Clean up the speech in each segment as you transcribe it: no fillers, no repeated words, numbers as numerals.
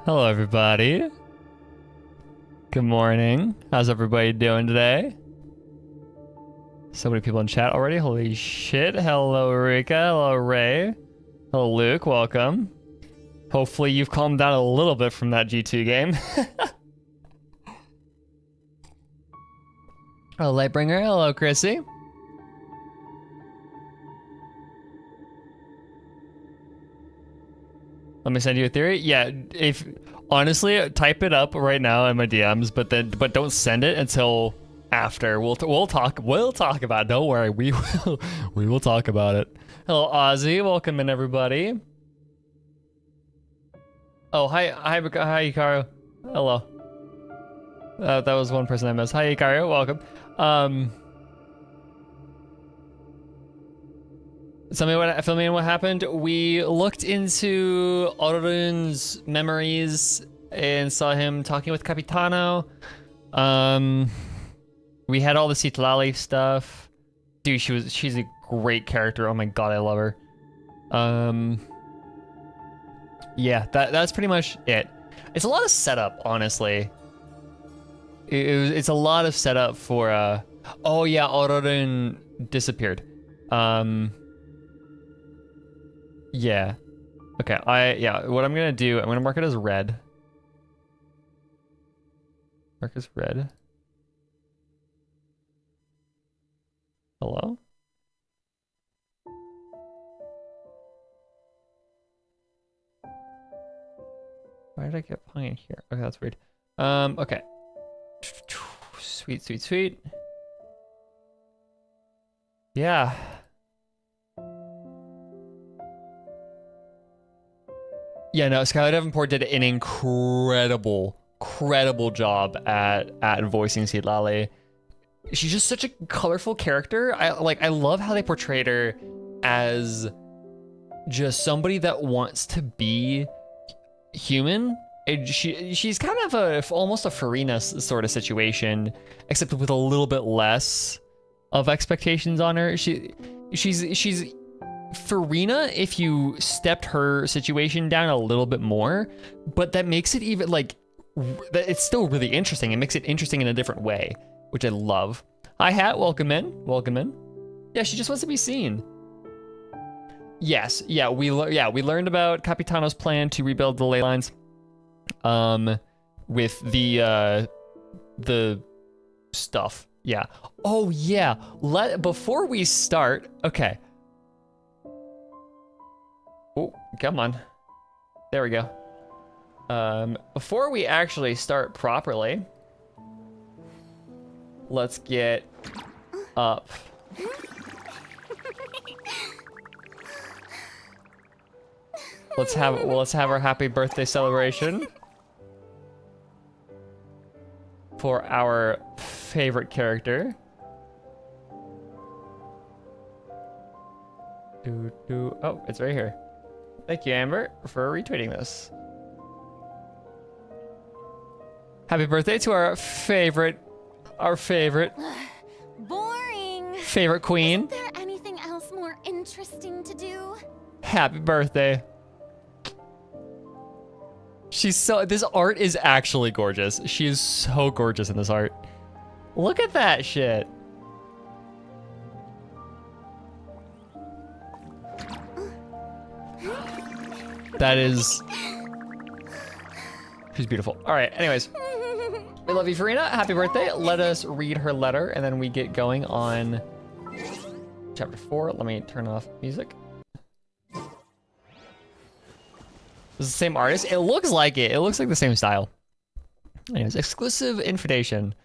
Hello, everybody. Good morning. How's everybody doing today? So many people in chat already. Holy shit. Hello, Rika. Hello, Ray. Hello, Luke. Welcome. Hopefully you've calmed down a little bit from that G2 game. Hello, Lightbringer. Hello, Chrissy. Let me send you a theory. Yeah, if honestly, type it up right now in my DMs, but don't send it until after. We'll talk about it. Don't worry, we will talk about it. Hello, Ozzy. Welcome in, everybody. Oh, hi, Hikaru. Hello. That was one person I missed. Hi, Hikaru. Welcome. Fill me in what happened. We looked into Archon's memories and saw him talking with Capitano. We had all the Citlali stuff. Dude, she's a great character. Oh my god, I love her. Yeah, that's pretty much it. It's a lot of setup, honestly. It's a lot of setup for oh yeah, Archon disappeared. Yeah. Okay, what I'm gonna do, I'm gonna mark it as red. Mark as red. Hello? Why did I get hung in here? Okay, that's weird. Okay. Sweet, sweet, sweet. Yeah. Yeah, no, Skylar Davenport did an incredible job at voicing Citlali. She's just such a colorful character. I love how they portrayed her as just somebody that wants to be human. She's kind of almost a FURINA sort of situation, except with a little bit less of expectations on her. She's FURINA if you stepped her situation down a little bit more, but that makes it even it's still really interesting. It makes it interesting in a different way, which I love. Hi Hat, welcome in, welcome in. Yeah, she just wants to be seen. Yes, yeah, we learned about Capitano's plan to rebuild the ley lines, with the stuff. Yeah. Oh yeah. Before we start, okay. Oh, come on. There we go. Before we actually start properly, let's get up. Let's have our happy birthday celebration for our favorite character. Oh, it's right here. Thank you, Amber, for retweeting this. Happy birthday to our favorite Boring. Favorite queen. Isn't there anything else more interesting to do? Happy birthday. This art is actually gorgeous. She is so gorgeous in this art. Look at that shit. She's beautiful. All right, anyways. We love you, FURINA. Happy birthday. Let us read her letter, and then we get going on chapter 4. Let me turn off music. This is the same artist. It looks like it. It looks like the same style. Anyways, exclusive invitation.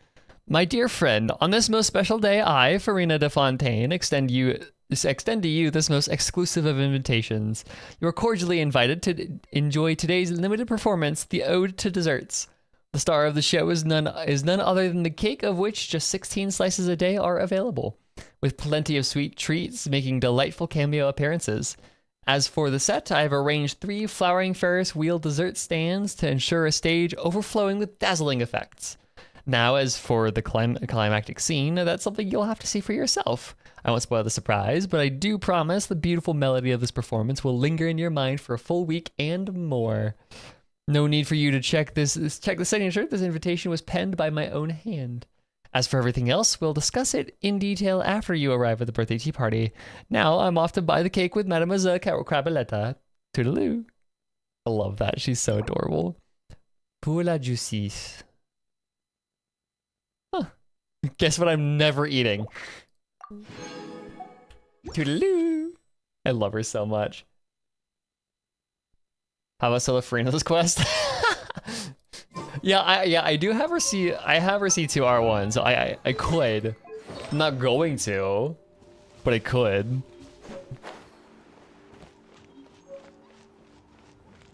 My dear friend, on this most special day, I, FURINA de Fontaine, extend to you this most exclusive of invitations. You are cordially invited to enjoy today's limited performance, The Ode to Desserts. The star of the show is none other than the cake, of which just 16 slices a day are available, with plenty of sweet treats making delightful cameo appearances. As for the set, I have arranged 3 flowering Ferris wheel dessert stands to ensure a stage overflowing with dazzling effects. Now, as for the climactic scene, that's something you'll have to see for yourself. I won't spoil the surprise, but I do promise the beautiful melody of this performance will linger in your mind for a full week and more. No need for you to check check the signature. This invitation was penned by my own hand. As for everything else, we'll discuss it in detail after you arrive at the birthday tea party. Now, I'm off to buy the cake with Mademoiselle Crabaletta. Toodaloo. I love that. She's so adorable. Pour la justice. Huh. Guess what I'm never eating? Toodaloo. I love her so much. How about solo FURINA's quest? I do have her C. I have her C2 R1, so I could. I'm not going to, but I could.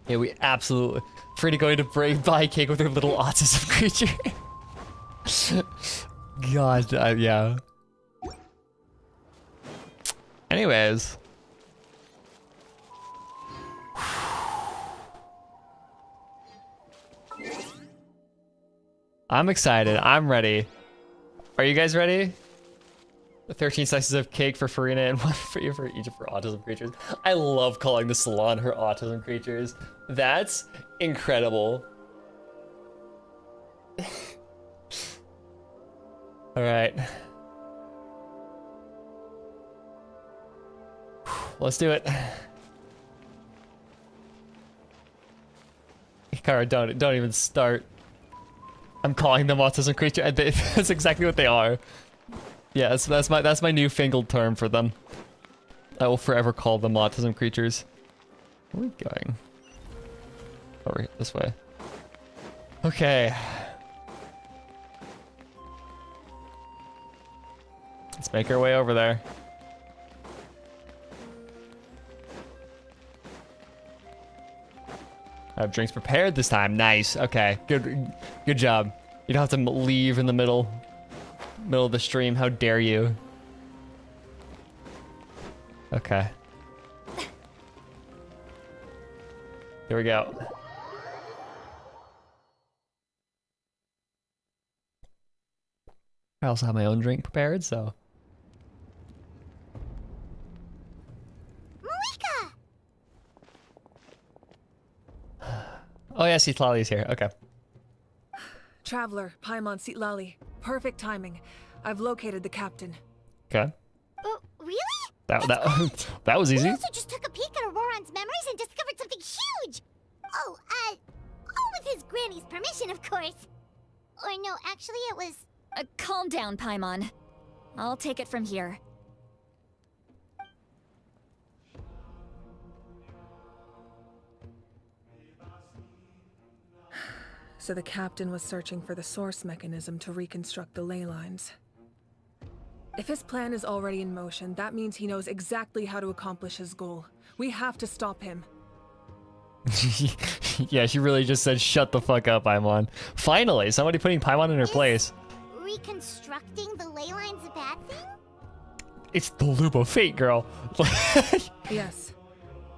Yeah, we absolutely. FURINA going to buy cake with her little autism creature. God, yeah. Anyways. I'm excited. I'm ready. Are you guys ready? 13 slices of cake for FURINA and one for you for each of her autism creatures. I love calling the salon her autism creatures. That's incredible. All right. Let's do it. Kara, don't even start. I'm calling them autism creature. That's exactly what they are. Yeah, that's my newfangled term for them. I will forever call them autism creatures. Where are we going? Over this way. Okay. Let's make our way over there. I have drinks prepared this time. Nice. Okay. Good job. You don't have to leave in the middle of the stream. How dare you? Okay. Here we go. I also have my own drink prepared, so. Oh yeah, Citlali's here. Okay. Traveler, Paimon Citlali. Perfect timing. I've located the captain. Okay. Oh, really? That was easy. We also just took a peek at Auroran's memories and discovered something huge! Oh, all with his granny's permission, of course. Or no, actually it was... Calm down, Paimon. I'll take it from here. So the captain was searching for the source mechanism to reconstruct the ley lines. If his plan is already in motion, that means he knows exactly how to accomplish his goal. We have to stop him. Yeah, she really just said, shut the fuck up, Paimon. Finally, somebody putting Paimon in her place. Reconstructing the ley lines a bad thing? It's the loop of fate, girl. Yes.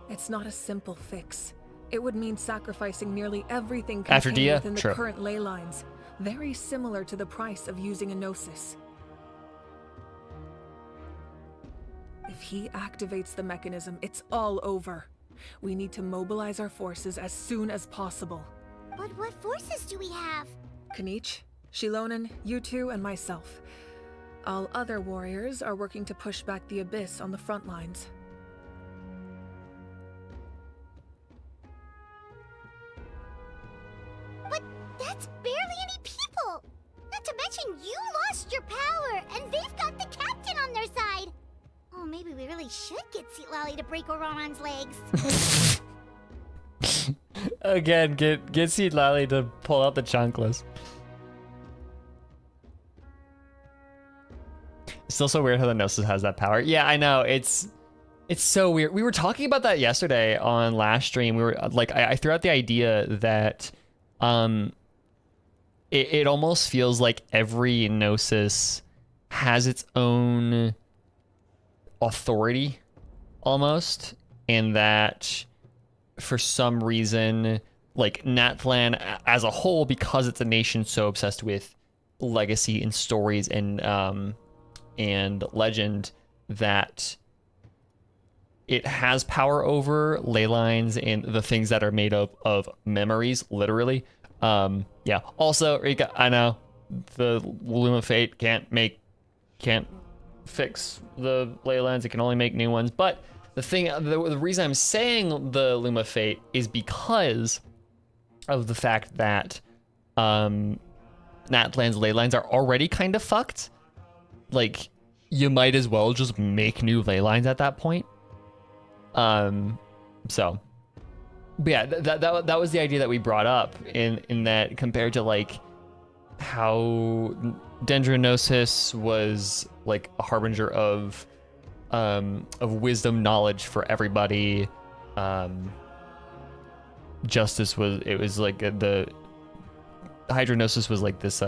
It's not a simple fix. It would mean sacrificing nearly everything After contained Dia? within the Sure. current ley lines. Very similar to the price of using a Gnosis. If he activates the mechanism, it's all over. We need to mobilize our forces as soon as possible. But what forces do we have? Kanich, Shilonen, you two, and myself. All other warriors are working to push back the Abyss on the front lines. But that's barely any people! Not to mention you lost your power, and they've got the captain on their side! Oh, maybe we really should get Citlali to break Auroran's legs. Again, get Citlali to pull out the chunkless. It's still so weird how the Gnosis has that power. Yeah, I know. It's so weird. We were talking about that yesterday on last stream. We were like, I threw out the idea that it almost feels like every Gnosis has its own authority almost, and that for some reason, like Natlan as a whole, because it's a nation so obsessed with legacy and stories and legend, that it has power over ley lines and the things that are made up of memories, literally. Yeah. Also, Rika, I know the Luma Fate can't fix the ley lines. It can only make new ones. But the reason I'm saying the Luma Fate is because of the fact that Natlan's ley lines are already kind of fucked. Like, you might as well just make new ley lines at that point. So, but yeah, that was the idea that we brought up in that, compared to like how Dendronosis was like a harbinger of wisdom, knowledge for everybody. Justice was like the Hydronosis was like this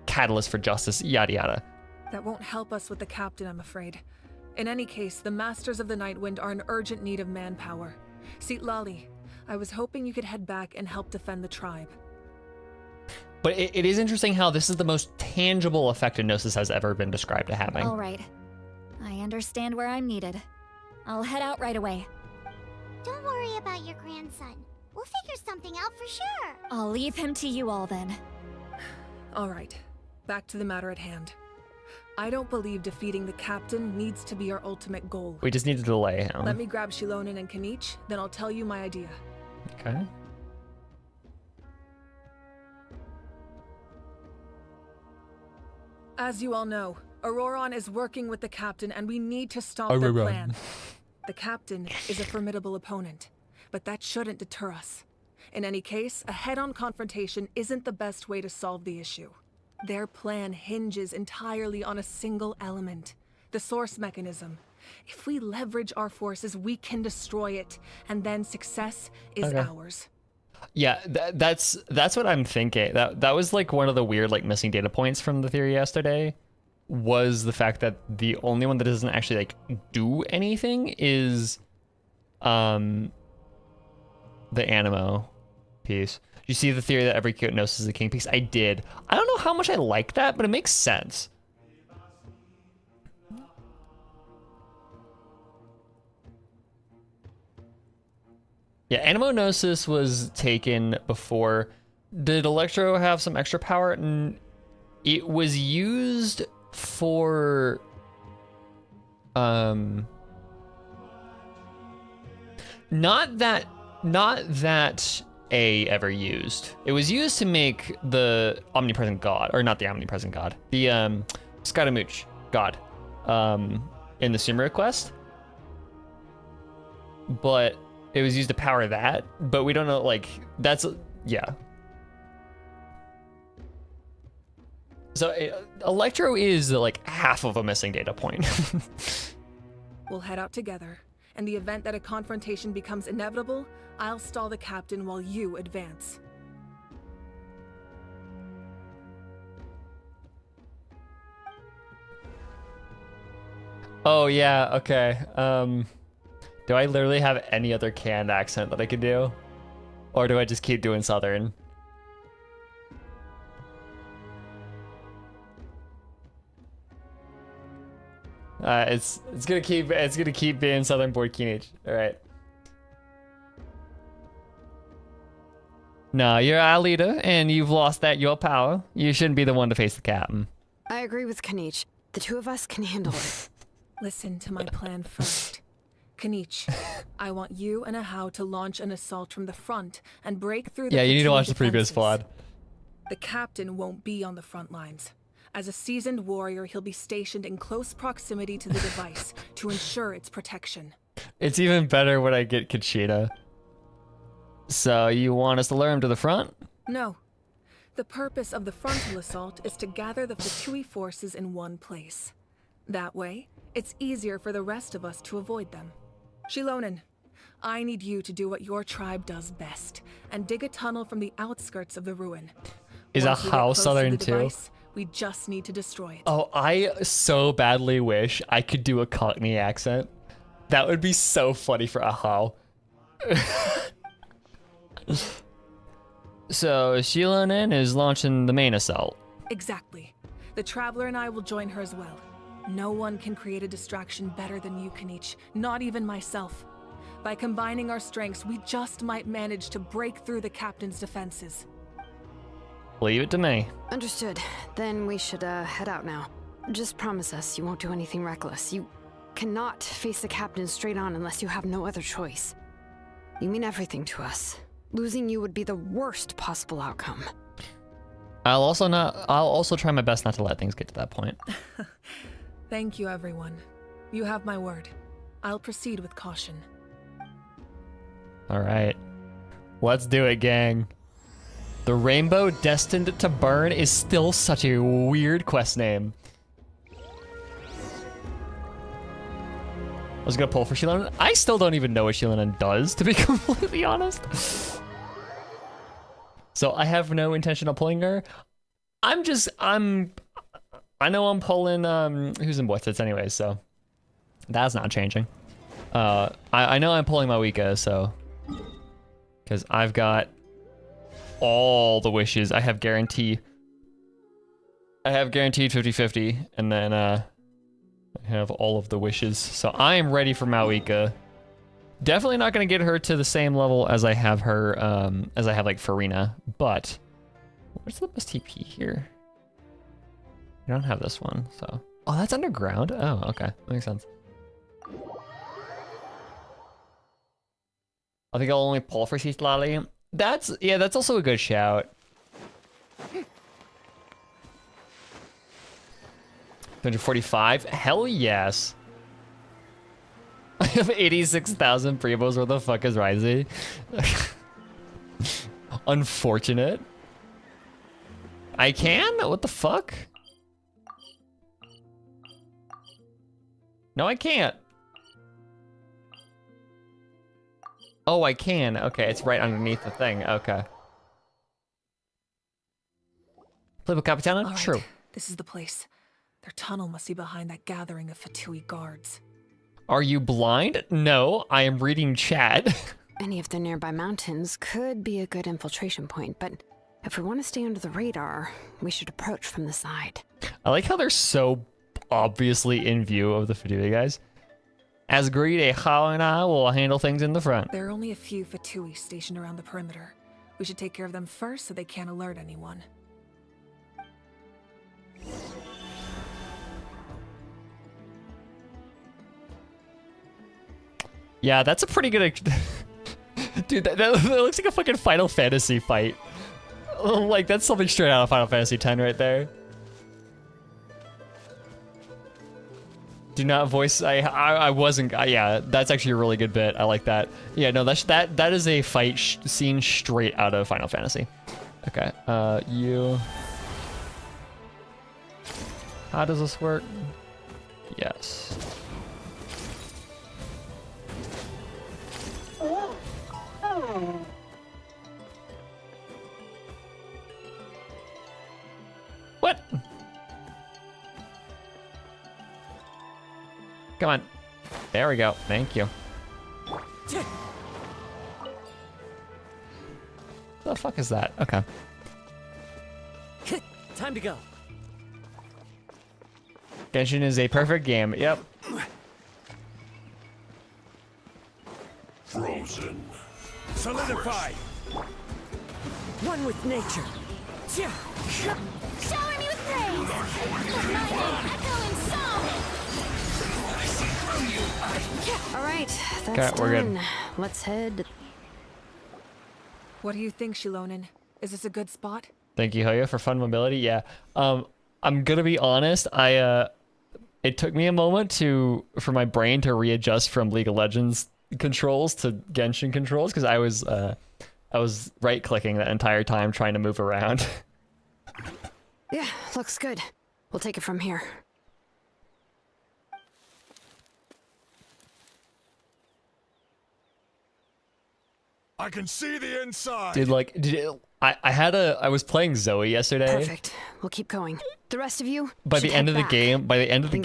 catalyst for justice, yada yada. That won't help us with the captain, I'm afraid. In any case, the Masters of the Nightwind are in urgent need of manpower. Lali, I was hoping you could head back and help defend the tribe. But it is interesting how this is the most tangible effect Gnosis has ever been described to having. All right. I understand where I'm needed. I'll head out right away. Don't worry about your grandson. We'll figure something out for sure. I'll leave him to you all then. All right, back to the matter at hand. I don't believe defeating the captain needs to be our ultimate goal. We just need to delay him. Let me grab Shilonen and Kanich, then I'll tell you my idea. Okay. As you all know, Auroron is working with the captain and we need to stop their plan. The captain is a formidable opponent, but that shouldn't deter us. In any case, a head-on confrontation isn't the best way to solve the issue. Their plan hinges entirely on a single element, the source mechanism. If we leverage our forces, we can destroy it, and then success is ours. Yeah, that's what I'm thinking. That was like one of the weird like missing data points from the theory yesterday, was the fact that the only one that doesn't actually like do anything is the Animo piece. You see the theory that every Gnosis is a king piece? I did. I don't know how much I like that, but it makes sense. Yeah, Animo Gnosis was taken before. Did Electro have some extra power? It was used for not that A ever used. It was used to make the omnipresent god, or not the omnipresent god, the Scaramouche god in the Sumeru quest. But it was used to power that, but we don't know, like, that's, yeah. So Electro is like half of a missing data point. We'll head out together. In the event that a confrontation becomes inevitable, I'll stall the captain while you advance. Oh yeah, okay. Do I literally have any other canned accent that I could do? Or do I just keep doing Southern? It's gonna keep being Southern Boy Keenage. Alright. No, you're our leader, and you've lost your power. You shouldn't be the one to face the captain. I agree with Kanich. The two of us can handle it. Listen to my plan first. Kanich, I want you and Ahau to launch an assault from the front and break through the Yeah, you need to watch Fatui the previous defenses. VOD. The captain won't be on the front lines. As a seasoned warrior, he'll be stationed in close proximity to the device to ensure its protection. It's even better when I get Kachina. So you want us to lure him to the front? No. The purpose of the frontal assault is to gather the Fatui forces in one place. That way, it's easier for the rest of us to avoid them. Shilonen, I need you to do what your tribe does best, and dig a tunnel from the outskirts of the ruin. Is Once we get Ahau close to Southern the too? device, we just need to destroy it. Oh, I so badly wish I could do a Cockney accent. That would be so funny for Ahau. So Shilonen is launching the main assault. Exactly. The Traveler and I will join her as well. No one can create a distraction better than you, Kenichi. Not even myself. By combining our strengths, we just might manage to break through the captain's defenses. Leave it to me. Understood. Then we should head out now. Just promise us you won't do anything reckless. You cannot face the captain straight on unless you have no other choice. You mean everything to us. Losing you would be the worst possible outcome. I'll also try my best not to let things get to that point. Thank you, everyone. You have my word. I'll proceed with caution. All right. Let's do it, gang. The Rainbow Destined to Burn is still such a weird quest name. I was gonna pull for Shilin. I still don't even know what Shilin does, to be completely honest. So I have no intention of pulling her. I know I'm pulling who's in what's it's anyway, so that's not changing. I know I'm pulling Mawika, so because I've got all the wishes. I have guaranteed 50-50, and then I have all of the wishes. So I am ready for Mawika. Definitely not gonna get her to the same level as I have her, as I have like FURINA, but where's the best TP here? I don't have this one, so. Oh, that's underground? Oh, okay, that makes sense. I think I'll only pull for Citlali. That's also a good shout. 245? Hell yes. I have 86,000 primos. Where the fuck is Rising? Unfortunate. I can? What the fuck? No, I can't. Oh, I can. Okay, it's right underneath the thing. Okay. Play with Capitana? All right, True. this is the place. Their tunnel must be behind that gathering of Fatui guards. Are you blind? No, I am reading chat. Any of the nearby mountains could be a good infiltration point, but if we want to stay under the radar, we should approach from the side. I like how they're so obviously in view of the Fatui guys. As agreed, Hao and I will handle things in the front. There are only a few Fatui stationed around the perimeter. We should take care of them first so they can't alert anyone. Yeah, that's a pretty good... Dude, that looks like a fucking Final Fantasy fight. Like, that's something straight out of Final Fantasy X right there. Do not voice... I wasn't... yeah, that's actually a really good bit. I like that. Yeah, no, that is a fight scene straight out of Final Fantasy. Okay, you... How does this work? Yes. What? Come on. There we go. Thank you. The fuck is that? Okay. Time to go. Genshin is a perfect game. Yep. Frozen. Solidify. One with nature. Shower me with praise! Let my name echo in song! All right, that's Okay, we're good. done. Let's head. What do you think, Shilonin? Is this a good spot? Thank you, Hoya, for fun mobility. Yeah. I'm gonna be honest. It took me a moment for my brain to readjust from League of Legends controls to Genshin controls because I was right clicking that entire time trying to move around. Yeah, looks good. We'll take it from here. I can see the inside. Dude, like, I was playing Zoe yesterday. Perfect. We'll keep going. The rest of you. By should the end head of the back.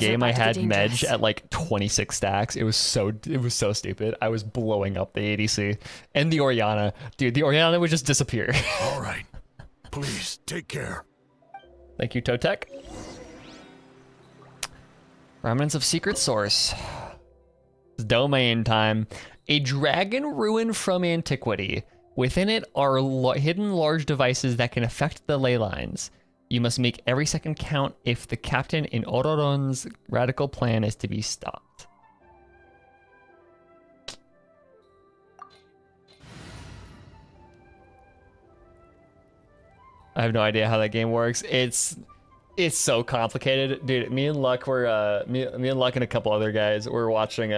game, I about to had get Medj dangerous. at like 26 stacks. It was so stupid. I was blowing up the ADC and the Orianna. Dude, the Orianna would just disappear. All right. Please take care. Thank you, Totek. Remnants of secret source. It's domain time. A dragon ruin from antiquity. Within it are hidden large devices that can affect the ley lines. You must make every second count if the captain in Ororon's radical plan is to be stopped. I have no idea how that game works. It's so complicated, dude. Me and Luck were me and Luck and a couple other guys were watching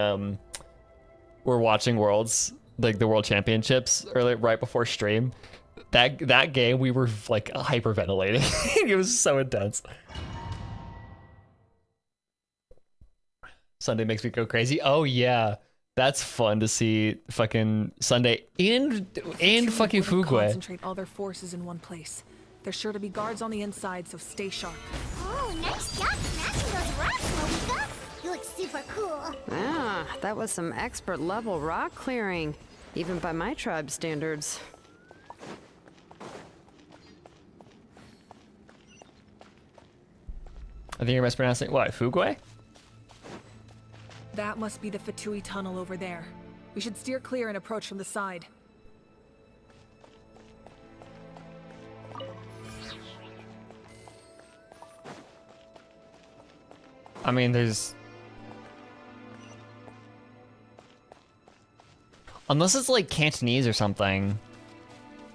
Worlds, like the World Championships right before stream. That game we were like hyperventilating. It was so intense. Sunday makes me go crazy. Oh yeah. That's fun to see fucking Sunday and fucking Fugwe. Concentrate all their forces in one place. There's sure to be guards on the inside, so stay sharp. Oh, nice job smashing those rocks, Moika. You look super cool. Ah, that was some expert level rock clearing, even by my tribe's standards. I think you're mispronouncing what, Fugwe? That must be the Fatui tunnel over there. We should steer clear and approach from the side. I mean, there's... Unless it's like Cantonese or something,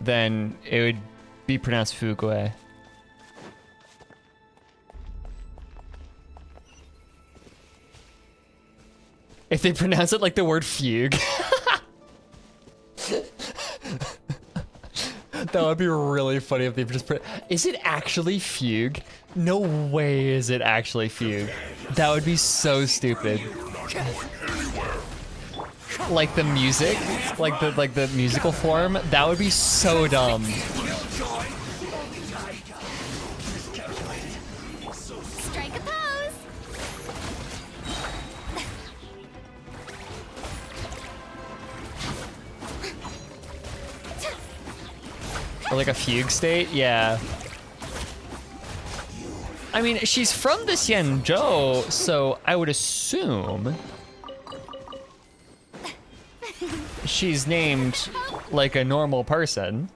then it would be pronounced Fugwe. If they pronounce it like the word fugue. That would be really funny if they just put... Is it actually fugue? No way is it actually fugue. That would be so stupid. Like the music, like the musical form, that would be so dumb. Strike a pose. Or like a fugue state, yeah. I mean, she's from the Xianzhou, so I would assume she's named like a normal person.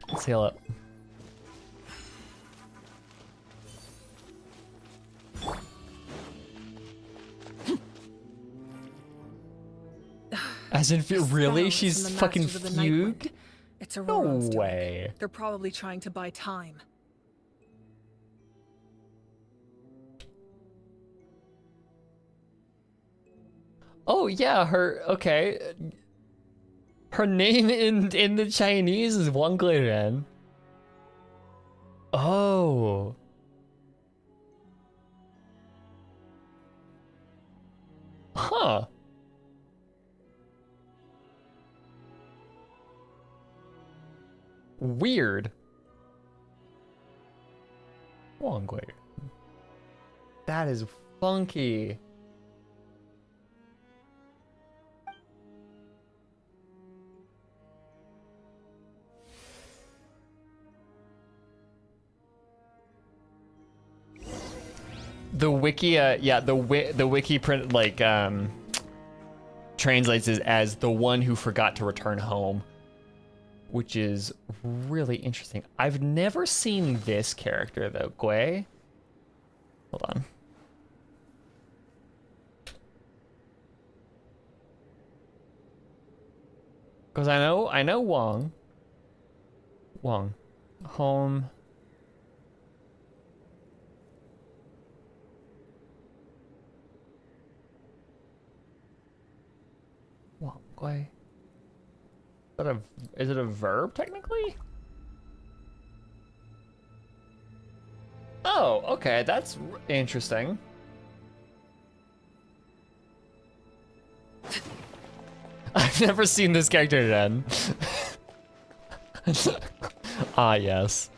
Let's heal up. As in, really? Spells She's from the fucking Masters of the fugue? Nightwind. It's a No Roron's doing. way. They're probably trying to buy time. Oh yeah, okay. Her name in the Chinese is Wang Guiren. Oh. Huh. Weird. Wang Guiren. That is funky. The wiki, yeah, the wiki print like translates it as the one who forgot to return home, which is really interesting. I've never seen this character though, Gui. Hold on. Because I know Wang. Home. Why? Is it a verb technically? Oh, okay, that's interesting. I've never seen this character then. Ah, yes.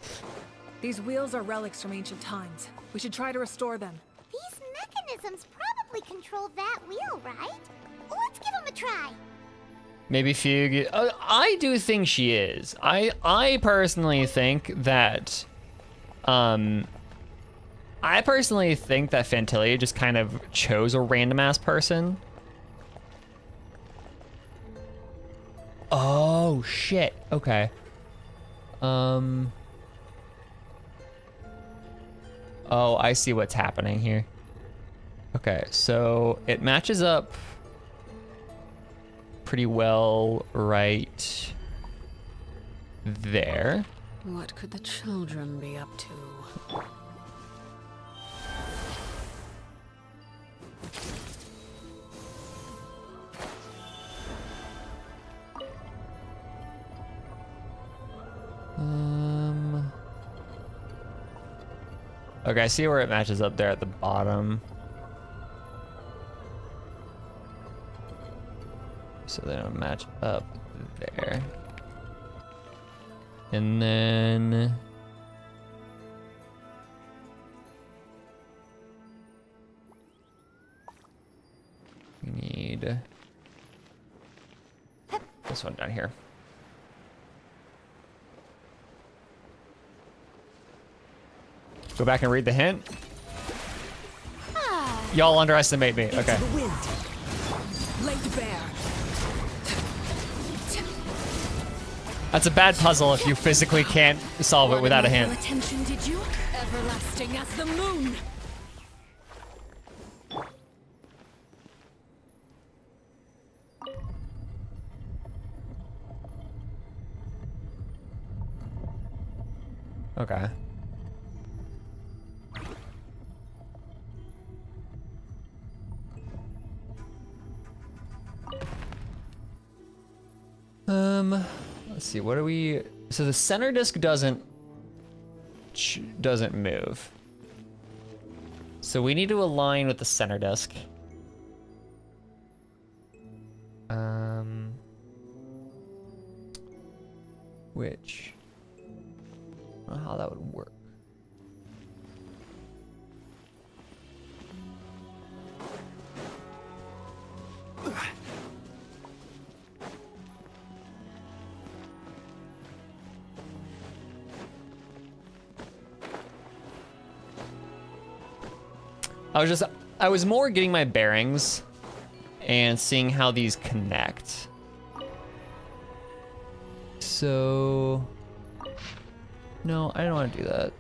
These wheels are relics from ancient times. We should try to restore them. These mechanisms probably control that wheel, right? Let's give them a try. Maybe Fugue. I do think she is. I personally think that. I personally think that Fantilia just kind of chose a random ass person. Oh shit. Okay. Oh, I see what's happening here. Okay, so it matches up pretty well right there. What could the children be up to? Okay, I see where it matches up there at the bottom. So they don't match up there. And then we need this one down here. Go back and read the hint. Y'all underestimate me. Okay. The wind. Laid bare. That's a bad puzzle if you physically can't solve it without a hint. Attention, did you? Everlasting as the moon. Okay. Let's see, what do we... So the center disc doesn't move. So we need to align with the center disc. Which... I don't know how that would work. I was more getting my bearings and seeing how these connect. So, no, I don't want to do that.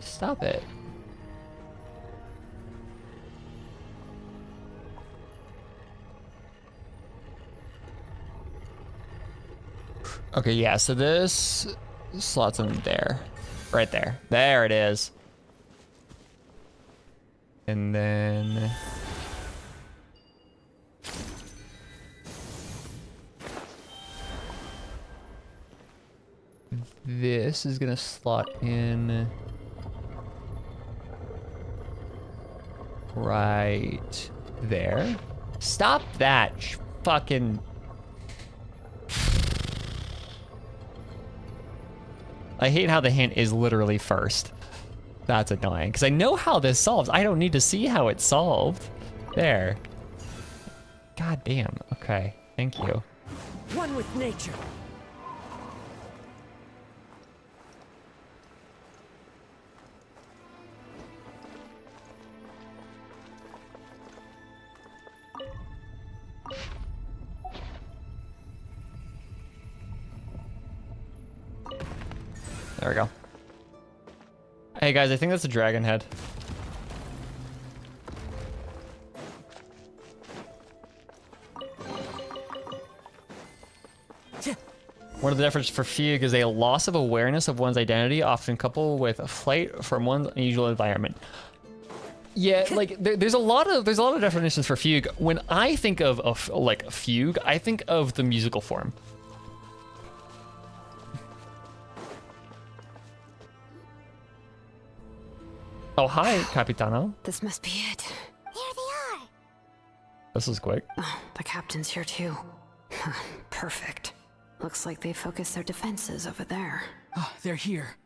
Stop it. Okay, yeah, so this slots in there. Right there. There it is. And then... this is gonna slot in... right there. Stop that fucking... I hate how the hint is literally first. That's annoying, because I know how this solves. I don't need to see how it's solved. There. God damn. Okay, thank you. One with nature. There we go. Hey guys, I think that's a dragon head. One of the differences for Fugue is a loss of awareness of one's identity, often coupled with a flight from one's unusual environment. Yeah, like there's a lot of definitions for Fugue. When I think of like Fugue, I think of the musical form. Oh, hi, Capitano. This must be it. There they are. This is quick. Oh, the captain's here too. Perfect. Looks like they focused their defenses over there. Ah, they're here.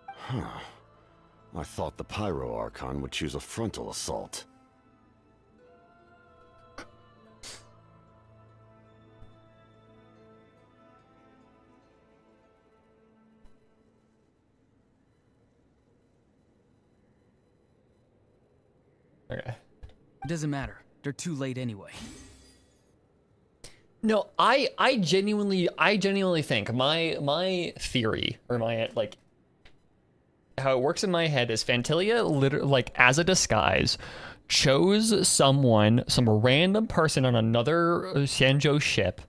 Huh. I thought the Pyro Archon would choose a frontal assault. Okay. It doesn't matter. They're too late anyway. No, I genuinely think my theory, or my, like, how it works in my head is Fantilia, like, as a disguise, chose some random person on another Sanjo ship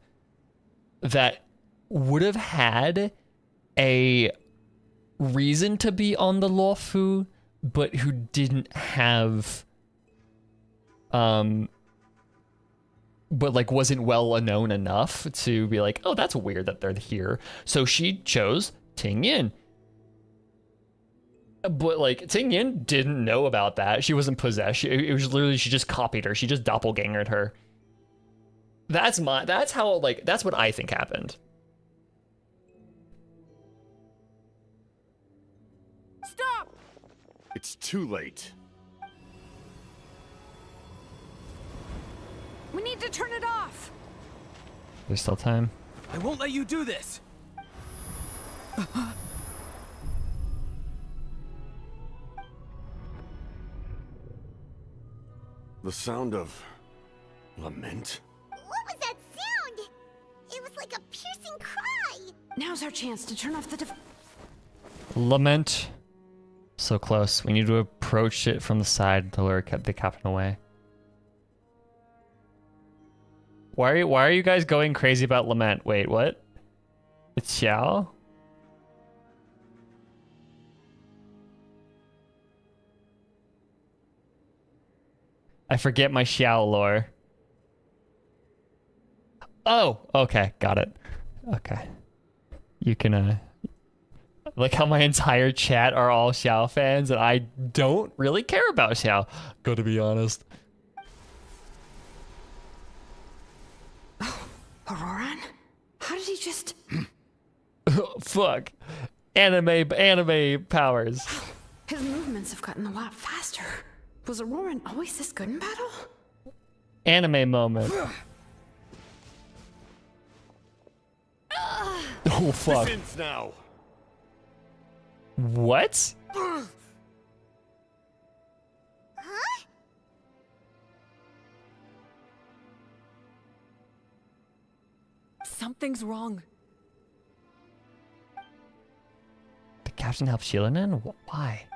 that would have had a reason to be on the Lawfu, but who didn't have, but like wasn't well known enough to be like, oh, that's weird that they're here. So she chose Ting Yin. But like Ting Yin didn't know about that. She wasn't possessed. It was literally, she just copied her. She just doppelgangered her. That's what I think happened. Stop! It's too late. We need to turn it off! There's still time. I won't let you do this! The sound of lament? What was that sound? It was like a piercing cry. Now's our chance to turn off the Lament. So close. We need to approach it from the side to lure the captain away. Why are you guys going crazy about Lament? Wait, what? It's Xiao? I forget my Xiao lore. Oh, okay, got it. Okay. You can, like how my entire chat are all Xiao fans and I don't really care about Xiao, gotta be honest. Auroran? How did he just... Fuck. Anime powers. His movements have gotten a lot faster. Was Auroran always this good in battle? Anime moment. Oh fuck. This ends now. What? Huh? Something's wrong. The captain helped Shilanen? Why?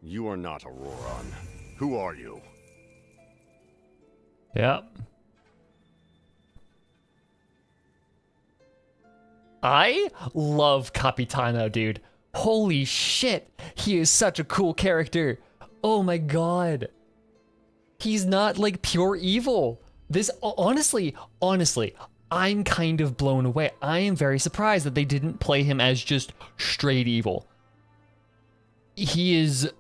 You are not Auroran. Who are you? Yep. I love Capitano, dude. Holy shit. He is such a cool character. Oh my god. He's not like pure evil. This, honestly, I'm kind of blown away. I am very surprised that they didn't play him as just straight evil. He is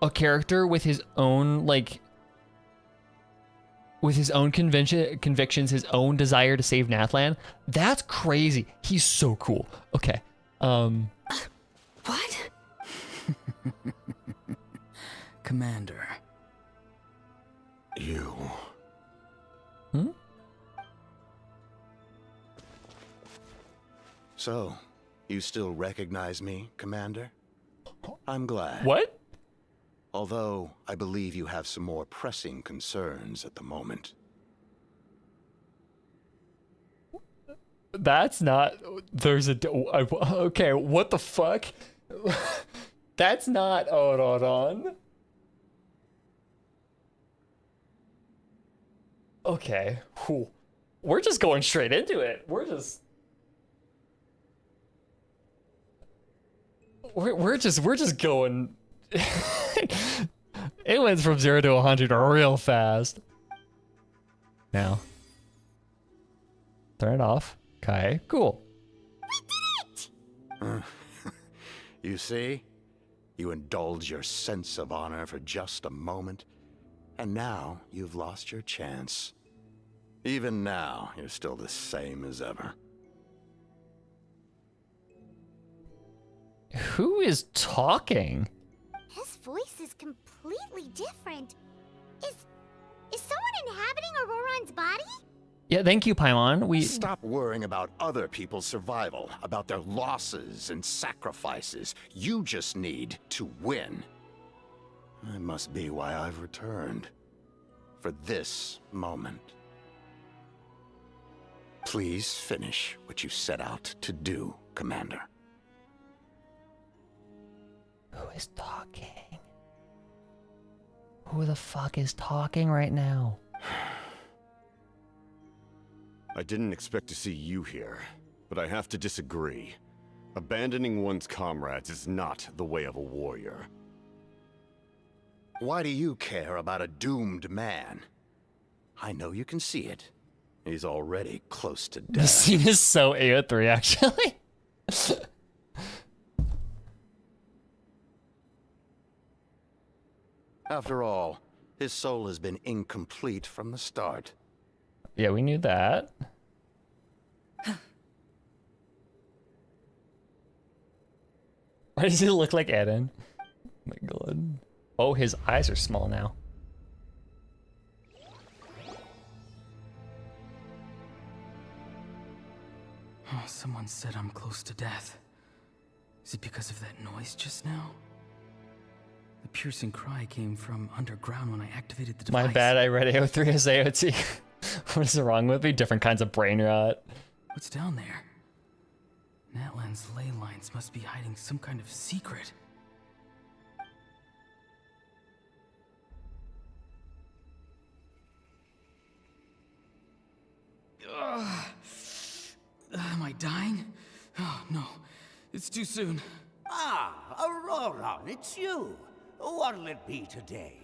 a character with his own, like, with his own convictions, his own desire to save Natlan. That's crazy. He's so cool. Okay. What? Commander. You. Hmm? So, you still recognize me, Commander? I'm glad. What? Although, I believe you have some more pressing concerns at the moment. That's not, there's a, okay, what the fuck? That's not Auroran. Okay, whew. We're just going straight into it. We're just going. It went from 0 to 100 real fast. Now, turn it off. Okay, cool. We did it! You see? You indulge your sense of honor for just a moment, and now you've lost your chance. Even now, you're still the same as ever. Who is talking? His voice is completely different. Is someone inhabiting Auroron's body? Yeah, thank you, Paimon. Stop worrying about other people's survival, about their losses and sacrifices. You just need to win. That must be why I've returned. For this moment. Please finish what you set out to do, Commander. Who is talking? Who the fuck is talking right now? I didn't expect to see you here, but I have to disagree. Abandoning one's comrades is not the way of a warrior. Why do you care about a doomed man? I know you can see it. He's already close to This death. scene is so AO3, actually. After all, his soul has been incomplete from the start. Yeah, we knew that. Why does he look like Eden? Oh my god. Oh, his eyes are small now. Oh, someone said I'm close to death. Is it because of that noise just now? The piercing cry came from underground when I activated the device. My bad, I read AO3 as AOT. What is wrong with me? Different kinds of brain rot. What's down there? Natlan's ley lines must be hiding some kind of secret. Am I dying? Oh, no. It's too soon. Ah, Auroron, it's you. What'll it be today?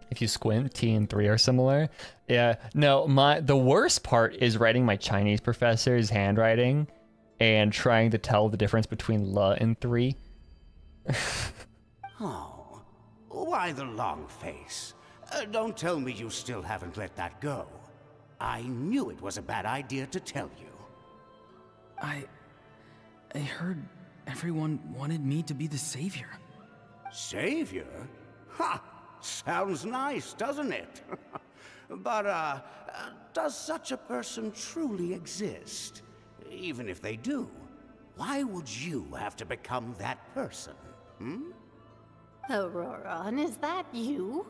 If you squint, T and 3 are similar. Yeah, no, the worst part is writing my Chinese professor's handwriting and trying to tell the difference between L and 3. Oh, why the long face? Don't tell me you still haven't let that go. I knew it was a bad idea to tell you. I heard everyone wanted me to be the savior. Savior? Ha! Sounds nice, doesn't it? But, does such a person truly exist? Even if they do, why would you have to become that person? Auroron, is that you?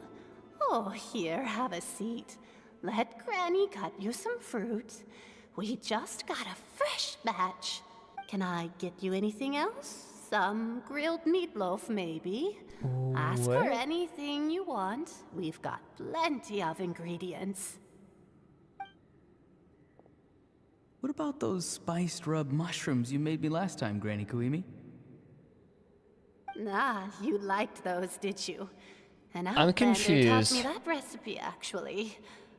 Oh, here, have a seat. Let Granny cut you some fruit. We just got a fresh batch. Can I get you anything else? Some grilled meatloaf, maybe? Ask for What? anything you want. We've got plenty of ingredients. What about those spiced rub mushrooms you made me last time, Granny Kuimi? Ah, you liked those, did you? An I'm outlander taught confused. me that recipe, actually.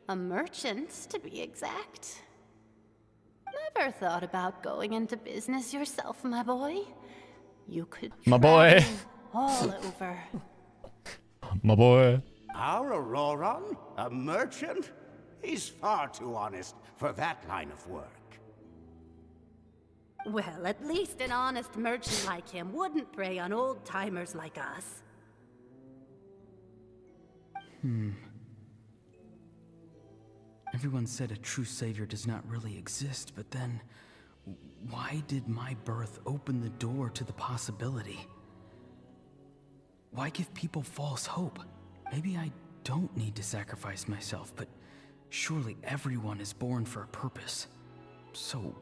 A merchant, to be exact. Never thought about going into business yourself, my boy? You could My boy. travel all over. My boy. Our Auroron? A merchant? He's far too honest for that line of work. Well, at least an honest merchant like him wouldn't prey on old-timers like us. Everyone said a true savior does not really exist, but then why did my birth open the door to the possibility? Why give people false hope? Maybe I don't need to sacrifice myself, but surely everyone is born for a purpose. So,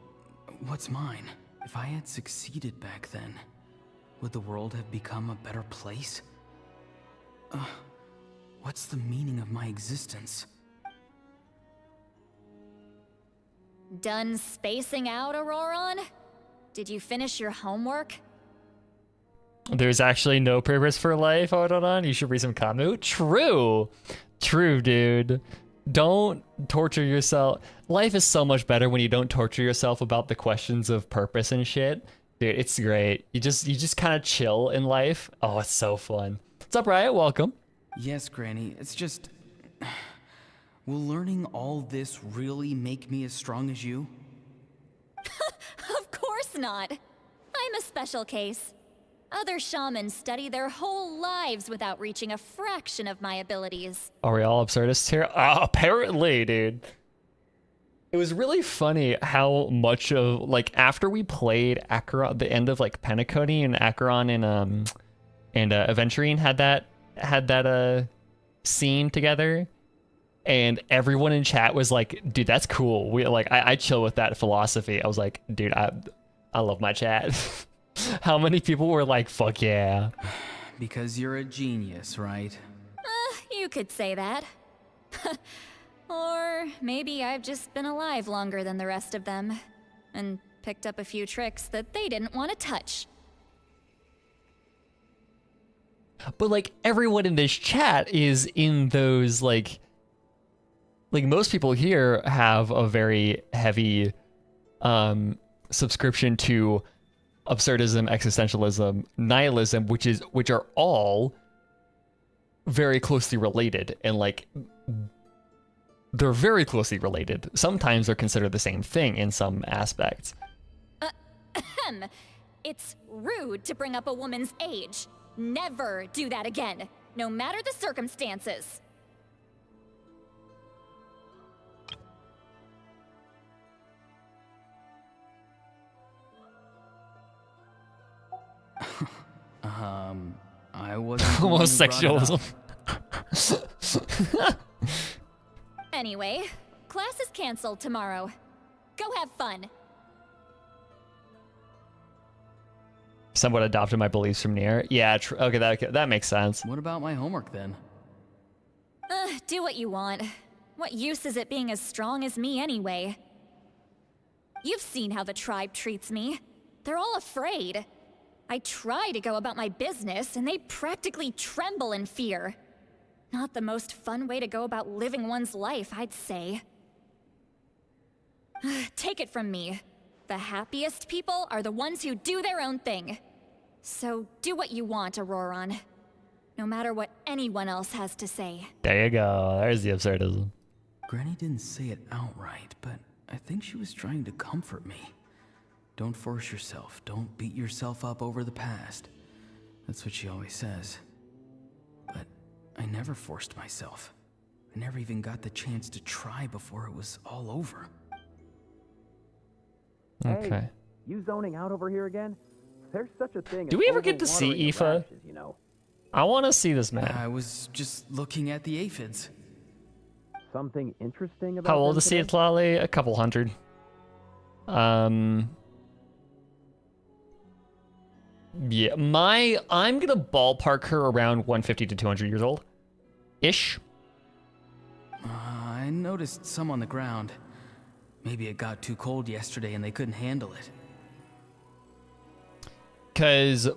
what's mine? If I had succeeded back then, would the world have become a better place? What's the meaning of my existence? Done spacing out, Auroron? Did you finish your homework? There's actually no purpose for life, hold on. You should read some Kamu. True. True, dude. Don't torture yourself. Life is so much better when you don't torture yourself about the questions of purpose and shit. Dude, it's great. You just kind of chill in life. Oh, it's so fun. What's up, Riot? Welcome. Yes, Granny, it's just... Will learning all this really make me as strong as you? Of course not. I'm a special case. Other shamans study their whole lives without reaching a fraction of my abilities. Are we all absurdists here? Apparently, dude. It was really funny how much of, like, after we played Acheron, the end of, like, Penacony and Acheron and Aventurine had that scene together, and everyone in chat was like, dude, that's cool. I chill with that philosophy. I was like, dude, I love my chat. How many people were like, fuck yeah. Because you're a genius, right? You could say that. Or maybe I've just been alive longer than the rest of them, and picked up a few tricks that they didn't want to touch. But like everyone in this chat is in those like most people here have a very heavy subscription to absurdism, existentialism, nihilism, which are all very closely related, and like they're very closely related. Sometimes they're considered the same thing in some aspects. It's rude to bring up a woman's age. Never do that again, no matter the circumstances. I wasn't Homosexualism. Anyway, class is canceled tomorrow. Go have fun. Somewhat adopted my beliefs from Nier. Yeah, okay, that makes sense. What about my homework then? Do what you want. What use is it being as strong as me anyway? You've seen how the tribe treats me. They're all afraid. I try to go about my business, and they practically tremble in fear. Not the most fun way to go about living one's life, I'd say. Take it from me. The happiest people are the ones who do their own thing. So do what you want, Auroron. No matter what anyone else has to say. There you go. There's the absurdism. Granny didn't say it outright, but I think she was trying to comfort me. Don't force yourself. Don't beat yourself up over the past. That's what she always says. But I never forced myself. I never even got the chance to try before it was all over. Okay. Hey, you zoning out over here again? There's such a thing. Do we ever get to see Aoife? Rashes, you know. I want to see this man. I was just looking at the aphids. Something interesting about How old them is today? Lally? A couple hundred. Yeah, I'm gonna ballpark her around 150 to 200 years old, ish. I noticed some on the ground. Maybe it got too cold yesterday and they couldn't handle it. Cause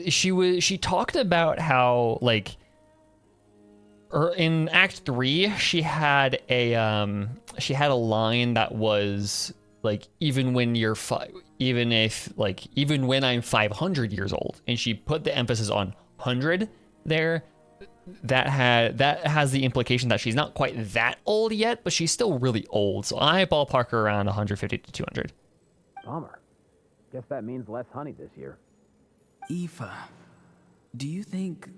she talked about how like, in Act 3 she had a line that was like, even when I'm 500 years old, and she put the emphasis on 100 there. That has the implication that she's not quite that old yet, but she's still really old. So I ballpark her around 150 to 200. Bummer. Guess that means less honey this year. Aoife, do you think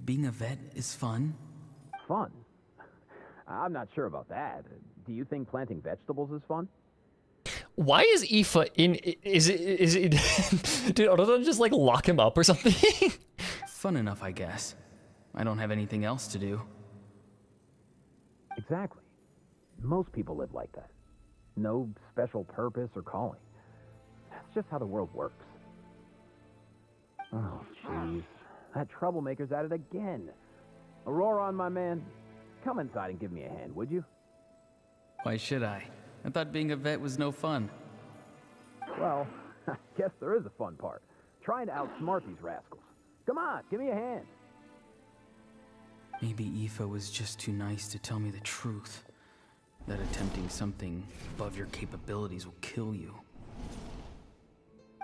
being a vet is fun? Fun? I'm not sure about that. Do you think planting vegetables is fun? Why is Aoife in? Is it? Did Autodon just like lock him up or something? Fun enough, I guess. I don't have anything else to do. Exactly. Most people live like that. No special purpose or calling. That's just how the world works. Oh, jeez. That troublemaker's at it again. Auroron, my man, come inside and give me a hand, would you? Why should I? I thought being a vet was no fun. Well, I guess there is a fun part. Trying to outsmart these rascals. Come on, give me a hand. Maybe Aoife was just too nice to tell me the truth. That attempting something above your capabilities will kill you.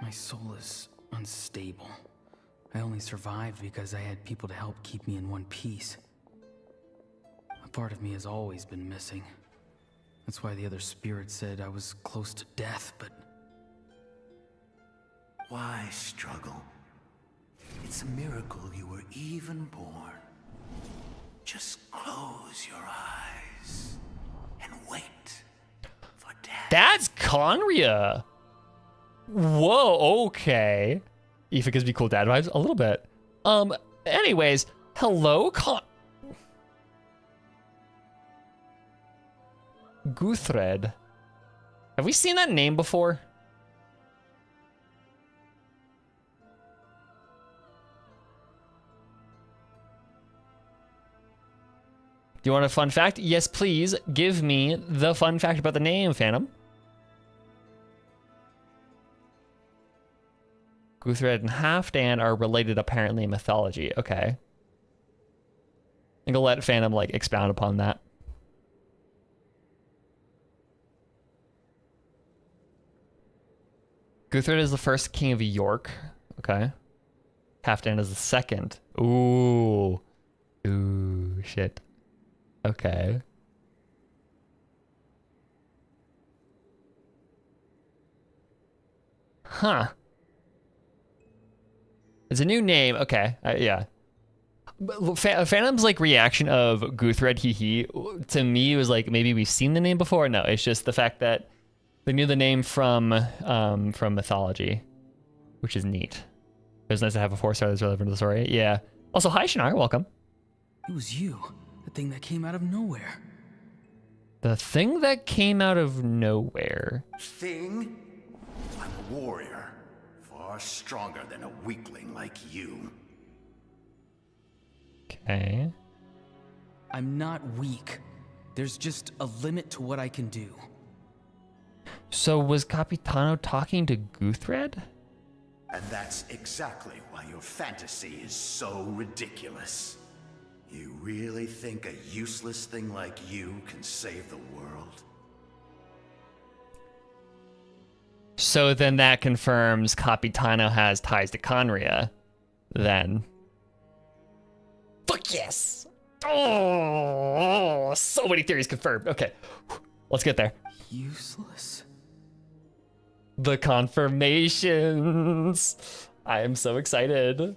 My soul is unstable. I only survived because I had people to help keep me in one piece. A part of me has always been missing. That's why the other spirits said I was close to death, but... Why struggle? It's a miracle you were even born. Just close your eyes and wait for death. That's Conria. Whoa, okay. Aoife gives me cool dad vibes a little bit. Anyways, hello, Guthred. Have we seen that name before? Do you want a fun fact? Yes, please. Give me the fun fact about the name, Phantom. Guthred and Halfdan are related apparently in mythology. Okay. I'm gonna let Phantom like expound upon that. Guthred is the first king of York. Okay. Halfdan is the second. Ooh. Ooh, shit. Okay. Huh. It's a new name. Okay. Yeah. Phantom's like reaction of Guthred hee to me was like maybe we've seen the name before. No, it's just the fact that they knew the name from mythology, which is neat. It was nice to have a 4-star that's relevant to the story. Yeah. Also, hi Shinar, welcome. It was you, the thing that came out of nowhere. The thing that came out of nowhere. Thing? I'm a warrior, far stronger than a weakling like you. Okay. I'm not weak. There's just a limit to what I can do. So was Capitano talking to Guthred? And that's exactly why your fantasy is so ridiculous. You really think a useless thing like you can save the world? So then that confirms Capitano has ties to Conria, then. Fuck yes! Oh, so many theories confirmed. Okay, let's get there. Useless? The confirmations. I am so excited.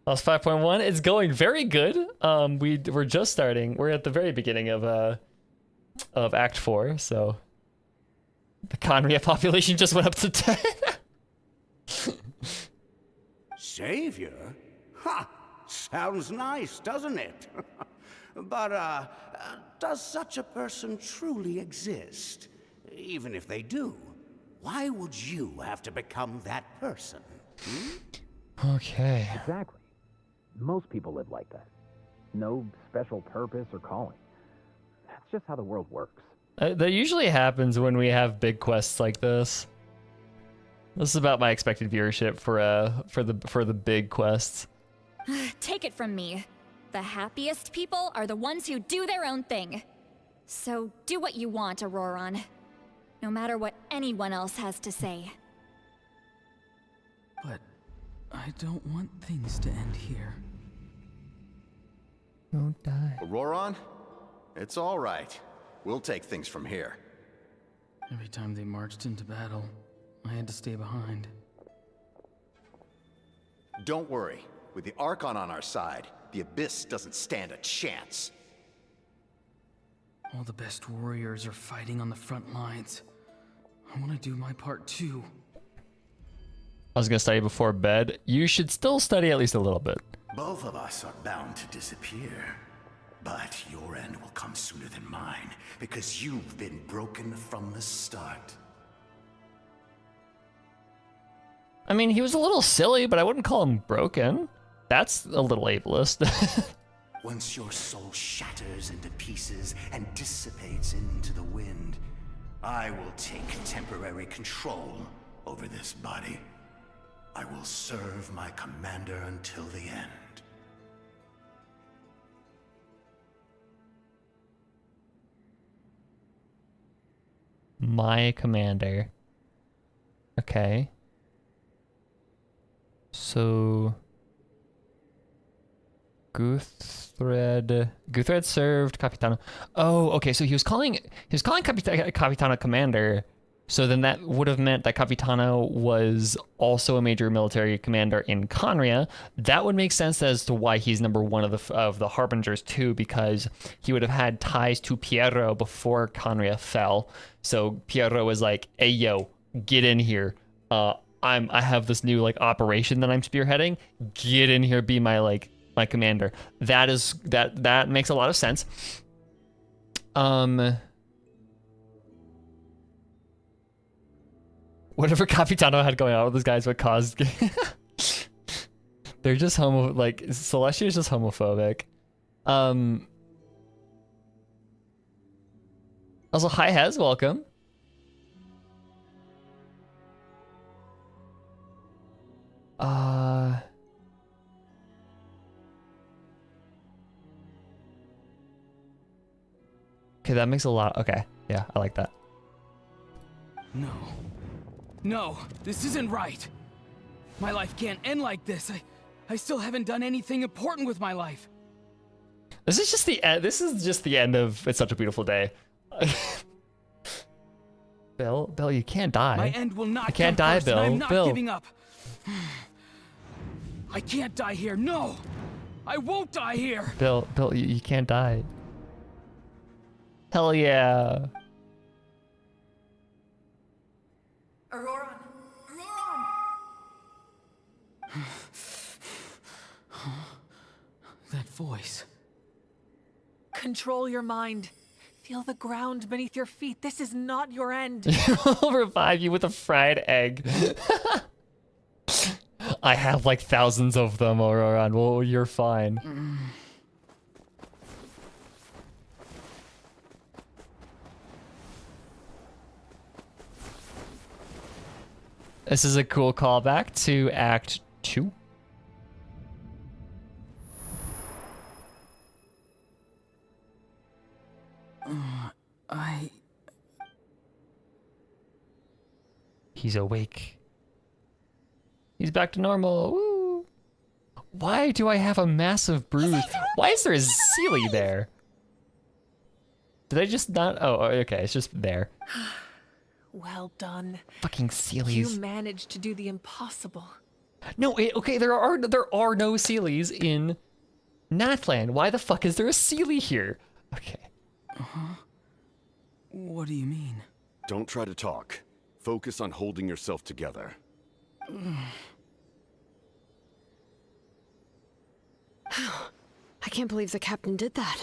Plus 5.1. It's going very good. We're just starting. We're at the very beginning of Act 4, so the Conria population just went up to 10. Savior? Ha! Sounds nice, doesn't it? But, does such a person truly exist? Even if they do, why would you have to become that person? Okay. Exactly. Most people live like that. No special purpose or calling. That's just how the world works. That usually happens when we have big quests like this. This is about my expected viewership for the big quests. Take it from me. The happiest people are the ones who do their own thing. So do what you want, Auroron. No matter what anyone else has to say. But I don't want things to end here. Don't die. Auroron? It's all right. We'll take things from here. Every time they marched into battle, I had to stay behind. Don't worry. With the Archon on our side, the Abyss doesn't stand a chance. All the best warriors are fighting on the front lines. I want to do my part too. I was gonna study before bed. You should still study at least a little bit. Both of us are bound to disappear. But your end will come sooner than mine, because you've been broken from the start. I mean, he was a little silly, but I wouldn't call him broken. That's a little ableist. Once your soul shatters into pieces and dissipates into the wind, I will take temporary control over this body. I will serve my commander until the end. My commander. Okay. So Guthred served Capitano. Oh, okay. So he was calling Capitano commander. So then that would have meant that Capitano was also a major military commander in Conria. That would make sense as to why he's number one of the Harbingers too, because he would have had ties to Piero before Conria fell. So Piero was like, "Hey yo, get in here. I have this new like operation that I'm spearheading. Get in here, be my commander." That makes a lot of sense. Whatever Capitano had going on with those guys would cause they're just Celestia is just homophobic. Also, hi Hez, welcome. Okay, that makes a lot. Okay, yeah, I like that. No, this isn't right. My life can't end like this. I still haven't done anything important with my life. This is just the end. This is just the end of It's Such a Beautiful Day. Bill, you can't die. My end will not. I can't die, first, Bill. I'm not Bill. giving up. I can't die here. No, I won't die here. Bill, you can't die. Hell yeah. Auroran! That voice. Control your mind. Feel the ground beneath your feet. This is not your end. I'll revive you with a fried egg. I have like thousands of them, Auroran. Well, you're fine. This is a cool callback to Act 2. He's awake. He's back to normal. Woo! Why do I have a massive bruise? Why is there a Sealy there? Did I just not? Oh, okay. It's just there. Well done. Fucking Sealies. You managed to do the impossible. No, okay. There are no Sealies in Natlan. Why the fuck is there a Sealy here? Okay. What do you mean? Don't try to talk. Focus on holding yourself together. I can't believe the captain did that.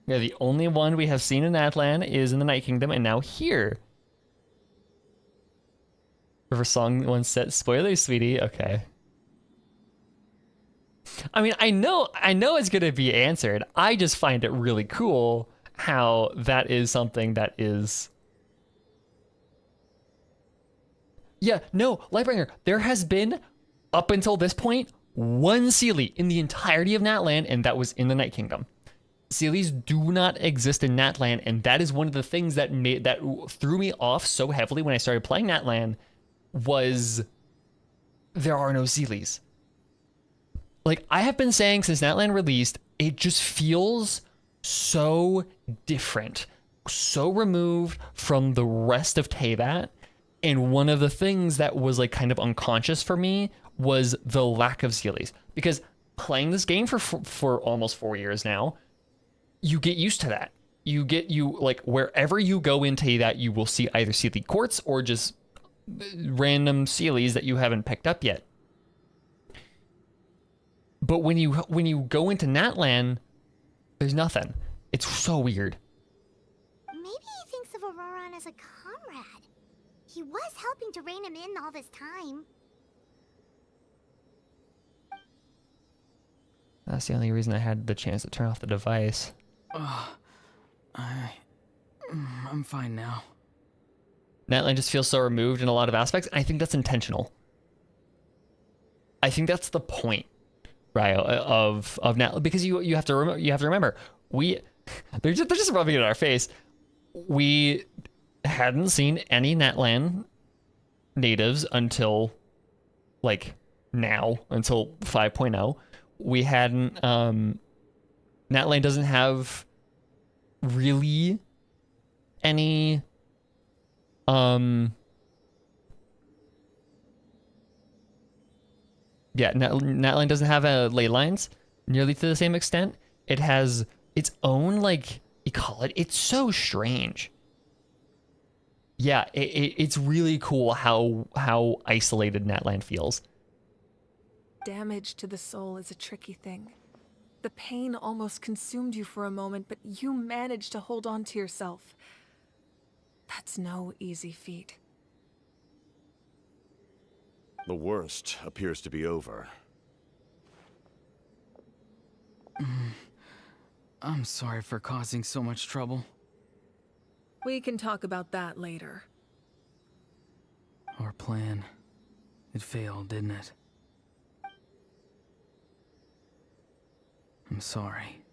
Yeah, the only one we have seen in Natlan is in the Night Kingdom, and now here. River Song once said, "Spoilers, sweetie." Okay. I mean, I know it's gonna be answered. I just find it really cool how that is something that is. Yeah, no, Lightbringer. There has been, up until this point, one Sealy in the entirety of Natlan, and that was in the Night Kingdom. Sealies do not exist in Natlan, and that is one of the things that threw me off so heavily when I started playing Natlan, was there are no Sealies. Like, I have been saying since Natlan released, it just feels so different, so removed from the rest of Teyvat. And one of the things that was like kind of unconscious for me was the lack of Sealies, because playing this game for almost 4 years now, you get used to that. You like wherever you go into that, you will see either Sealy Courts or just random Sealies that you haven't picked up yet. But when you go into Natlan, there's nothing. It's so weird. Maybe he thinks of Auroran as a comrade. He was helping to rein him in all this time. That's the only reason I had the chance to turn off the device. I'm fine now. Natlan just feels so removed in a lot of aspects. And I think that's intentional. I think that's the point, right, of Natlan, because you have to remember they're just rubbing it in our face. We hadn't seen any Natlan natives until like now, until 5.0. We hadn't Natlan doesn't have really any Natlan doesn't have ley lines nearly to the same extent. It has its own like ecology. It's so strange. Yeah, it's really cool how isolated Natlan feels. Damage to the soul is a tricky thing. The pain almost consumed you for a moment, but you managed to hold on to yourself. That's no easy feat. The worst appears to be over. I'm sorry for causing so much trouble. We can talk about that later. Our plan, it failed, didn't it? I'm sorry.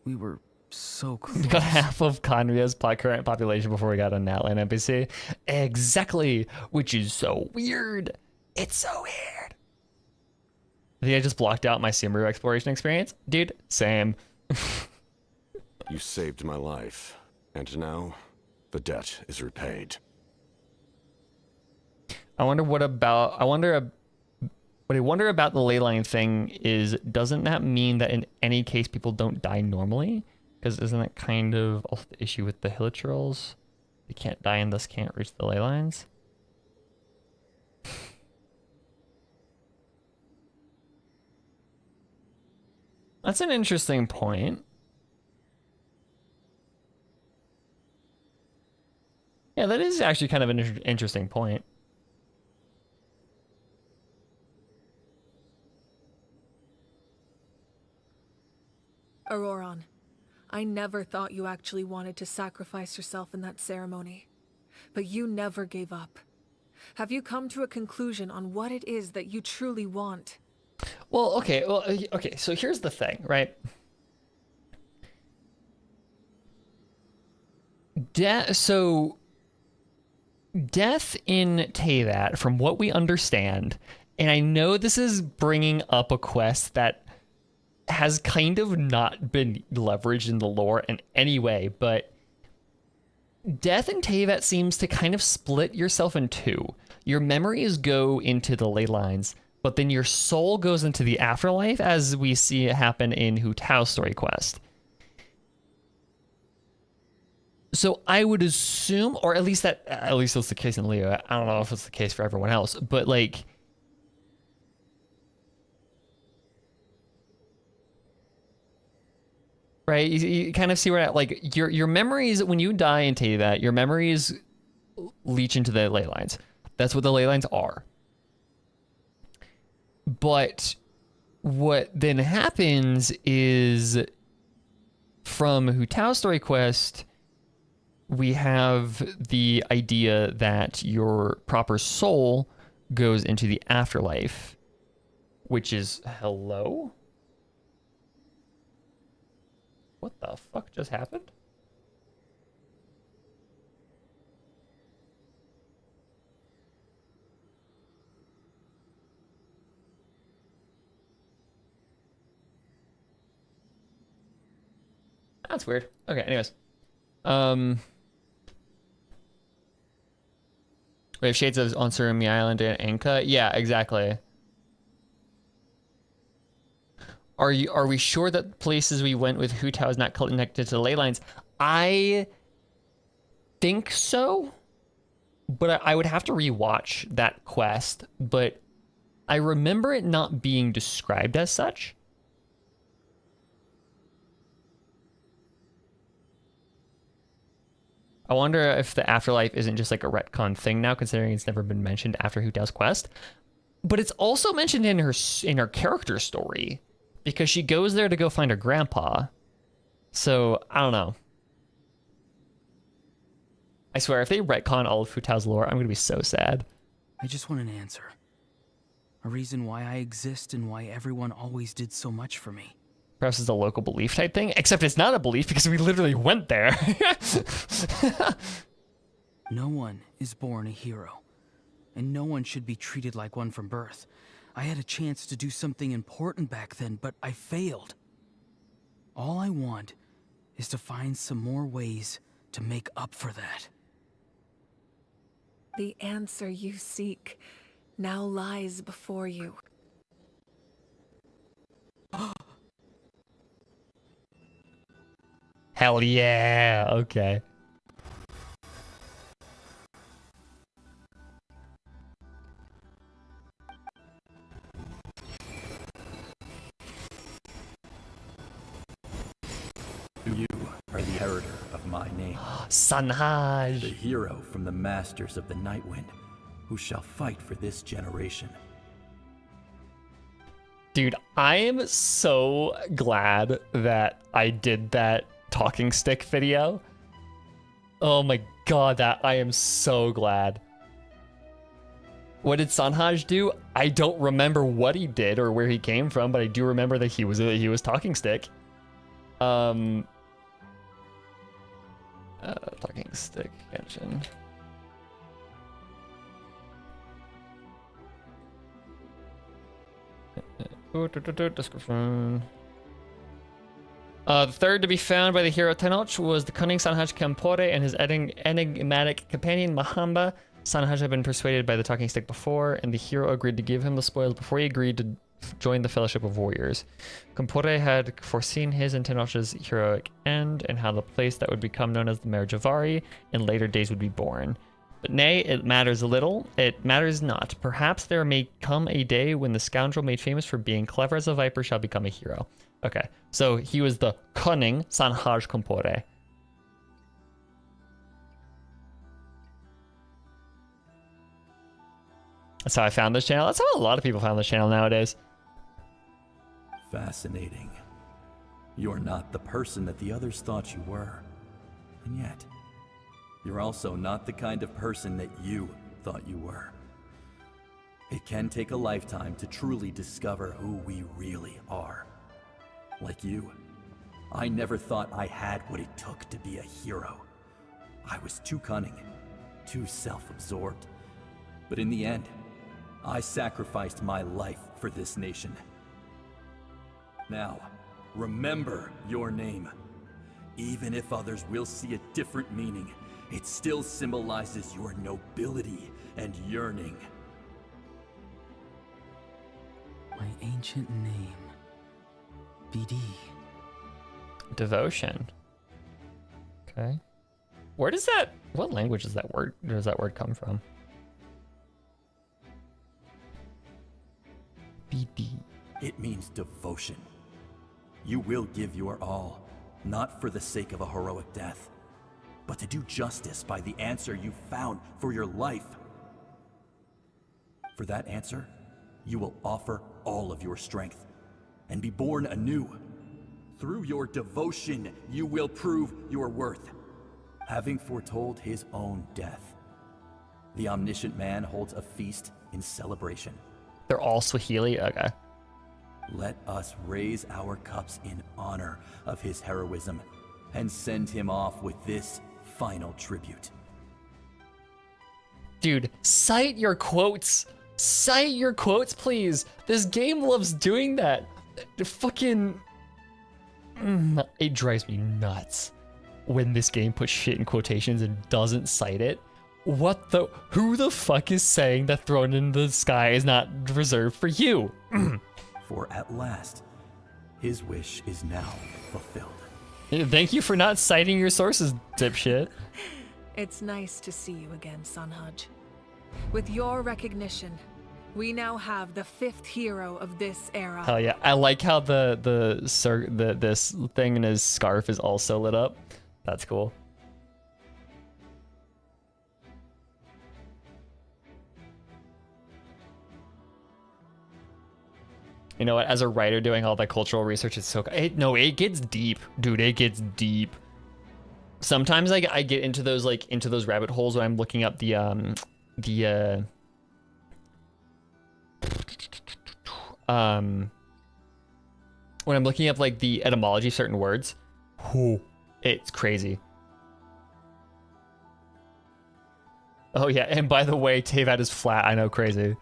We were so close. We got half of Conria's current population before we got a Natlan NPC. Exactly, which is so weird. It's so weird. I think I just blocked out my Sumeru exploration experience. Dude, same. You saved my life, and now the debt is repaid. I wonder about the ley line thing is, doesn't that mean that in any case people don't die normally? Because isn't that kind of also the issue with the hilichurls? They can't die and thus can't reach the ley lines. That's an interesting point. Yeah, that is actually kind of an interesting point. Auroron, I never thought you actually wanted to sacrifice yourself in that ceremony. But you never gave up. Have you come to a conclusion on what it is that you truly want? Well, okay, so here's the thing, right? Death in Teyvat, from what we understand, and I know this is bringing up a quest that has kind of not been leveraged in the lore in any way, but death in Teyvat seems to kind of split yourself in two. Your memories go into the ley lines, but then your soul goes into the afterlife, as we see it happen in Hu Tao's story quest. So I would assume, or at least that's the case in Leo. I don't know if it's the case for everyone else, but like, right? You kind of see where like your memories when you die in Teyvat, your memories leach into the ley lines. That's what the ley lines are. But what then happens is, from Hu Tao's story quest, we have the idea that your proper soul goes into the afterlife, which is, hello? What the fuck just happened? That's weird. Okay, anyways. We have shades of on Surumi Island and Anka. Yeah, exactly. Are we sure that places we went with Hu Tao is not connected to the ley lines? I think so, but I would have to rewatch that quest. But I remember it not being described as such. I wonder if the afterlife isn't just like a retcon thing now, considering it's never been mentioned after Hu Tao's quest. But it's also mentioned in her character story, because she goes there to go find her grandpa. So I don't know. I swear, if they retcon all of Fu Tao's lore, I'm gonna be so sad. I just want an answer. A reason why I exist and why everyone always did so much for me. Perhaps it's a local belief type thing, except it's not a belief because we literally went there. No one is born a hero, and no one should be treated like one from birth. I had a chance to do something important back then, but I failed. All I want is to find some more ways to make up for that. The answer you seek now lies before you. Hell yeah, okay. You are the inheritor of my name, the Sanhaj. hero from the masters of the Nightwind, who shall fight for this generation. Dude, I am so glad that I did that talking stick video. Oh my god, that I am so glad. What did Sanhaj do? I don't remember what he did or where he came from, but I do remember that he was talking stick. Talking stick engine. Description. The third to be found by the hero Tenoch was the cunning Sanhaj Kempore and his enigmatic companion Mahamba. Sanhaj had been persuaded by the talking stick before, and the hero agreed to give him the spoils before he agreed to join the Fellowship of Warriors. Kempore had foreseen his and Tenoch's heroic end, and how the place that would become known as the Mare Javari in later days would be born. But nay, it matters little. It matters not. Perhaps there may come a day when the scoundrel made famous for being clever as a viper shall become a hero. Okay, so he was the cunning Sanhaj Kempore. That's how I found this channel. That's how a lot of people found this channel nowadays. Fascinating. You're not the person that the others thought you were. And yet, you're also not the kind of person that you thought you were. It can take a lifetime to truly discover who we really are. Like you, I never thought I had what it took to be a hero. I was too cunning, too self-absorbed. But in the end, I sacrificed my life for this nation. Now, remember your name. Even if others will see a different meaning, it still symbolizes your nobility and yearning. My ancient name. BD. Devotion. Okay. What language does that word come from? BD. It means devotion. You will give your all, not for the sake of a heroic death, but to do justice by the answer you found for your life. For that answer, you will offer all of your strength and be born anew. Through your devotion, you will prove your worth. Having foretold his own death, the omniscient man holds a feast in celebration. They're all Swahili? Okay. Let us raise our cups in honor of his heroism and send him off with this final tribute. Dude, cite your quotes. Cite your quotes, please. This game loves doing that. It drives me nuts when this game puts shit in quotations and doesn't cite it. Who the fuck is saying that Throne in the Sky is not reserved for you? For at last, his wish is now fulfilled. Thank you for not citing your sources, dipshit. It's nice to see you again, Sanhaj. With your recognition, we now have the 5th hero of this era. Hell yeah. I like how this thing in his scarf is also lit up. That's cool. You know what? As a writer doing all that cultural research, it's so... it gets deep. Dude, it gets deep. Sometimes I get into those rabbit holes when I'm looking up when I'm looking up like the etymology of certain words. It's crazy. Oh yeah, and by the way, Teyvat is flat. I know, crazy.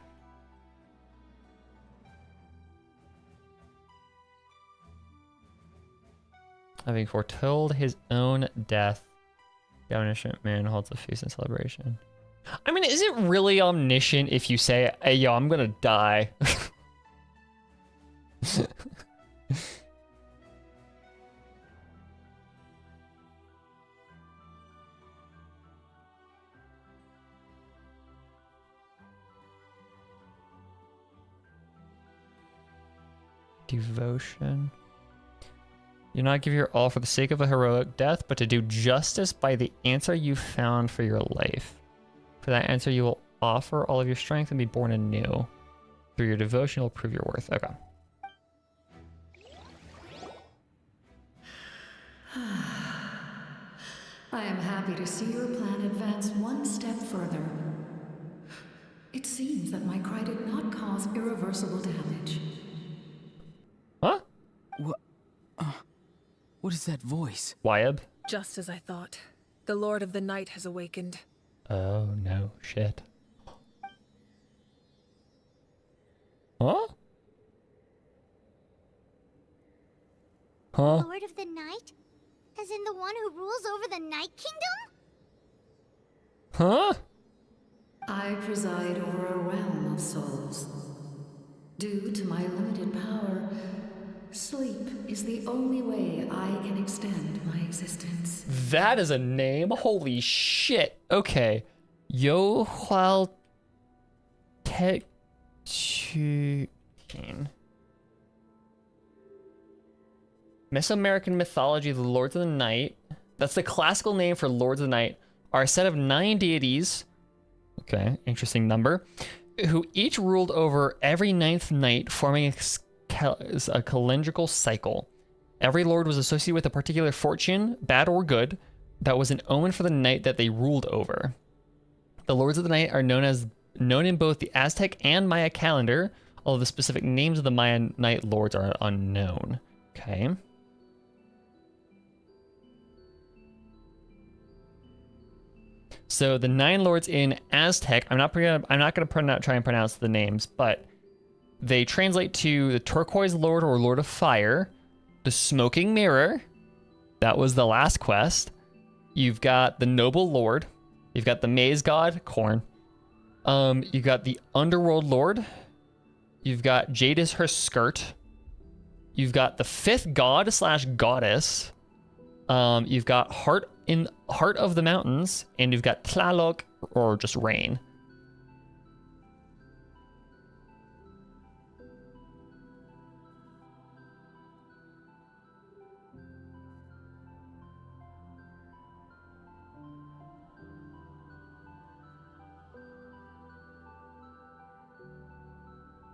Having foretold his own death, the omniscient man holds a feast and celebration. I mean, is it really omniscient if you say, hey, yo, I'm gonna die? Devotion. Do not give your all for the sake of a heroic death, but to do justice by the answer you found for your life. For that answer, you will offer all of your strength and be born anew. Through your devotion, you'll prove your worth. Okay. I am happy to see your plan advance one step further. It seems that my cry did not cause irreversible damage. Huh? What is that voice? Wyeb? Just as I thought. The Lord of the Night has awakened. Oh no, shit. Huh? Huh? Lord of the Night? As in the one who rules over the Night Kingdom? Huh? I preside over a realm of souls. Due to my limited power, sleep is the only way I can extend my existence. That is a name? Holy shit. Okay. Yohual Techuin. Mesoamerican mythology, the Lords of the Night. That's the classical name for Lords of the Night. Are a set of 9 deities. Okay, interesting number. Who each ruled over every 9th night, forming a calendrical cycle. Every lord was associated with a particular fortune, bad or good, that was an omen for the night that they ruled over. The Lords of the Night are known in both the Aztec and Maya calendar, although the specific names of the Maya Night Lords are unknown. Okay. So the 9 lords in Aztec, I'm not gonna try and pronounce the names, but they translate to the Turquoise Lord or Lord of Fire, the Smoking Mirror, that was the last quest. You've got the Noble Lord, you've got the Maize God, corn. You've got the Underworld Lord, you've got Jade is her skirt, you've got the 5th God / goddess, you've got Heart of the Mountains, and you've got Tlaloc, or just rain.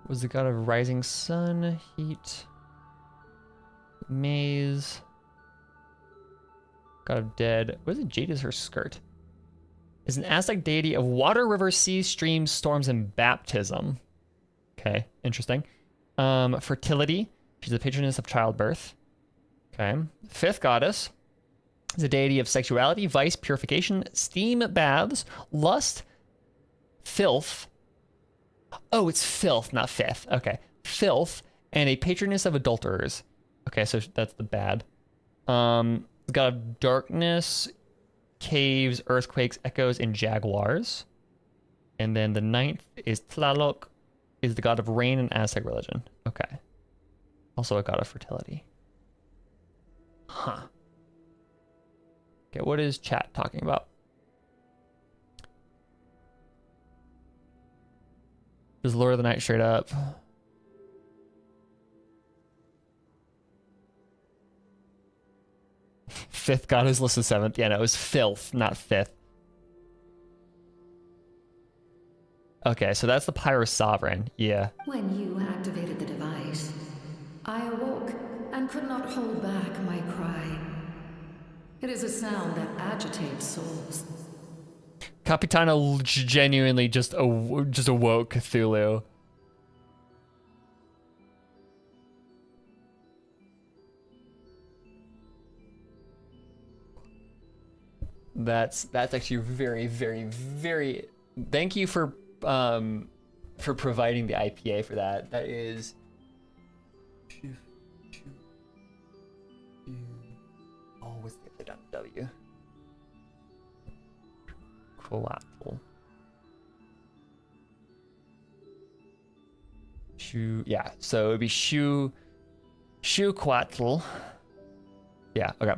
Was the god of rising sun, heat, maze, god of dead. What is it? Jade is her skirt. Is an Aztec deity of water, rivers, seas, streams, storms, and baptism. Okay, interesting. Fertility. She's the patroness of childbirth. Okay. 5th goddess is a deity of sexuality, vice, purification, steam baths, lust, filth. Oh, it's filth, not 5th. Okay. Filth, and a patroness of adulterers. Okay, so that's the bad. God of darkness, caves, earthquakes, echoes, and jaguars. And then the 9th is Tlaloc, is the god of rain and Aztec religion. Okay. Also a god of fertility. Huh. Okay, what is chat talking about? Is Lord of the Night straight up? Fifth god is listed 7th. Yeah, no, it was filth, not 5th. Okay, so that's the Pyro Sovereign. Yeah. When you activated the device, I awoke and could not hold back my cry. It is a sound that agitates souls. Capitano genuinely just awoke Cthulhu. That's actually very, very, very. Thank you for providing the IPA for that. That is. Oh, what's the other W? Coatl. Shoe. Yeah. So it'd be shoe Coatl. Yeah. Okay.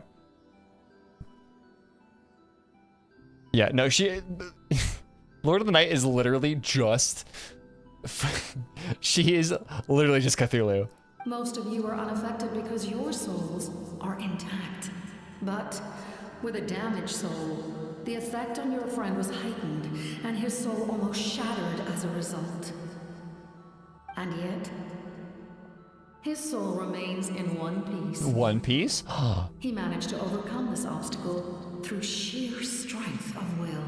Yeah, no, Lord of the Night is literally just... she is literally just Cthulhu. Most of you are unaffected because your souls are intact. But with a damaged soul, the effect on your friend was heightened, and his soul almost shattered as a result. And yet, his soul remains in one piece. One Piece? He managed to overcome this obstacle through sheer strength of will.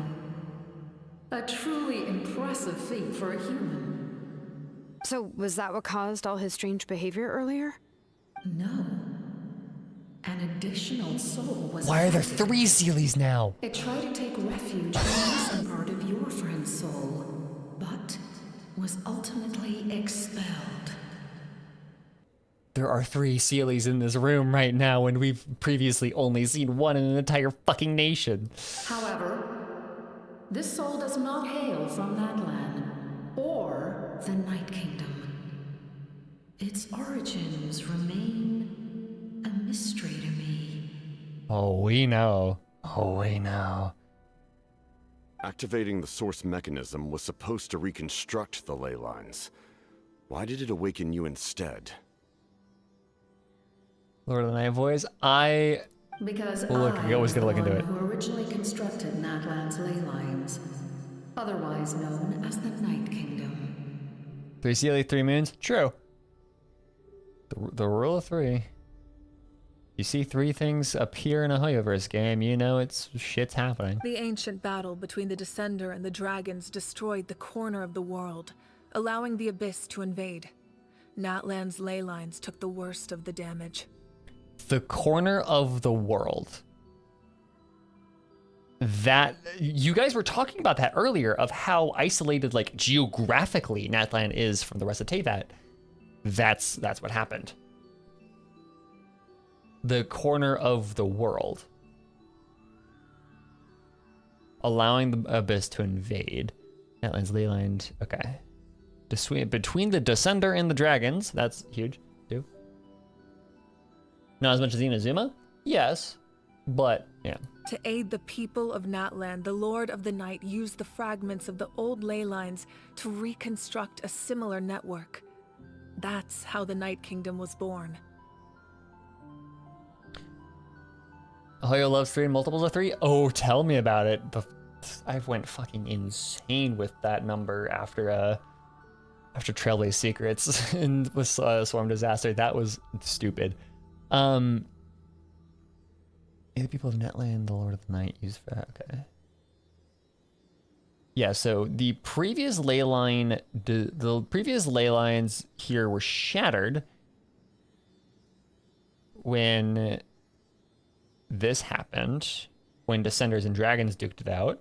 A truly impressive feat for a human. So, was that what caused all his strange behavior earlier? No. An additional soul was Why are there affected. 3 Seelies now? It tried to take refuge in the missing part of your friend's soul, but was ultimately expelled. There are 3 Seelies in this room right now, and we've previously only seen one in an entire fucking nation. However, this soul does not hail from Natlan or the Night Kingdom. Its origins remain a mystery to me. Oh, we know. Oh, we know. Activating the source mechanism was supposed to reconstruct the ley lines. Why did it awaken you instead? Lord of the Night voice. Because I was gonna look into it. Who originally constructed Natlan's ley lines, otherwise known as the Night Kingdom. 3 Seelie, 3 moons? True. The rule of 3. You see 3 things appear in a Hoyoverse game, you know shit's happening. The ancient battle between the Descender and the dragons destroyed the corner of the world, allowing the Abyss to invade. Natlan's ley lines took the worst of the damage. The corner of the world. That, you guys were talking about that earlier, of how isolated, like, geographically Natlan is from the rest of Teyvat. That's what happened. The corner of the world. Allowing the Abyss to invade. Natlan's ley lines, okay. Between the Descender and the dragons, that's huge, too. Not as much as Inazuma? Yes, but, yeah. To aid the people of Natlan, the Lord of the Night used the fragments of the old ley lines to reconstruct a similar network. That's how the Night Kingdom was born. Hoyo loves 3 and multiples of 3? Oh, tell me about it. I went fucking insane with that number after Trailblaze Secrets and with Swarm Disaster. That was stupid. The people of Natlan, the Lord of the Night, use for that. Okay. Yeah, so the previous ley line, the previous ley lines here were shattered when this happened, when Descenders and Dragons duked it out.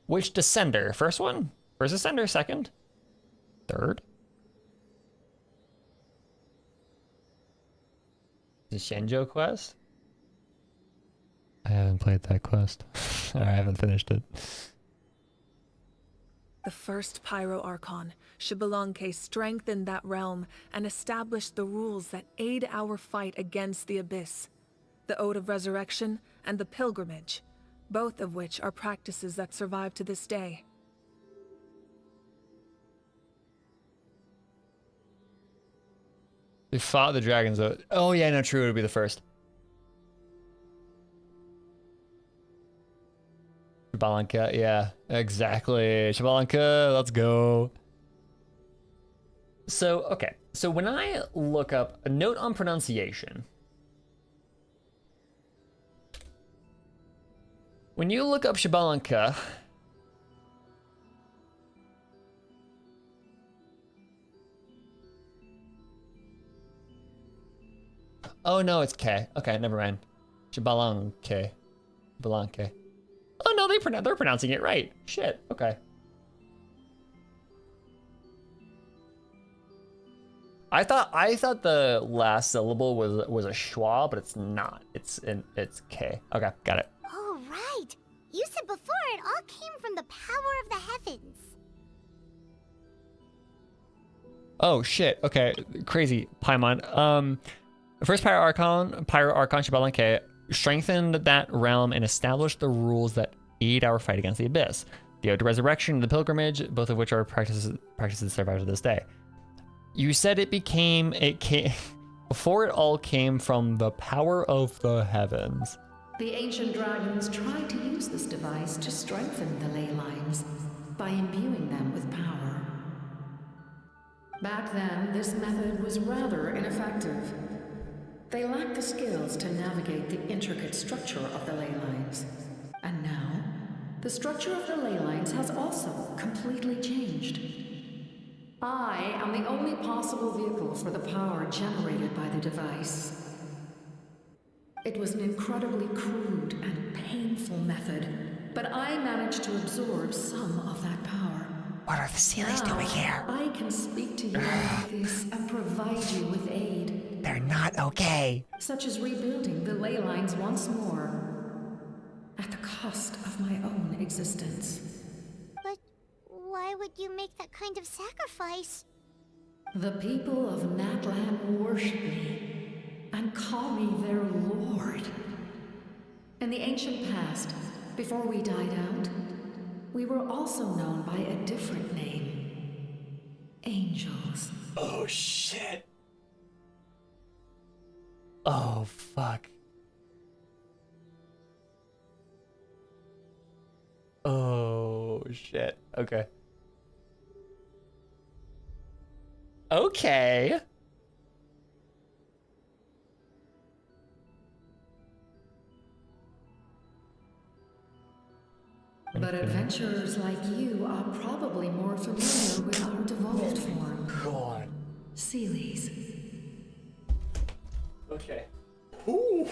Which Descender? First one? First Descender? Second? Third? The Shenjo quest? I haven't played that quest. Or I haven't finished it. The first Pyro Archon, Xbalanque, strengthened that realm and established the rules that aid our fight against the Abyss. The Ode of Resurrection and the Pilgrimage, both of which are practices that survive to this day. They fought the dragons. Oh yeah, no, true. It would be the first. Xbalanque, yeah, exactly. Xbalanque, let's go. So, okay. So when I look up a note on pronunciation, When you look up Xbalanque, oh no, it's K. Okay, never mind. Xbalanque. Xbalanque. Oh no, they're pronouncing it right. Shit. Okay. I thought the last syllable was a schwa, but it's not. It's K. Okay, got it. Oh, right. You said before it all came from the power of the heavens. Oh shit. Okay, crazy Paimon. The first Pyro Archon Xbalanque strengthened that realm and established the rules that aid our fight against the Abyss. The Ode to Resurrection and the Pilgrimage, both of which are practices that survive to this day. You said it came before it all came from the power of the heavens. The ancient dragons tried to use this device to strengthen the ley lines by imbuing them with power. Back then, this method was rather ineffective. They lacked the skills to navigate the intricate structure of the ley lines. And now, the structure of the ley lines has also completely changed. I am the only possible vehicle for the power generated by the device. It was an incredibly crude and painful method, but I managed to absorb some of that power. What are the Sealies doing here? I can speak to you like this and provide you with aid. They're not okay. Such as rebuilding the ley lines once more, at the cost of my own existence. But why would you make that kind of sacrifice? The people of Natlan worship me and call me their lord. In the ancient past, before we died out, we were also known by a different name. Angels. Oh shit. Oh fuck. Oh shit. Okay. Okay. But adventurers like you are probably more familiar with our devolved form. God. Sealies. Okay. Ooh.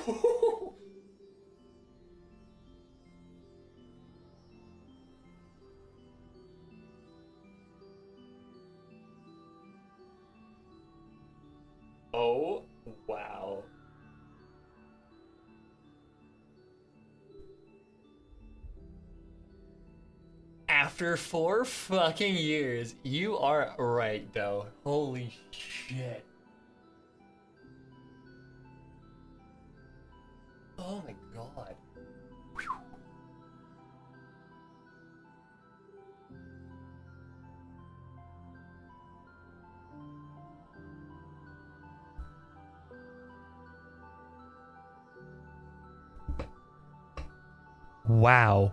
Oh, wow. After 4 fucking years, you are right, though. Holy shit. Oh my god. Wow.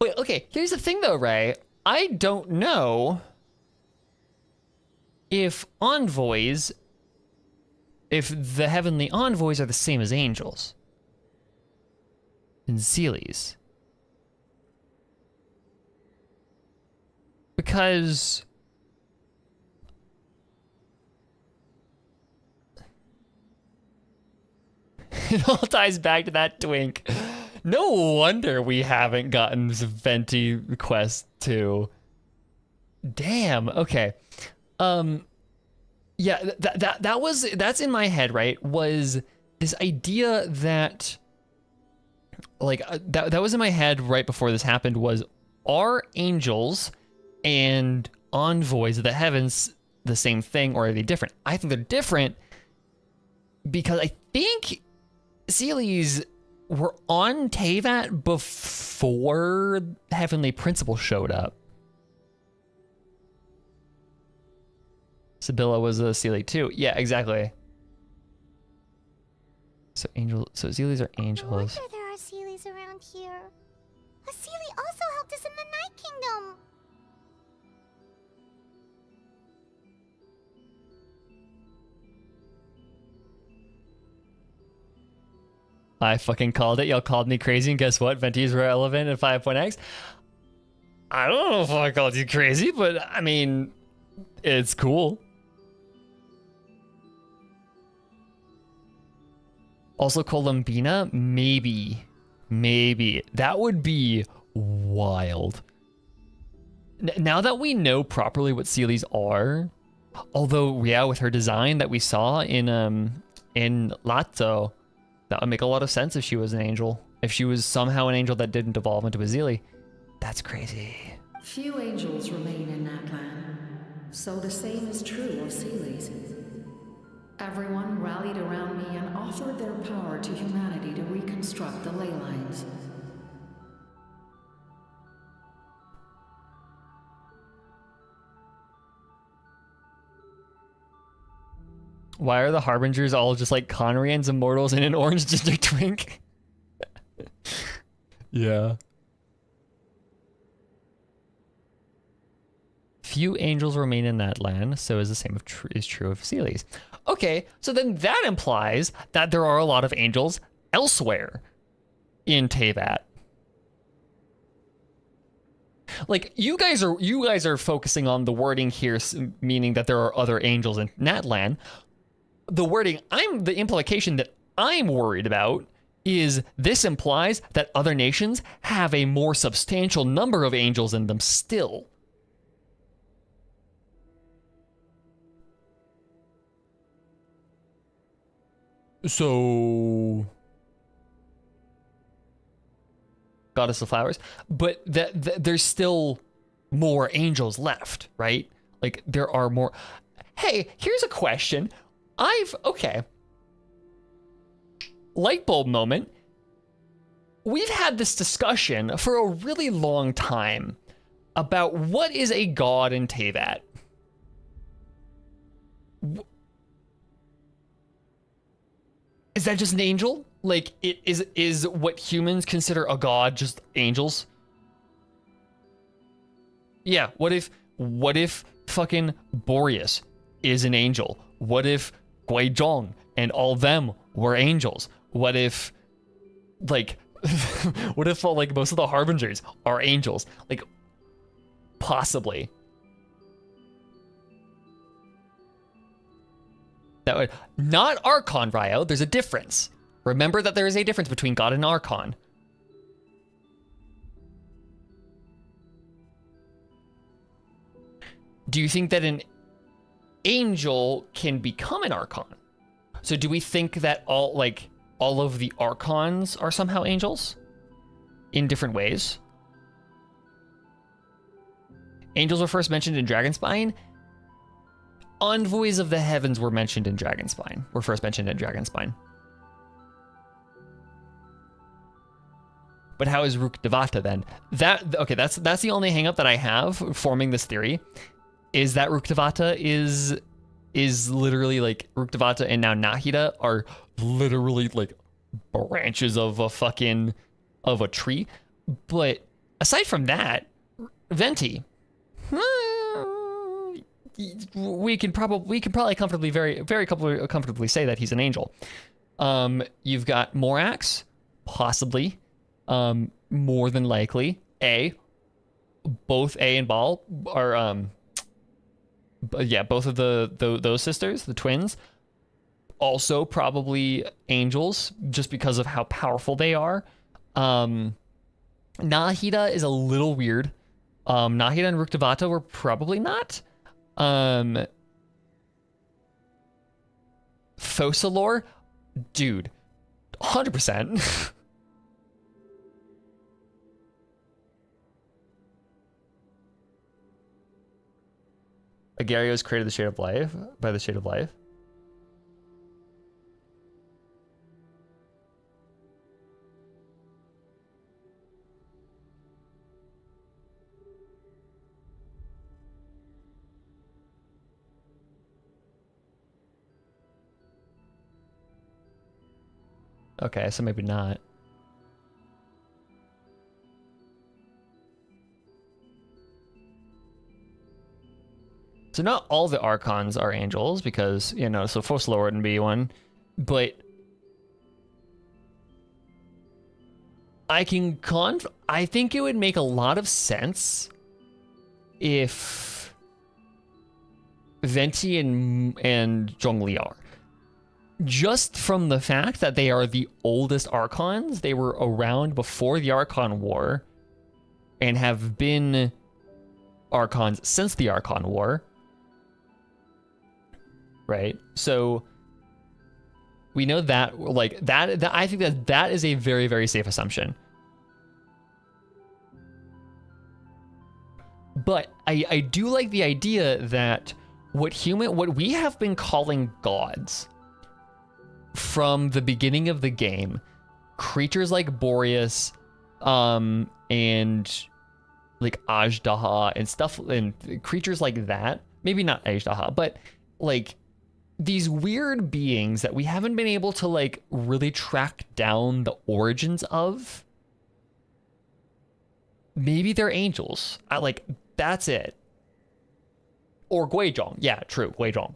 Wait, okay, here's the thing though, Ray. I don't know if envoys, if the heavenly envoys are the same as angels and Sealies. Because it all ties back to that twink. No wonder we haven't gotten Venti Quest 2. Damn, okay. Yeah, that's in my head, right? Was this idea that like that was in my head right before this happened, was are angels and envoys of the heavens the same thing, or are they different? I think they're different because I think Sealies were on Teyvat before Heavenly Principle showed up. Sibylla was a Sealie too. Yeah, exactly. So Sealies are angels. No wonder there are Sealies around here. A Sealie also helped us in the Night Kingdom. I fucking called it. Y'all called me crazy, and guess what? Ventis were relevant at 5.x. I don't know if I called you crazy, but I mean, it's cool. Also, Columbina? Maybe. Maybe. That would be wild. Now that we know properly what Seelies are, although, yeah, with her design that we saw in Lato, that would make a lot of sense if she was an angel. If she was somehow an angel that didn't evolve into a Zeely. That's crazy. Few angels remain in Natlan, so the same is true of Seelies. Everyone rallied around me and offered their power to humanity to reconstruct the ley lines. Why are the Harbingers all just like Conrians immortals in an orange ginger twink? Yeah. Few angels remain in that land, so is the same is true of Seelies. Okay, so then that implies that there are a lot of angels elsewhere in Teyvat. Like you guys are focusing on the wording here, meaning that there are other angels in Natlan. The wording, the implication that I'm worried about is this implies that other nations have a more substantial number of angels in them still. So, Goddess of Flowers, but there's still more angels left, right? Like there are more. Hey, here's a question. Okay. Light bulb moment. We've had this discussion for a really long time about what is a god in Teyvat. Is that just an angel? Like, is what humans consider a god just angels? Yeah, what if fucking Boreas is an angel? What if Guizhong and all them were angels? What if, like, what if, like, most of the Harbingers are angels? Like, possibly. That would, not Archon, Ryo. There's a difference. Remember that there is a difference between God and Archon. Do you think that an angel can become an Archon? So do we think that all of the Archons are somehow angels? In different ways? Angels were first mentioned in Dragonspine. Envoys of the Heavens were mentioned in Dragonspine. Were first mentioned in Dragonspine. But how is Rukdevata then? Okay, that's the only hang up that I have forming this theory, is that Rukdevata is literally like Rukdevata and now Nahida are literally like branches of a tree. But aside from that, Venti, we can probably comfortably, very comfortably say that he's an angel. You've got Morax, possibly, more than likely. Both A and Ball are yeah, both of those sisters, the twins, also probably angels, just because of how powerful they are. Nahida is a little weird. Nahida and Rukdevata were probably not. Focalor, dude, 100%. Agario's created the Shade of Life by the Shade of Life. Okay, so maybe not. So not all the Archons are angels, because, so Focalor wouldn't be one, but I think it would make a lot of sense if Venti and Zhongli are. Just from the fact that they are the oldest Archons, they were around before the Archon War and have been Archons since the Archon War. Right? So we know that, like, that I think that is a very, very safe assumption. But I do like the idea that what we have been calling gods from the beginning of the game, creatures like Boreas, and like Ajdaha and stuff, and creatures like that, maybe not Ajdaha, but like these weird beings that we haven't been able to like really track down the origins of. Maybe they're angels. That's it. Or Guizhong. Yeah, true, Guizhong.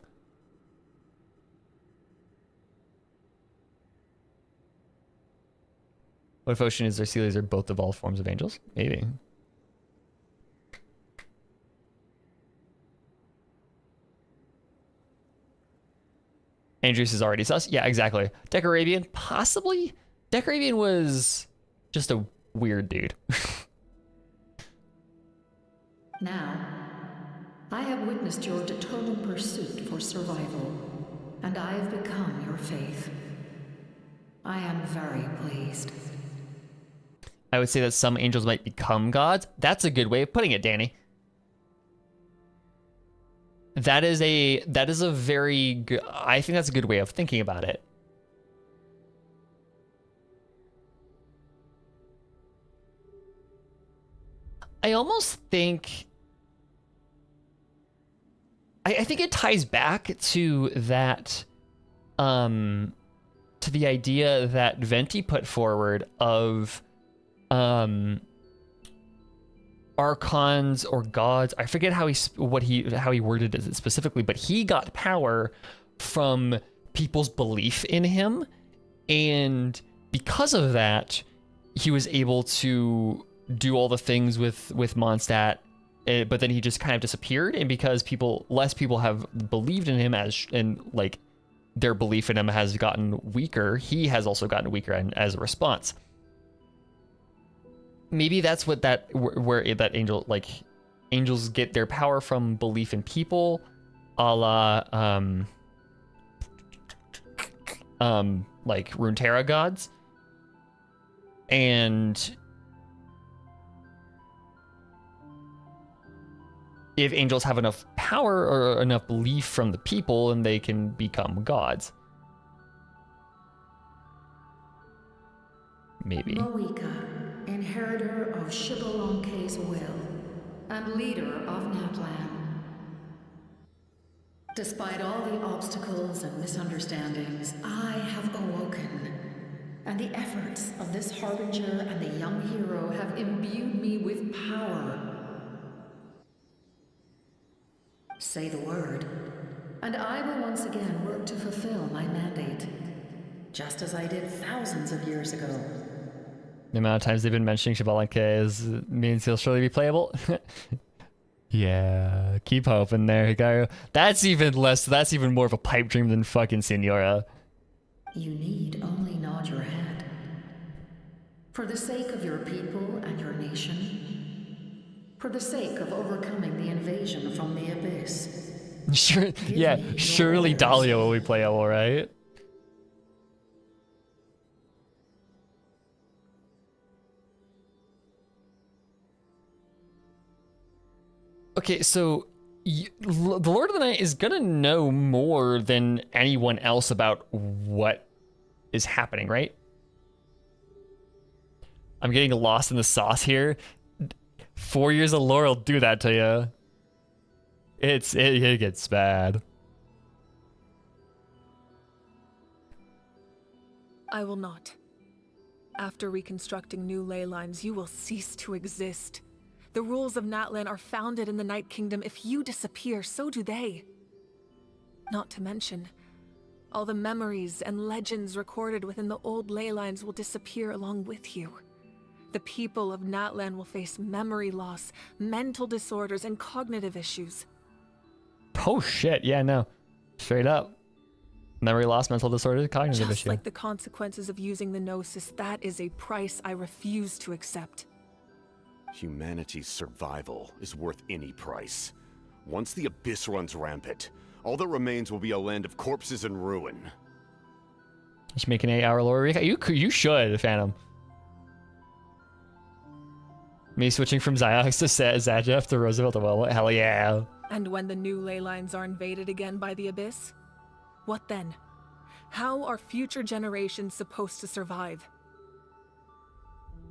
What if Ocean is Zercelias are both evolved forms of angels? Maybe. Andrews is already sus. Yeah, exactly. Decarabian, possibly. Decarabian was just a weird dude. Now, I have witnessed your determined pursuit for survival, and I have become your faith. I am very pleased. I would say that some angels might become gods. That's a good way of putting it, Danny. That is a very good, I think that's a good way of thinking about it. I almost think, I think it ties back to that, to the idea that Venti put forward of, Archons or gods. I forget how he worded it specifically, but he got power from people's belief in him, and because of that, he was able to do all the things with Mondstadt. But then he just kind of disappeared, and because less people have believed in him and like their belief in him has gotten weaker, he has also gotten weaker as a response. Maybe that's what where that angels get their power from belief in people, a la like Runeterra gods. And if angels have enough power or enough belief from the people, and they can become gods. Maybe. Moika, inheritor of Shibalonke's will, and leader of Natlan. Despite all the obstacles and misunderstandings, I have awoken, and the efforts of this harbinger and the young hero have imbued me with power. Say the word, and I will once again work to fulfill my mandate, just as I did thousands of years ago. The amount of times they've been mentioning Shibalonke means he'll surely be playable. Yeah, keep hoping there, Hikaru. That's even more of a pipe dream than fucking Senora. You need only nod your head. For the sake of your people and your nation. For the sake of overcoming the invasion from the Abyss. Sure, yeah, surely Dahlia will be playable, right? Okay, so the Lord of the Night is gonna know more than anyone else about what is happening, right? I'm getting lost in the sauce here. 4 years of lore will do that to you. It gets bad. I will not. After reconstructing new ley lines, you will cease to exist. The rules of Natlan are founded in the Night Kingdom. If you disappear, so do they. Not to mention, all the memories and legends recorded within the old ley lines will disappear along with you. The people of Natlan will face memory loss, mental disorders, and cognitive issues. Oh shit, yeah, no. Straight up. Memory loss, mental disorders, cognitive Just issue. like the consequences of using the Gnosis, that is a price I refuse to accept. Humanity's survival is worth any price. Once the Abyss runs rampant, all that remains will be a land of corpses and ruin. You should make an 8-hour lore recap. You should, Phantom. Me switching from Ziox to Zajeff to Roosevelt to well, hell yeah. And when the new ley lines are invaded again by the Abyss? What then? How are future generations supposed to survive?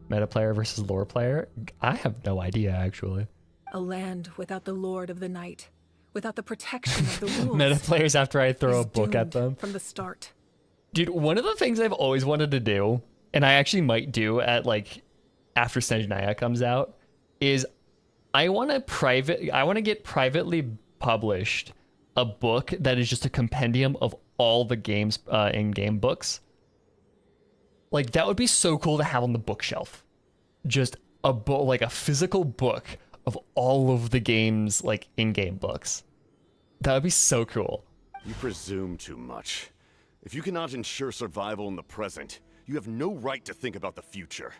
Meta player versus lore player? I have no idea, actually. A land without the Lord of the Night, without the protection of the rules. Meta players after I throw a is book at doomed them. from the start. Dude, one of the things I've always wanted to do, and I actually might do at like after Snezhnaya comes out, is I want to get privately published a book that is just a compendium of all the games in-game books. Like that would be so cool to have on the bookshelf. Just a book, like a physical book of all of the games like in-game books. That would be so cool. You presume too much. If you cannot ensure survival in the present, you have no right to think about the future.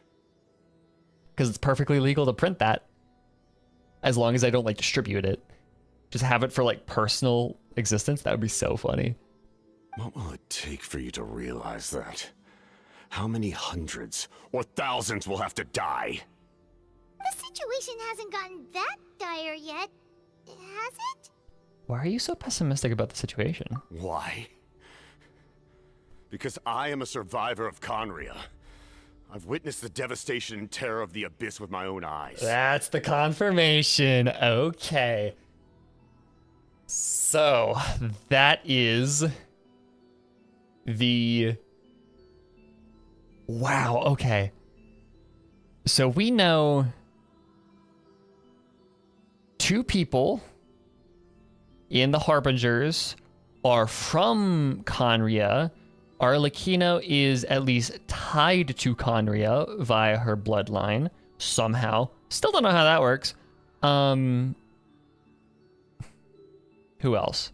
Because it's perfectly legal to print that. As long as I don't like distribute it. Just have it for like personal existence. That would be so funny. What will it take for you to realize that? How many hundreds or thousands will have to die? The situation hasn't gotten that dire yet, has it? Why are you so pessimistic about the situation? Why? Because I am a survivor of Conria. I've witnessed the devastation and terror of the Abyss with my own eyes. That's the confirmation. Okay. So, that is the... Wow, okay. So we know 2 people in the Harbingers are from Conria. Arlecchino is at least tied to Conria via her bloodline somehow. Still don't know how that works. Who else?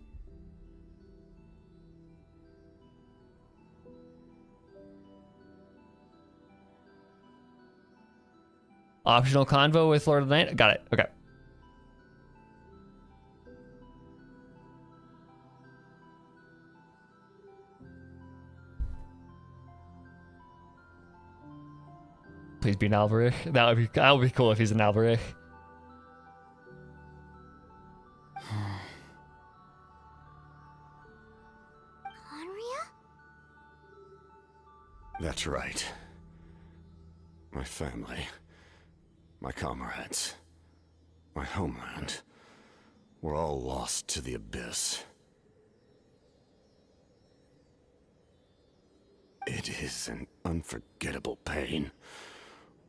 Optional convo with Lord of the Night. Got it. Okay. Please be an Alvarich. That would be cool if he's an Alvarich. Conria? That's right. My family, my comrades, my homeland, were all lost to the Abyss. It is an unforgettable pain.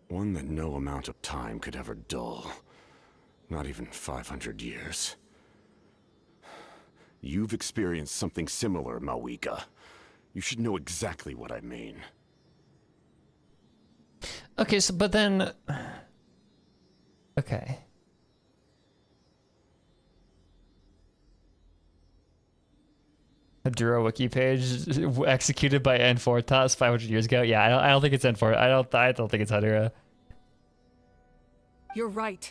One that no amount of time could ever dull. Not even 500 years. You've experienced something similar, Mawika. You should know exactly what I mean. Okay, so, but then... Okay. A Duro wiki page executed by Enfortas 500 years ago. Yeah, I don't think it's Enfortas. I don't think it's Hadura. You're right.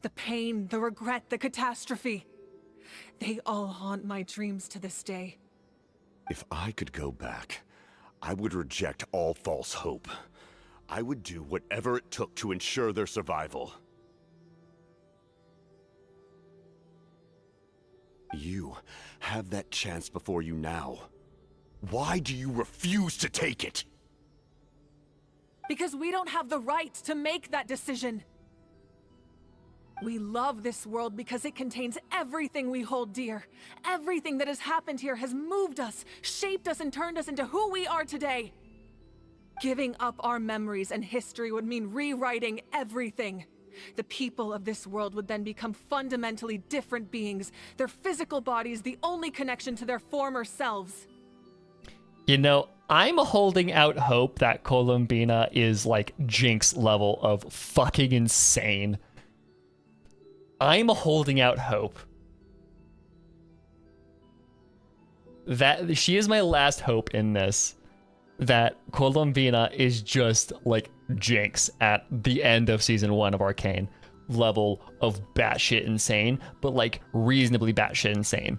The pain, the regret, the catastrophe. They all haunt my dreams to this day. If I could go back, I would reject all false hope. I would do whatever it took to ensure their survival. You have that chance before you now. Why do you refuse to take it? Because we don't have the right to make that decision. We love this world because it contains everything we hold dear. Everything that has happened here has moved us, shaped us, and turned us into who we are today. Giving up our memories and history would mean rewriting everything. The people of this world would then become fundamentally different beings, their physical bodies the only connection to their former selves. You know, I'm holding out hope that Columbina is like Jinx level of fucking insane. I'm holding out hope. That she is my last hope in this. That Columbina is just like Jinx at the end of season 1 of Arcane level of batshit insane, but like reasonably batshit insane.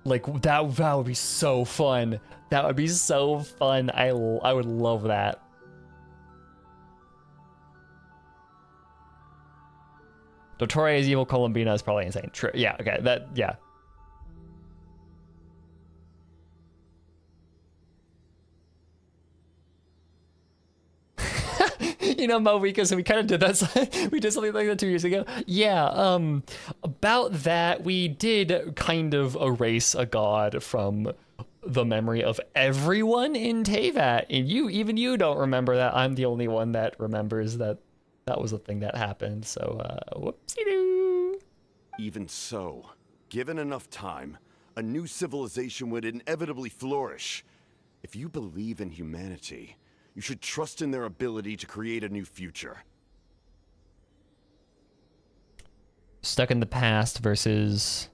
Like that would be so fun. That would be so fun. I would love that. Dottore is evil, Columbina is probably insane. True. Yeah, okay. Yeah. You know, Moeka, so we kind of did that. We did something like that 2 years ago. Yeah, about that, we did kind of erase a god from the memory of everyone in Teyvat. And even you don't remember that. I'm the only one that remembers that that was a thing that happened. So, whoopsie-doo. Even so, given enough time, a new civilization would inevitably flourish. If you believe in humanity, you should trust in their ability to create a new future. Stuck in the past versus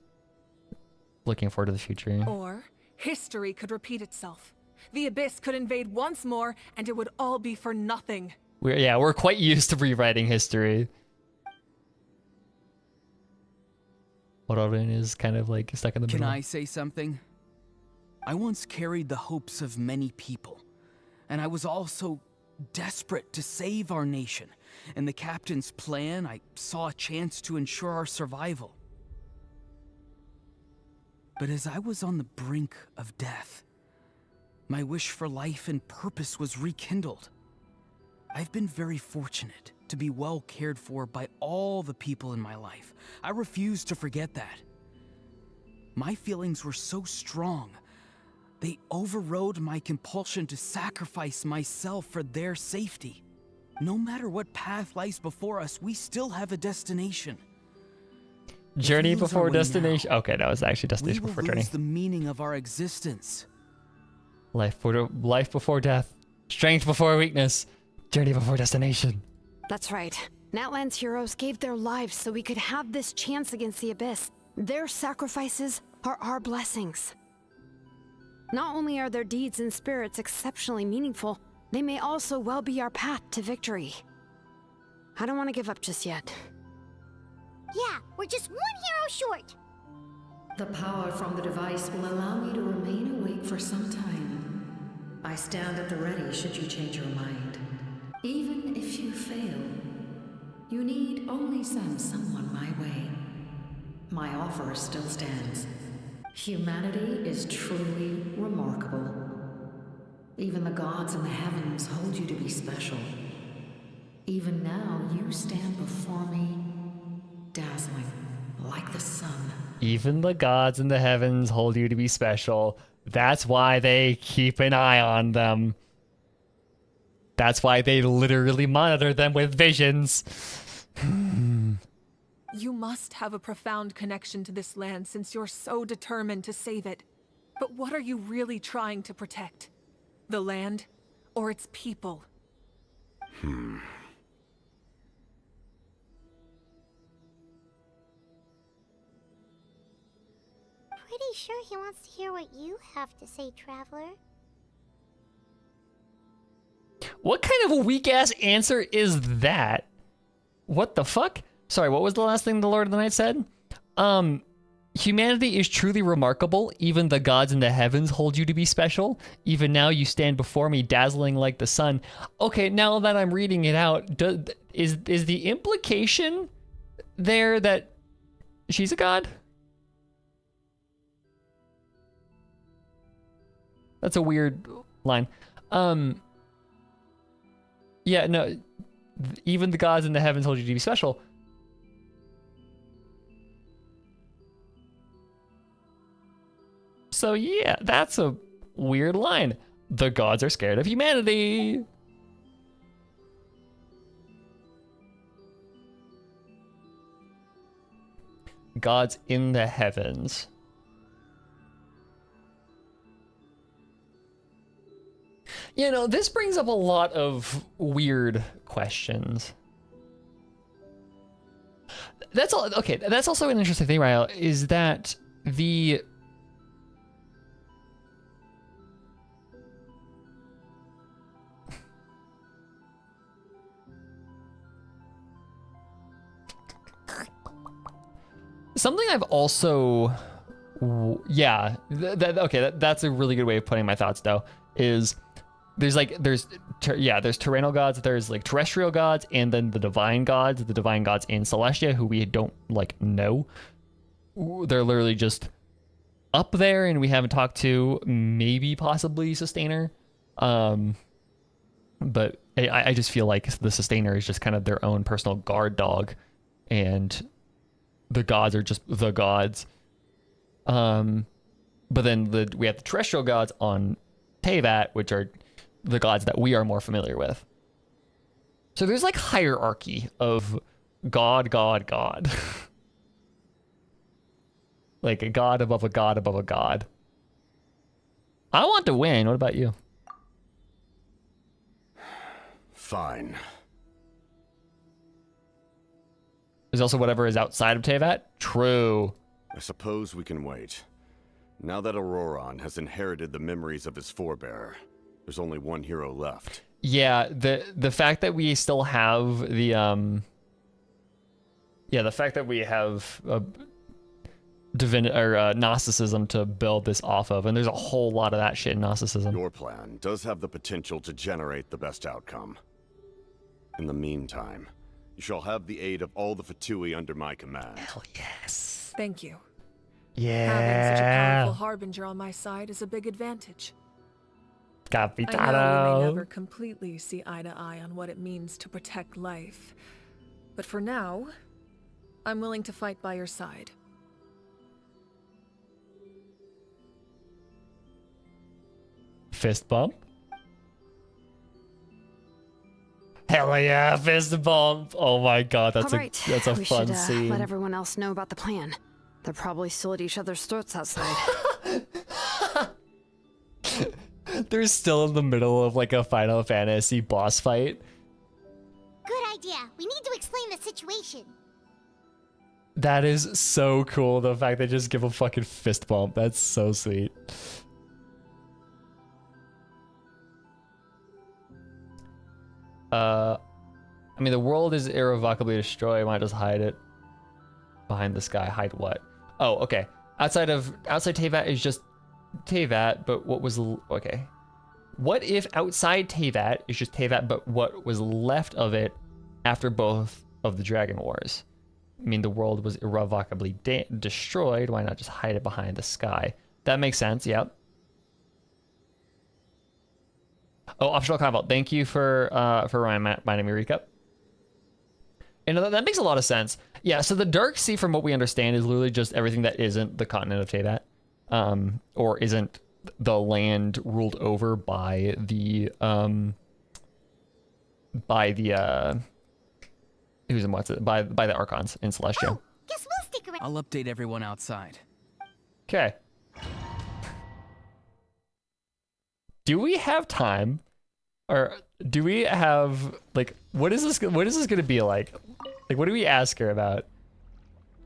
looking forward to the future. Or history could repeat itself. The Abyss could invade once more, and it would all be for nothing. We're quite used to rewriting history. Odin is kind of like stuck in the middle. Can I say something? I once carried the hopes of many people. And I was also desperate to save our nation. In the captain's plan, I saw a chance to ensure our survival. But as I was on the brink of death, my wish for life and purpose was rekindled. I've been very fortunate to be well cared for by all the people in my life. I refuse to forget that. My feelings were so strong, they overrode my compulsion to sacrifice myself for their safety. No matter what path lies before us, we still have a destination. Journey before destination. Now, okay, that was actually destination before journey. The meaning of our existence. Life before death. Strength before weakness. Journey before destination. That's right. Natlan's heroes gave their lives so we could have this chance against the Abyss. Their sacrifices are our blessings. Not only are their deeds and spirits exceptionally meaningful, they may also well be our path to victory. I don't want to give up just yet. Yeah, we're just one hero short. The power from the device will allow me to remain awake for some time. I stand at the ready should you change your mind. Even if you fail, you need only send someone my way. My offer still stands. Humanity is truly remarkable. Even the gods in the heavens hold you to be special. Even now, you stand before me, dazzling like the sun. Even the gods in the heavens hold you to be special. That's why they keep an eye on them. That's why they literally monitor them with visions. You must have a profound connection to this land since you're so determined to save it. But what are you really trying to protect? The land or its people? Pretty sure he wants to hear what you have to say, Traveler. What kind of a weak-ass answer is that? What the fuck? Sorry, what was the last thing the Lord of the Night said? Humanity is truly remarkable. Even the gods in the heavens hold you to be special. Even now you stand before me, dazzling like the sun. Okay, now that I'm reading it out, is the implication there that she's a god? That's a weird line. Yeah, no. Even the gods in the heavens hold you to be special. So yeah, that's a weird line. The gods are scared of humanity. Gods in the heavens. You know, this brings up a lot of weird questions. That's all. Okay, that's also an interesting thing, right? Is that the something I've also, yeah, that's a really good way of putting my thoughts though, is there's terrenal gods, there's like terrestrial gods, and then the divine gods in Celestia who we don't like know. They're literally just up there and we haven't talked to, maybe possibly Sustainer. But I just feel like the Sustainer is just kind of their own personal guard dog, and the gods are just the gods. But then we have the terrestrial gods on Teyvat, which are the gods that we are more familiar with. So there's like hierarchy of god. Like a god above a god above a god. I want to win. What about you? Fine. There's also whatever is outside of Teyvat. True. I suppose we can wait. Now that Auroron has inherited the memories of his forebearer, there's only one hero left. Yeah, the fact that we still have the fact that we have Gnosticism to build this off of, and there's a whole lot of that shit in Gnosticism. Your plan does have the potential to generate the best outcome. In the meantime, you shall have the aid of all the Fatui under my command. Hell yes. Thank you. Yeah. Having such a powerful harbinger on my side is a big advantage. Capitano. I know we may never completely see eye to eye on what it means to protect life. But for now, I'm willing to fight by your side. Fist bump. Hell yeah, fist bump. Oh my god, that's a fun scene. We should let everyone else know about the plan. They're probably still at each other's throats outside. They're still in the middle of like a Final Fantasy boss fight. Good idea. We need to explain the situation. That is so cool, the fact they just give a fucking fist bump. That's so sweet. I mean, the world is irrevocably destroyed. Why not just hide it behind the sky? Hide what? Oh, okay. Outside Teyvat is just Teyvat, but what was okay? What if outside Teyvat is just Teyvat, but what was left of it after both of the Dragon Wars? I mean, the world was irrevocably destroyed. Why not just hide it behind the sky? That makes sense. Yep. Oh, optional convo. Thank you for reminding me, Recap. And that makes a lot of sense. Yeah, so the Dark Sea, from what we understand, is literally just everything that isn't the continent of Teyvat, or isn't the land ruled over by the who's and what's it by the Archons in Celestia. Oh, guess we'll stick around. I'll update everyone outside. Okay. Do we have time, or do we have like what is this going to be like? Like, what do we ask her about?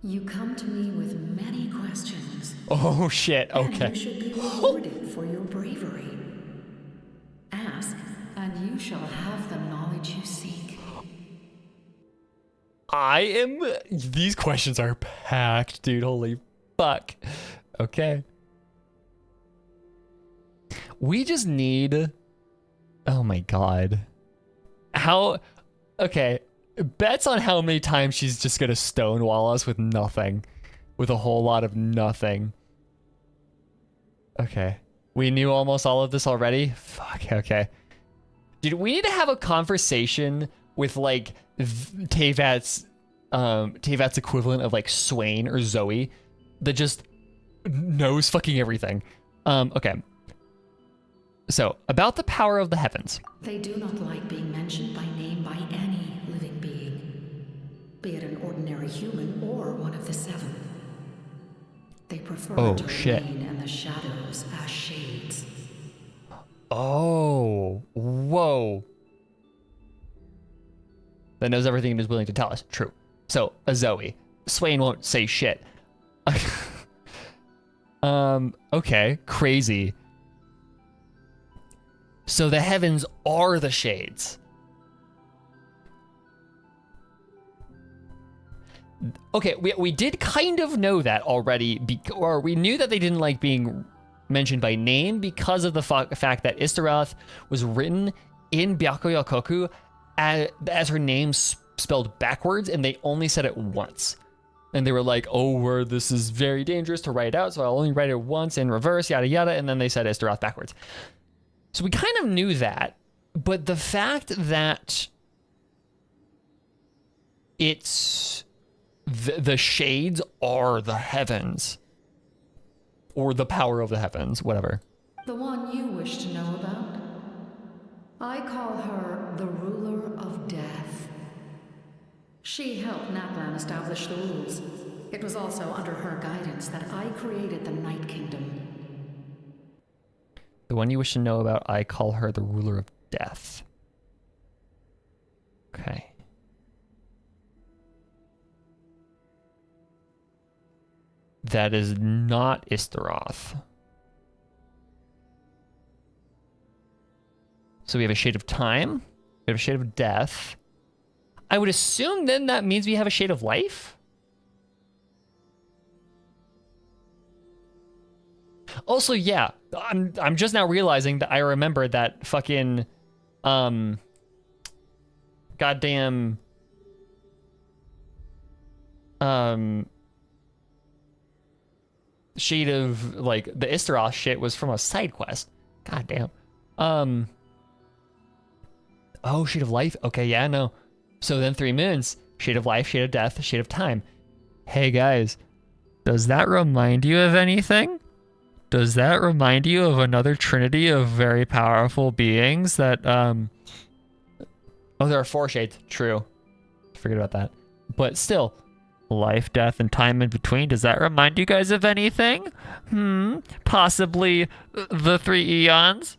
You come to me with many questions. Oh shit! Okay. And you should be rewarded for your bravery. Ask, and you shall have the knowledge you seek. These questions are packed, dude. Holy fuck. Okay. We just need... Oh my god. Okay. Bets on how many times she's just gonna stonewall us with nothing. With a whole lot of nothing. Okay. We knew almost all of this already? Fuck, okay. Dude, we need to have a conversation with, like, Teyvat's equivalent of, like, Swain or Zoe that just knows fucking everything. Okay. So, about the power of the heavens. They do not like being mentioned by name by any living being, be it an ordinary human or one of the seven. They prefer to remain in the shadows as shades. Oh, whoa. That knows everything and is willing to tell us. True. So, a Zoe. Swain won't say shit. Okay, crazy. So the heavens are the shades. Okay, we did kind of know that already, or we knew that they didn't like being mentioned by name because of the fact that Istaroth was written in Byakuyakoku as her name spelled backwards, and they only said it once. And they were like, oh, this is very dangerous to write out, so I'll only write it once in reverse, yada yada, and then they said Istaroth backwards. So we kind of knew that, but the fact that it's the shades are the heavens, or the power of the heavens, whatever. The one you wish to know about? I call her the ruler of death. She helped Natlan establish the rules. It was also under her guidance that I created the Night Kingdom. The one you wish to know about, I call her the ruler of death. Okay. That is not Istaroth. So we have a shade of time. We have a shade of death. I would assume then that means we have a shade of life? Also, yeah, I'm just now realizing that I remember that fucking goddamn shade of like the Istaroth shit was from a side quest. God damn. Oh, shade of life. Okay, yeah, no. So then 3 moons, shade of life, shade of death, shade of time. Hey guys, does that remind you of anything? Does that remind you of another trinity of very powerful beings that oh, there are 4 shades. True. Forget about that. But still, life, death, and time in between. Does that remind you guys of anything? Possibly the 3 eons?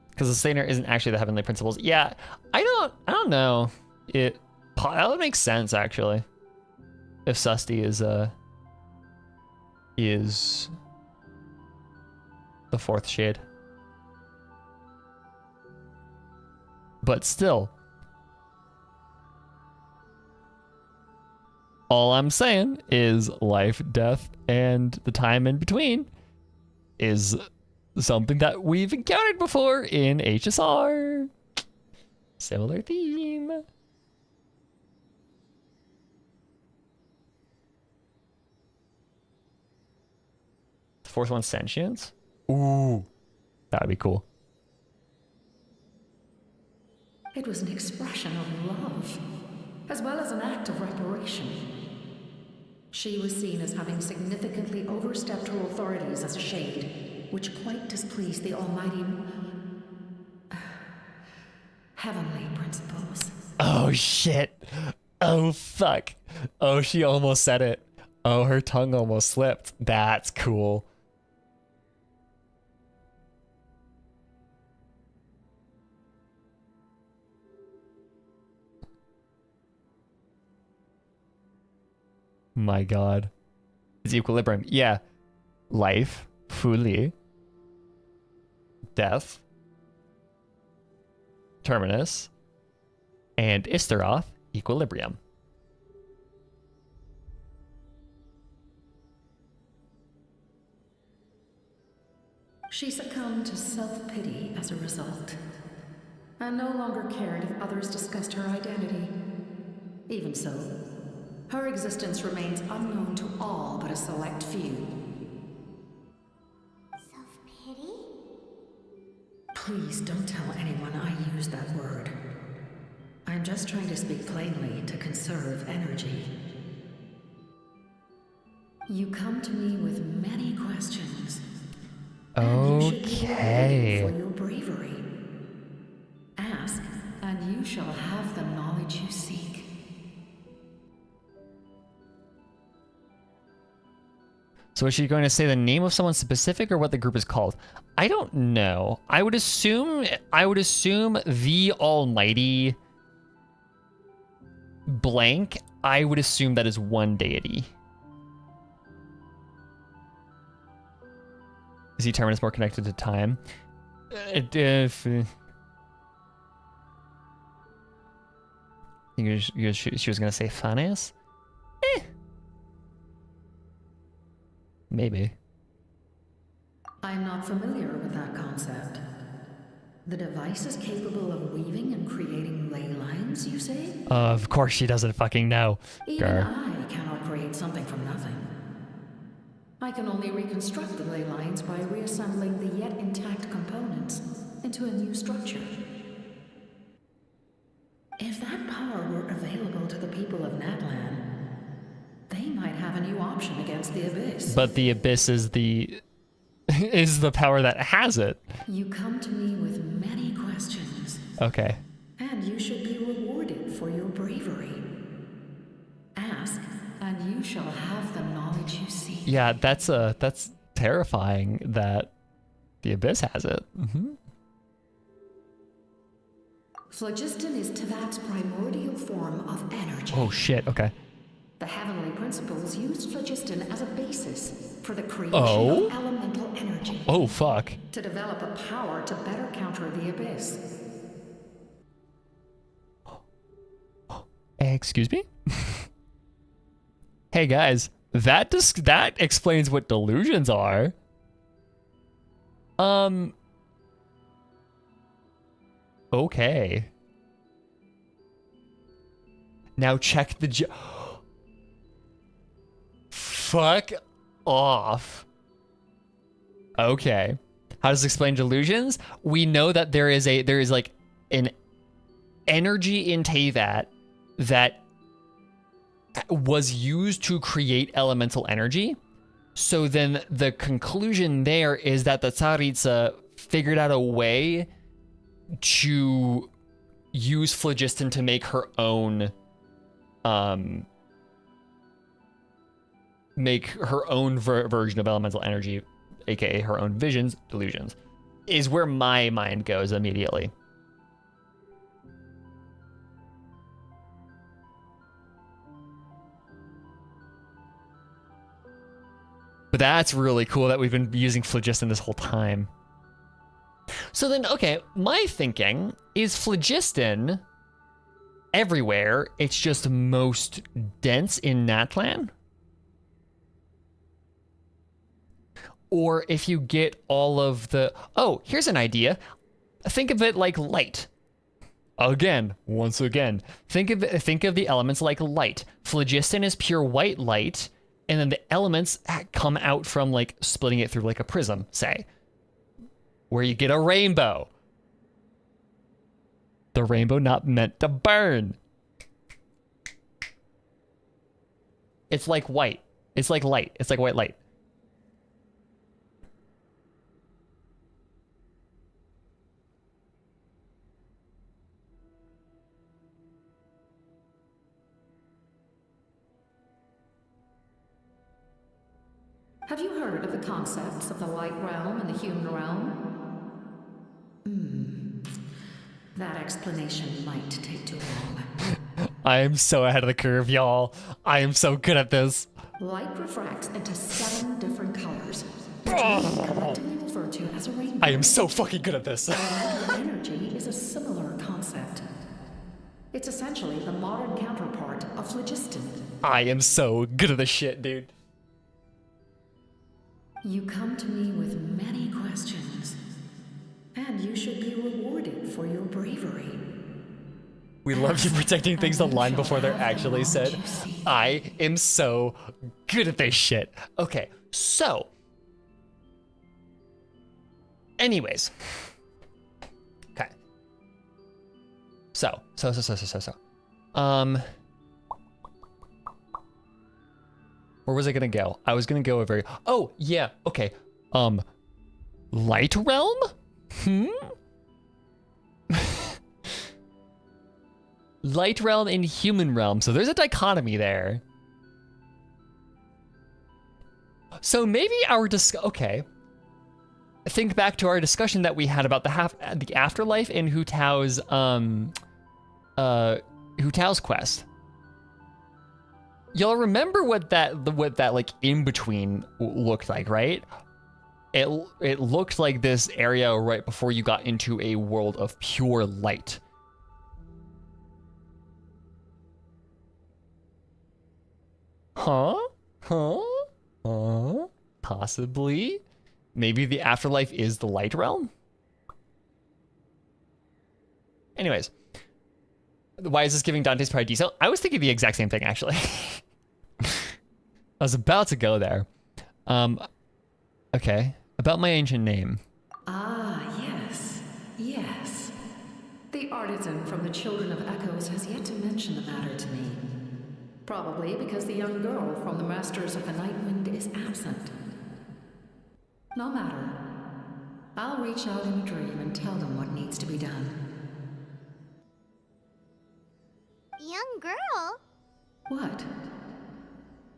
Because the Saner isn't actually the heavenly principles. Yeah, I don't know. That would make sense actually. If Susti is the 4th shade. But still, all I'm saying is life, death, and the time in between is something that we've encountered before in HSR. Similar theme. The 4th one's sentience? Ooh, that'd be cool. It was an expression of love, as well as an act of reparation. She was seen as having significantly overstepped her authorities as a shade, which quite displeased the almighty heavenly principles. Oh shit. Oh fuck. Oh, she almost said it. Oh, her tongue almost slipped. That's cool. My god. It's equilibrium. Yeah. Life. Fuli. Death. Terminus. And Istaroth. Equilibrium. She succumbed to self-pity as a result, and no longer cared if others discussed her identity. Even so, her existence remains unknown to all but a select few. Self-pity? Please don't tell anyone I used that word. I'm just trying to speak plainly to conserve energy. You come to me with many questions. And you should be rewarded for your bravery. Ask, and and you shall have the knowledge you seek. So is she going to say the name of someone specific or what the group is called? I don't know. I would assume the Almighty blank. I would assume that is one deity. Is he terminus more connected to time? She was gonna say Phanes? Maybe. I'm not familiar with that concept. The device is capable of weaving and creating ley lines, you say? Of course she doesn't fucking know. Even I cannot create something from nothing. I can only reconstruct the ley lines by reassembling the yet intact components into a new structure. If that power were available to the people of Natlan, they might have a new option against the Abyss. But the Abyss is the power that has it. You come to me with many questions. Okay. And you should be rewarded for your bravery. Ask, and you shall have the knowledge you seek. Yeah, that's terrifying that the Abyss has it. Mm-hmm. Phlogiston is Teyvat's primordial form of energy. Oh shit, okay. The heavenly principles used phlogiston as a basis for the creation of elemental energy. Oh fuck. To develop a power to better counter the Abyss. Excuse me? Hey guys, that explains what delusions are. Okay. Now check the fuck off. Okay. How does it explain delusions? We know that there is like an energy in Teyvat that was used to create elemental energy. So then the conclusion there is that the Tsaritsa figured out a way to use phlogiston to make her own version of elemental energy, aka her own visions, delusions, is where my mind goes immediately. But that's really cool that we've been using phlogiston this whole time. So then, okay, my thinking is phlogiston everywhere. It's just most dense in Natlan. Or if you get all of the... Oh, here's an idea. Think of it like light. Once again, think of the elements like light. Phlogiston is pure white light, and then the elements come out from like splitting it through like a prism, say, where you get a rainbow. The rainbow not meant to burn. It's like white. It's like light. It's like white light. Have you heard of the concepts of the light realm and the human realm? That explanation might take too long. I am so ahead of the curve, y'all. I am so good at this. Light refracts into 7 different colors, which we collectively refer to as a rainbow. I am so fucking good at this. Elemental energy is a similar concept. It's essentially the modern counterpart of phlogiston. I am so good at this shit, dude. You come to me with many questions, and you should be rewarded for your bravery. We love you protecting things online before they're actually said. I am so good at this shit. Okay, so. Anyways. Okay. So. Where was I gonna go? I was gonna go a very... Oh, yeah, okay. Light Realm? light realm and human realm. So there's a dichotomy there. So maybe our okay. Think back to our discussion that we had about the afterlife in Hu Tao's quest. Y'all remember what that like in between looked like, right? It looked like this area right before you got into a world of pure light. Huh? Possibly. Maybe the afterlife is the light realm? Anyways. Why is this giving Dante's Paradiso? I was thinking the exact same thing, actually. I was about to go there. Okay. About my ancient name. Ah, yes. Yes. The artisan from the Children of Echoes has yet to mention the matter to me. Probably because the young girl from the Masters of the Nightwind is absent. No matter. I'll reach out in a dream and tell them what needs to be done. Young girl? What?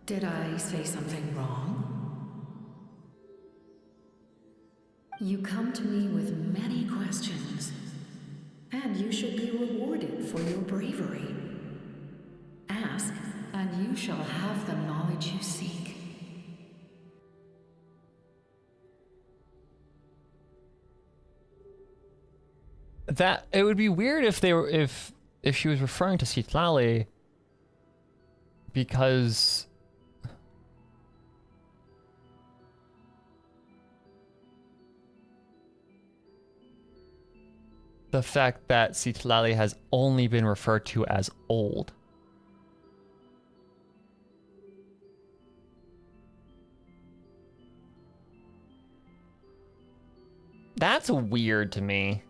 Did I say something wrong? You come to me with many questions, and you should be rewarded for your bravery. Ask, and you shall have the knowledge you seek. That it would be weird if they were if she was referring to Citlali, because the fact that Citlali has only been referred to as old. That's weird to me.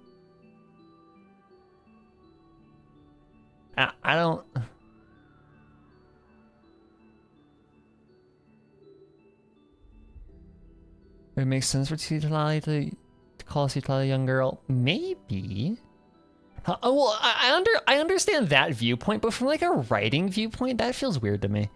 I don't... It makes sense for Citlali to call Citlali a young girl. Maybe. Well, I understand that viewpoint, but from like a writing viewpoint, that feels weird to me.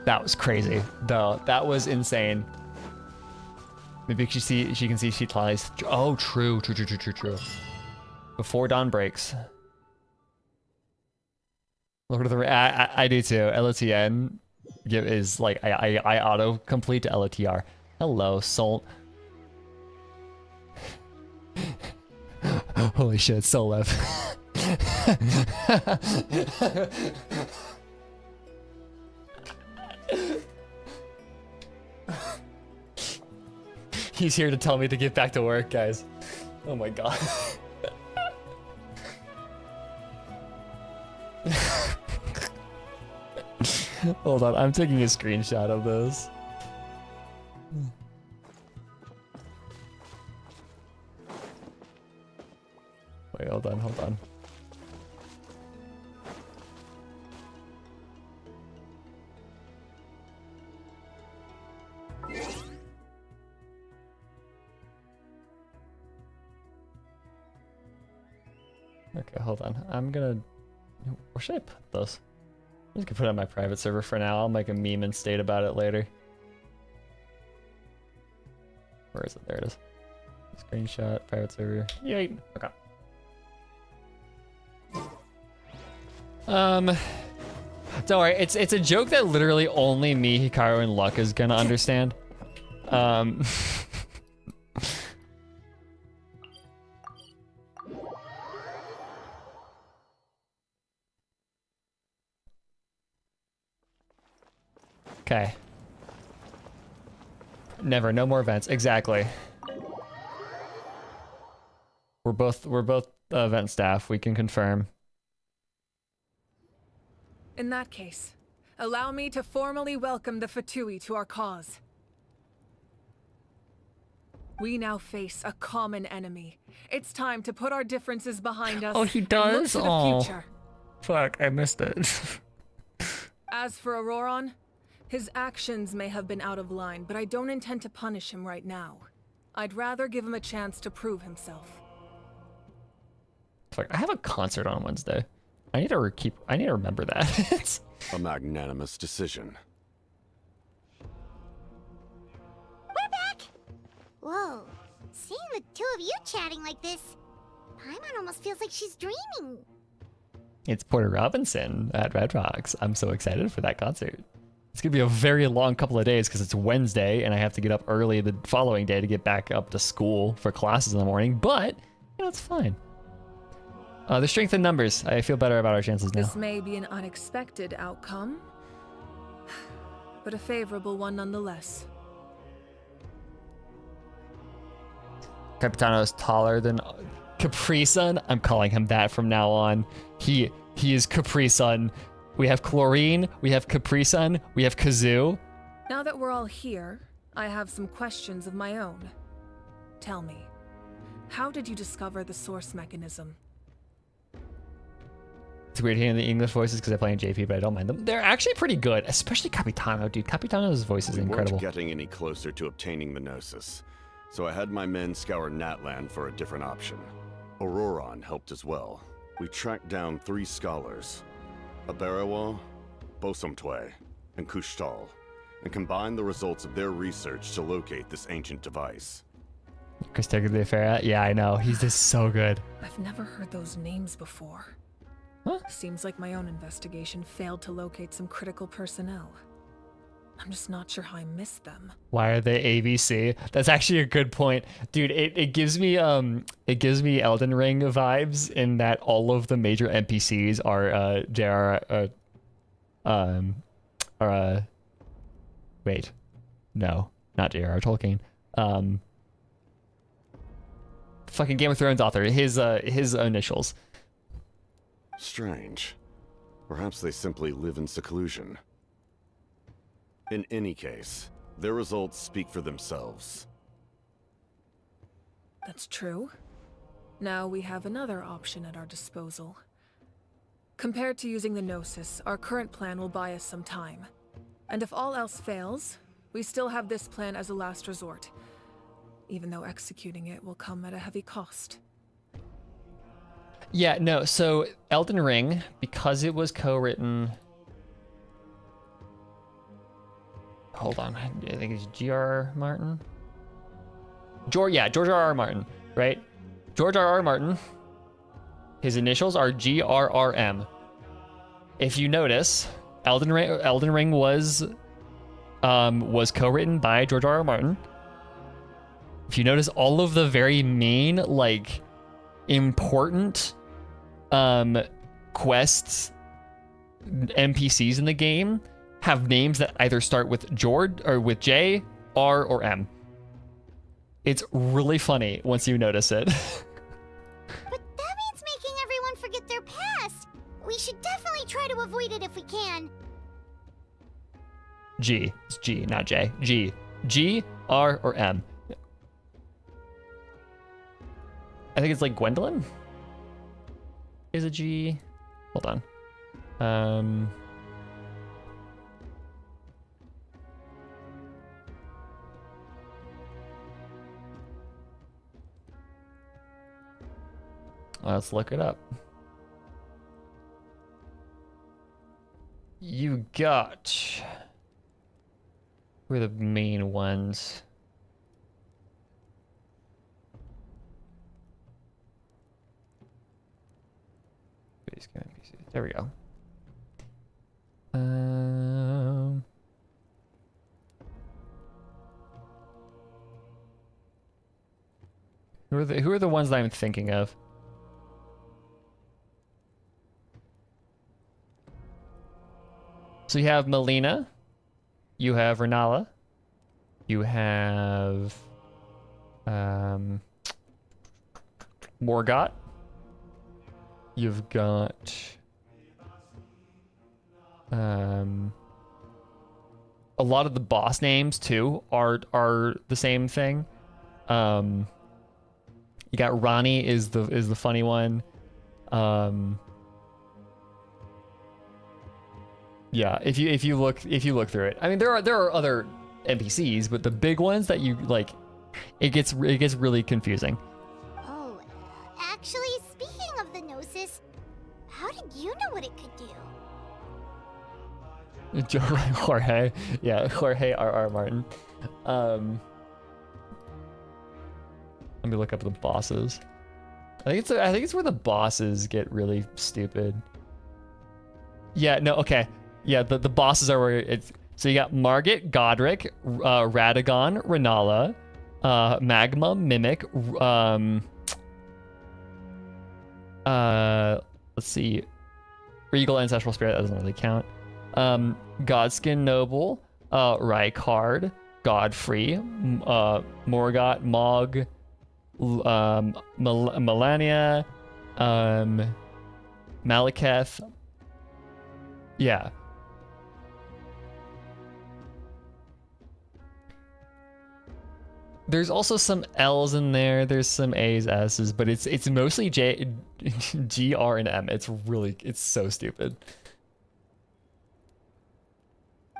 That was crazy, though. That was insane. Maybe she can see Citlali's. Oh, true. Before dawn breaks. Lord of the Rings. I do too. LOTN is like I auto complete to LOTR. Hello, Soul. Holy shit, Solev. He's here to tell me to get back to work, guys. Oh my god. Hold on, I'm taking a screenshot of this. Wait, hold on. Okay, hold on. I'm gonna... Where should I put those? I'm just gonna put it on my private server for now. I'll make a meme and state about it later. Where is it? There it is. Screenshot, private server. Yay! Okay. Don't worry. It's a joke that literally only me, Hikaru, and Luck is gonna understand. Okay. Never, no more events. Exactly. We're both event staff. We can confirm. In that case, allow me to formally welcome the Fatui to our cause. We now face a common enemy. It's time to put our differences behind us. Oh, he and does? look to the future. Fuck, I missed it. As for Auroron, his actions may have been out of line, but I don't intend to punish him right now. I'd rather give him a chance to prove himself. Fuck, I have a concert on Wednesday. I need to remember that. It's A magnanimous decision. We're back! Whoa, seeing the two of you chatting like this, Paimon almost feels like she's dreaming. It's Porter Robinson at Red Rocks. I'm so excited for that concert. It's gonna be a very long couple of days because it's Wednesday and I have to get up early the following day to get back up to school for classes in the morning, but you know, it's fine. The strength in numbers. I feel better about our chances now. This may be an unexpected outcome, but a favorable one nonetheless. Capitano is taller than Capri-Sun. I'm calling him that from now on. He is Capri-Sun. We have Chlorine, we have Capri-Sun, we have Kazoo. Now that we're all here, I have some questions of my own. Tell me, how did you discover the source mechanism? It's weird hearing the English voices because I play in JP, but I don't mind them. They're actually pretty good, especially Capitano, dude. Capitano's voice is incredible. We weren't getting any closer to obtaining the Gnosis, so I had my men scour Natlan for a different option. Auroron helped as well. We tracked down 3 scholars, Aberawa, Bosomtwe, and Kushtal, and combined the results of their research to locate this ancient device. Christopher de Ferra? Yeah, I know. He's just so good. I've never heard those names before. Huh? Seems like my own investigation failed to locate some critical personnel. I'm just not sure how I missed them. Why are they ABC? That's actually a good point, dude. It gives me Elden Ring vibes in that all of the major NPCs are wait, no, not J.R.R. Tolkien. Fucking Game of Thrones author. His initials. Strange. Perhaps they simply live in seclusion. In any case, their results speak for themselves. That's true. Now we have another option at our disposal. Compared to using the Gnosis, our current plan will buy us some time. And if all else fails, we still have this plan as a last resort, even though executing it will come at a heavy cost. Yeah, no, so Elden Ring, because it was co-written... Hold on, I think it's G.R.R. Martin? George R.R. Martin, right? George R.R. Martin, his initials are G.R.R.M. If you notice, Elden Ring was co-written by George R.R. Martin. If you notice, all of the very main, like, important quests, NPCs in the game have names that either start with George or with J, R, or M. It's really funny once you notice it. But that means making everyone forget their past. We should definitely try to avoid it if we can. G. It's G, not J. G. G, R, or M. I think it's like Gwendolyn is a G. Hold on. Let's look it up. You got... Who are the main ones? There we go. Who are the ones that I'm thinking of? So you have Melina, you have Renala, you have Morgott, you've got a lot of the boss names too are the same thing. You got Ronnie is the funny one. Yeah, if you look through it, I mean there are other NPCs, but the big ones that you like, it gets really confusing. Oh, actually, speaking of the Gnosis, how did you know what it could do? Jorge, yeah, Jorge R.R. Martin. Let me look up the bosses. I think it's where the bosses get really stupid. Yeah, no, okay. Yeah, the bosses are where it's... So you got Margit, Godric, Radagon, Renala, Magma, Mimic, let's see. Regal Ancestral Spirit, that doesn't really count. Godskin Noble, Rykard, Godfrey, Morgott, Mog, Melania, Malekith. Yeah. There's also some L's in there. There's some A's, S's, but it's mostly J, G, R, and M. It's so stupid.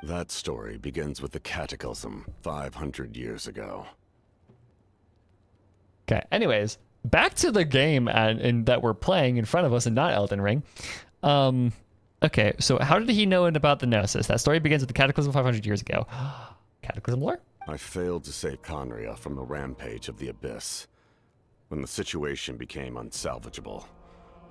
That story begins with the Cataclysm 500 years ago. Okay, anyways, back to the game and that we're playing in front of us and not Elden Ring. Okay, so how did he know about the Gnosis? That story begins with the Cataclysm 500 years ago. Cataclysm lore? I failed to save Conria from the rampage of the Abyss. When the situation became unsalvageable,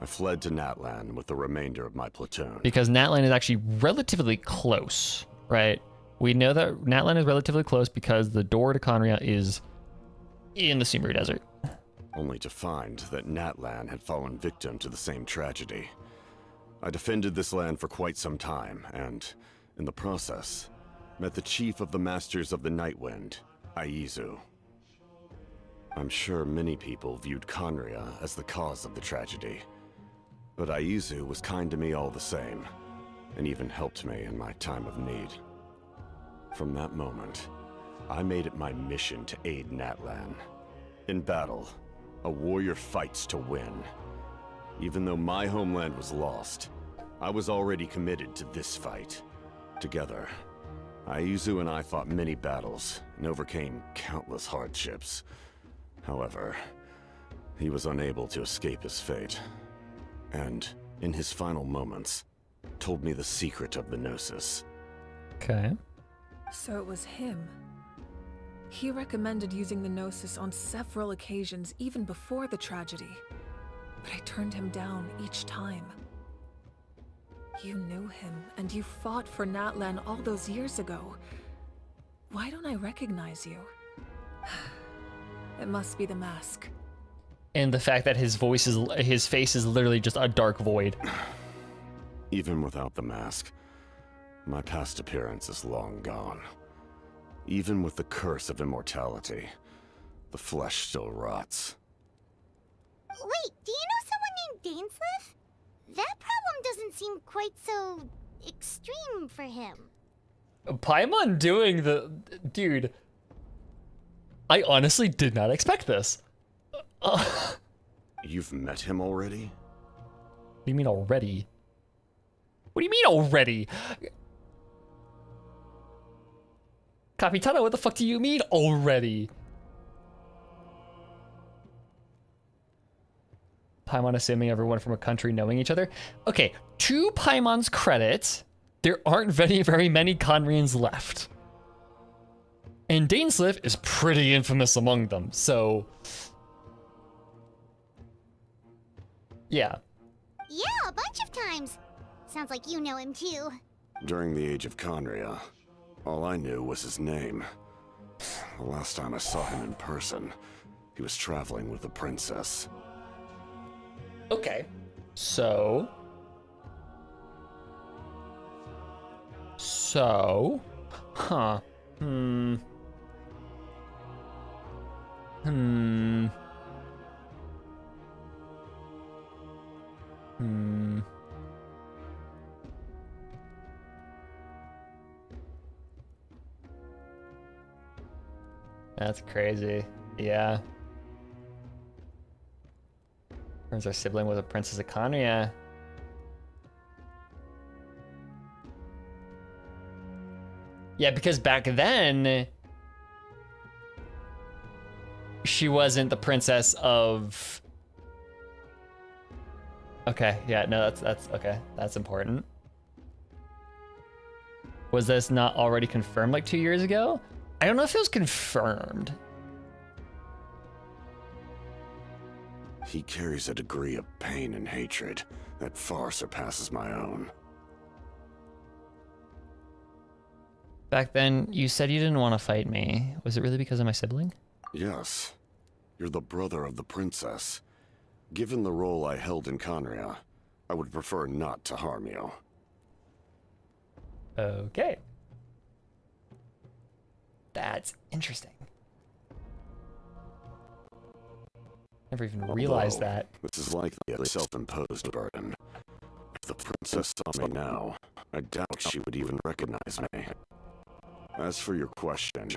I fled to Natlan with the remainder of my platoon. Because Natlan is actually relatively close, right? We know that Natlan is relatively close because the door to Conria is in the Sumeru Desert. Only to find that Natlan had fallen victim to the same tragedy. I defended this land for quite some time, and, in the process, met the chief of the Masters of the Nightwind, Aizu. I'm sure many people viewed Conria as the cause of the tragedy, but Aizu was kind to me all the same, and even helped me in my time of need. From that moment, I made it my mission to aid Natlan. In battle, a warrior fights to win. Even though my homeland was lost, I was already committed to this fight. Together, Aizu and I fought many battles and overcame countless hardships. However, he was unable to escape his fate, and, in his final moments, told me the secret of the Gnosis. Okay. So it was him. He recommended using the Gnosis on several occasions, even before the tragedy. But I turned him down each time. You knew him, and you fought for Natlan all those years ago. Why don't I recognize you? It must be the mask. And the fact that his face is literally just a dark void. Even without the mask, my past appearance is long gone. Even with the curse of immortality, the flesh still rots. Wait, do you know someone named Dainsleif? That problem doesn't seem quite so extreme for him. Paimon doing the... Dude. I honestly did not expect this. You've met him already? What do you mean already? What do you mean already? Capitano, what the fuck do you mean already? Paimon assuming everyone from a country knowing each other. Okay, to Paimon's credit, there aren't very many Conrians left. And Dainsleif is pretty infamous among them, so... Yeah. Yeah, a bunch of times. Sounds like you know him too. During the Age of Conria, all I knew was his name. The last time I saw him in person, he was traveling with the princess. Okay. So... Huh. That's crazy. Yeah. Turns our sibling with a princess of Conria. Yeah, because back then she wasn't the princess of. Okay, yeah, no, that's okay. That's important. Was this not already confirmed like 2 years ago? I don't know if it was confirmed. He carries a degree of pain and hatred that far surpasses my own. Back then, you said you didn't want to fight me. Was it really because of my sibling? Yes. You're the brother of the princess. Given the role I held in Conria, I would prefer not to harm you. Okay. That's interesting. Never even realized that. This is likely a self-imposed burden. If the princess saw me now, I doubt she would even recognize me. As for your question,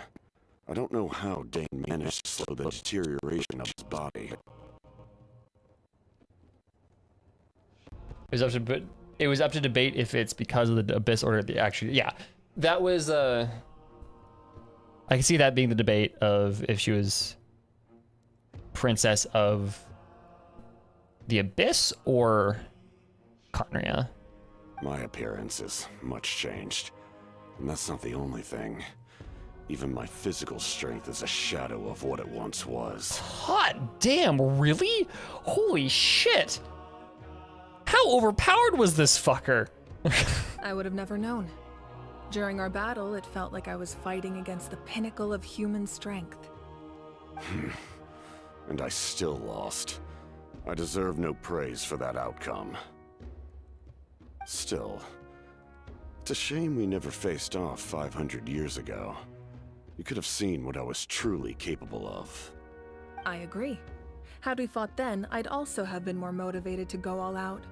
I don't know how Dane managed to slow the deterioration of his body. It was up to debate if it's because of the Abyss or the actual. Yeah, that was. I can see that being the debate of if she was princess of the Abyss or Conria. My appearance is much changed, and that's not the only thing. Even my physical strength is a shadow of what it once was. Hot damn, really? Holy shit! How overpowered was this fucker? I would have never known. During our battle, it felt like I was fighting against the pinnacle of human strength. And I still lost. I deserve no praise for that outcome. Still, it's a shame we never faced off 500 years ago. You could have seen what I was truly capable of. I agree. Had we fought then, I'd also have been more motivated to go all out.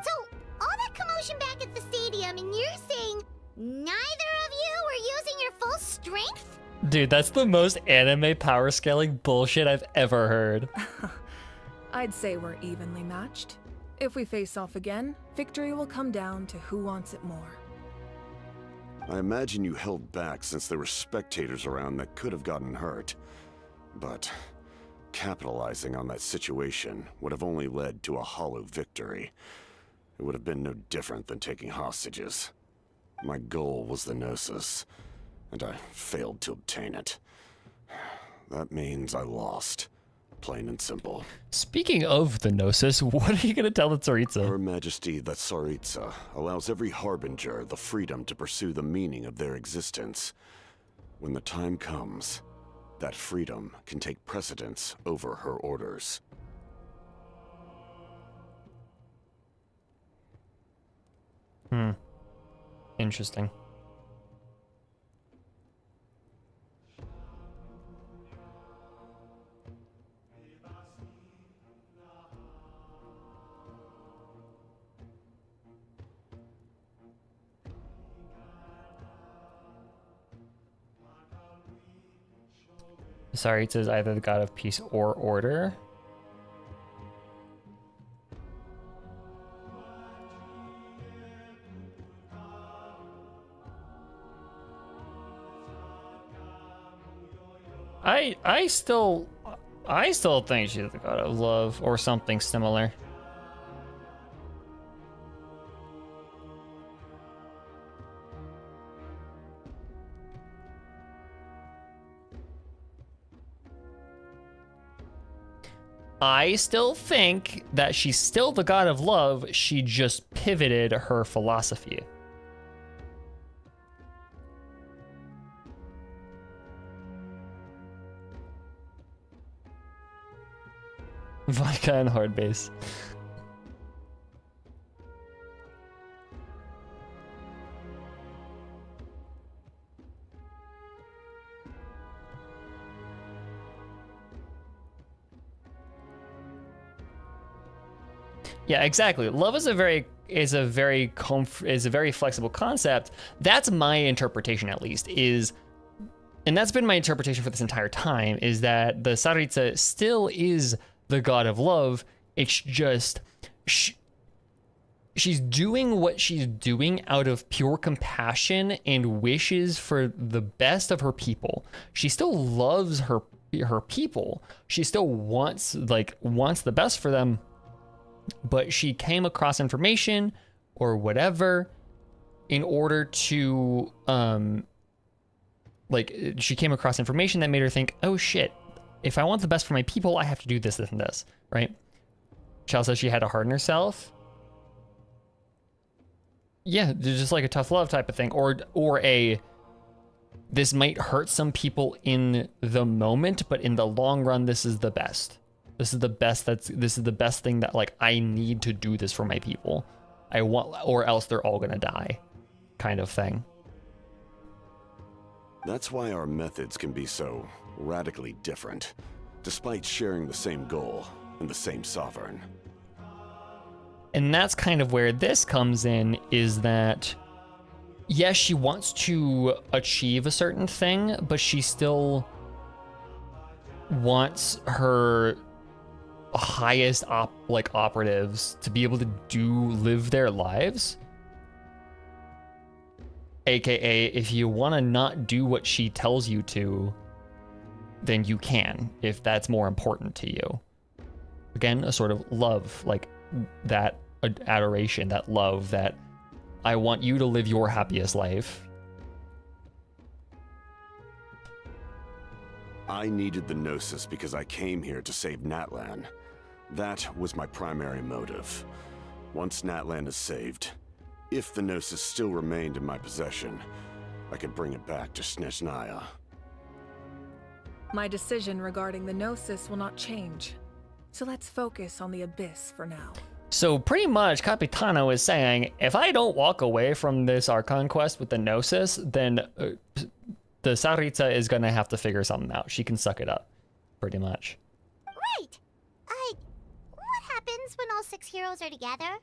So, all that commotion back at the stadium, and you're saying neither of you were using your full strength? Dude, that's the most anime power scaling bullshit I've ever heard. I'd say we're evenly matched. If we face off again, victory will come down to who wants it more. I imagine you held back since there were spectators around that could have gotten hurt. But capitalizing on that situation would have only led to a hollow victory. It would have been no different than taking hostages. My goal was the Gnosis, and I failed to obtain it. That means I lost. Plain and simple. Speaking of the Gnosis, what are you gonna tell the Tsaritsa? Her Majesty, the Tsaritsa, allows every Harbinger the freedom to pursue the meaning of their existence. When the time comes, that freedom can take precedence over her orders. Interesting. Sorry, it says either the god of peace or order. I still think she's the god of love or something similar. I still think that she's still the god of love, she just pivoted her philosophy. Vodka and hard base. Yeah, exactly. Love is a very flexible concept. That's my interpretation, at least, and that's been my interpretation for this entire time, is that the Tsaritsa still is the god of love. It's just she's doing what she's doing out of pure compassion and wishes for the best of her people. She still loves her people. She still wants the best for them, but she came across information or whatever in order to she came across information that made her think, oh shit, if I want the best for my people, I have to do this, this, and this, right? Chell says she had to harden herself. Yeah, just like a tough love type of thing, or this might hurt some people in the moment, but in the long run, this is the best. This is the best. This is the best thing that like I need to do this for my people. I want, or else they're all gonna die, kind of thing. That's why our methods can be so radically different, despite sharing the same goal and the same sovereign. And that's kind of where this comes in, is that, yes, she wants to achieve a certain thing, but she still wants her highest operatives to be able to live their lives. AKA, if you want to not do what she tells you to, then you can, if that's more important to you. Again, a sort of love, like that adoration, that love, that I want you to live your happiest life. I needed the Gnosis because I came here to save Natlan. That was my primary motive. Once Natlan is saved, if the Gnosis still remained in my possession, I could bring it back to Snezhnaya. My decision regarding the Gnosis will not change. So let's focus on the Abyss for now. So pretty much Capitano is saying, if I don't walk away from this Archon quest with the Gnosis, then the Tsaritsa is gonna have to figure something out. She can suck it up, pretty much. Right. What happens when all 6 heroes are together?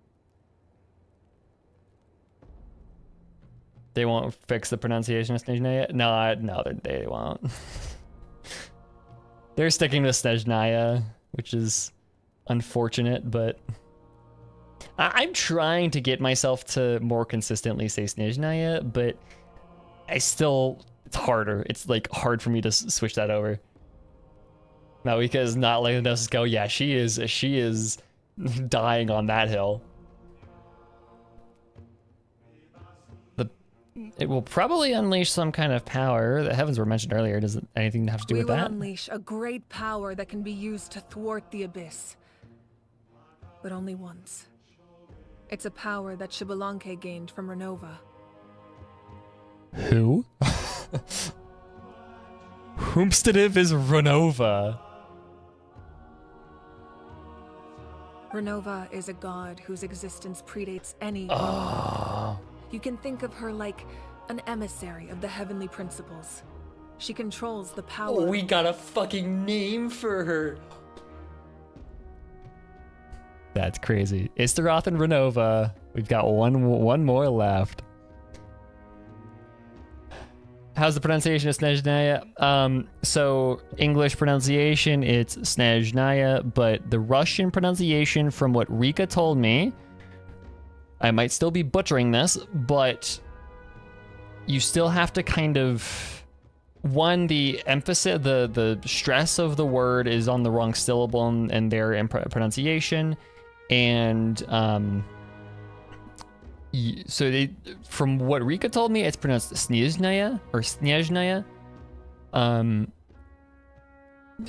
They won't fix the pronunciation of Snezhnaya? No, they won't. They're sticking to Snezhnaya, which is unfortunate, but I'm trying to get myself to more consistently say Snezhnaya, but it's harder. It's like hard for me to switch that over. Now, because not letting the Gnosis go, yeah, she is dying on that hill. It will probably unleash some kind of power. The heavens were mentioned earlier. Does anything have to do with that? We will unleash a great power that can be used to thwart the Abyss. But only once. It's a power that Xbalanque gained from Renova. Who? Whomstead is Renova? Renova is a god whose existence predates any. You can think of her like an emissary of the heavenly principles. She controls the power. Oh, we got a fucking name for her. That's crazy. Istaroth and Renova. We've got one more left. How's the pronunciation of Snezhnaya? So English pronunciation, it's Snezhnaya, but the Russian pronunciation, from what Rika told me, I might still be butchering this, but you still have to kind of, the emphasis, the stress of the word is on the wrong syllable and their pronunciation, and so from what Rika told me, it's pronounced Snezhnaya or Snezhnaya.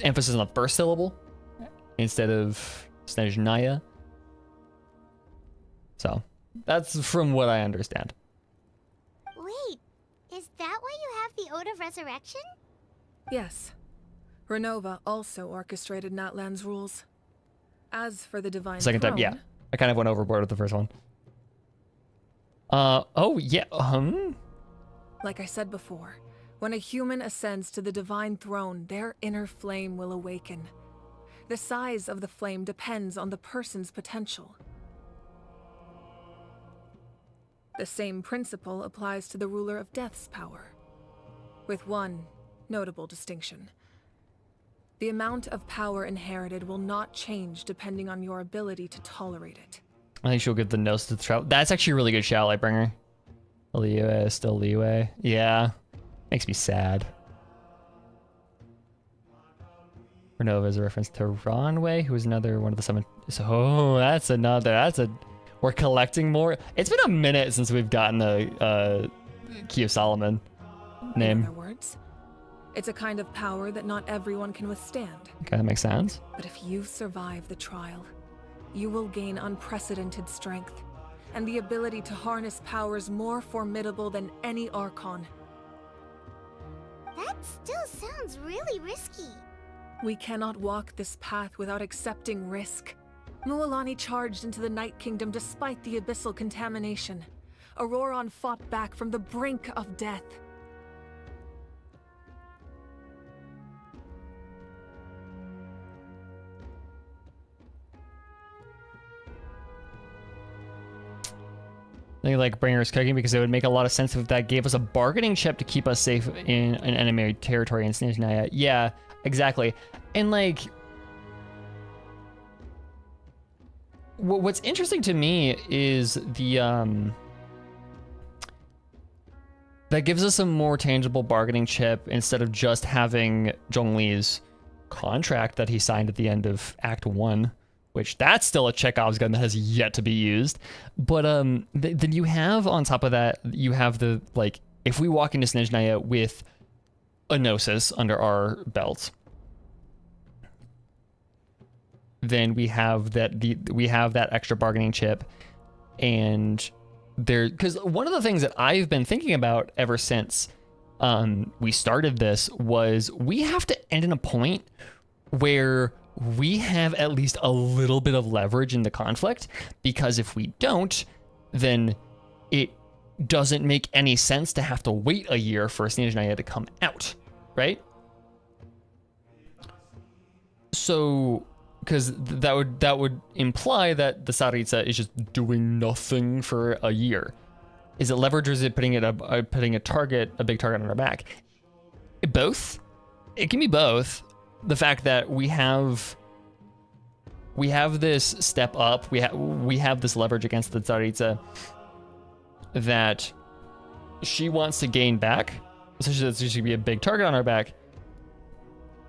Emphasis on the first syllable instead of Snezhnaya. So that's from what I understand. Wait, is that why you have the Ode of Resurrection? Yes. Renova also orchestrated Natlan's rules. As for the Divine Second Throne, time, yeah. I kind of went overboard with the first one. Oh, yeah, Like I said before, when a human ascends to the Divine Throne, their inner flame will awaken. The size of the flame depends on the person's potential. The same principle applies to the ruler of Death's power, with one notable distinction. The amount of power inherited will not change depending on your ability to tolerate it. I think she'll give the nose to the trout. That's actually a really good shout, Lightbringer. Liyue, still Liyue. Yeah. Makes me sad. Renova is a reference to Ronway, who is another one of the summon. Oh, that's another. We're collecting more. It's been a minute since we've gotten a Key of Solomon name. In other words, it's a kind of power that not everyone can withstand. Okay, that makes sense. But if you survive the trial, you will gain unprecedented strength and the ability to harness powers more formidable than any Archon. That still sounds really risky. We cannot walk this path without accepting risk. Mualani charged into the Night Kingdom despite the abyssal contamination. Auroron fought back from the brink of death. I think like Bringer's cooking because it would make a lot of sense if that gave us a bargaining chip to keep us safe in an enemy territory in Snezhnaya. Yeah, exactly. And like, what's interesting to me is the that gives us a more tangible bargaining chip instead of just having Zhongli's contract that he signed at the end of Act 1. Which that's still a Chekhov's gun that has yet to be used. But then you have, on top of that, you have the, like, if we walk into Snezhnaya with a Gnosis under our belts, then we have that extra bargaining chip. And there, because one of the things that I've been thinking about ever since we started this was we have to end in a point where we have at least a little bit of leverage in the conflict, because if we don't, then it doesn't make any sense to have to wait a year for Snezhnaya to come out, right? So, because that would imply that the Tsaritsa is just doing nothing for a year. Is it leverage, or is it putting a big target on our back? Both. It can be both. The fact that we have this step up, we have this leverage against the Tsaritsa that she wants to gain back, so she should be a big target on our back.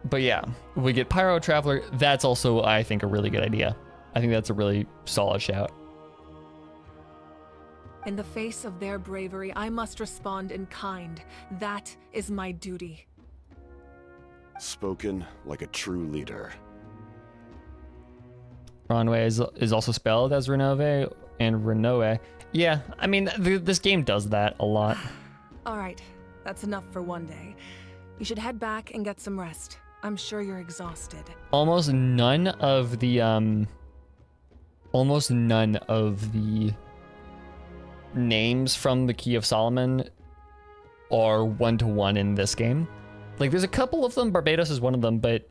But yeah, we get Pyro Traveler. That's also, I think, a really good idea. I think that's a really solid shout. In the face of their bravery, I must respond in kind. That is my duty. Spoken like a true leader. Ronway is also spelled as Renove and Renoe. Yeah, I mean, this game does that a lot. All right, that's enough for one day. You should head back and get some rest. I'm sure you're exhausted. Almost none of the names from the Key of Solomon are one-to-one in this game. Like, there's a couple of them, Barbados is one of them, but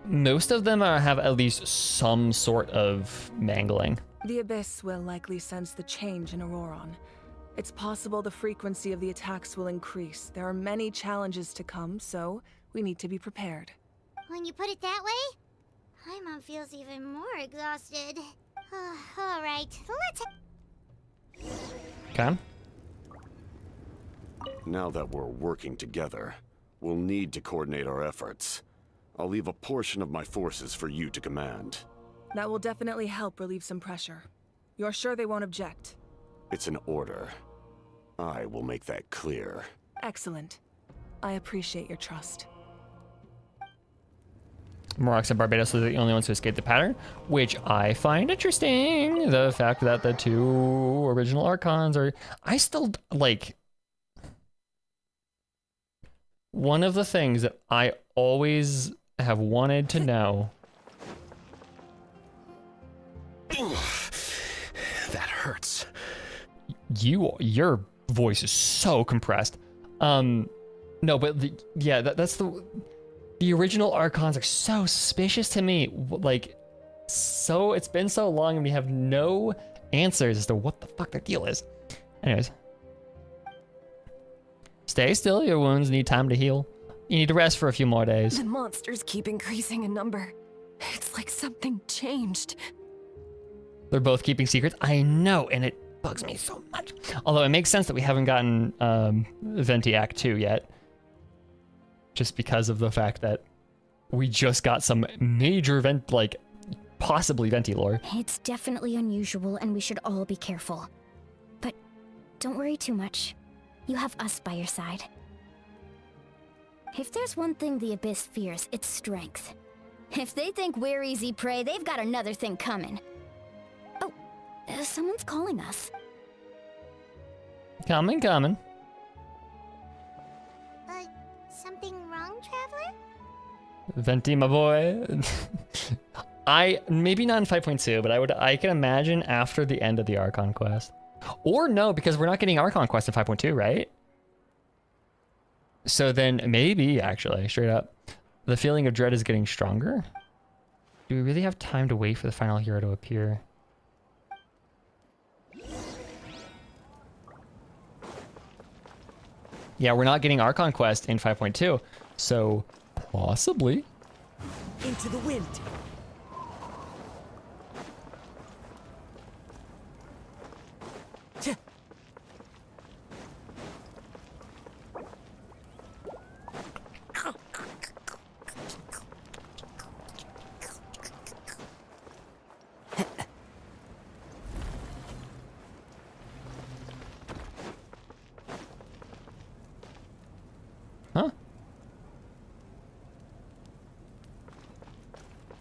most of them have at least some sort of mangling. The Abyss will likely sense the change in Auroron. It's possible the frequency of the attacks will increase. There are many challenges to come, so we need to be prepared. When you put it that way, Paimon feels even more exhausted. All right, let's... Okay. Now that we're working together, we'll need to coordinate our efforts. I'll leave a portion of my forces for you to command. That will definitely help relieve some pressure. You're sure they won't object? It's an order. I will make that clear. Excellent. I appreciate your trust. Morox and Barbados are the only ones who escaped the pattern, which I find interesting. The fact that the two original Archons are... I still, like... One of the things that I always have wanted to know... That hurts. Your voice is so compressed. No, but that's the original Archons are so suspicious to me. Like, so it's been so long and we have no answers as to what the fuck their deal is. Anyways. Stay still, your wounds need time to heal. You need to rest for a few more days. The monsters keep increasing in number. It's like something changed. They're both keeping secrets. I know, and it bugs me so much. Although it makes sense that we haven't gotten Venti Act 2 yet. Just because of the fact that we just got some major possibly Venti lore. It's definitely unusual, and we should all be careful. But don't worry too much. You have us by your side. If there's one thing the Abyss fears, it's strength. If they think we're easy prey, they've got another thing coming. Oh, someone's calling us. Coming. Something wrong, Traveler? Venti, my boy. Maybe not in 5.2, but I can imagine after the end of the Archon quest. Or no, because we're not getting Archon quest in 5.2, right? So then maybe, actually, straight up, the feeling of dread is getting stronger. Do we really have time to wait for the final hero to appear? Yeah, we're not getting Archon quest in 5.2, so possibly. Into the wind. Huh?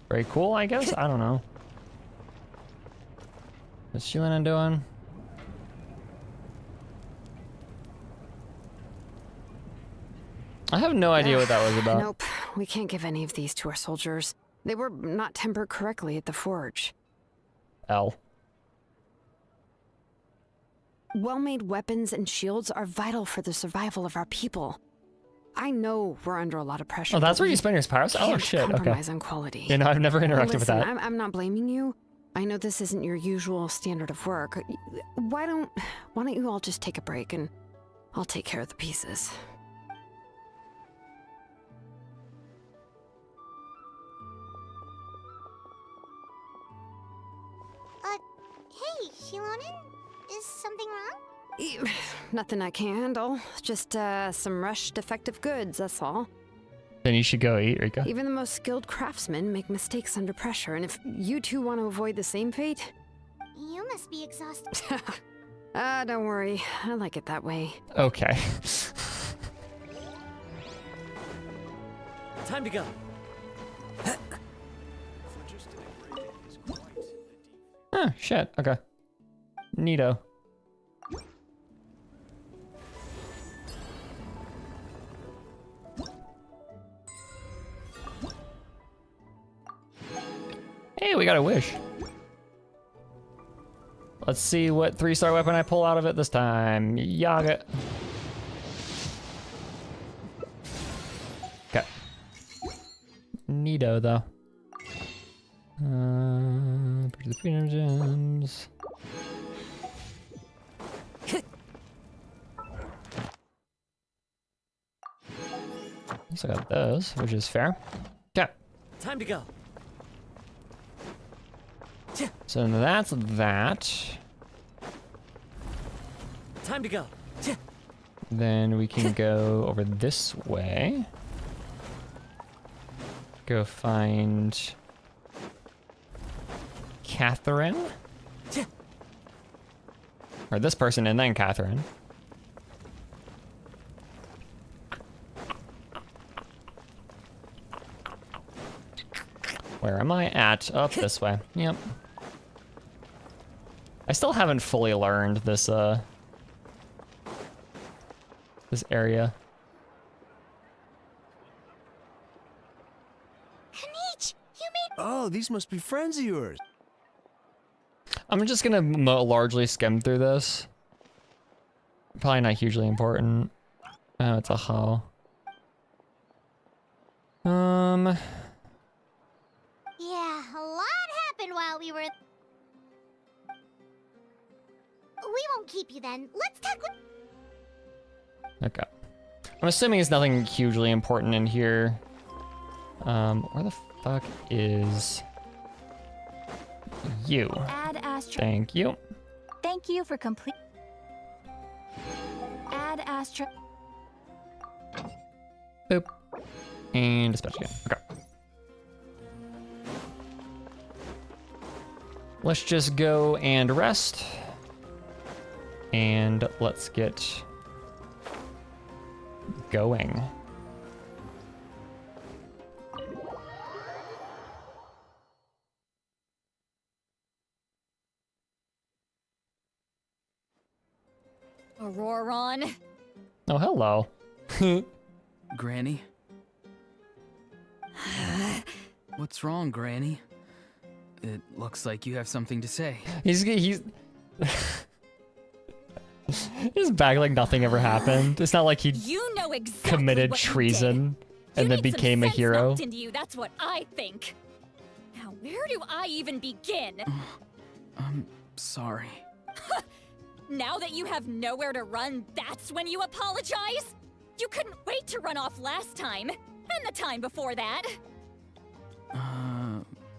Very cool, I guess? I don't know. What's Shelena doing? I have no idea what that was about. Nope, we can't give any of these to our soldiers. They were not tempered correctly at the forge. L. Well-made weapons and shields are vital for the survival of our people. I know we're under a lot of pressure. Oh, that's but where we you spend your powers? Oh, can't shit, okay. compromise on quality. You know, I've never interacted Listen, with that. I'm not blaming you. I know this isn't your usual standard of work. Why don't you all just take a break and I'll take care of the pieces. Hey, Shilonen? Is something wrong? Nothing I can handle. Just some rushed defective goods, that's all. Then you should go eat, Rika. Even the most skilled craftsmen make mistakes under pressure, and if you two want to avoid the same fate... You must be exhausted. Don't worry. I like it that way. Okay. Time to go. Oh, shit. Okay. Neato. Hey, we got a wish. Let's see what 3-star weapon I pull out of it this time. Yaga. Okay. Neato, though. The premium gems. Also got those, which is fair. Okay. Time to go. So that's that. Time to go. Then we can go over this way. Go find Catherine. Or this person and then Catherine. Where am I at? Up this way. Yep. I still haven't fully learned this this area. Kanich, you made... Oh, these must be friends of yours. I'm just gonna largely skim through this. Probably not hugely important. Oh, it's a how. Yeah, a lot happened while we were... We won't keep you then. Let's talk with... Okay. I'm assuming it's nothing hugely important in here. Where the fuck is you? Ad Astra. Thank you. Thank you for complete. Add Astra. Boop. And dispatch again. Okay. Let's just go and rest. And let's get going. Auroron. Oh, hello. Granny? What's wrong, Granny? It looks like you have something to say. He's he's back like nothing ever happened. It's not like he You know exactly committed what you treason did. and You then need some became a sense hero. knocked into you, that's what I think. Now, where do I even begin? I'm sorry. Now that you have nowhere to run, that's when you apologize? You couldn't wait to run off last time, and the time before that.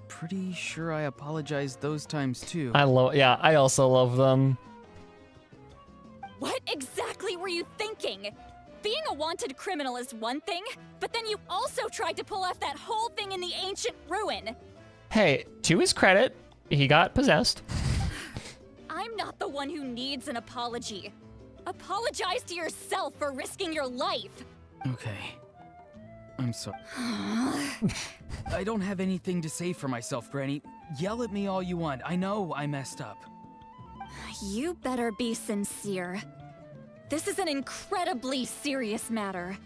Pretty sure I apologized those times too. I also love them. What exactly were you thinking? Being a wanted criminal is one thing, but then you also tried to pull off that whole thing in the ancient ruin. Hey, to his credit, he got possessed. I'm not the one who needs an apology. Apologize to yourself for risking your life. Okay. I'm sorry. I don't have anything to say for myself, Granny. Yell at me all you want. I know I messed up. You better be sincere. This is an incredibly serious matter.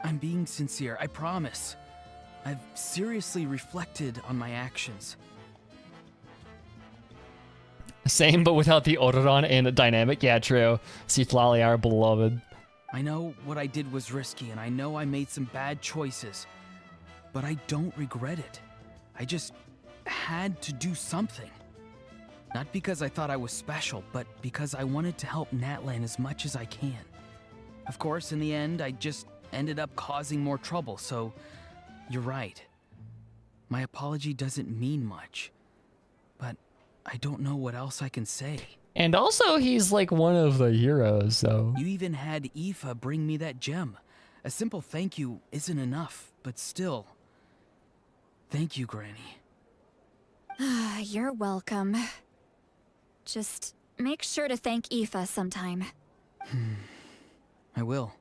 I'm being sincere, I promise. I've seriously reflected on my actions. Same, but without the Auroron and dynamic. Yeah, true. Citlali, our beloved. I know what I did was risky, and I know I made some bad choices. But I don't regret it. I just had to do something. Not because I thought I was special, but because I wanted to help Natlan as much as I can. Of course, in the end, I just ended up causing more trouble, so you're right. My apology doesn't mean much, but I don't know what else I can say. And also, he's like one of the heroes, so. You even had Aoife bring me that gem. A simple thank you isn't enough, but still. Thank you, Granny. You're welcome. Just make sure to thank Aoife sometime. I will.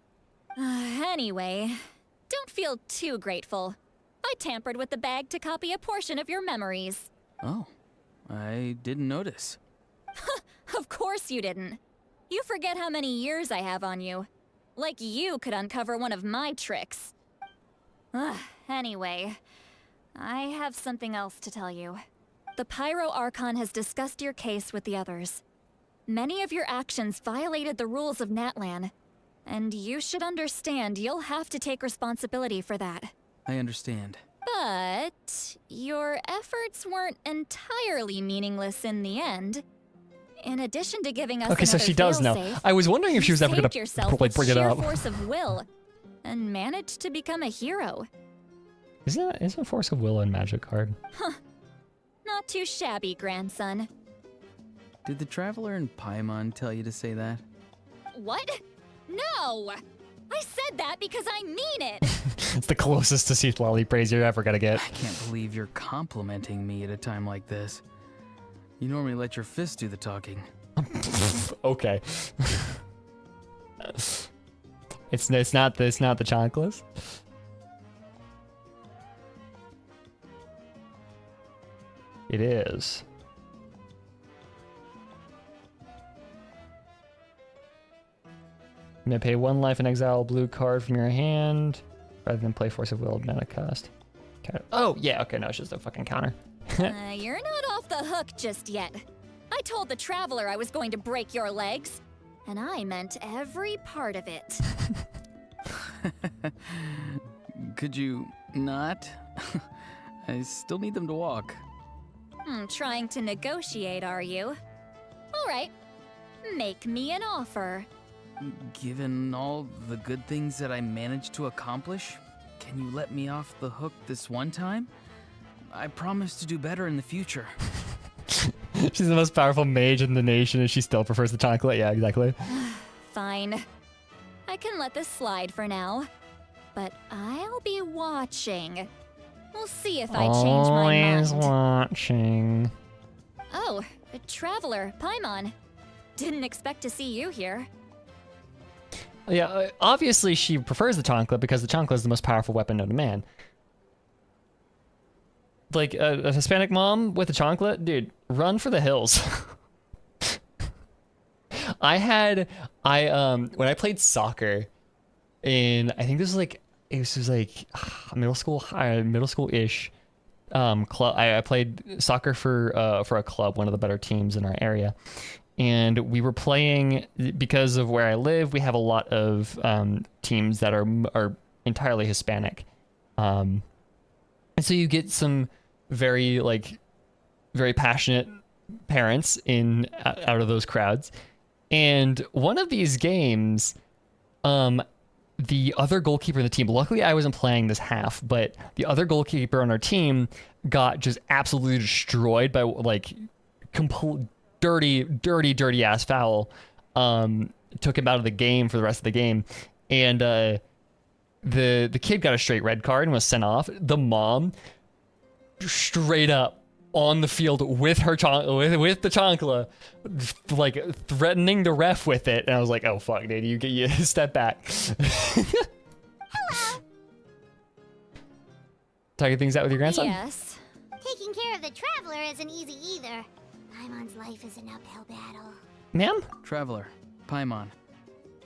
Anyway, don't feel too grateful. I tampered with the bag to copy a portion of your memories. Oh, I didn't notice. Of course you didn't. You forget how many years I have on you. Like you could uncover one of my tricks. Anyway, I have something else to tell you. The Pyro Archon has discussed your case with the others. Many of your actions violated the rules of Natlan, and you should understand you'll have to take responsibility for that. I understand. But your efforts weren't entirely meaningless in the end. In addition to giving us Okay, so she does know. fail-safe, I was wondering if she was ever gonna yourself like bring it sheer up. force of will, and managed to become a hero. Isn't Force of Will a magic card? Not too shabby, grandson. Did the Traveler in Paimon tell you to say that? What? No! I said that because I mean it! It's the closest to Citlali praise you're ever gonna get. I can't believe you're complimenting me at a time like this. You normally let your fist do the talking. Okay. It's not the Chonkless. It is. You may pay 1 life and exile a blue card from your hand rather than play Force of Will at mana cost. Oh, yeah, okay, no, it's just a fucking counter. You're not off the hook just yet. I told the Traveler I was going to break your legs, and I meant every part of it. Could you not? I still need them to walk. Trying to negotiate, are you? All right, make me an offer. Given all the good things that I managed to accomplish, can you let me off the hook this one time? I promise to do better in the future. She's the most powerful mage in the nation and she still prefers the chocolate. Yeah, exactly. Fine. I can let this slide for now. But I'll be watching. We'll see if I change my mind. Always watching. Oh, a traveler, Paimon. Didn't expect to see you here. Yeah, obviously she prefers the chancla because the chancla is the most powerful weapon known to man. Like a Hispanic mom with a chancla, dude, run for the hills. when I played soccer in, I think this was like, it was like middle school-ish. Club. I played soccer for a club, one of the better teams in our area. And we were playing, because of where I live, we have a lot of teams that are entirely Hispanic. And so you get some very passionate parents out of those crowds. And one of these games, the other goalkeeper in the team, luckily I wasn't playing this half, but the other goalkeeper on our team got just absolutely destroyed by complete dirty ass foul. Took him out of the game for the rest of the game. And the kid got a straight red card and was sent off. The mom straight up on the field with her with the chancla, like threatening the ref with it, and I was like, "Oh fuck, dude, you step back." Hello. Talking things out with your grandson? Yes. Taking care of the traveler isn't easy either. Paimon's life is an uphill battle. Ma'am? Traveler, Paimon,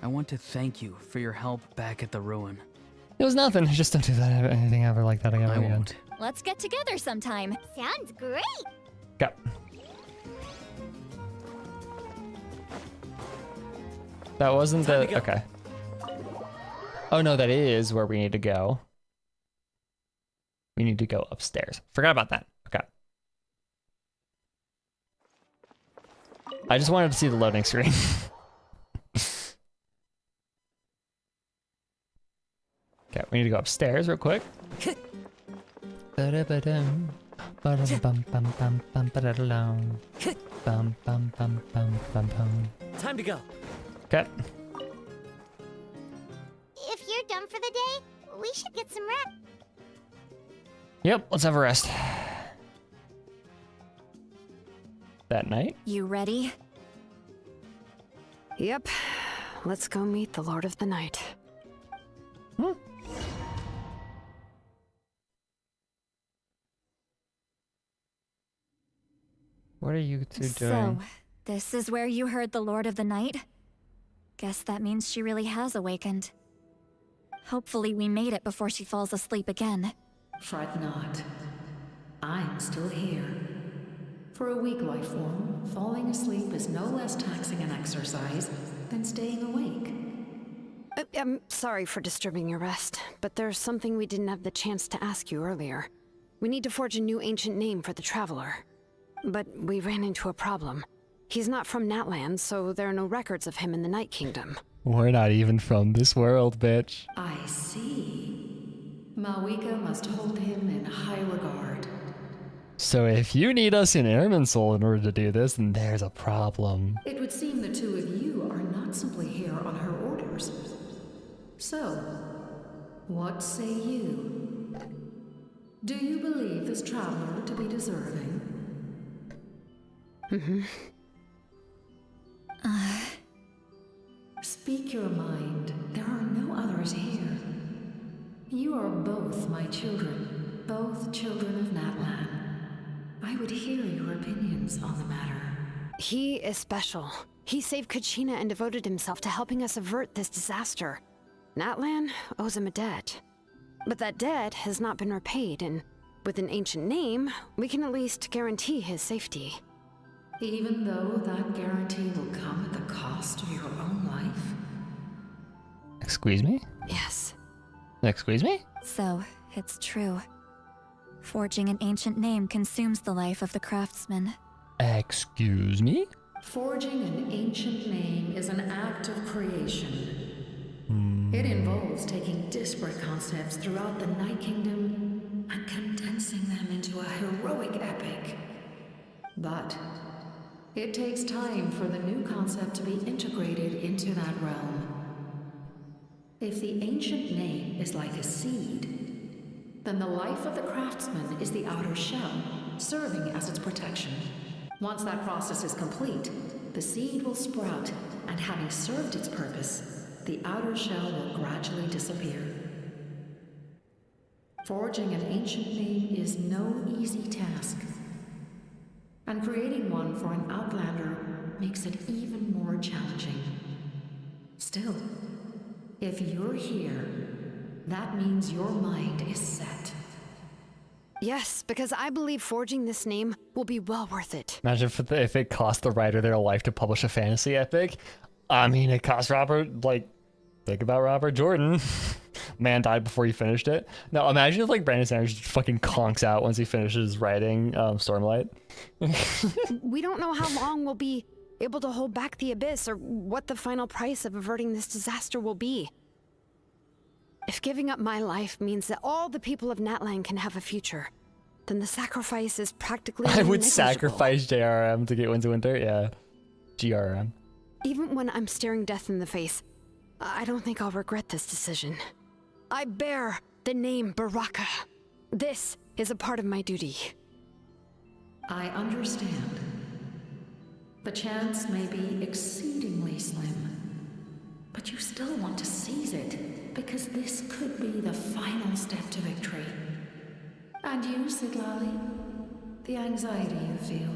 I want to thank you for your help back at the ruin. It was nothing. Just don't do that anything ever like that again. I won't. Let's get together sometime. Sounds great. Go. That wasn't the... Okay. Oh no, that is where we need to go. We need to go upstairs. Forgot about that. Okay. I just wanted to see the loading screen. Okay, we need to go upstairs real quick. Ba-da-ba-dum. Ba-dum-bum-bum-bum-bum-ba-da-da-dum. Bum-bum-bum-bum-bum-bum. Time to go. Okay. If you're done for the day, we should get some rest. Yep, let's have a rest. That night? You ready? Yep. Let's go meet the Lord of the Night. What are you two doing? So, this is where you heard the Lord of the Night? Guess that means she really has awakened. Hopefully we made it before she falls asleep again. Fret not. I'm still here. For a weak life form, falling asleep is no less taxing an exercise than staying awake. I'm sorry for disturbing your rest, but there's something we didn't have the chance to ask you earlier. We need to forge a new ancient name for the Traveler. But we ran into a problem. He's not from Natlan, so there are no records of him in the Night Kingdom. We're not even from this world, bitch. I see. Mawika must hold him in high regard. So if you need us in Irminsul in order to do this, then there's a problem. It would seem the two of you are not simply here on her orders. So, what say you? Do you believe this traveler to be deserving? Speak your mind. There are no others here. You are both my children, both children of Natlan. I would hear your opinions on the matter. He is special. He saved Kachina and devoted himself to helping us avert this disaster. Natlan owes him a debt. But that debt has not been repaid, and with an ancient name, we can at least guarantee his safety. Even though that guarantee will come at the cost of your own life? Excuse me? Yes. Excuse me? So, it's true. Forging an ancient name consumes the life of the craftsman. Excuse me? Forging an ancient name is an act of creation. It involves taking disparate concepts throughout the Night Kingdom and condensing them into a heroic epic. But it takes time for the new concept to be integrated into that realm. If the ancient name is like a seed, then the life of the craftsman is the outer shell, serving as its protection. Once that process is complete, the seed will sprout, and having served its purpose, the outer shell will gradually disappear. Forging an ancient name is no easy task, and creating one for an outlander makes it even more challenging. Still, if you're here, that means your mind is set. Yes, because I believe forging this name will be well worth it. Imagine if it cost the writer their life to publish a fantasy epic. I mean, it cost Robert, like, think about Robert Jordan. Man died before he finished it. Now, imagine if, like, Brandon Sanderson just fucking conks out once he finishes writing Stormlight. We don't know how long we'll be able to hold back the abyss or what the final price of averting this disaster will be. If giving up my life means that all the people of Natlan can have a future, then the sacrifice is practically I would negligible. sacrifice JRM to get Winter. Yeah. GRM. Even when I'm staring death in the face, I don't think I'll regret this decision. I bear the name Baraka. This is a part of my duty. I understand. The chance may be exceedingly slim, but you still want to seize it, because this could be the final step to victory. And you, Sidlali, the anxiety you feel,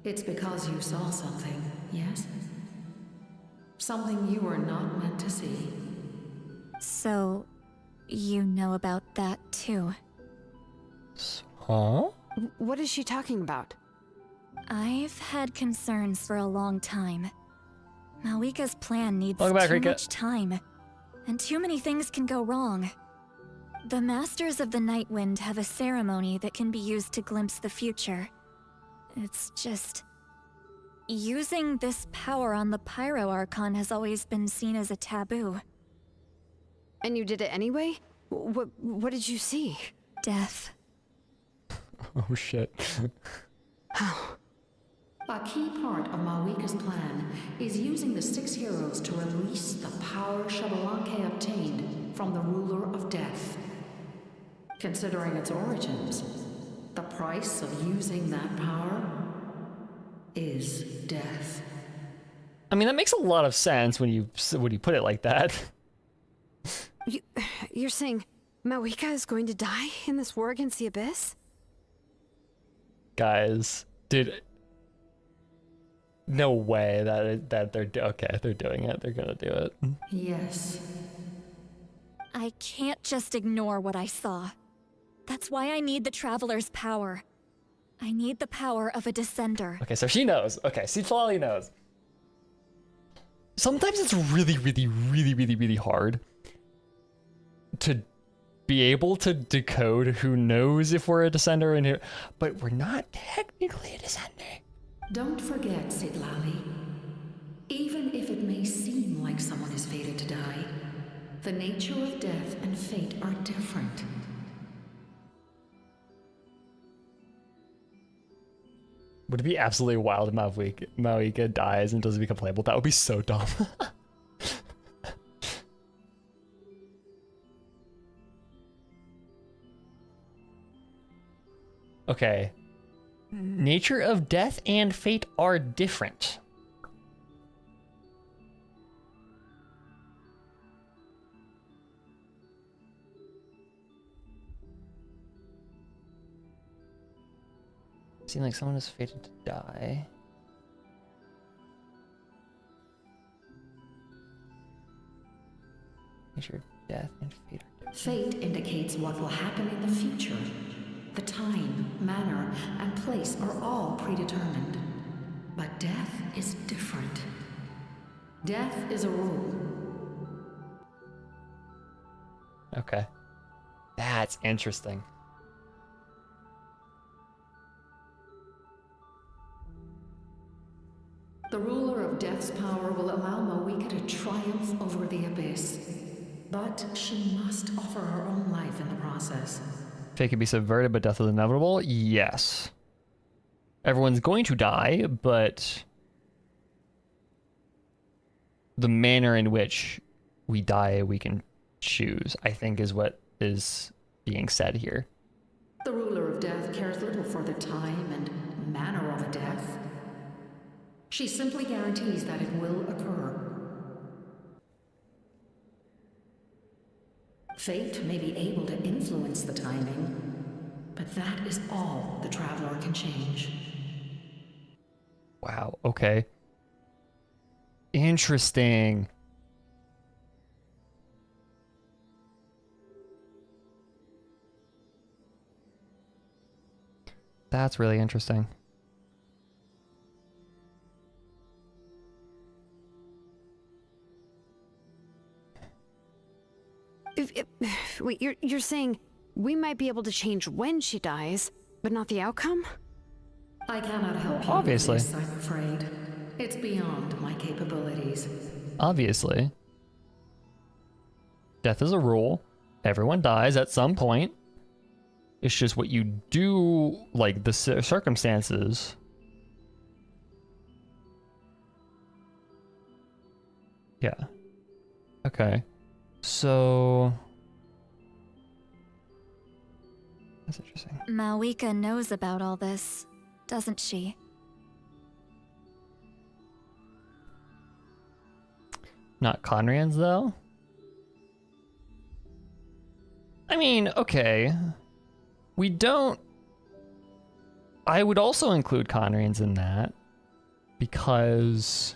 it's because you saw something, yes? Something you were not meant to see. So, you know about that too? Huh? What is she talking about? I've had concerns for a long time. Malika's plan needs Welcome back, too Rika. much time, and too many things can go wrong. The Masters of the Night Wind have a ceremony that can be used to glimpse the future. It's just... using this power on the Pyro Archon has always been seen as a taboo. And you did it anyway? What did you see? Death. Oh shit. A key part of Malika's plan is using the 6 heroes to release the power Xbalanque obtained from the ruler of death. Considering its origins, the price of using that power is death. I mean, that makes a lot of sense when you put it like that. You're saying Malika is going to die in this war against the Abyss? Guys, dude, no way that they're okay. They're doing it. They're gonna do it. Yes. I can't just ignore what I saw. That's why I need the Traveler's power. I need the power of a Descender. Okay, so she knows. Okay, Sidlali knows. Sometimes it's really hard to be able to decode who knows if we're a Descender and who, but we're not technically a Descender. Don't forget, Sidlali. Even if it may seem like someone is fated to die, the nature of death and fate are different. Would it be absolutely wild if Malika dies and doesn't become playable? That would be so dumb. Okay. Nature of death and fate are different. Seems like someone is fated to die. Nature of death and fate are different. Fate indicates what will happen in the future. The time, manner, and place are all predetermined. But death is different. Death is a rule. Okay. That's interesting. The ruler of death's power will allow Malika to triumph over the abyss. But she must offer her own life in the process. Fate can be subverted, but death is inevitable? Yes. everyone's going to die, but the manner in which we die, we can choose, I think is what is being said here. The ruler of death cares little for the time and manner of a death. She simply guarantees that it will occur. Fate may be able to influence the timing, but that is all the Traveler can change. Wow, okay. Interesting. That's really interesting. Wait, you're saying we might be able to change when she dies, but not the outcome? I cannot help you Obviously. with this, I'm afraid. It's beyond my capabilities. Obviously. Death is a rule. Everyone dies at some point. It's just what you do, like the circumstances. Yeah. Okay. So... that's interesting. Malwika knows about all this, doesn't she? Not Conrians, though? I mean, okay. We don't... I would also include Conrians in that, because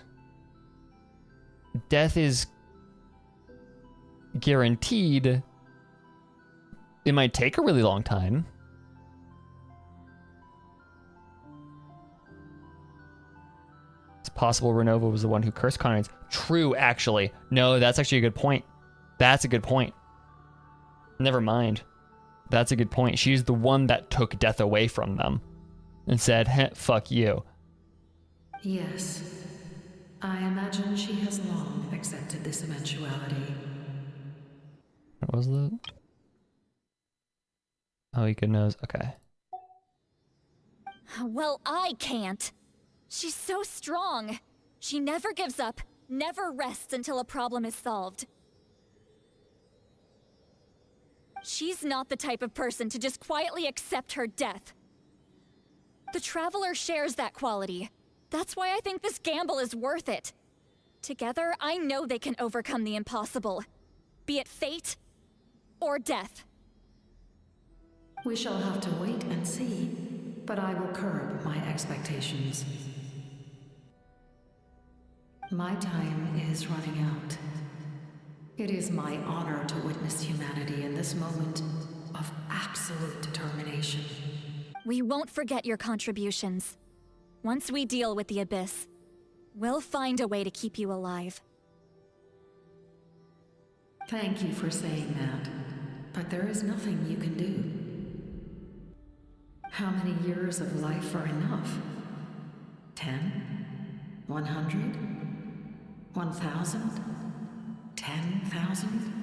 death is guaranteed. It might take a really long time. It's possible Renova was the one who cursed Conrians. True, actually. No, that's actually a good point. That's a good point. Never mind. That's a good point. She's the one that took death away from them and said, "Heh, fuck you." Yes. I imagine she has long accepted this eventuality. What was that? Oh, he knows. Okay. Well, I can't. She's so strong. She never gives up, never rests until a problem is solved. She's not the type of person to just quietly accept her death. The Traveler shares that quality. That's why I think this gamble is worth it. Together, I know they can overcome the impossible. Be it fate or death. We shall have to wait and see, but I will curb my expectations. My time is running out. It is my honor to witness humanity in this moment of absolute determination. We won't forget your contributions. Once we deal with the Abyss, we'll find a way to keep you alive. Thank you for saying that, but there is nothing you can do. How many years of life are enough? 10? 100? 1,000? 10,000?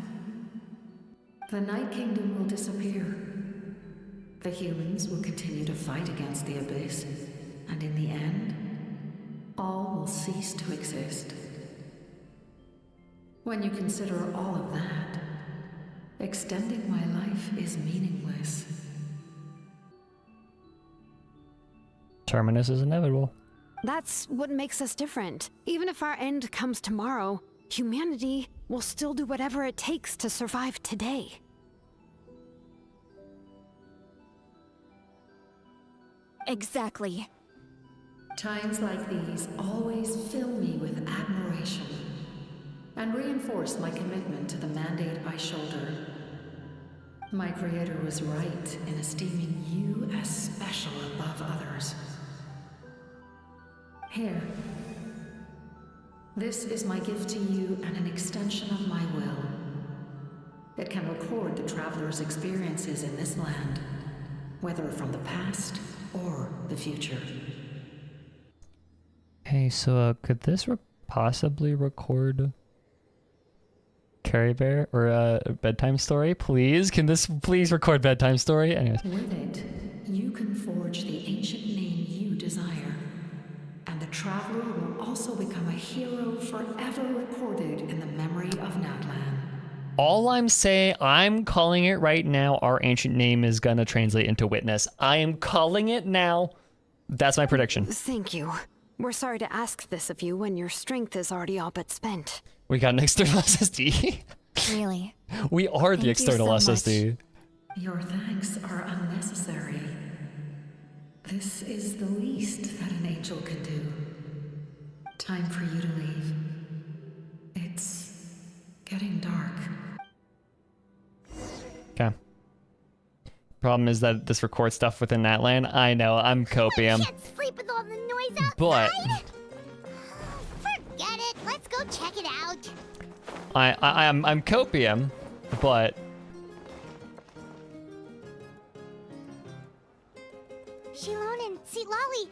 The Night Kingdom will disappear. The humans will continue to fight against the Abyss, and in the end, all will cease to exist. When you consider all of that, extending my life is meaningless. Terminus is inevitable. That's what makes us different. Even if our end comes tomorrow, humanity will still do whatever it takes to survive today. Exactly. Times like these always fill me with admiration and reinforce my commitment to the mandate I shoulder. My creator was right in esteeming you as special above others. Here. This is my gift to you and an extension of my will. It can record the Traveler's experiences in this land, whether from the past or the future. Hey, so could this possibly record Carrie Bear or a bedtime story? Please, can this please record bedtime story? Anyways. With it, you can forge the ancient name you desire. traveler will also become a hero forever recorded in the memory of Natlan. All I'm saying, I'm calling it right now, our ancient name is gonna translate into witness. I am calling it now. That's my prediction. Thank you. We're sorry to ask this of you when your strength is already all but spent. We got an external SSD. Really? We are the Thank you external so SSD. Your thanks are unnecessary. This is the least that an angel can do. Time for you to leave. It's getting dark. Okay. Problem is that this records stuff within Natlan. I know, I'm copium. I can't sleep with all the noise outside. But Forget it. Let's go check it out. I'm copium, but Shilon and Sitlali.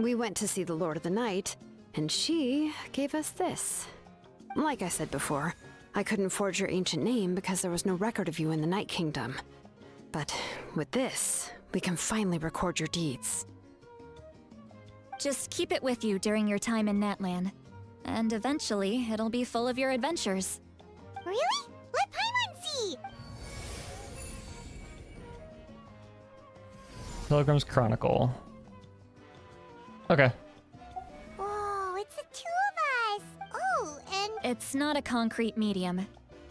We went to see the Lord of the Night, and she gave us this. Like I said before, I couldn't forge your ancient name because there was no record of you in the Night Kingdom. But with this, we can finally record your deeds. Just keep it with you during your time in Natlan. And eventually, it'll be full of your adventures. Really? Let Paimon see. Pilgrim's Chronicle. Okay. Whoa, it's the two of us. Oh, and It's not a concrete medium.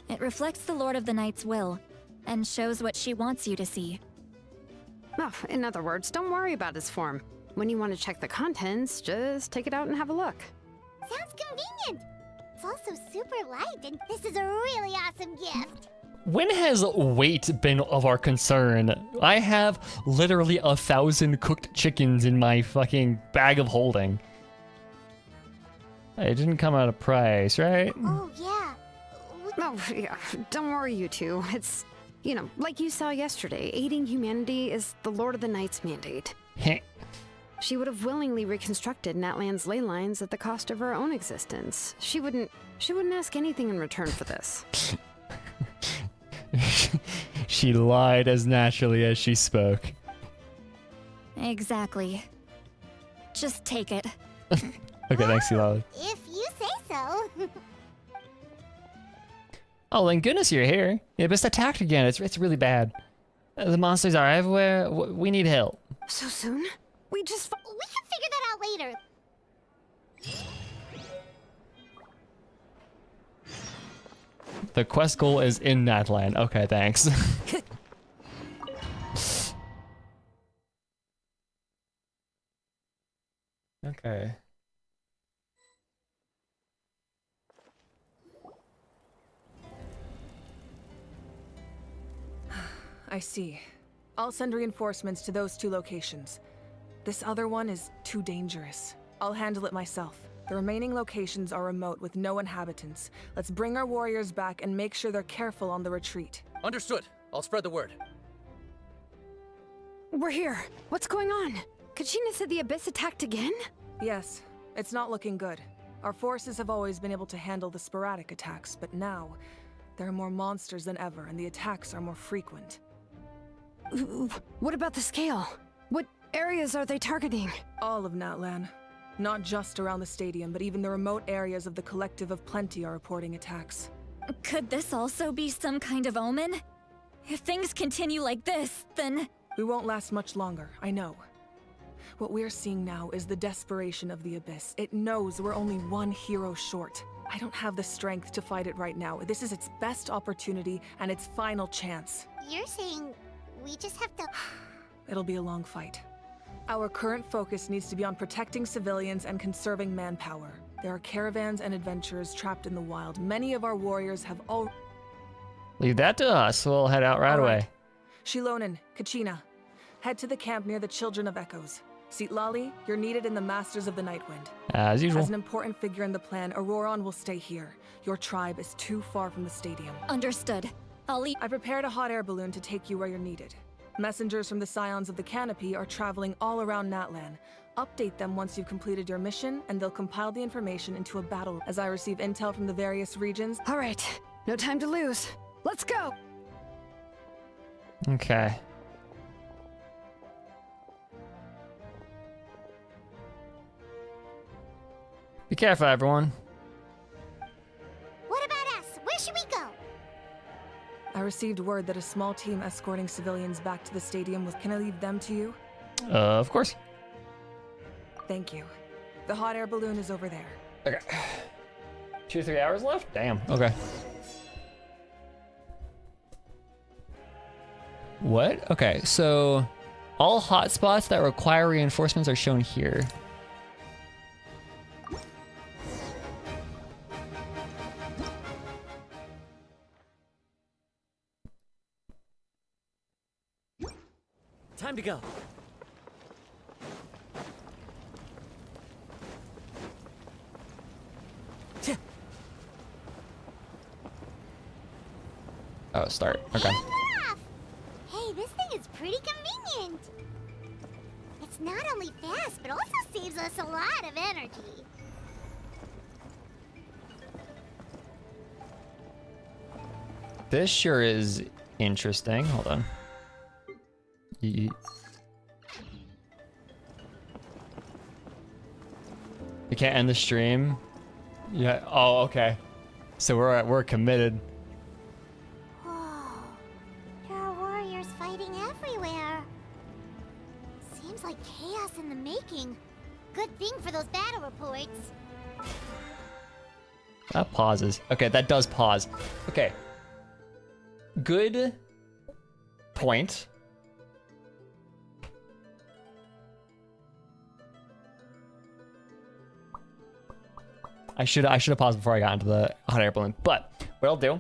It reflects the Lord of the Night's will, and shows what she wants you to see. Oh, in other words, don't worry about his form. When you want to check the contents, just take it out and have a look. sounds convenient. It's also super light, and this is a really awesome gift. When has weight been of our concern? I have literally 1,000 cooked chickens in my fucking bag of holding. It didn't come out of price, right? Oh, yeah. Oh, yeah, don't worry, you two. It's, you know, like you saw yesterday, aiding humanity is the Lord of the Night's mandate. She would have willingly reconstructed Natlan's ley lines at the cost of her own existence. She wouldn't ask anything in return for this. She lied as naturally as she spoke. Exactly. Just take it. Okay, thanks, Silali. If you say so. Oh, thank goodness you're here. Yeah, just attacked again. It's really bad. The monsters are everywhere. We need help. So soon? We can figure that out later. The quest goal is in Natlan. Okay, thanks. Okay. I see. I'll send reinforcements to those 2 locations. This other one is too dangerous. I'll handle it myself. The remaining locations are remote with no inhabitants. Let's bring our warriors back and make sure they're careful on the retreat. Understood. I'll spread the word. We're here. What's going on? Kachina said the Abyss attacked again? Yes, it's not looking good. Our forces have always been able to handle the sporadic attacks, but now there are more monsters than ever, and the attacks are more frequent. What about the scale? What areas are they targeting? All of Natlan. Not just around the stadium, but even the remote areas of the Collective of Plenty are reporting attacks. Could this also be some kind of omen? If things continue like this, then... We won't last much longer, I know. What we're seeing now is the desperation of the Abyss. It knows we're only one hero short. I don't have the strength to fight it right now. This is its best opportunity and its final chance. You're saying we just have to... It'll be a long fight. Our current focus needs to be on protecting civilians and conserving manpower. There are caravans and adventurers trapped in the wild. Many of our warriors have all... Leave that to us. We'll head out right away. Shilonen, Kachina, head to the camp near the Children of Echoes. Sitlali, you're needed in the Masters of the Nightwind. As usual. As an important figure in the plan, Auroron will stay here. Your tribe is too far from the stadium. Understood. I'll leave. I prepared a hot air balloon to take you where you're needed. Messengers from the Scions of the Canopy are traveling all around Natlan. Update them once you've completed your mission, and they'll compile the information into a battle as I receive intel from the various regions. All right, no time to lose. Let's go! Okay. Be careful, everyone. What about us? Where should we go? I received word that a small team escorting civilians back to the stadium was. Can I leave them to you? Of course. Thank you. The hot air balloon is over there. Okay. 2 or 3 hours left? Damn. Okay. What? Okay, so all hotspots that require reinforcements are shown here. Time to go. Oh, start. Okay. Off! Hey, this thing is pretty convenient. It's not only fast, but also saves us a lot of energy. This sure is interesting. Hold on. You can't end the stream. Yeah. Oh, okay. So we're committed. Whoa. There are warriors fighting everywhere. Seems like chaos in the making. Good thing for those battle reports. That pauses. Okay, that does pause. Okay. Good point. I should have paused before I got into the hot air balloon. But what I'll do.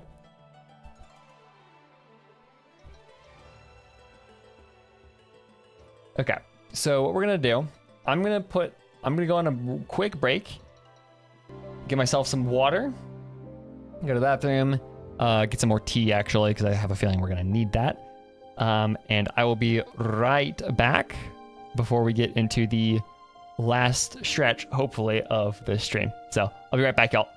Okay. So what we're gonna do, I'm gonna go on a quick break. Get myself some water. Go to the bathroom. Get some more tea actually, because I have a feeling we're gonna need that. And I will be right back before we get into the last stretch, hopefully, of this stream. So I'll be right back, y'all.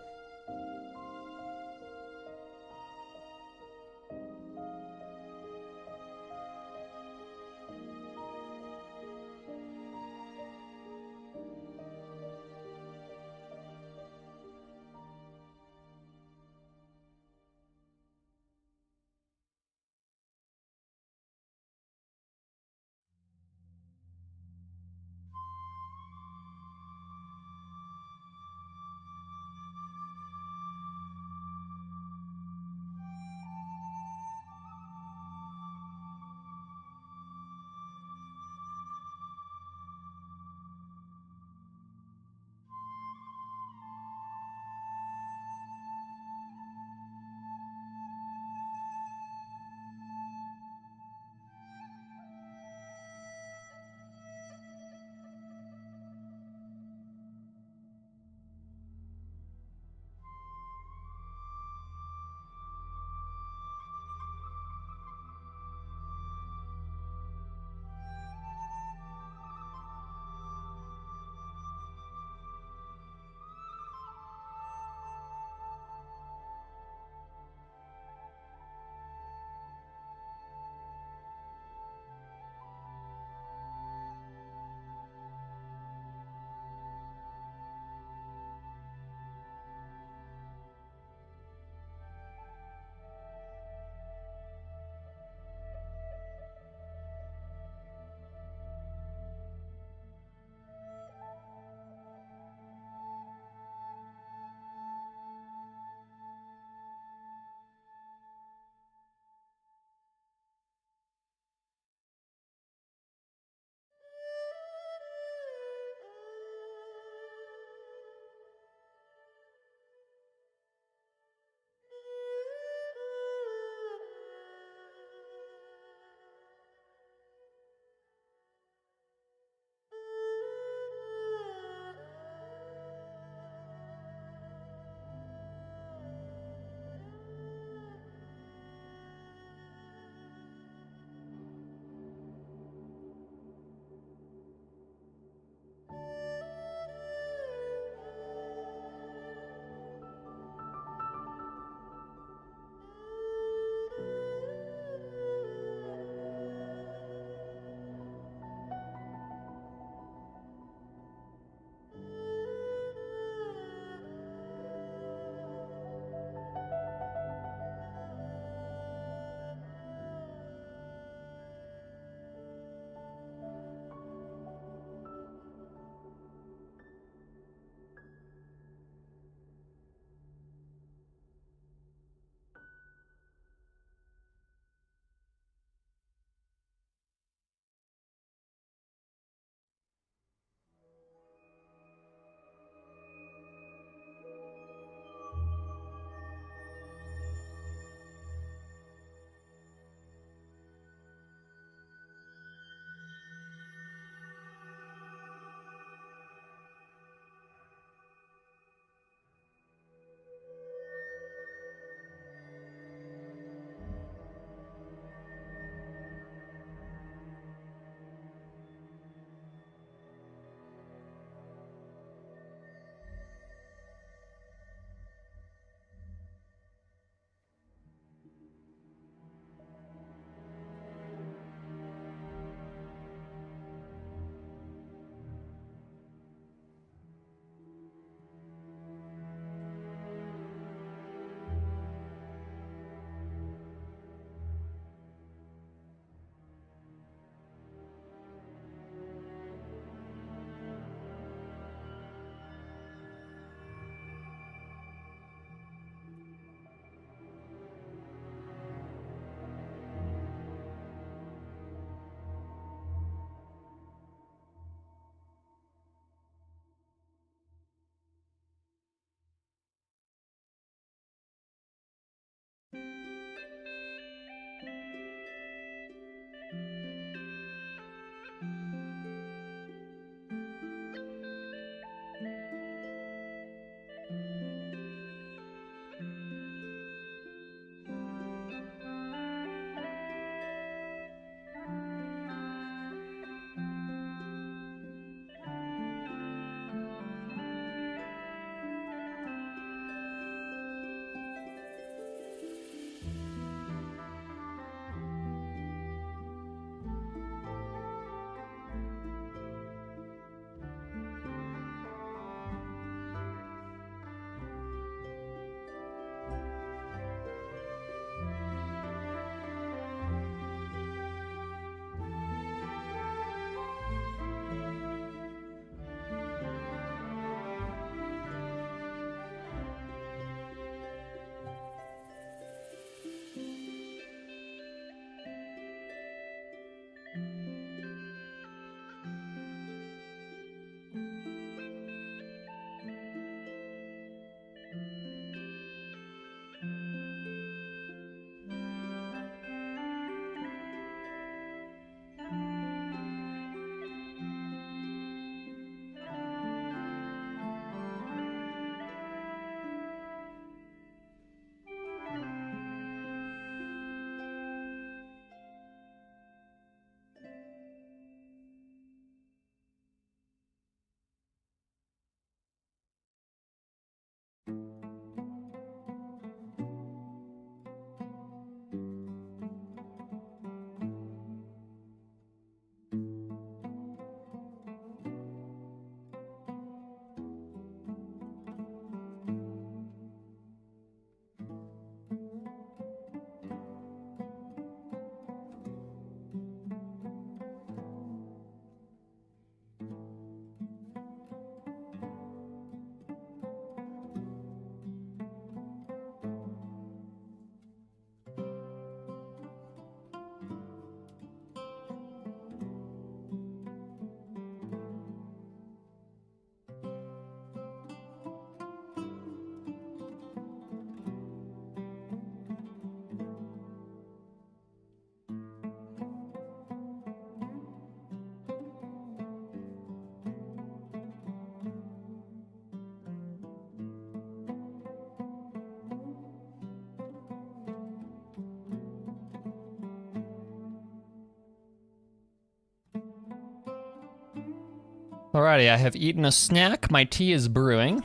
Alrighty, I have eaten a snack. My tea is brewing.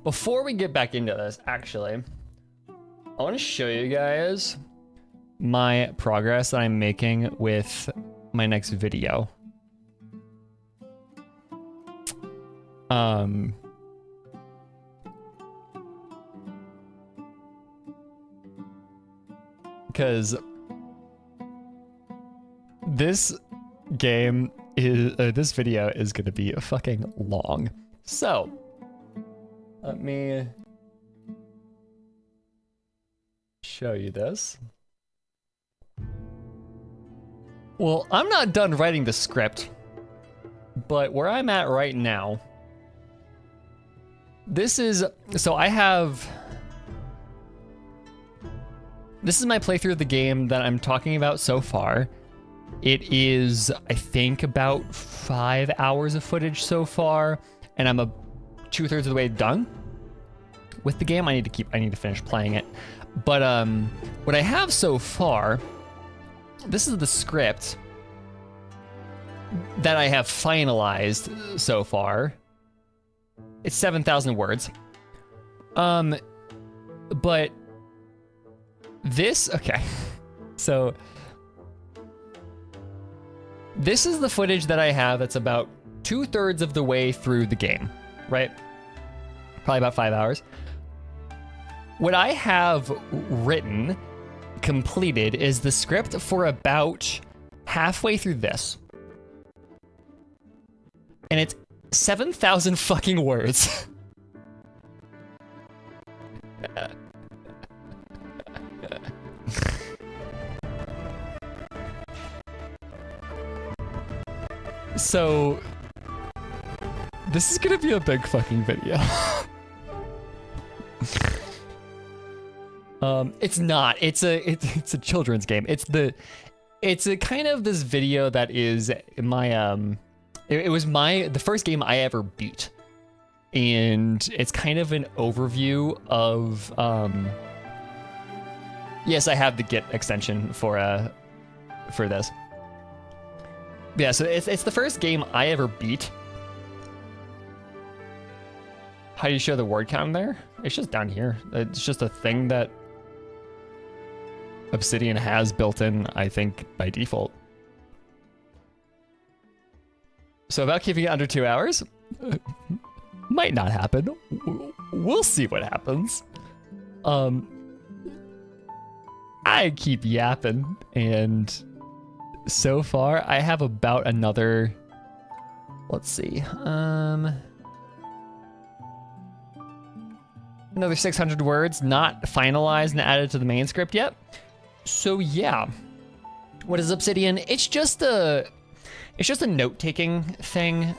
Before we get back into this, actually, I want to show you guys my progress that I'm making with my next video. Because this game is this video is gonna be fucking long. So let me show you this. Well, I'm not done writing the script, but where I'm at right now, this is my playthrough of the game that I'm talking about so far. It is, I think, about 5 hours of footage so far, and I'm 2/3 of the way done with the game. I need to finish playing it. But what I have so far, this is the script that I have finalized so far. It's 7,000 words. But this, okay. So this is the footage that I have that's about 2/3 of the way through the game, right? Probably about 5 hours. What I have written, completed, is the script for about halfway through this. And it's 7,000 fucking words. So this is gonna be a big fucking video. It's not. It's a children's game. It's a kind of this video that is my it was the first game I ever beat, and it's kind of an overview of yes, I have the Git extension for this. Yeah, so it's the first game I ever beat. How do you show the word count there? It's just down here. It's just a thing that Obsidian has built in, I think, by default. So about keeping it under 2 hours? Might not happen. We'll see what happens. I keep yapping, and so far I have about another, let's see, another 600 words not finalized and added to the main script yet. So yeah, What is Obsidian? It's just a note-taking thing.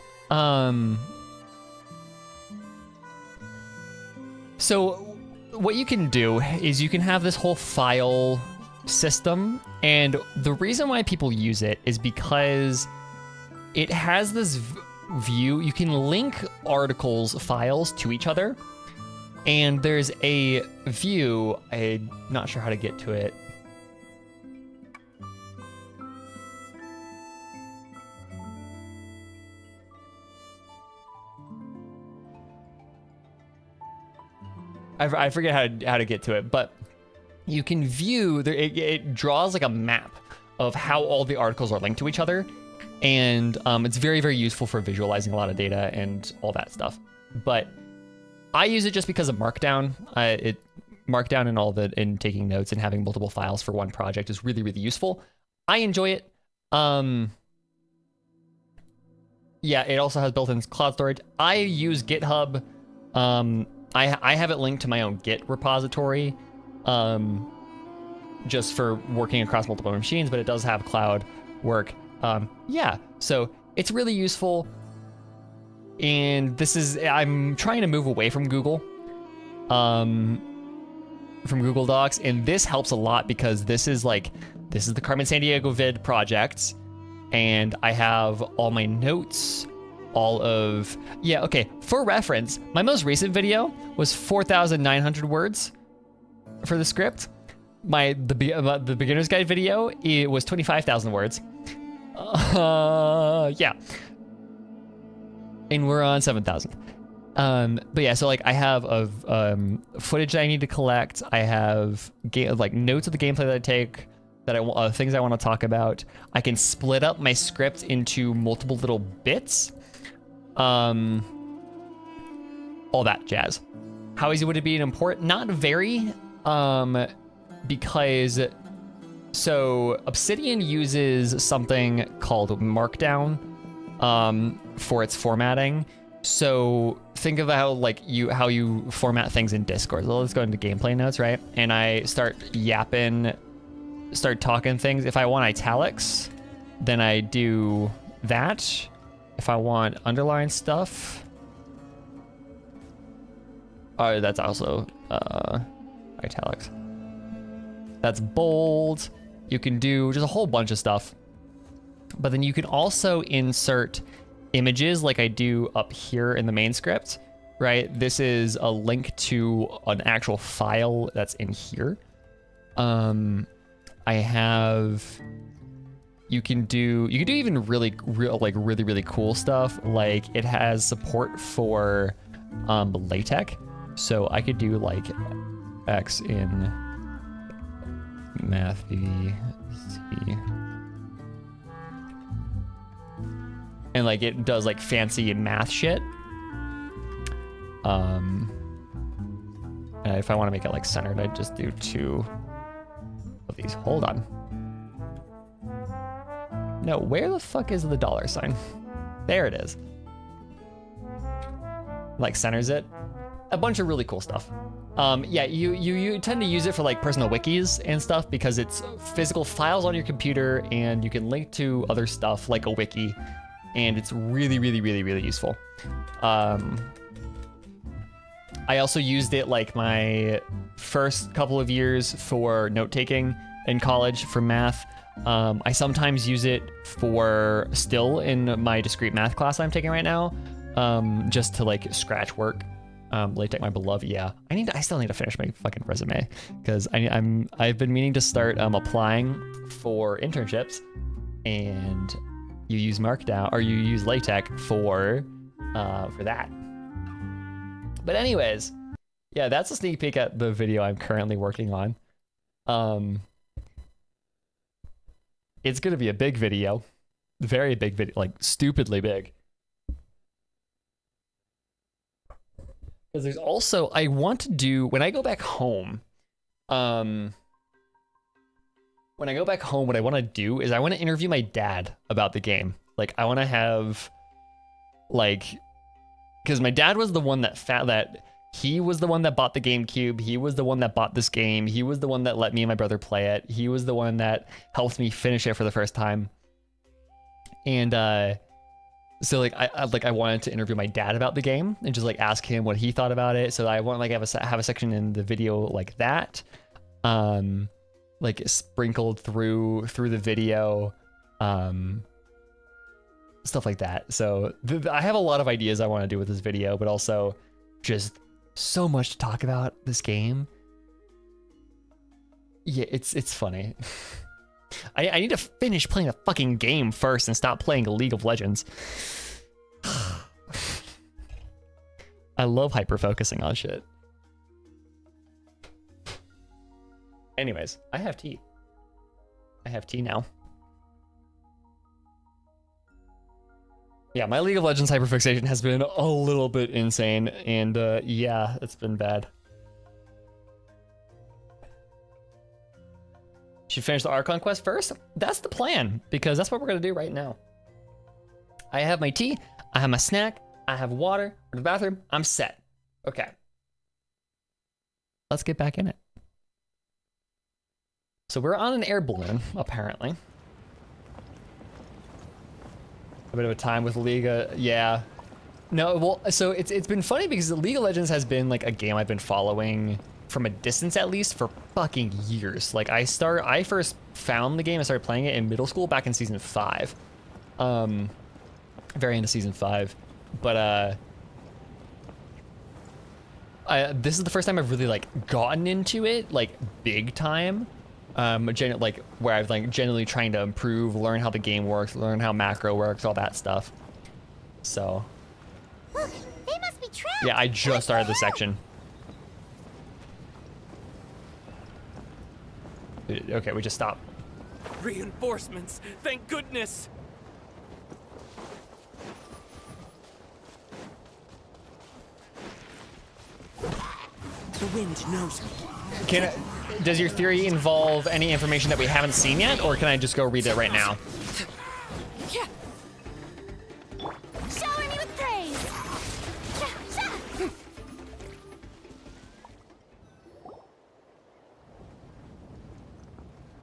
So what you can do is you can have this whole file system, and the reason why people use it is because it has this view. You can link articles, files to each other, and there's a view. I'm not sure how to get to it. I forget how to get to it, but you can view, it draws like a map of how all the articles are linked to each other, and it's very, very useful for visualizing a lot of data and all that stuff. But I use it just because of Markdown. Markdown and taking notes and having multiple files for one project is really, really useful. I enjoy it. Yeah, it also has built-in cloud storage. I use GitHub. I have it linked to my own Git repository, just for working across multiple machines, but it does have cloud work. Yeah, so it's really useful. And I'm trying to move away from Google, from Google Docs, and this helps a lot because this is the Carmen Sandiego vid project, and I have all my notes. For reference, my most recent video was 4,900 words for the script. The beginner's guide video, it was 25,000 words. Yeah. And we're on 7,000. But yeah, so I have footage that I need to collect. I have notes of the gameplay that I take, things I want to talk about. I can split up my script into multiple little bits. All that jazz. How easy would it be to import? Not very, because Obsidian uses something called Markdown, for its formatting. So think of how you format things in Discord. So let's go into gameplay notes, right? And I start talking things. If I want italics, then I do that. If I want underlined stuff, that's also italics. That's bold. You can do just a whole bunch of stuff. But then you can also insert images like I do up here in the main script, right? This is a link to an actual file that's in here. You can do even really cool stuff. Like it has support for LaTeX, so I could do X in math VC, and it does fancy math shit. If I want to make it centered, I just do 2 of these. Hold on. No, where the fuck is the $sign? There it is. Centers it. A bunch of really cool stuff. Yeah, you tend to use it for personal wikis and stuff because it's physical files on your computer and you can link to other stuff like a wiki, and it's really, really, really, really useful. I also used it my first couple of years for note-taking in college for math. I sometimes use it still in my discrete math class I'm taking right now, just to scratch work. LaTeX, my beloved. Yeah, I still need to finish my fucking resume because I've been meaning to start applying for internships, and you use Markdown or you use LaTeX for that. But anyways, yeah, that's a sneak peek at the video I'm currently working on. It's gonna be a big video, very big video, stupidly big. Because there's also, I want to do, when I go back home, what I want to do is I want to interview my dad about the game. I want to have, because my dad was the one that He was the one that bought the GameCube. He was the one that bought this game. He was the one that let me and my brother play it. He was the one that helped me finish it for the first time. And so like I wanted to interview my dad about the game and just like ask him what he thought about it. So I want like have a section in the video like that, like sprinkled through the video, stuff like that. So I have a lot of ideas I want to do with this video, but also just so much to talk about this game. Yeah, it's funny. I need to finish playing the fucking game first and stop playing League of Legends. I love hyper-focusing on shit. Anyways, I have tea. I have tea now. Yeah, my League of Legends hyperfixation has been a little bit insane, and yeah, it's been bad. Should finish the Archon quest first? That's the plan, because that's what we're gonna do right now. I have my tea, I have my snack, I have water, go to the bathroom, I'm set. Okay. Let's get back in it. So we're on an air balloon, apparently. A bit of a time with League, yeah. No, well, so it's been funny because the League of Legends has been like a game I've been following from a distance at least for fucking years. Like I first found the game and started playing it in middle school back in season 5. Very into season 5. But this is the first time I've really like gotten into it, like big time. Like where I've like generally trying to improve, learn how the game works, learn how macro works, all that stuff. So Look, they must be trapped. yeah, I just started the section. Okay, we just stopped. Reinforcements! Thank goodness! The wind knows me. Does your theory involve any information that we haven't seen yet, or can I just go read it right now? Yeah. Shower me with praise.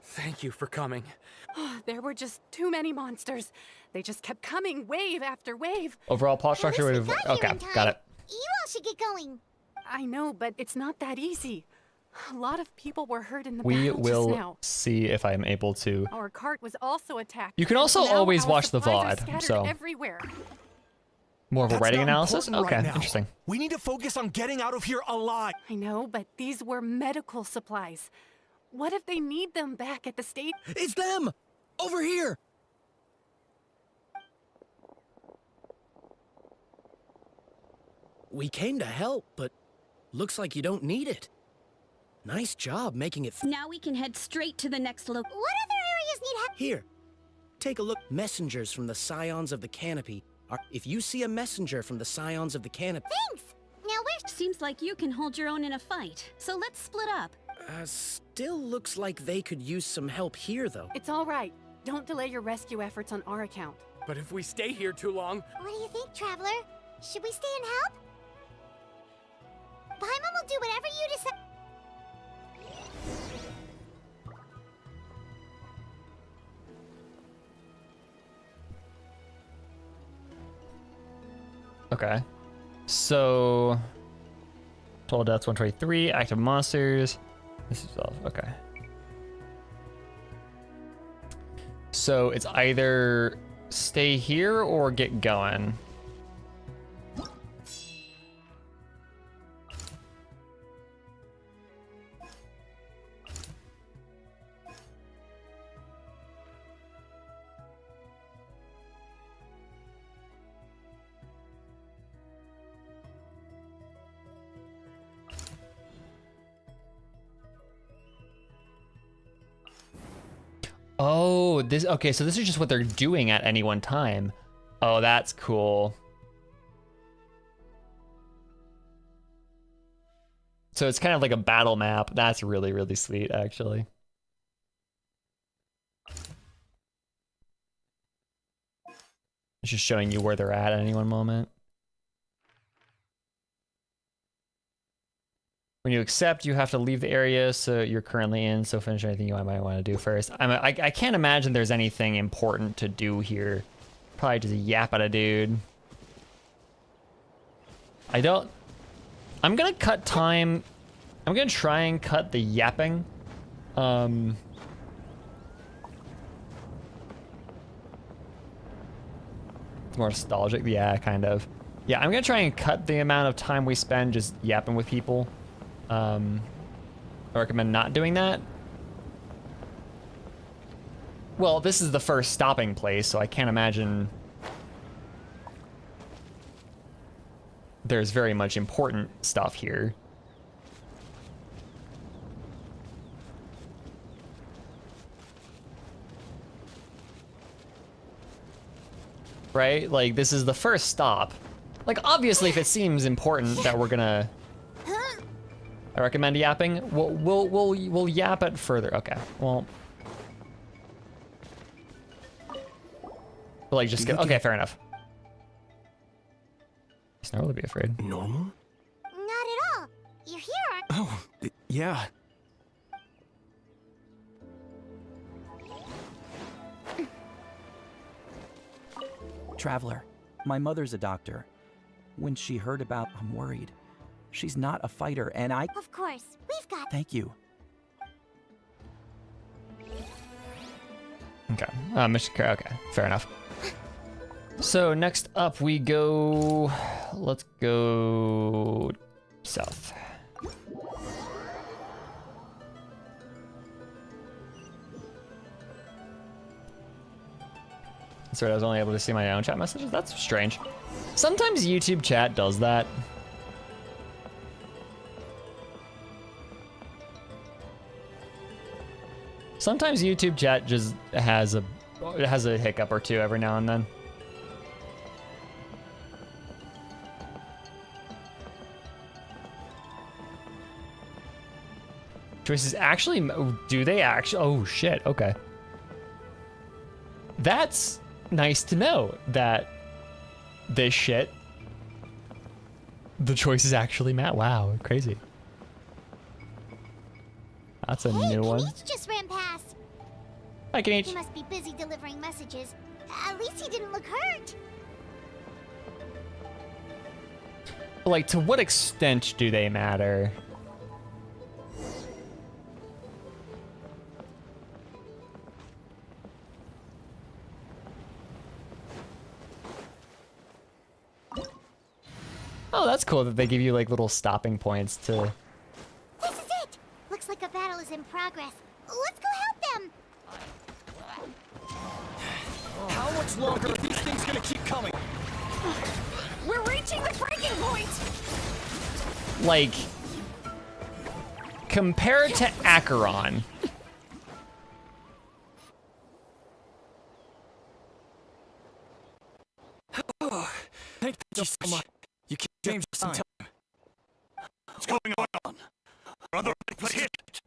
Thank you for coming. There were just too many monsters. They just kept coming, wave after wave. Overall plot structure would have... Okay, got it. You all should get going. I know, but it's not that easy. A lot of people were hurt in the We battle will just now. see if I'm able to... Our cart was also attacked. You can also Now always our watch the supplies are VOD, scattered so... everywhere. More of a That's writing not analysis? important Okay, right now. interesting. We need to focus on getting out of here alive. I know, but these were medical supplies. What if they need them back at the state? It's them! Over here! We came to help, but looks like you don't need it. Nice job making it. Now we can head straight to the next What other areas need help? Here, take a look. Messengers from the Scions of the Canopy. If you see a messenger from the Scions of the Canopy... Thanks! Now where's... Seems like you can hold your own in a fight, so let's split up. Still looks like they could use some help here, though. It's all right. Don't delay your rescue efforts on our account. But if we stay here too long... What do you think, Traveler? Should we stay and help? Paimon will do whatever you decide. Okay. So... Total deaths 123, active monsters. This is all... Okay. So it's either stay here or get going. Oh, this, okay, so this is just what they're doing at any one time. Oh, that's cool. So it's kind of like a battle map. That's really, really sweet, actually. It's just showing you where they're at any one moment. When you accept, you have to leave the area so you're currently in, so finish anything you might want to do first. I can't imagine there's anything important to do here. Probably just yap at a dude. I'm gonna cut time. I'm gonna try and cut the yapping. It's more nostalgic, yeah, kind of. Yeah, I'm gonna try and cut the amount of time we spend just yapping with people. I recommend not doing that. Well, this is the first stopping place, so I can't imagine there's very much important stuff here. Right? Like, this is the first stop. Like, obviously, if it seems important that we're gonna... I recommend yapping. We'll yap it further. Okay, well... But like, just get... Okay, fair enough. It's not really be afraid. Normal? Not at all. You're here, aren't Oh, yeah. Traveler, my mother's a doctor. When she heard about, I'm worried. She's not a fighter, and I... Of course, we've got... Thank you. Okay, mission care. Okay, fair enough. So next up we go... Let's go... south. That's right, I was only able to see my own chat messages? That's strange. Sometimes YouTube chat does that. Sometimes YouTube chat just has a hiccup or two every now and then. Choices actually, do they actually? Oh shit, okay. That's nice to know that this shit, the choices actually matter. Wow, crazy. That's a new one. He just ran past. Hi, Kenich. He must be busy delivering messages. At least he didn't look hurt. Like, to what extent do they matter? Oh, that's cool that they give you like little stopping points to... This is it! Looks like a battle is in progress. Let's go help them! How much longer are these things gonna keep coming? We're reaching the breaking point! Like, compared to Acheron, Thank you so much. You can't change this in time. What's going on? Brother, let's hit it.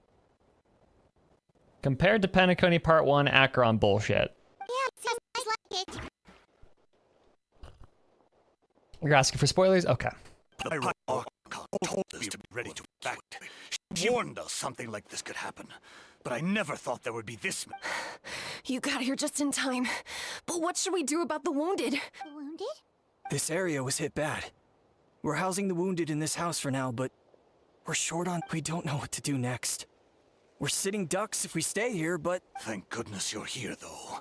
compared to Penacony Part 1, Acheron bullshit. Yeah, sounds like it. You're asking for spoilers? Okay. The Archon told us to be ready to act. She warned us something like this could happen. But I never thought there would be this. You got here just in time. But what should we do about the wounded? The wounded? This area was hit bad. We're housing the wounded in this house for now, but we're short on... We don't know what to do next. We're sitting ducks if we stay here, but... Thank goodness you're here, though.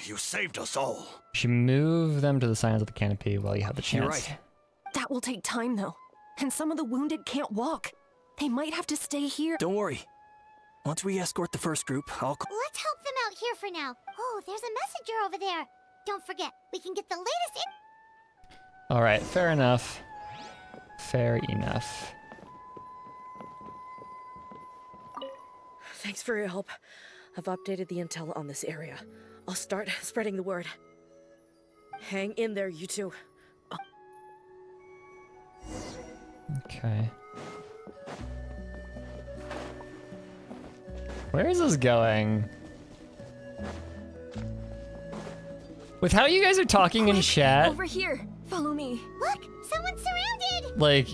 You saved us all. You should move them to the sides of the canopy while you have the chance. You're right. That will take time, though. And some of the wounded can't walk. They might have to stay here. Don't worry. Once we escort the first group, I'll... Let's help them out here for now. Oh, there's a messenger over there. Don't forget, we can get the latest in... Alright, fair enough. Fair enough. Thanks for your help. I've updated the intel on this area. I'll start spreading the word. Hang in there, you two. Okay. Where is this going? With how you guys are talking in chat, Over here. Follow me. Look, someone's surrounded! like,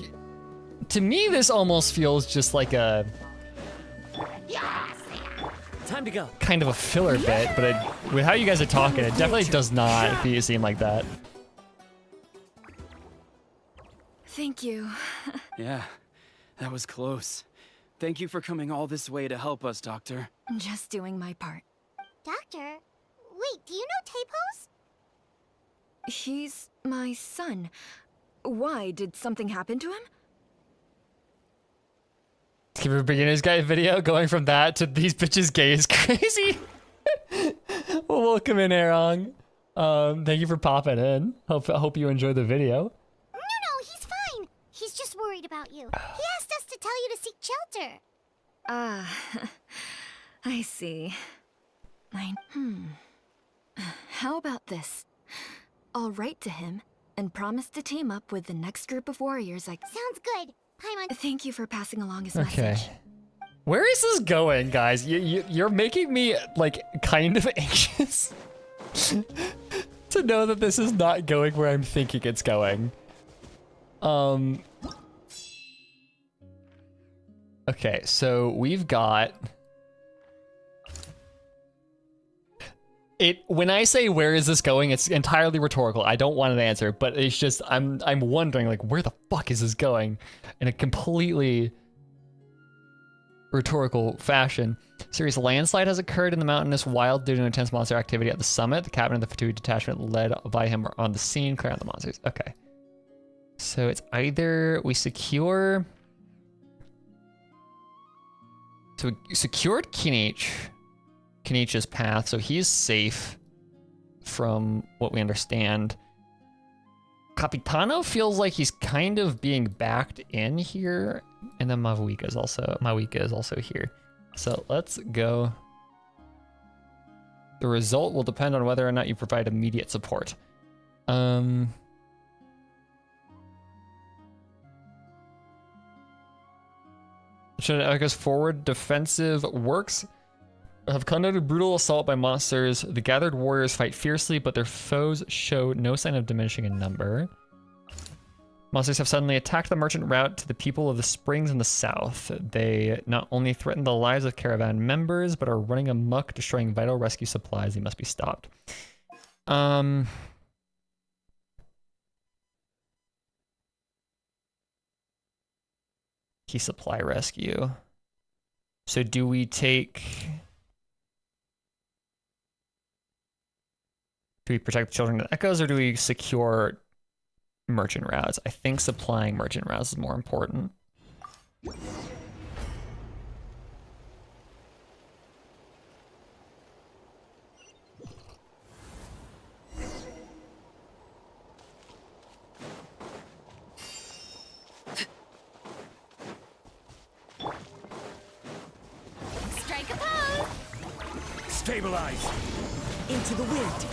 To me, this almost feels just like a Time to go. kind of a filler bit, but with how you guys are talking, it definitely does not seem like that. Thank you. Yeah, that was close. Thank you for coming all this way to help us, Doctor. Just doing my part. Doctor? Wait, do you know Tapos? He's my son. Why? Did something happen to him? Keep a beginner's guide video going from that to these bitches gay is crazy. Well, welcome in, Arong. Thank you for popping in. Hope you enjoyed the video. No, he's fine. He's just worried about you. He asked us to tell you to seek shelter. Ah, I see. How about this? I'll write to him and promise to team up with the next group of warriors I... Sounds good. Paimon. Thank you for passing along his Okay. message. Where is this going, guys? You're making me, like, kind of anxious to know that this is not going where I'm thinking it's going. Okay, so we've got... When I say where is this going, it's entirely rhetorical. I don't want an answer, but it's just I'm wondering, like, where the fuck is this going in a completely rhetorical fashion. Serious landslide has occurred in the mountainous wild due to intense monster activity at the summit. The captain of the Fatui detachment led by him are on the scene, clear out the monsters. Okay. So it's either we secure... So we secured Kenich's path, so he's safe from what we understand. Capitano feels like he's kind of being backed in here, and then Mawika is also here. So let's go. The result will depend on whether or not you provide immediate support. Should I guess forward defensive works? Have conducted brutal assault by monsters. The gathered warriors fight fiercely, but their foes show no sign of diminishing in number. Monsters have suddenly attacked the merchant route to the people of the springs in the south. They not only threaten the lives of caravan members, but are running amok, destroying vital rescue supplies. They must be stopped. Key supply rescue. So do we take... Do we protect the children of the echoes, or do we secure merchant routes? I think supplying merchant routes is more important. Strike a pose! Stabilize! Into the wind!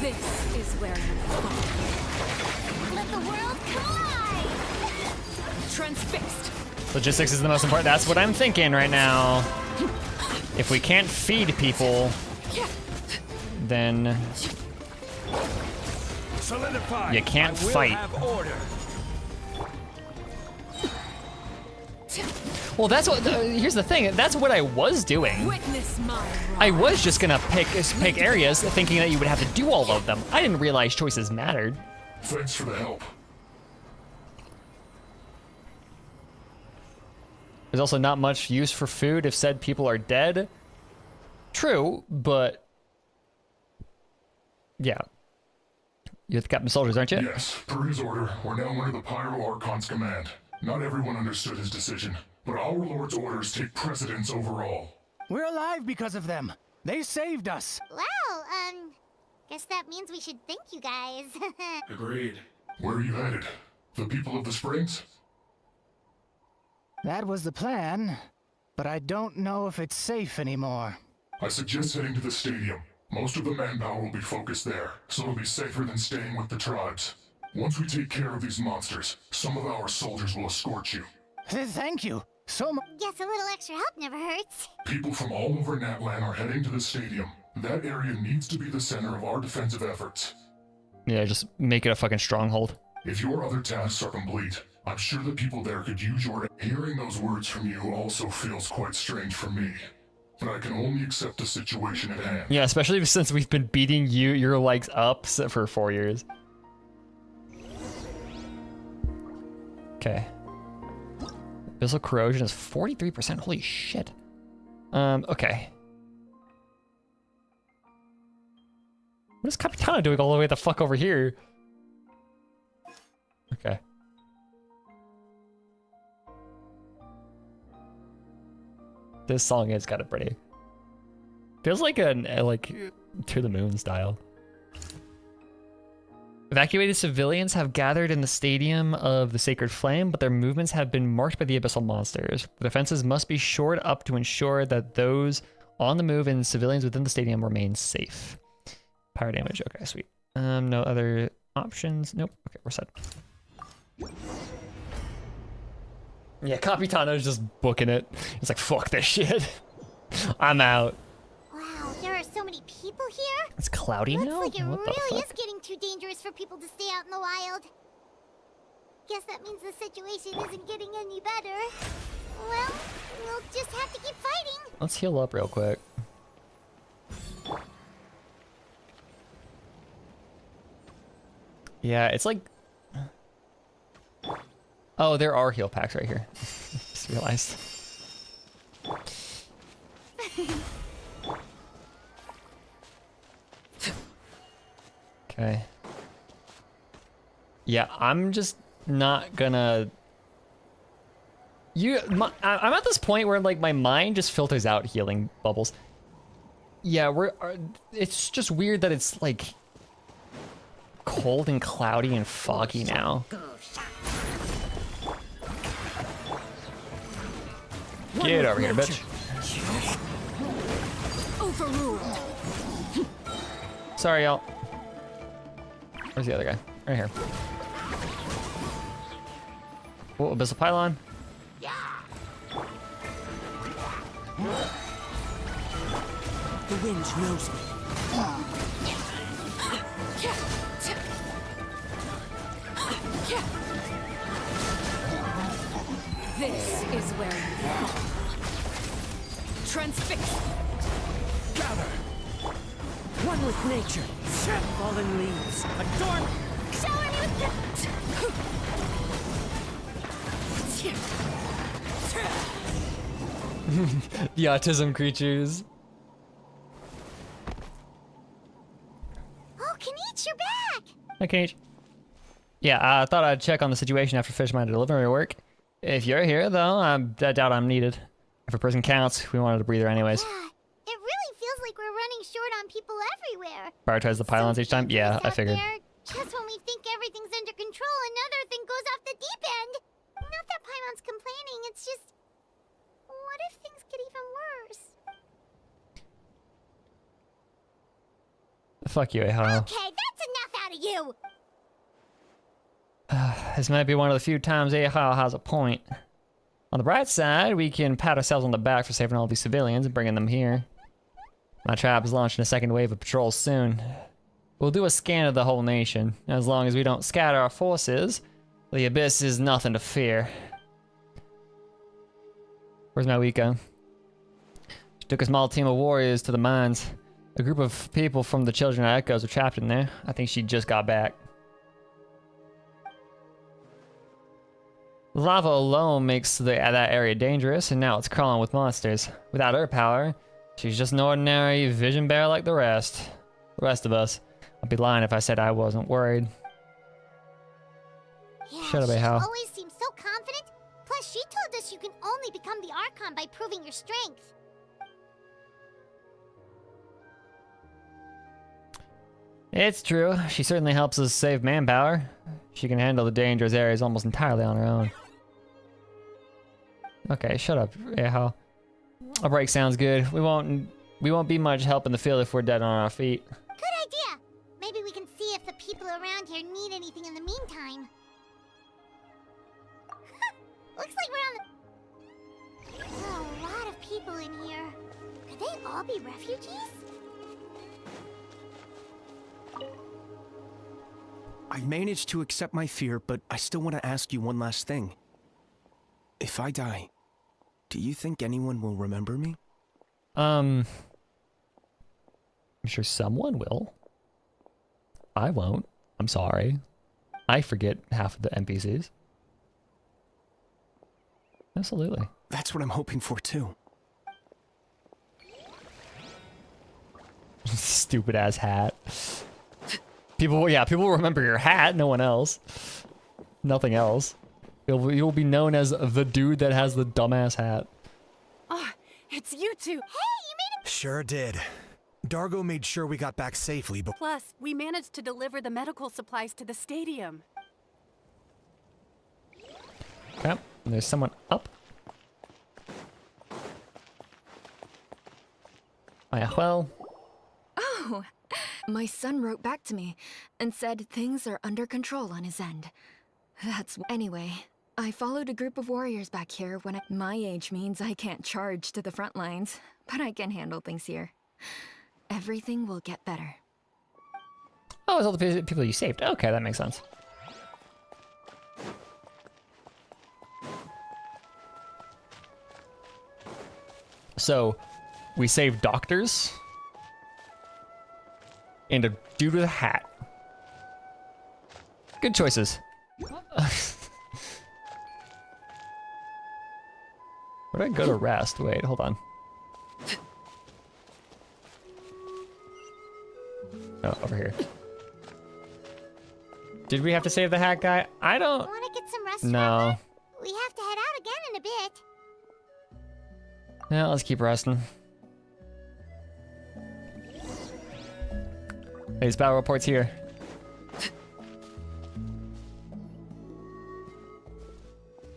This is where you fall. Let the world collide! Transfixed. Logistics is the most important. That's what I'm thinking right now. If we can't feed people, then Solidify. you can't I will fight. Have order. Well, that's what. Here's the thing. That's what I was doing. Witness my I was just gonna pick areas, thinking that you would have to do all of them. I didn't realize choices mattered. Thanks for the help. There's also not much use for food if said people are dead. True, but yeah. You're the captain of soldiers, aren't you? Yes, per his order, we're now under the Pyro Archon's command. Not everyone understood his decision, but our Lord's orders take precedence over all. We're alive because of them. They saved us. Well, guess that means we should thank you guys. Agreed. Where are you headed? The people of the Springs? That was the plan, but I don't know if it's safe anymore. I suggest heading to the stadium. Most of the manpower will be focused there, so it'll be safer than staying with the tribes. Once we take care of these monsters, some of our soldiers will escort you. Thank you. Guess a little extra help never hurts. People from all over Natlan are heading to the stadium. That area needs to be the center of our defensive efforts. Yeah, just make it a fucking stronghold. If your other tasks are complete, I'm sure the people there could use your... Hearing those words from you also feels quite strange for me. But I can only accept the situation at hand. Yeah, especially since we've been beating your legs up for 4 years. Okay. Abyssal corrosion is 43%. Holy shit. Okay. What is Capitano doing all the way the fuck over here? Okay. This song is kind of pretty. Feels like like To the Moon style. Evacuated civilians have gathered in the stadium of the Sacred Flame, but their movements have been marked by the abyssal monsters. The defenses must be shored up to ensure that those on the move and civilians within the stadium remain safe. Power damage. Okay, sweet. No other options. Nope. Okay, we're set. Yeah, Capitano's just booking it. He's like, fuck this shit. I'm out. Wow, there are so many people here. It's cloudy now? Looks like it What the really fuck? is getting too dangerous for people to stay out in the wild. Guess that means the situation isn't getting any better. Well, we'll just have to keep fighting. Let's heal up real quick. Yeah, it's like... Oh, there are heal packs right here. Just realized. Okay. Yeah, I'm just not gonna... I'm at this point where like my mind just filters out healing bubbles. Yeah, it's just weird that it's like cold and cloudy and foggy now. Get over here, bitch. Overruled. Sorry, y'all. Where's the other guy? Right here. Oh, abyssal pylon. The wind knows me. This is where you fall. Transfix. Gather. One with nature. Fallen leaves. Adorn. Shower me with The autism creatures. Oh, Kanichi, you're back! Hi, Kanichi. Yeah, I thought I'd check on the situation after finished my delivery work. If you're here, though, I doubt I'm needed. If a person counts, we wanted a breather anyways. Yeah, it really feels like we're running short on people everywhere. Prioritize the pylons each time? Yeah, I figured. There, just when we think everything's under control, another thing goes off the deep end. Not that Pylon's complaining, it's just... What if things get even worse? Fuck you, Eho. Okay, that's enough out of you! This might be one of the few times Eho has a point. On the bright side, we can pat ourselves on the back for saving all these civilians and bringing them here. My tribe is launching a second wave of patrols soon. We'll do a scan of the whole nation. As long as we don't scatter our forces, the Abyss is nothing to fear. Where's Mawiko? She took a small team of warriors to the mines. A group of people from the Children of Echoes are trapped in there. I think she just got back. Lava alone makes that area dangerous, and now it's crawling with monsters. Without her power, she's just an ordinary vision bearer like the rest. The rest of us. I'd be lying if I said I wasn't worried. Yeah, Shut up, she Eho. always seems so confident. Plus, she told us you can only become the Archon by proving your strength. It's true. She certainly helps us save manpower. She can handle the dangerous areas almost entirely on her own. Okay, shut up, Eho. A break sounds good. We won't be much help in the field if we're dead on our feet. Good idea. Maybe we can see if the people around here need anything in the meantime. Looks like we're on A lot of people in here. Could they all be refugees? I managed to accept my fear, but I still want to ask you one last thing. If I die, do you think anyone will remember me? I'm sure someone will. I won't. I'm sorry. I forget half of the NPCs. Absolutely. That's what I'm hoping for too. Stupid ass hat. People will remember your hat, no one else. Nothing else. You'll be known as the dude that has the dumbass hat. Ah, it's you two. Hey, you made it. Sure did. Dargo made sure we got back safely, but Plus, we managed to deliver the medical supplies to the stadium. Okay, there's someone up. Well. Oh, my son wrote back to me and said things are under control on his end. Anyway, I followed a group of warriors back here when my age means I can't charge to the front lines, but I can handle things here. Everything will get better. Oh, it's all the people you saved. Okay, that makes sense. So, we saved doctors and a dude with a hat. Good choices. Where do I go to rest? Wait, hold on. Oh, over here. Did we have to save the hat guy? I don't... Want to get some rest? No. Traveler? We have to head out again in a bit. Yeah, let's keep resting. Hey, battle reports here.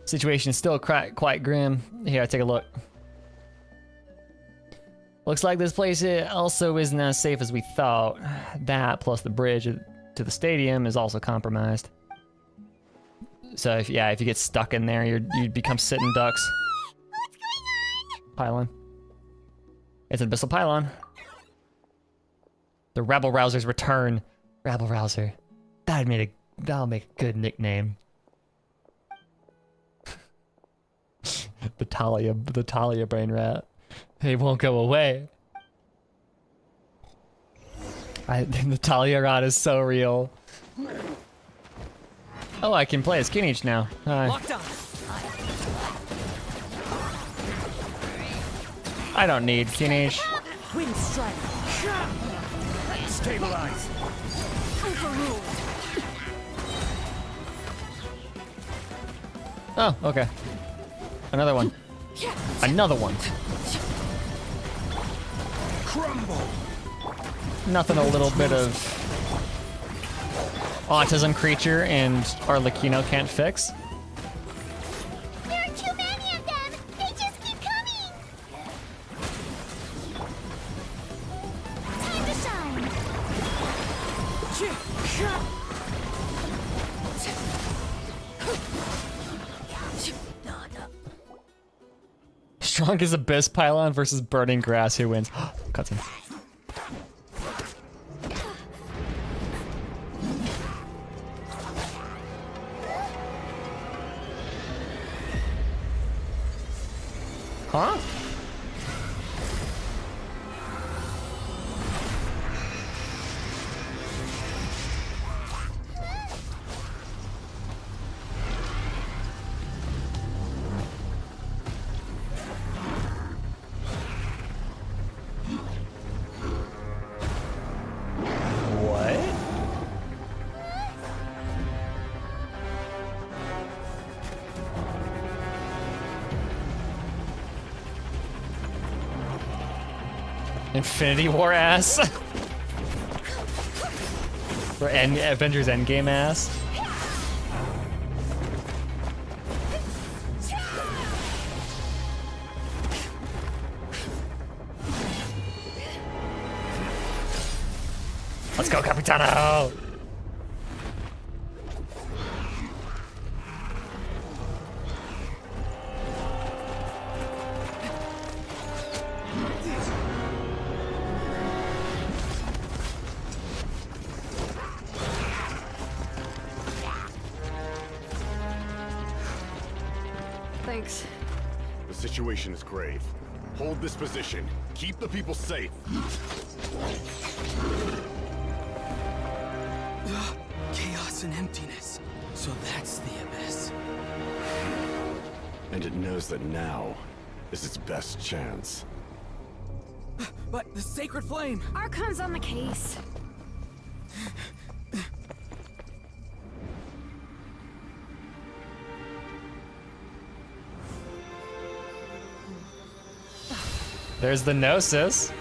Situation is still quite grim. Here, take a look. Looks like this place also isn't as safe as we thought. That, plus the bridge to the stadium, is also compromised. So, if you get stuck in there, you'd become sitting ducks. What's going on? Pylon. It's an abyssal pylon. The Rabble Rousers return. Rabble Rouser. That'll make a good nickname. the Talia brain rat. They won't go away. The Talia rat is so real. Oh, I can play as Kinich now. Hi. I don't need Kinich. Wind strike. Stabilize. Overruled. Oh, okay. Another one. Another one. Crumble. Nothing a little bit of autism creature and Arlecchino can't fix. There are too many of them. They just keep coming. Time to shine. Strongest Abyss Pylon versus Burning Grass. Who wins? Cutscene. Huh? Infinity War ass. Or Avengers Endgame ass. Let's go, Capitano! Thanks. The situation is grave. Hold this position. Keep the people safe. Chaos and emptiness. So that's the abyss. And it knows that now is its best chance. But the sacred flame! Archon's on the case. There's the Gnosis.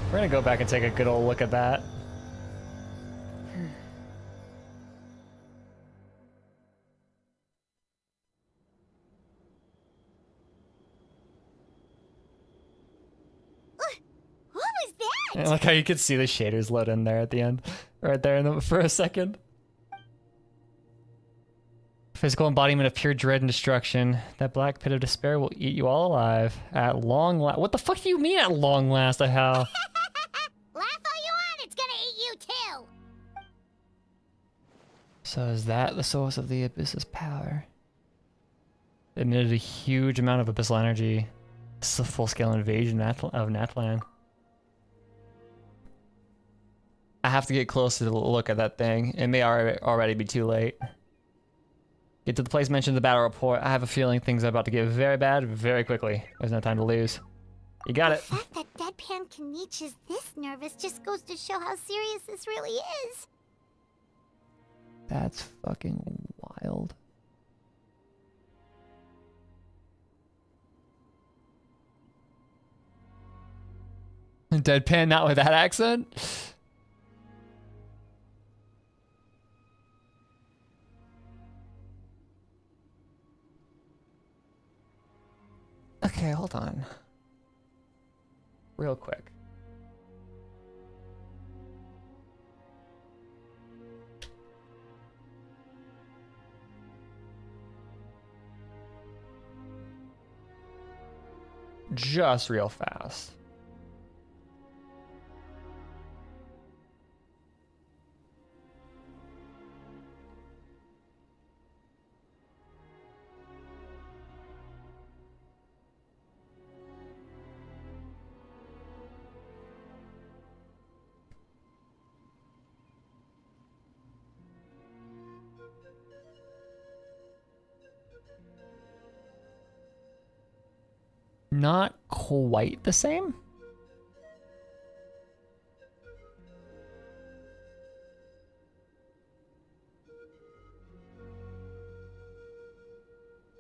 We're gonna go back and take a good old look at that. What was that? I like how you could see the shaders load in there at the end. Right there for a second. Physical embodiment of pure dread and destruction. That black pit of despair will eat you all alive. At long last. What the fuck do you mean at long last, the hell? Laugh all you want, it's gonna eat you too! So is that the source of the Abyss's power? It emitted a huge amount of abyssal energy. This is a full-scale invasion of Natlan. I have to get closer to look at that thing. It may already be too late. Get to the place mentioned in the battle report. I have a feeling things are about to get very bad very quickly. There's no time to lose. You got it. The fact that Deadpan Kanich is this nervous just goes to show how serious this really is. That's fucking wild. Deadpan not with that accent? Okay, hold on. Real quick. Just real fast. Not quite the same.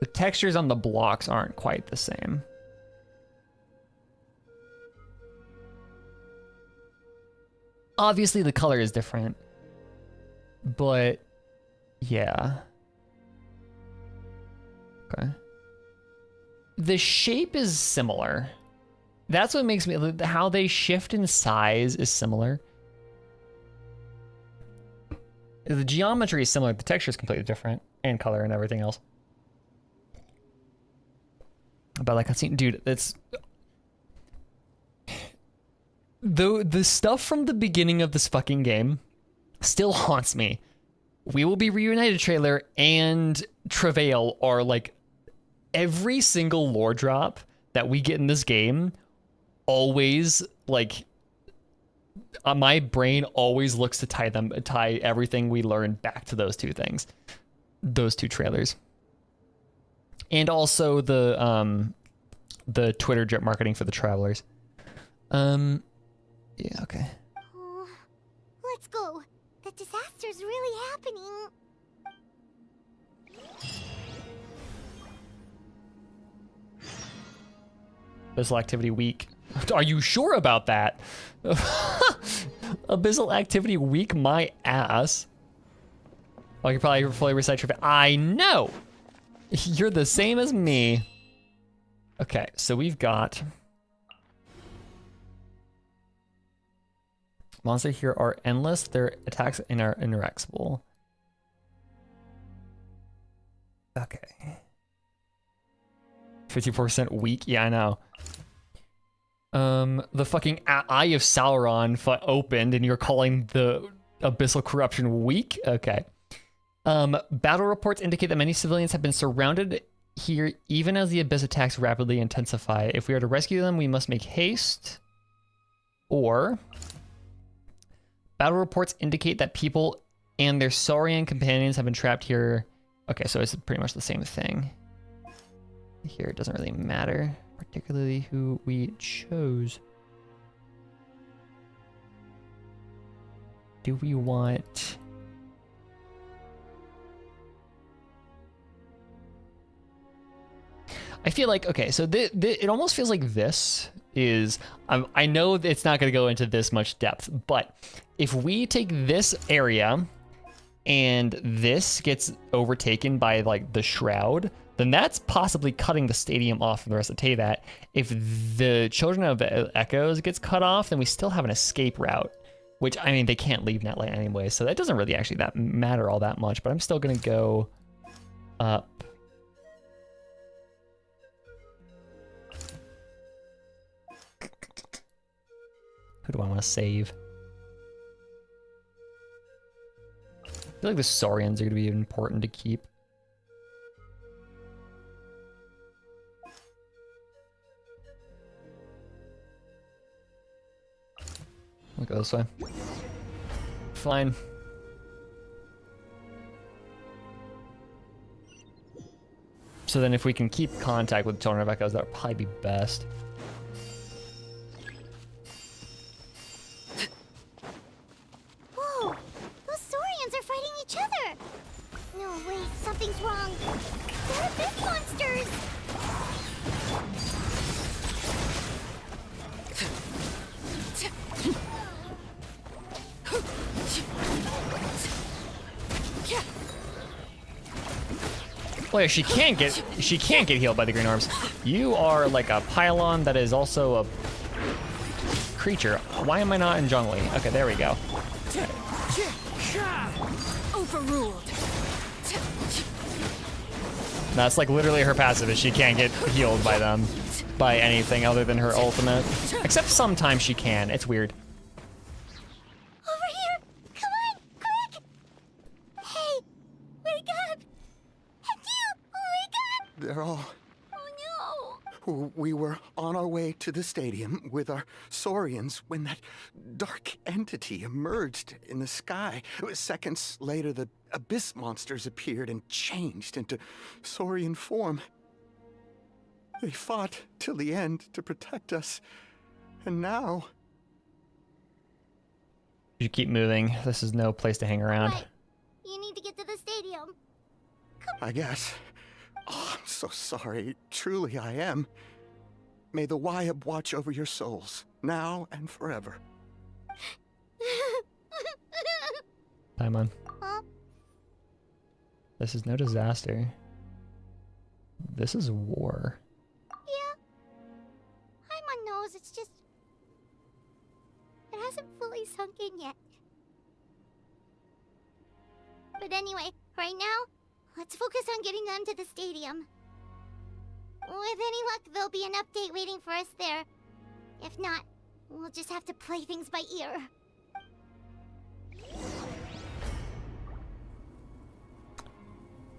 The textures on the blocks aren't quite the same. Obviously the color is different, but yeah. Okay. The shape is similar. That's what makes me, how they shift in size is similar. The geometry is similar, the texture is completely different, and color and everything else. But like I've seen, dude, it's the stuff from the beginning of this fucking game still haunts me. We Will Be Reunited trailer and Travail are like every single lore drop that we get in this game always like my brain always looks to tie everything we learned back to those two things, those two trailers. And also the Twitter drip marketing for the travelers. Yeah, okay. Oh, let's go. The disaster's really happening. Abyssal activity weak. Are you sure about that? Abyssal activity weak my ass. Oh, you probably fully recite your... I know! You're the same as me. Okay, so we've got... Monsters here are endless. Their attacks are inexorable. Okay. 54% weak. Yeah, I know. The fucking Eye of Sauron opened, and you're calling the Abyssal corruption weak. Okay. Battle reports indicate that many civilians have been surrounded here, even as the abyss attacks rapidly intensify. If we are to rescue them, we must make haste. Or battle reports indicate that people and their Saurian companions have been trapped here. Okay, so it's pretty much the same thing. Here it doesn't really matter, particularly who we chose. Do we want... I feel like, okay, so it almost feels like this is, I know it's not going to go into this much depth, but if we take this area and this gets overtaken by like the Shroud, then that's possibly cutting the stadium off from the rest of Teyvat. If the Children of Echoes gets cut off, then we still have an escape route, which, I mean, they can't leave Natlan anyway, so that doesn't really actually matter all that much, but I'm still going to go up. Who do I want to save? I feel like the Saurians are going to be important to keep. We'll go this way. Fine. So then if we can keep contact with Children of Echoes, that would probably be best. Whoa! Those Saurians are fighting each other! No, wait, something's wrong. They're abyss monsters! Well, she can't get healed by the green orbs. You are like a pylon that is also a creature. Why am I not in jungling? Okay, there we go. Overruled. That's like literally her passive is she can't get healed by them, by anything other than her ultimate. Except sometimes she can. It's weird. Over here! Come on, quick! Hey, wake up! Wake up! They're all... Oh no! We were on our way to the stadium with our Saurians when that dark entity emerged in the sky. Seconds later, the abyss monsters appeared and changed into Saurian form. They fought till the end to protect us. And now... You keep moving. This is no place to hang around. What? You need to get to the stadium. I guess. Oh, I'm so sorry. Truly, I am. May the Wyab watch over your souls, now and forever. Paimon. Huh? This is no disaster. This is war. Yeah. Paimon knows, it's just... It hasn't fully sunk in yet. But anyway, right now, let's focus on getting them to the stadium. With any luck, there'll be an update waiting for us there. If not, we'll just have to play things by ear.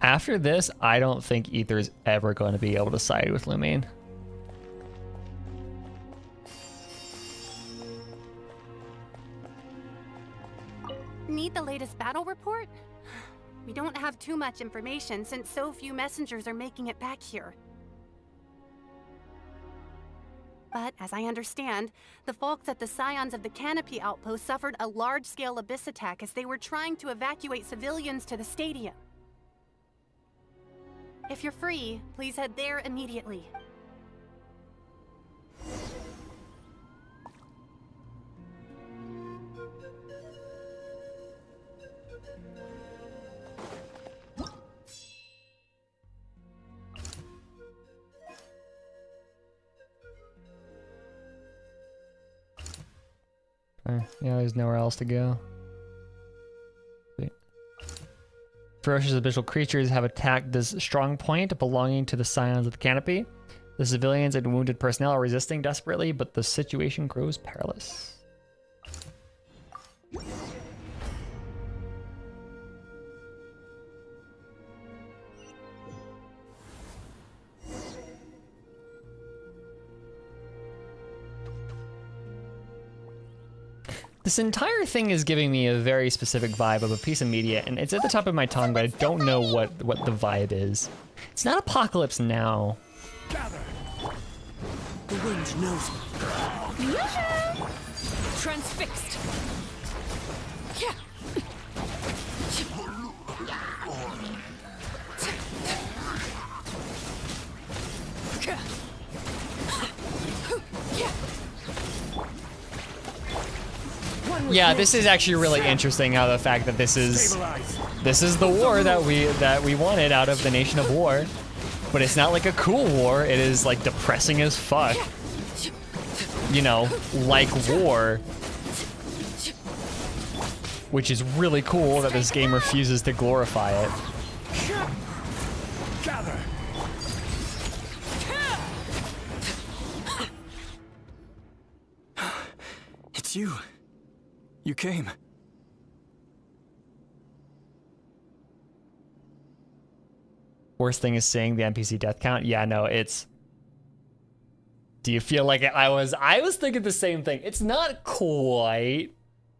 After this, I don't think Aether's ever going to be able to side with Lumine. Need the latest battle report? We don't have too much information since so few messengers are making it back here. But, as I understand, the folks at the Scions of the Canopy outpost suffered a large-scale abyss attack as they were trying to evacuate civilians to the stadium. If you're free, please head there immediately. Yeah, there's nowhere else to go. Sweet. Ferocious abyssal creatures have attacked this strong point belonging to the Scions of the Canopy. The civilians and wounded personnel are resisting desperately, but the situation grows perilous. This entire thing is giving me a very specific vibe of a piece of media, and it's at the top of my tongue, but I don't know what the vibe is. It's not Apocalypse Now. Gather. The wind knows me. Transfixed. Yeah, this is actually really interesting. How the fact that this is the war that we wanted out of the Nation of War, but it's not like a cool war. It is like depressing as fuck. You know, like war, which is really cool that this game refuses to glorify it. Gather. It's you. You came. Worst thing is seeing the NPC death count. Yeah, no, it's. Do you feel like I was thinking the same thing. It's not quite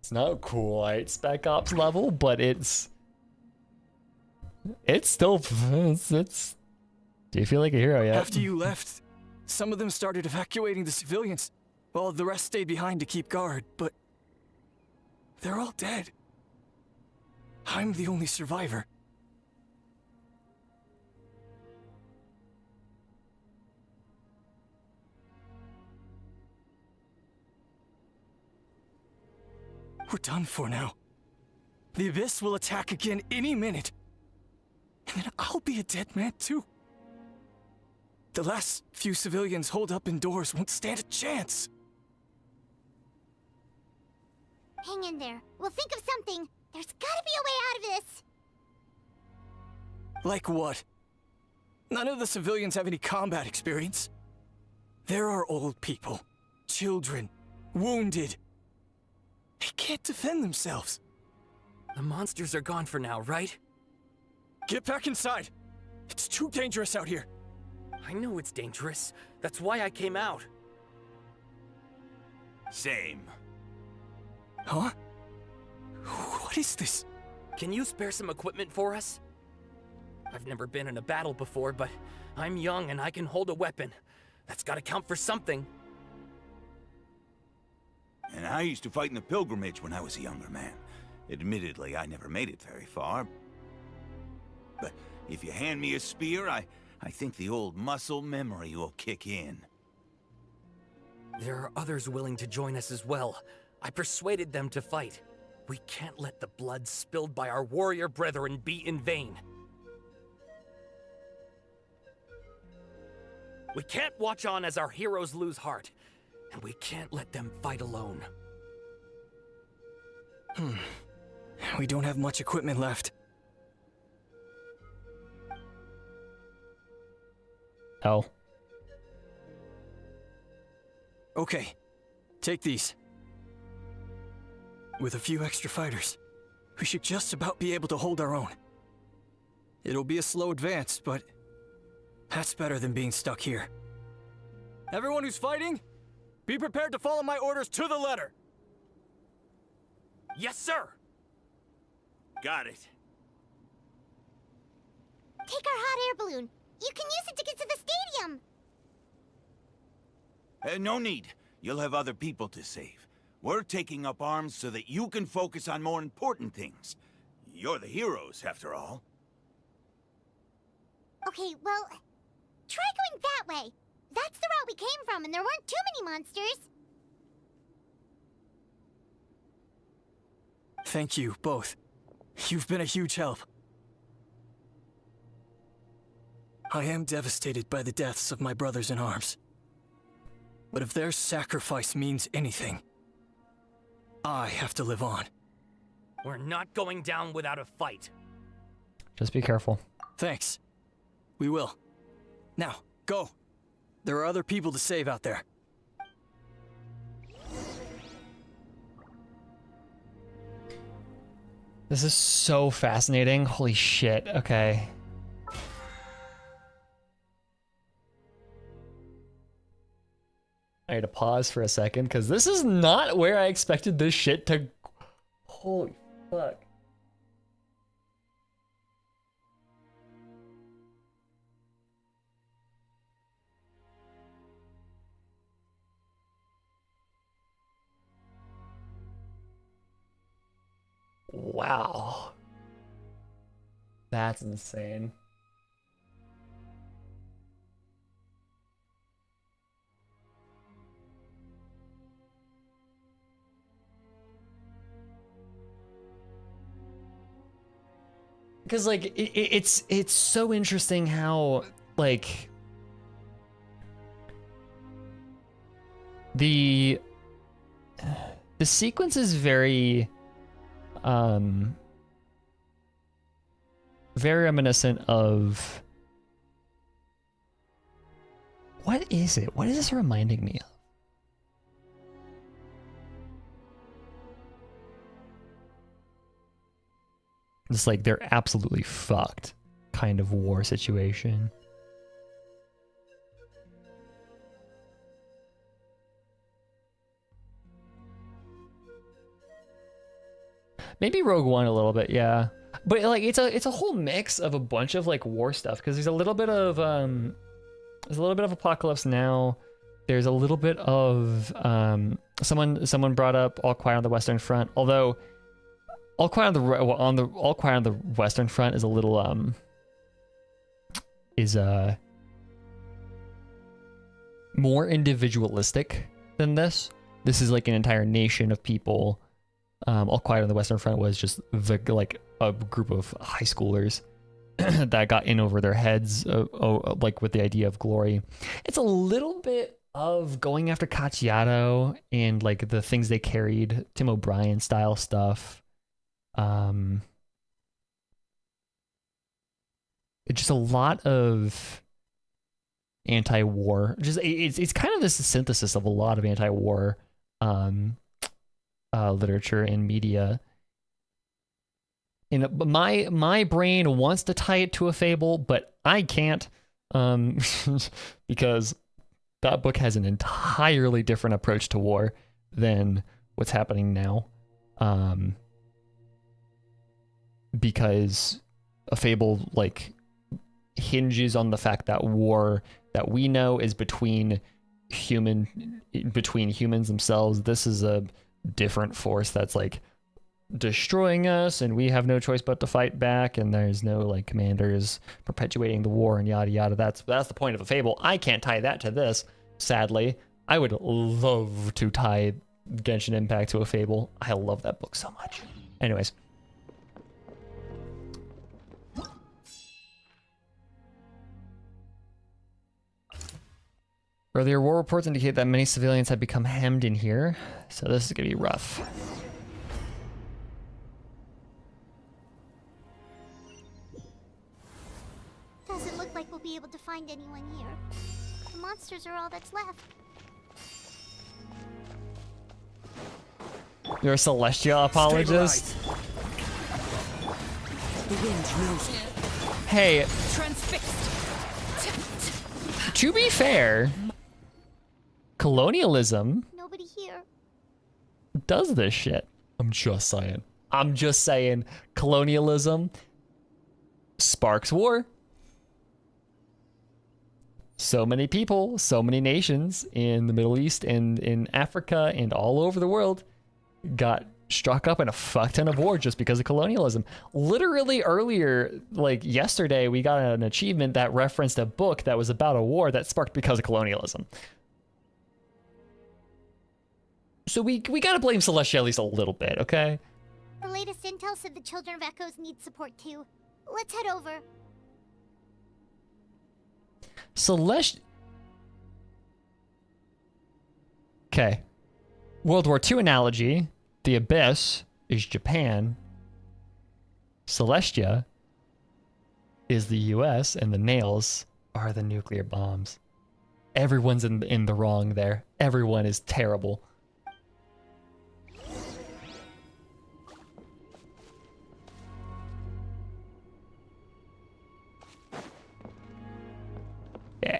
Spec Ops level, but it's still it's. Do you feel like a hero yet? After you left, some of them started evacuating the civilians, while the rest stayed behind to keep guard, but they're all dead. I'm the only survivor. We're done for now. The Abyss will attack again any minute. And then I'll be a dead man too. The last few civilians holed up indoors won't stand a chance. Hang in there. We'll think of something. There's gotta be a way out of this. Like what? None of the civilians have any combat experience. There are old people, children, wounded. They can't defend themselves. The monsters are gone for now, right? Get back inside. It's too dangerous out here. I know it's dangerous. That's why I came out. Same. Huh? What is this? Can you spare some equipment for us? I've never been in a battle before, but I'm young and I can hold a weapon. That's gotta count for something. And I used to fight in the pilgrimage when I was a younger man. Admittedly, I never made it very far. But if you hand me a spear, I think the old muscle memory will kick in. There are others willing to join us as well. I persuaded them to fight. We can't let the blood spilled by our warrior brethren be in vain. We can't watch on as our heroes lose heart. And we can't let them fight alone. We don't have much equipment left. Oh. Okay, take these. With a few extra fighters, we should just about be able to hold our own. It'll be a slow advance, but that's better than being stuck here. Everyone who's fighting, be prepared to follow my orders to the letter. Yes, sir. Got it. Take our hot air balloon. You can use it to get to the stadium. No need. You'll have other people to save. We're taking up arms so that you can focus on more important things. You're the heroes, after all. Okay, well, try going that way. That's the route we came from, and there weren't too many monsters. Thank you, both. You've been a huge help. I am devastated by the deaths of my brothers in arms. But if their sacrifice means anything, I have to live on. We're not going down without a fight. Just be careful. Thanks. We will. Now, go. There are other people to save out there. This is so fascinating. Holy shit. Okay. I had to pause for a second because this is not where I expected this shit to. Holy fuck. Wow. That's insane. Because like it's so interesting how like the sequence is very very reminiscent of what is it? What is this reminding me of? It's like they're absolutely fucked kind of war situation. Maybe Rogue One a little bit, yeah. But like it's a whole mix of a bunch of like war stuff because there's a little bit of Apocalypse Now. There's a little bit of someone brought up All Quiet on the Western Front, although All Quiet on the Western Front is a little more individualistic than this. This is like an entire nation of people. All Quiet on the Western Front was just like a group of high schoolers that got in over their heads, like with the idea of glory. It's a little bit of going after Cacciato and like the things they carried, Tim O'Brien style stuff. Just a lot of anti-war. Just it's kind of this synthesis of a lot of anti-war literature and media. And my brain wants to tie it to a fable, but I can't, because that book has an entirely different approach to war than what's happening now. Because a fable like hinges on the fact that war that we know is between humans themselves. This is a different force that's like destroying us, and we have no choice but to fight back, and there's no like commanders perpetuating the war and yada yada. That's the point of a fable. I can't tie that to this, sadly. I would love to tie Genshin Impact to a fable. I love that book so much. Anyways. Earlier war reports indicate that many civilians have become hemmed in here, so this is gonna be rough. Doesn't look like we'll be able to find anyone here. The monsters are all that's left. You're a Celestia apologist? The wind knows it. Hey, Transfixed. to be fair, colonialism Nobody here. does this shit. I'm just saying. Colonialism sparks war. So many people, so many nations in the Middle East and in Africa and all over the world got struck up in a fuck ton of war just because of colonialism. Literally earlier, like yesterday, we got an achievement that referenced a book that was about a war that sparked because of colonialism. So we gotta blame Celestia at least a little bit, okay? The latest intel said the Children of Echoes need support too. Let's head over. Celestia... Okay. World War II analogy. The Abyss is Japan. Celestia is the US, and the nails are the nuclear bombs. Everyone's in the wrong there. Everyone is terrible. Yeah.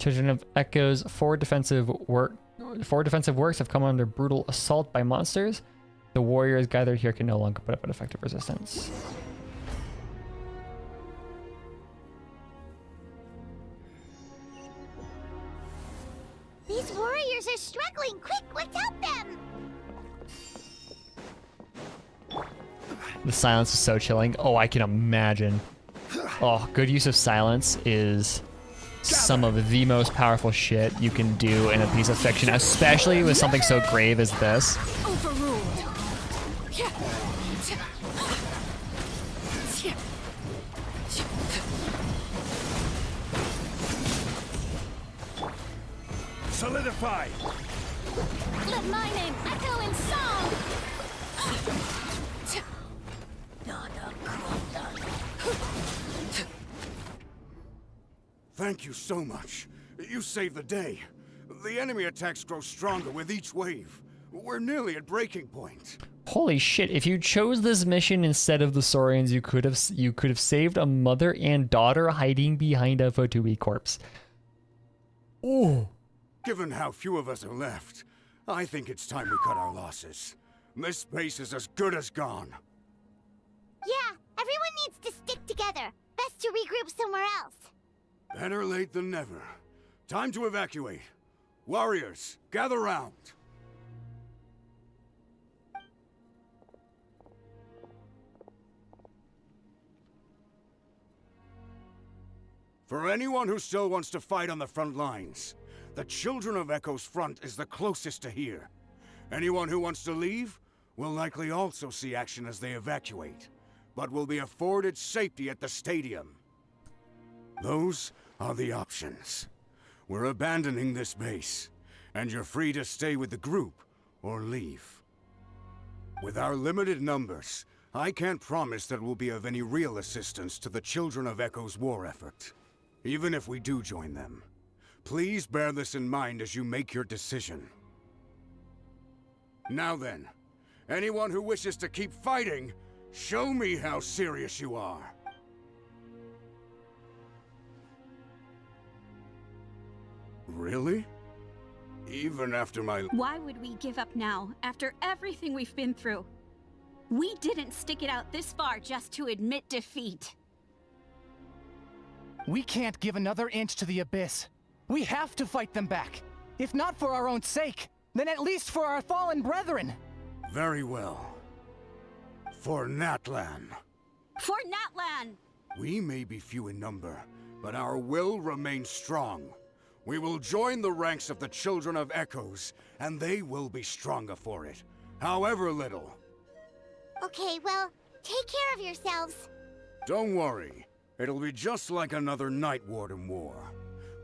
Children of Echo's four defensive works have come under brutal assault by monsters. The warriors gathered here can no longer put up an effective resistance. These warriors are struggling. Quick, let's help them. The silence is so chilling. Oh, I can imagine. Oh, good use of silence is some of the most powerful shit you can do in a piece of fiction, especially with something so grave as this. Overruled. Solidify! Let my name echo in song! Thank you so much. You saved the day. The enemy attacks grow stronger with each wave. We're nearly at breaking point. Holy shit, if you chose this mission instead of the Saurians, you could have saved a mother and daughter hiding behind a Fotui corpse. Ooh. Given how few of us are left, I think it's time we cut our losses. This base is as good as gone. Yeah, everyone needs to stick together. Best to regroup somewhere else. Better late than never. Time to evacuate. Warriors, gather round. For anyone who still wants to fight on the front lines, the Children of Echo's front is the closest to here. Anyone who wants to leave will likely also see action as they evacuate, but will be afforded safety at the stadium. Those are the options. We're abandoning this base, and you're free to stay with the group or leave. With our limited numbers, I can't promise that we'll be of any real assistance to the Children of Echo's war effort. Even if we do join them, please bear this in mind as you make your decision. Now then, anyone who wishes to keep fighting, show me how serious you are. Really? Even after my... Why would we give up now, after everything we've been through? We didn't stick it out this far just to admit defeat. We can't give another inch to the Abyss. We have to fight them back. If not for our own sake, then at least for our fallen brethren. Very well. For Natlan. For Natlan! We may be few in number, but our will remains strong. We will join the ranks of the Children of Echoes, and they will be stronger for it, however little. Okay, well, take care of yourselves. Don't worry. It'll be just like another Night Warden war.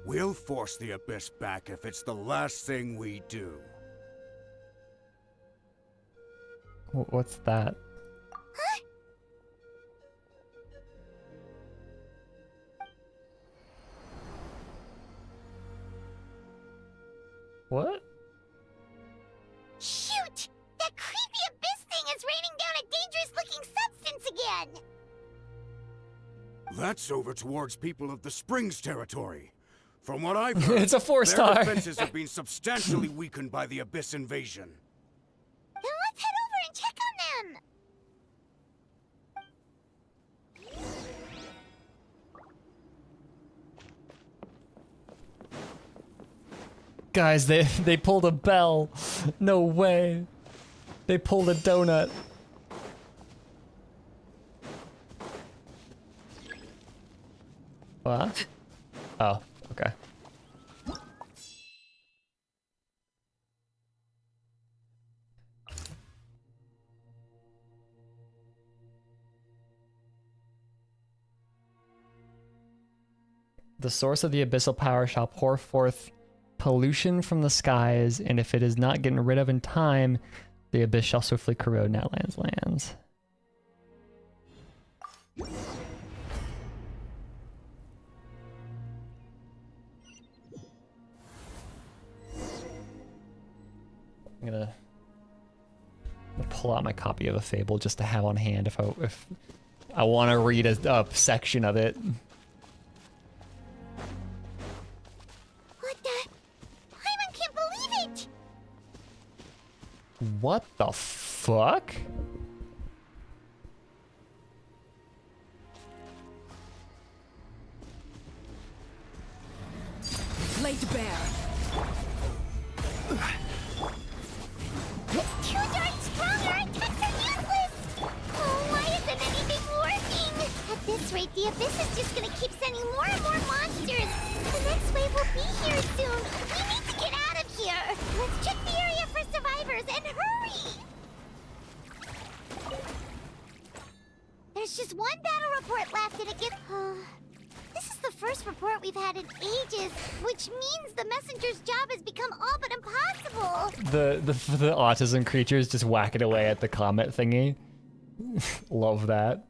We'll force the Abyss back if it's the last thing we do. What's that? Huh? What? Shoot! That creepy Abyss thing is raining down a dangerous-looking substance again! That's over towards people of the Springs territory. From what I've heard, it's a 4-star. Their defenses have been substantially weakened by the Abyss invasion. Then let's head over and check on them! Guys, they pulled a bell. No way. They pulled a donut. What? Oh, okay. The source of the abyssal power shall pour forth pollution from the skies, and if it is not gotten rid of in time, the abyss shall swiftly corrode Natlan's lands. I'm gonna pull out my copy of A Fable just to have on hand if I want to read a section of it. What the fuck? Laid bare. It's too darn strong. Our attacks are useless. Oh, why isn't anything working? At this rate, the Abyss is just gonna keep sending more and more monsters. The next wave will be here soon. We need to get out of here. Let's check the area for survivors and hurry. There's just one battle report left and it gets... This is the first report we've had in ages, which means the messenger's job has become all but impossible. The autism creatures just whacking away at the comet thingy. Love that.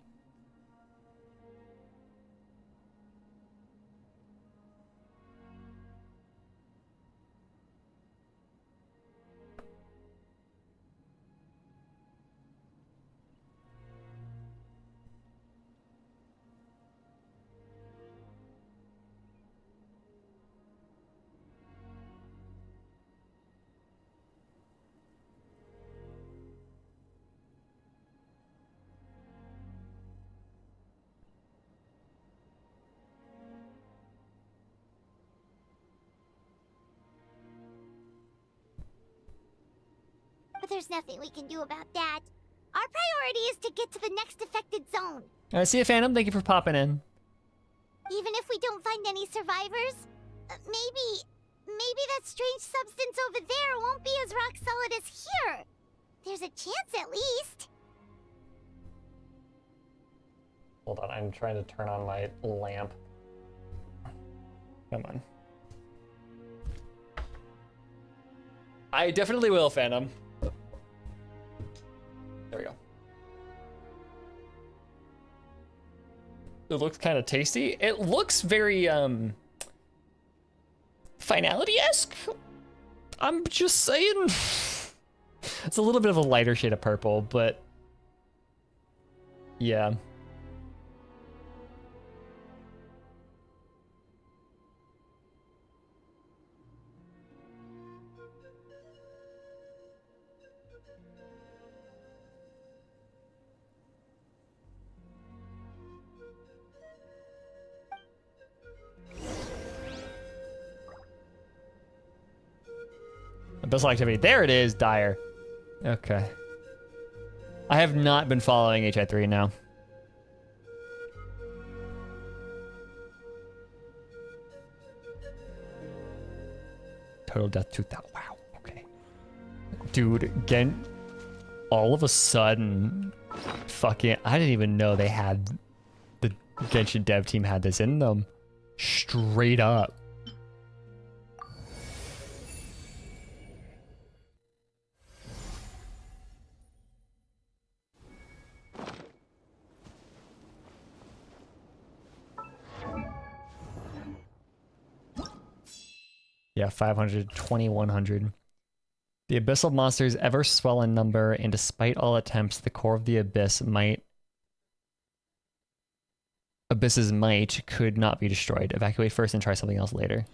But there's nothing we can do about that. Our priority is to get to the next affected zone. I see you, Phantom. Thank you for popping in. Even if we don't find any survivors, maybe that strange substance over there won't be as rock solid as here. There's a chance at least. Hold on, I'm trying to turn on my lamp. Come on. I definitely will, Phantom. There we go. It looks kind of tasty. It looks very, finality-esque. I'm just saying. It's a little bit of a lighter shade of purple, but yeah. Abyssal activity. There it is, Dire. Okay. I have not been following HI3 now. Total death 2000. Wow. Okay. Dude, again, all of a sudden, fucking, I didn't even know they had, the Genshin dev team had this in them. Straight up. Yeah, 500, 2100. The abyssal monsters ever swell in number, and despite all attempts, the core of the abyss's might could not be destroyed. Evacuate first and try something else later.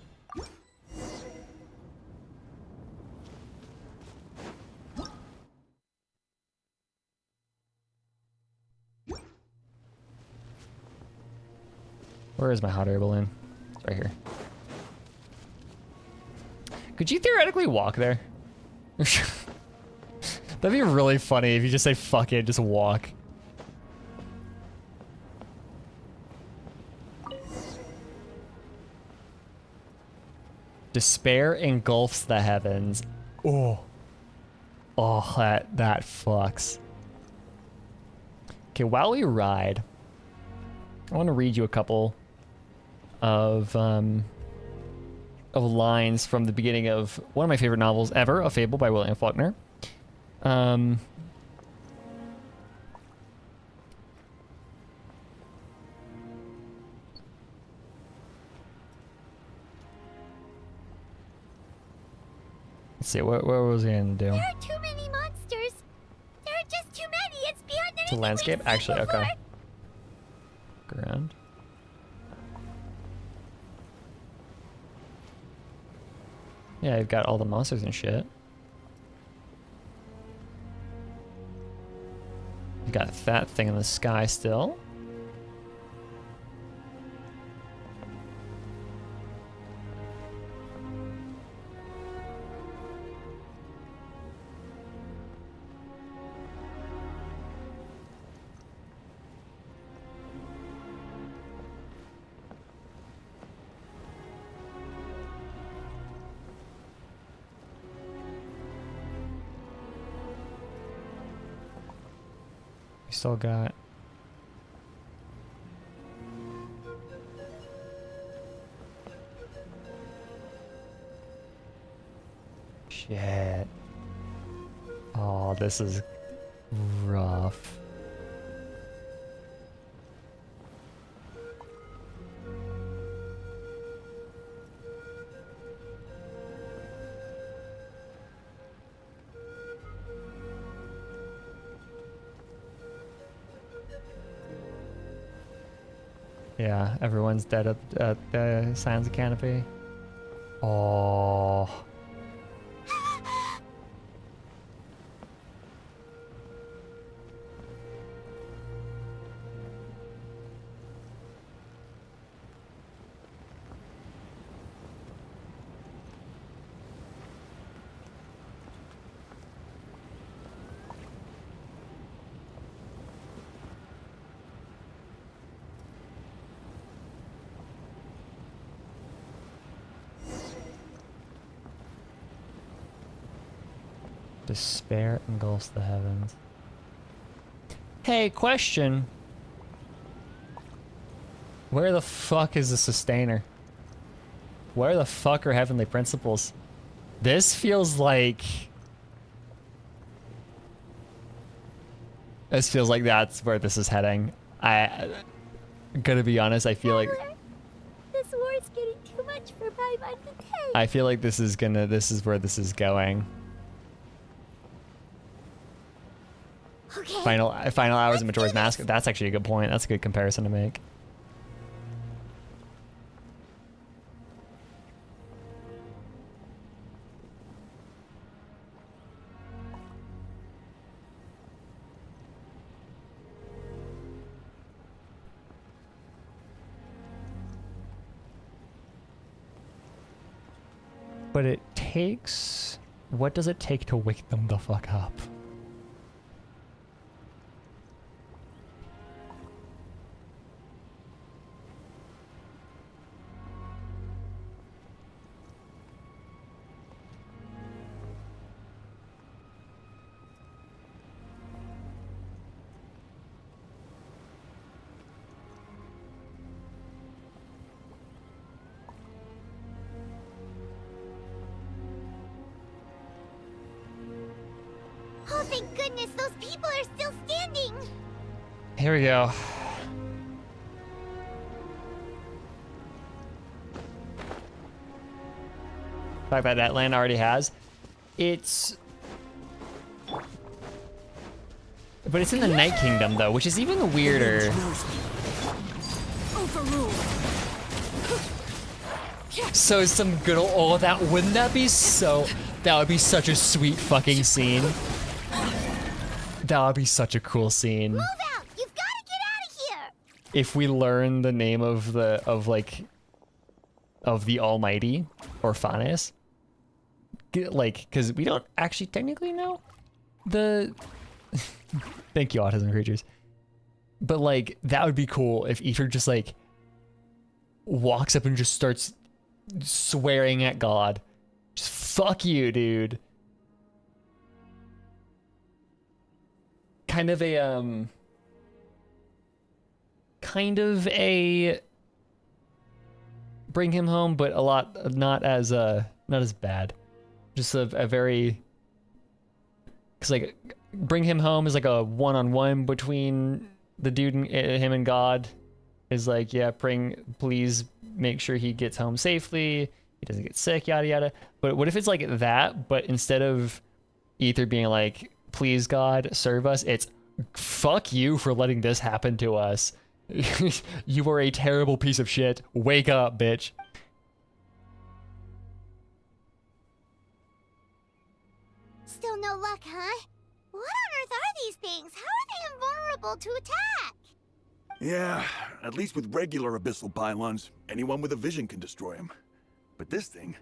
Where is my hot air balloon? It's right here. Could you theoretically walk there? That'd be really funny if you just say, fuck it, just walk. Despair engulfs the heavens. Oh. Oh, that fucks. Okay, while we ride, I want to read you a couple of lines from the beginning of one of my favorite novels ever, A Fable by William Faulkner. Let's see, what was he gonna do? There are too many monsters. There are just too many. It's beyond anything The landscape? we've seen Actually, before. okay. Look around. Yeah, you've got all the monsters and shit. Got that thing in the sky still. We still got shit. Oh, this is rough. Yeah, everyone's dead at the Science Canopy. Oh. Despair engulfs the heavens. Hey, question. Where the fuck is the Sustainer? Where the fuck are Heavenly Principles? This feels like... This feels like that's where this is heading. I'm gonna be honest, I feel like... This war's getting too much for my mind to take. I feel like this is where this is going. Okay. Final hours of Majora's Mask. That's actually a good point. That's a good comparison to make. But it takes... What does it take to wake them the fuck up? Oh, thank goodness those people are still standing. Here we go. The fact that Natlan already has. It's... But it's in the Night Kingdom, though, which is even weirder. Overruled. So some good old... Oh, that... Wouldn't that be so... That would be such a sweet fucking scene. That would be such a cool scene. Move out! You've got to get out of here! If we learn the name of the... Of the Almighty, or Fanes. Like, because we don't actually technically know the... Thank you, Autism Creatures. But, like, that would be cool if Ether just, like, walks up and just starts swearing at God. Just fuck you, dude. Kind of a bring him home, but a lot not as bad. Just a very, because like bring him home is like a one-on-one between the dude and him and God. Is like, yeah, please make sure he gets home safely, he doesn't get sick, yada yada. But what if it's like that, but instead of Ether being like, please God, serve us, it's fuck you for letting this happen to us. You are a terrible piece of shit. Wake up, bitch. Still no luck, huh? What on earth are these things? How are they invulnerable to attack? Yeah, at least with regular abyssal pylons, anyone with a vision can destroy them. But this thing,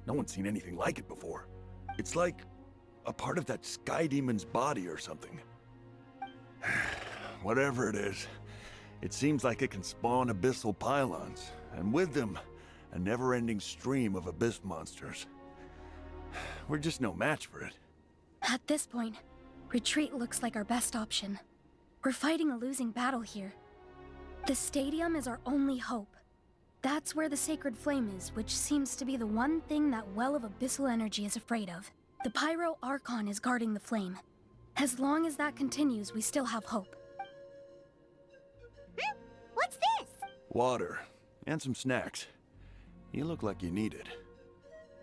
no one's seen anything like it before. It's like a part of that sky demon's body or something. Whatever it is, it seems like it can spawn abyssal pylons, and with them, a never-ending stream of abyss monsters. We're just no match for it. At this point, retreat looks like our best option. We're fighting a losing battle here. The stadium is our only hope. That's where the sacred flame is, which seems to be the one thing that well of abyssal energy is afraid of. The Pyro Archon is guarding the flame. As long as that continues, we still have hope. What's this? Water, and some snacks. You look like you need it.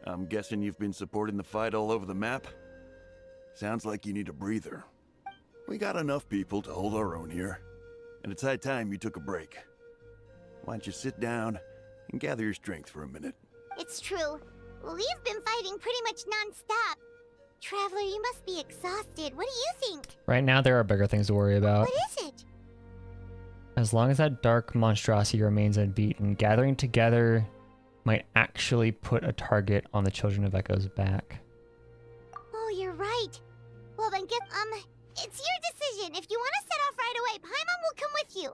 I'm guessing you've been supporting the fight all over the map? Sounds like you need a breather. We got enough people to hold our own here, and it's high time you took a break. Why don't you sit down and gather your strength for a minute? It's true. We've been fighting pretty much non-stop. Traveler, you must be exhausted. What do you think? Right now, there are bigger things to worry about. What is it? As long as that dark monstrosity remains unbeaten, gathering together might actually put a target on the Children of Echo's back. Oh, you're right. Well then it's your decision. If you want to set off right away, Paimon will come with you.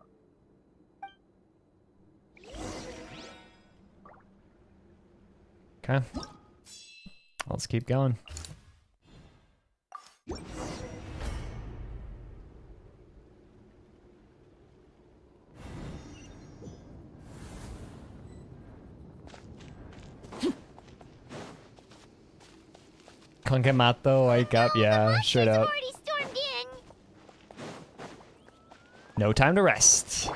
Okay. Let's keep going. Konkemato, wake up. Yeah, straight up. No time to rest.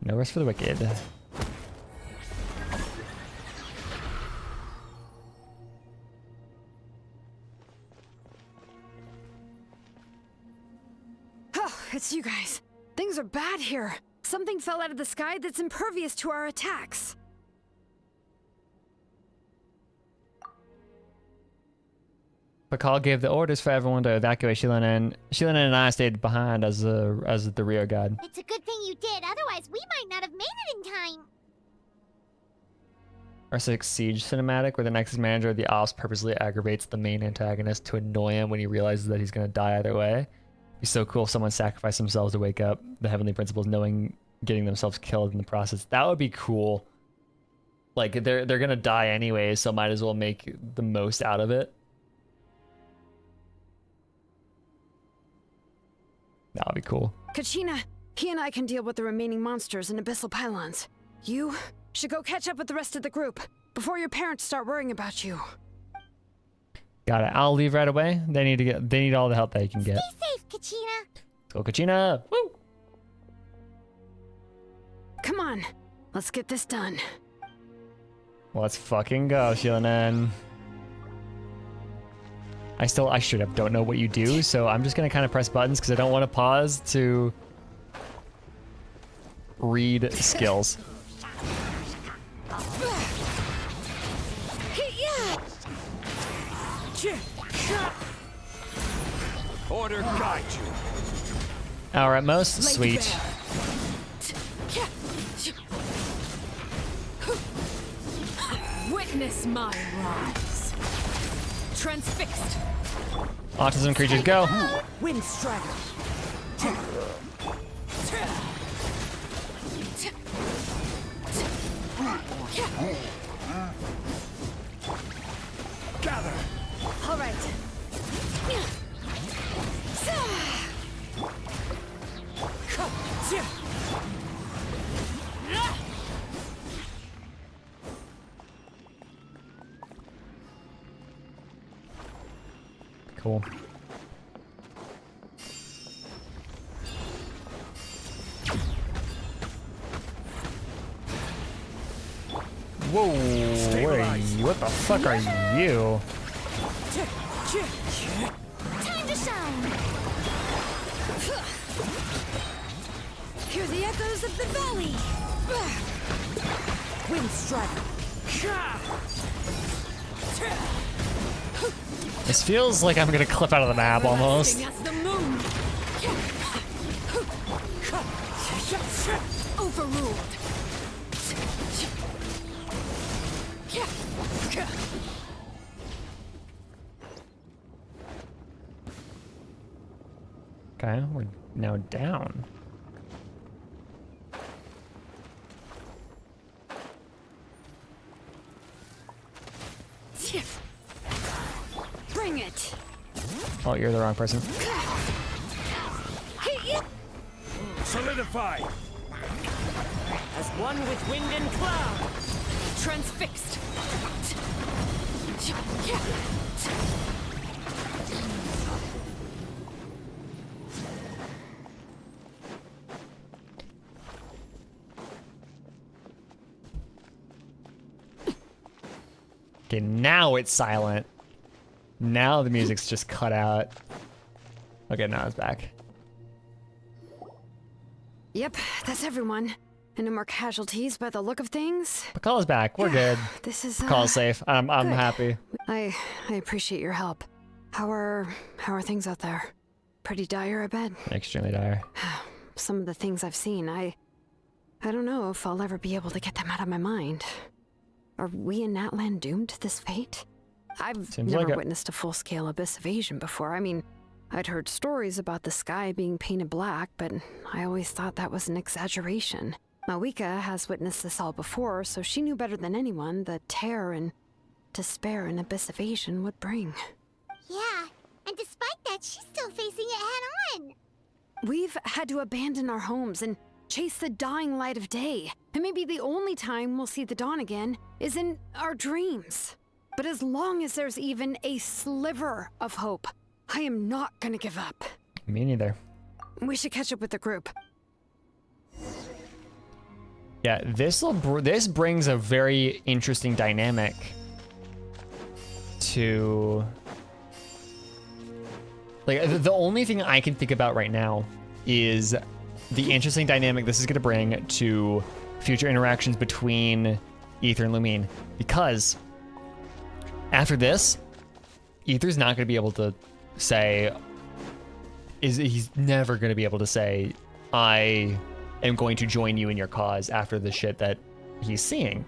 No rest for the wicked. Oh, it's you guys. Things are bad here. Something fell out of the sky that's impervious to our attacks. Pakal gave the orders for everyone to evacuate. Sheilin and I stayed behind as the rear guard. It's a good thing you did, otherwise we might not have made it in time. Our 6 Siege cinematic, where the Nexus manager of the ops purposely aggravates the main antagonist to annoy him when he realizes that he's gonna die either way. It'd be so cool if someone sacrificed themselves to wake up the Heavenly Principles, knowing getting themselves killed in the process. That would be cool. Like they're gonna die anyways, so might as well make the most out of it. That would be cool. Kachina, he and I can deal with the remaining monsters and abyssal pylons. You should go catch up with the rest of the group before your parents start worrying about you. Got it. I'll leave right away. They need all the help they can get. Stay safe, Kachina. Let's go, Kachina. Woo! Come on, let's get this done. Let's fucking go, Sheilin. I straight up don't know what you do, so I'm just gonna kind of press buttons because I don't want to pause to read skills. Order guide you. Hour at most. Sweet. Witness my rise. Transfixed. Autism creatures go. Wind Strider. Gather. All right. Cool. Whoa, where are you? What the fuck are you? Time to shine. Hear the echoes of the valley. Wind Strider. This feels like I'm gonna clip out of the map almost. As the moon. Overruled. Okay, we're now down. Bring it. Oh, you're the wrong person. Solidify! As one with wind and cloud. Transfixed. Okay, now it's silent. Now the music's just cut out. Okay, now it's back. Yep, that's everyone. And no more casualties by the look of things. Pakala's back. We're good. This is Pakala's safe. I'm good. happy. I appreciate your help. How are things out there? Pretty dire, I bet. Extremely dire. Some of the things I've seen, I don't know if I'll ever be able to get them out of my mind. Are we in Natlan doomed to this fate? I've Seems never like it. witnessed a full-scale abyss invasion before. I mean, I'd heard stories about the sky being painted black, but I always thought that was an exaggeration. Mawika has witnessed this all before, so she knew better than anyone the terror and despair an abyss invasion would bring. Yeah, and despite that, she's still facing it head-on. We've had to abandon our homes and chase the dying light of day. And maybe the only time we'll see the dawn again is in our dreams. But as long as there's even a sliver of hope, I am not gonna give up. Me neither. We should catch up with the group. Yeah, this brings a very interesting dynamic to... Like, the only thing I can think about right now is the interesting dynamic this is going to bring to future interactions between Aether and Lumine. Because after this, Aether's not going to be able to say... He's never going to be able to say, I am going to join you in your cause after the shit that he's seeing,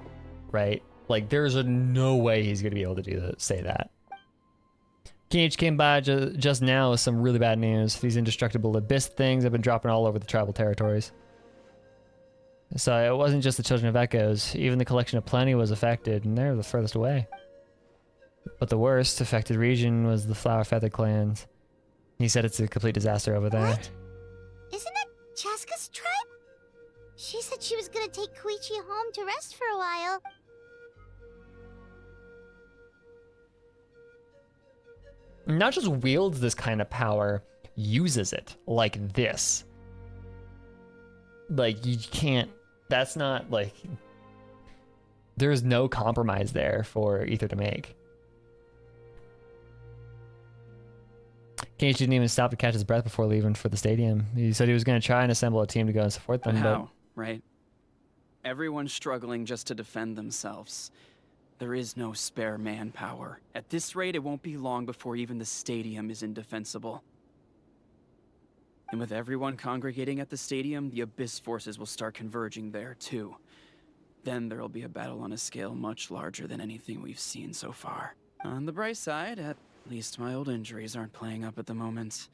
right? Like, there's no way he's going to be able to say that. KH came by just now with some really bad news. These indestructible abyss things have been dropping all over the tribal territories. So it wasn't just the Children of Echoes. Even the collection of Plenty was affected, and they're the furthest away. But the worst affected region was the Flower Feather clans. He said it's a complete disaster over there. What? Isn't that Chaska's tribe? She said she was gonna take Koichi home to rest for a while. Not just wields this kind of power, uses it like this. Like, you can't... That's not, like... There's no compromise there for Aether to make. Cage didn't even stop to catch his breath before leaving for the stadium. He said he was going to try and assemble a team to go and support them, How, right? Everyone's struggling just to defend themselves. There is no spare manpower. At this rate, it won't be long before even the stadium is indefensible. And with everyone congregating at the stadium, the Abyss forces will start converging there, too. Then there'll be a battle on a scale much larger than anything we've seen so far. On the bright side, at least my old injuries aren't playing up at the moment.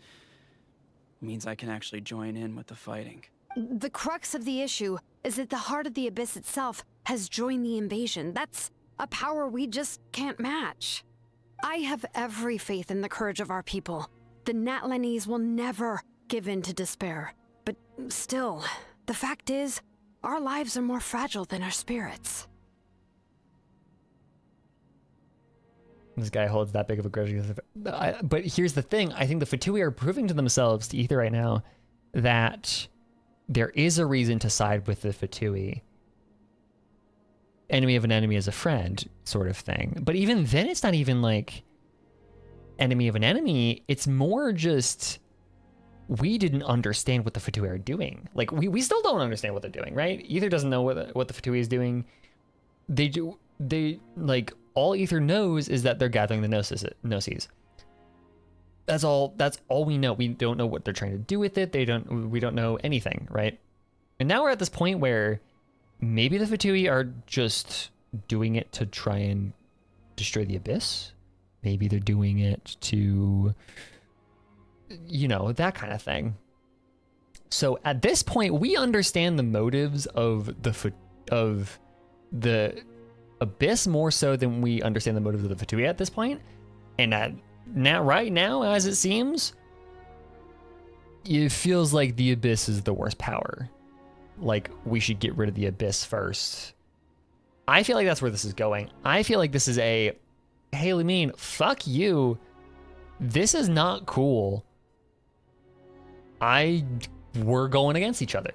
Means I can actually join in with the fighting. The crux of the issue is that the heart of the Abyss itself has joined the invasion. That's a power we just can't match. I have every faith in the courage of our people. The Natlanese will never give in to despair. But still, the fact is, our lives are more fragile than our spirits. This guy holds that big of a grudge. But here's the thing. I think the Fatui are proving to themselves, to Aether right now, that there is a reason to side with the Fatui. Enemy of an enemy is a friend, sort of thing. But even then, it's not even like enemy of an enemy. It's more just we didn't understand what the Fatui are doing. Like, we still don't understand what they're doing, right? Aether doesn't know what the Fatui is doing. They like, all Aether knows is that they're gathering the Gnosis. That's all we know. We don't know what they're trying to do with it. We don't know anything, right? And now we're at this point where maybe the Fatui are just doing it to try and destroy the Abyss. Maybe they're doing it to, you know, that kind of thing. So at this point, we understand the motives of the Abyss more so than we understand the motives of the Fatui at this point. And right now, as it seems, it feels like the Abyss is the worst power. Like, we should get rid of the Abyss first. I feel like that's where this is going. I feel like this is a, hey, Lumine, fuck you. This is not cool. We're going against each other.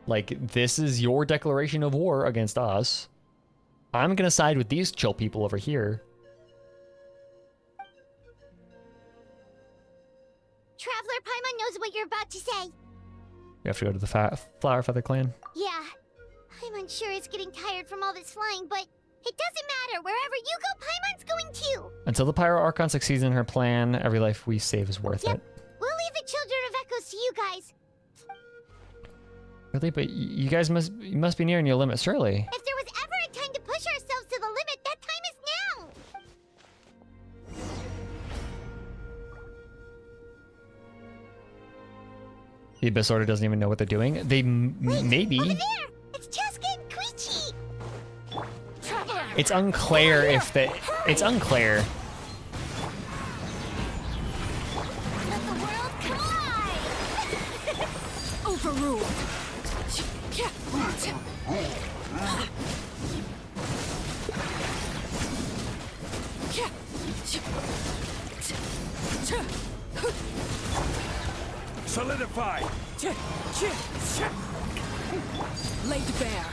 Like, this is your declaration of war against us. I'm gonna side with these chill people over here. Traveler Paimon knows what you're about to say. We have to go to the Flower Feather Clan. Yeah. Paimon's sure is getting tired from all this flying, but it doesn't matter. Wherever you go, Paimon's going too. Until the Pyro Archon succeeds in her plan, every life we save is worth it. We'll leave the Children of Echoes to you guys. Really? But you guys must be nearing your limit, surely. If there was ever a time to push ourselves to the limit, that time is now. The Abyss Order doesn't even know what they're doing. They maybe. Over there! It's Cheska and Koichi! Traveler! It's unclear if they. It's unclear. Let the world collide! Overruled. Solidify! Laid bare.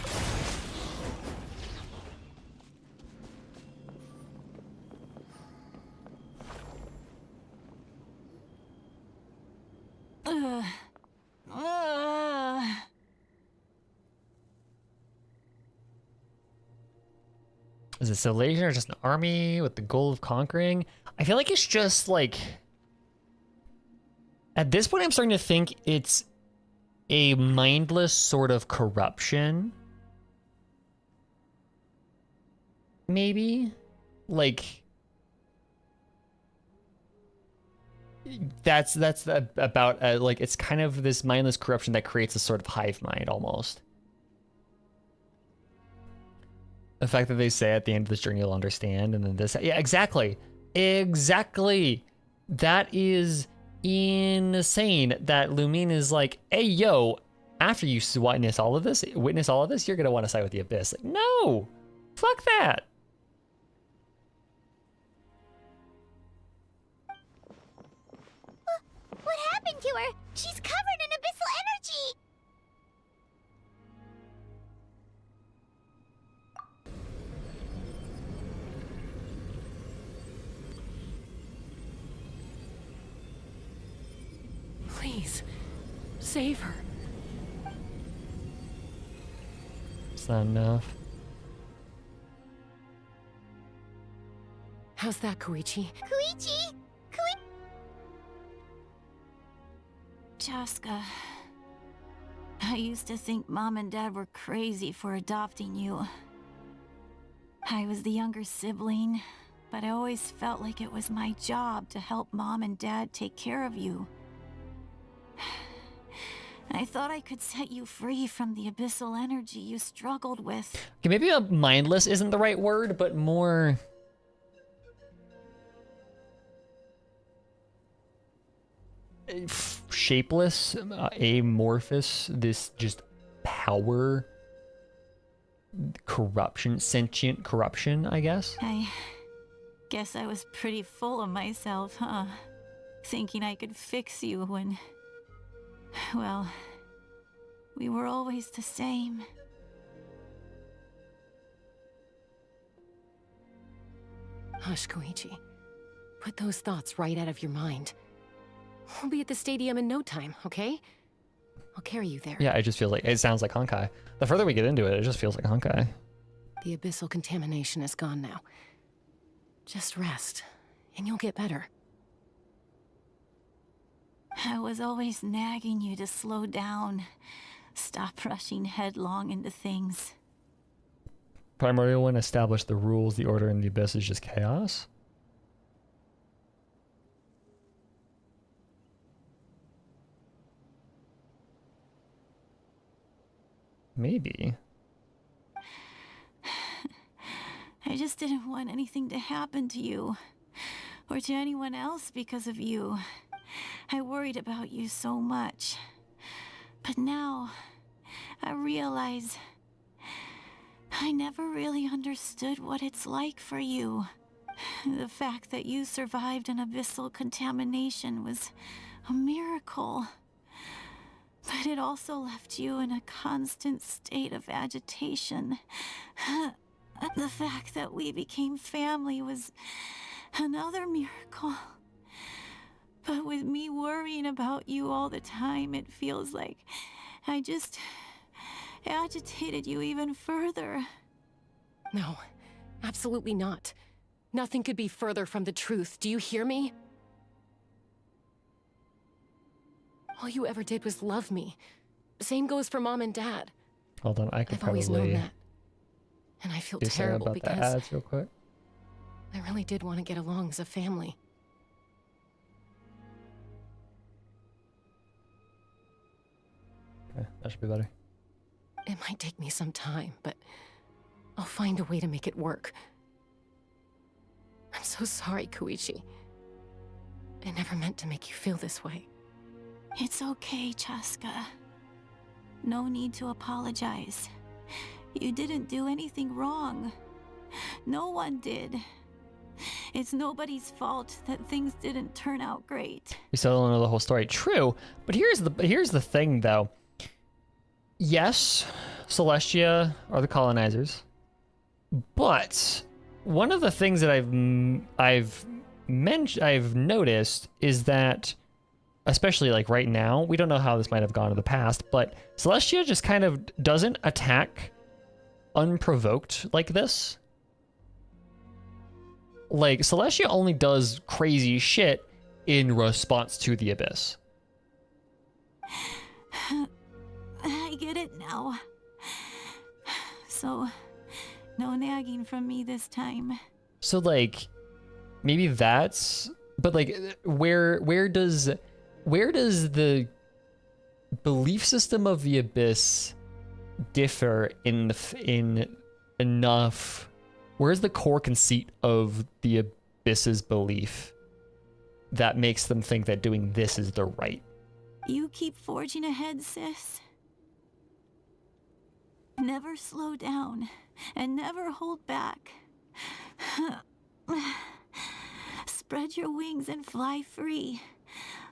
Is it civilization or just an army with the goal of conquering? I feel like it's just like... At this point, I'm starting to think it's a mindless sort of corruption. Maybe? Like... That's about, like, it's kind of this mindless corruption that creates a sort of hive mind, almost. The fact that they say at the end of this journey you'll understand, and then this... Yeah, exactly. Exactly. That is insane that Lumine is like, hey, yo, after you witness all of this, you're going to want to side with the Abyss. Like, no! Fuck that! What happened to her? She's covered in abyssal energy! Please, save her. Is that enough? How's that, Koichi? Koichi? Cheska, I used to think Mom and Dad were crazy for adopting you. I was the younger sibling, but I always felt like it was my job to help Mom and Dad take care of you. I thought I could set you free from the abyssal energy you struggled with. Okay, maybe mindless isn't the right word, but more... shapeless, amorphous, this just power, corruption, sentient corruption, I guess. I guess I was pretty full of myself, huh? Thinking I could fix you when... well, we were always the same. Hush, Koichi. Put those thoughts right out of your mind. We'll be at the stadium in no time, okay? I'll carry you there. Yeah, it just feels like, it sounds like Honkai. The further we get into it, it just feels like Honkai. The abyssal contamination is gone now. Just rest, and you'll get better. I was always nagging you to slow down. Stop rushing headlong into things. Primordial One established the rules. The Order in the Abyss is just chaos. Maybe. I just didn't want anything to happen to you. Or to anyone else because of you. I worried about you so much. But now, I realize I never really understood what it's like for you. The fact that you survived an abyssal contamination was a miracle. But it also left you in a constant state of agitation. The fact that we became family was another miracle. But with me worrying about you all the time, it feels like I just agitated you even further. No, absolutely not. Nothing could be further from the truth. Do you hear me? All you ever did was love me. Same goes for Mom and Dad. Hold on, I could I've always known probably that. And I feel do something terrible about the because ads real quick. I really did want to get along as a family. Okay, that should be better. It might take me some time, but I'll find a way to make it work. I'm so sorry, Koichi. I never meant to make you feel this way. It's okay, Chaska. No need to apologize. You didn't do anything wrong. No one did. It's nobody's fault that things didn't turn out great. We still don't know the whole story. True, but here's the thing, though. Yes, Celestia are the colonizers, but one of the things that I've noticed is that, especially like right now, we don't know how this might have gone in the past, but Celestia just kind of doesn't attack unprovoked like this. Like, Celestia only does crazy shit in response to the Abyss. I get it now. So, no nagging from me this time. So, like, maybe that's... But, like, where does the belief system of the Abyss differ in enough... Where's the core conceit of the Abyss's belief that makes them think that doing this is the right? You keep forging ahead, sis. Never slow down, and never hold back. Spread your wings and fly free,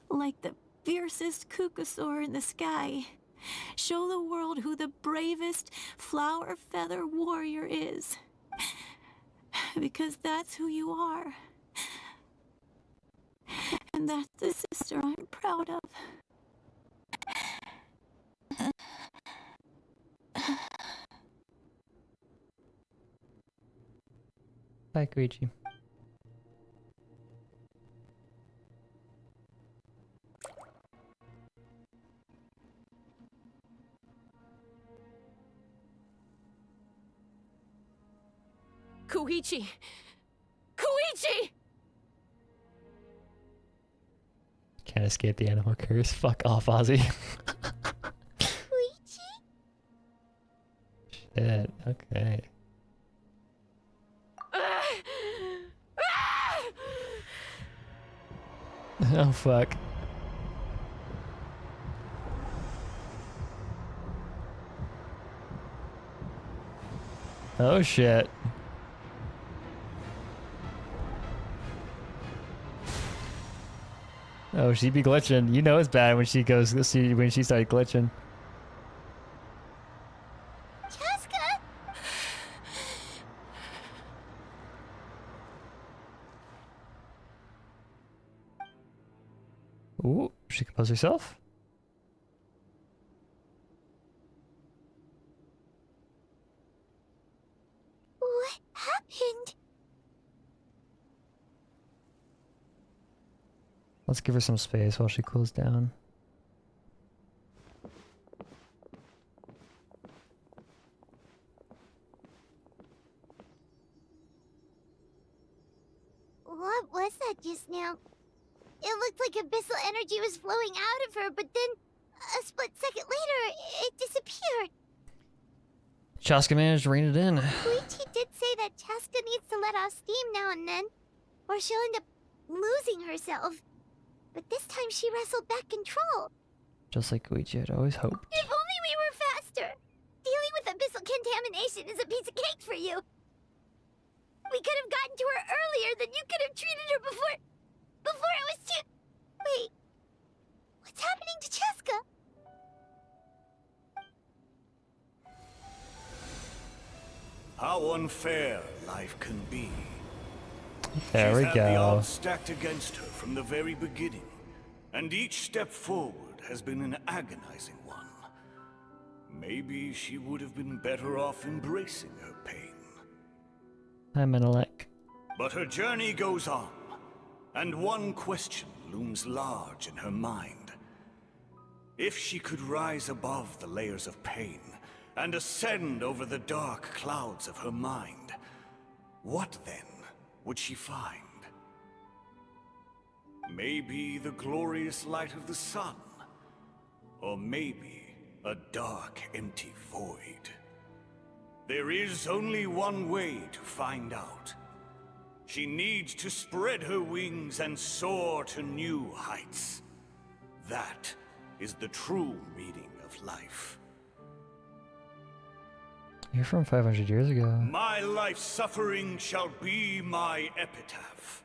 like the fiercest kukusaur in the sky. Show the world who the bravest flower feather warrior is. Because that's who you are. And that's the sister I'm proud of. Bye, Koichi. Koichi! Koichi! Can't escape the animal curse. Fuck off, Ozzy. Shit, okay. Oh, fuck. Oh, shit. Oh, she be glitching. You know it's bad when she goes, when she started glitching. Chaska! Ooh, she composed herself? What happened? Let's give her some space while she cools down. What was that just now? It looked like abyssal energy was flowing out of her, but then a split second later, it disappeared. Chaska managed to rein it in. Koichi did say that Chaska needs to let off steam now and then, or she'll end up losing herself. But this time she wrestled back control. Just like Koichi had always hoped. If only we were faster! Dealing with abyssal contamination is a piece of cake for you. We could have gotten to her earlier, then you could have treated her before it was too... Wait. What's happening to Chaska? How unfair life can be. There we She's had the go. odds stacked against her from the very beginning, and each step forward has been an agonizing one. Maybe she would have been better off embracing her pain. Hi, Menelek. But her journey goes on, and one question looms large in her mind. If she could rise above the layers of pain and ascend over the dark clouds of her mind, what then would she find? Maybe the glorious light of the sun, or maybe a dark, empty void. There is only one way to find out. She needs to spread her wings and soar to new heights. That is the true meaning of life. You're from 500 years ago. My life's suffering shall be my epitaph.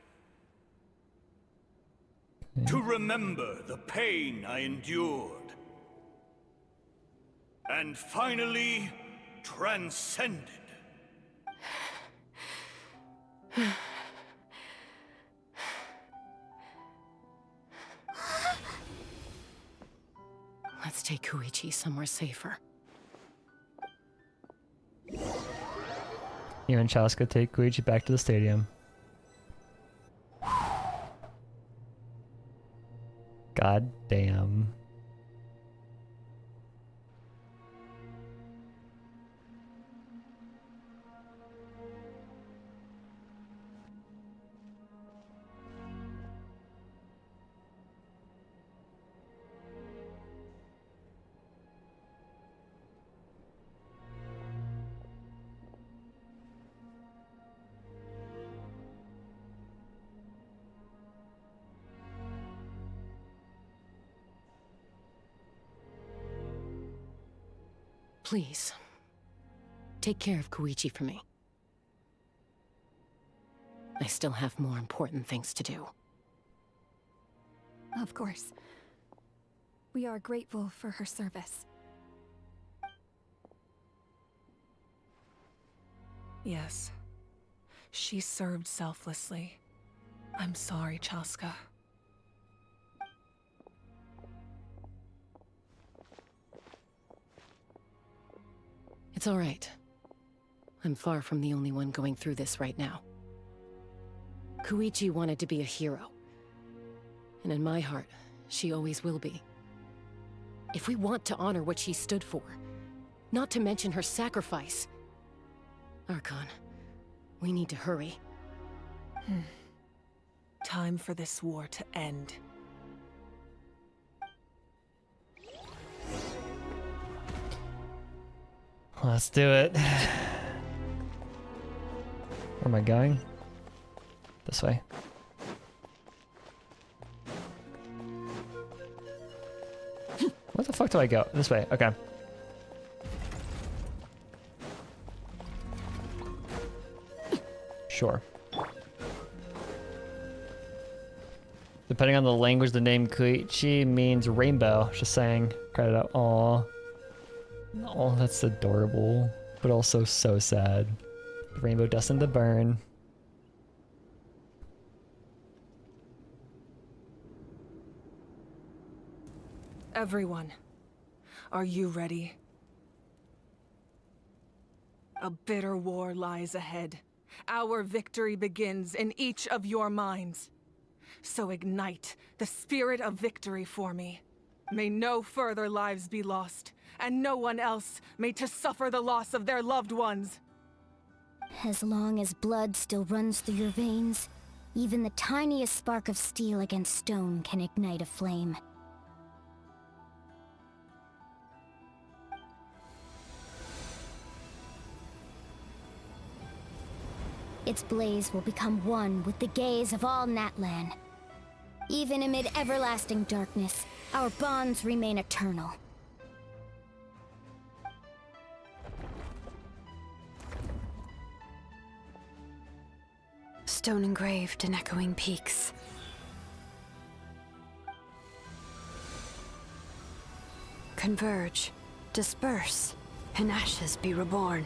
To remember the pain I endured. And finally, transcended. Let's take Koichi somewhere safer. You and Chaska take Koichi back to the stadium. God damn. Please, take care of Koichi for me. I still have more important things to do. Of course. We are grateful for her service. Yes. She served selflessly. I'm sorry, Chaska. It's all right. I'm far from the only one going through this right now. Koichi wanted to be a hero. And in my heart, she always will be. If we want to honor what she stood for, not to mention her sacrifice... Archon, we need to hurry. Time for this war to end. Let's do it. Where am I going? This way. Where the fuck do I go? This way. Okay. Sure. Depending on the language, the name Koichi means rainbow. Just saying. Credit out. Aw. Oh, that's adorable, but also so sad. The rainbow destined to burn. Everyone, are you ready? A bitter war lies ahead. Our victory begins in each of your minds. So ignite the spirit of victory for me. May no further lives be lost, and no one else made to suffer the loss of their loved ones. As long as blood still runs through your veins, even the tiniest spark of steel against stone can ignite a flame. Its blaze will become one with the gaze of all Natlan. Even amid everlasting darkness, our bonds remain eternal. Stone engraved in echoing peaks. Converge, disperse, in ashes be reborn.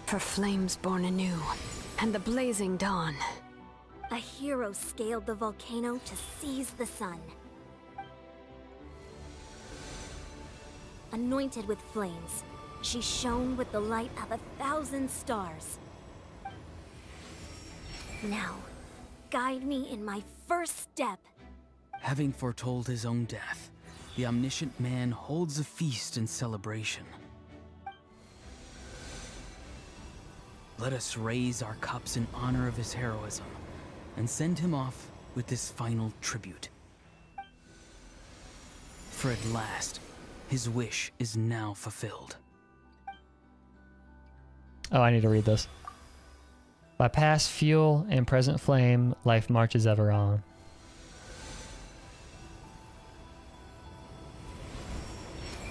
For flames born anew, and the blazing dawn. A hero scaled the volcano to seize the sun. Anointed with flames, she shone with the light of 1,000 stars. Now, guide me in my first step. Having foretold his own death, the omniscient man holds a feast in celebration. Let us raise our cups in honor of his heroism, and send him off with this final tribute. For at last, his wish is now fulfilled. Oh, I need to read this. By past fuel and present flame, life marches ever on.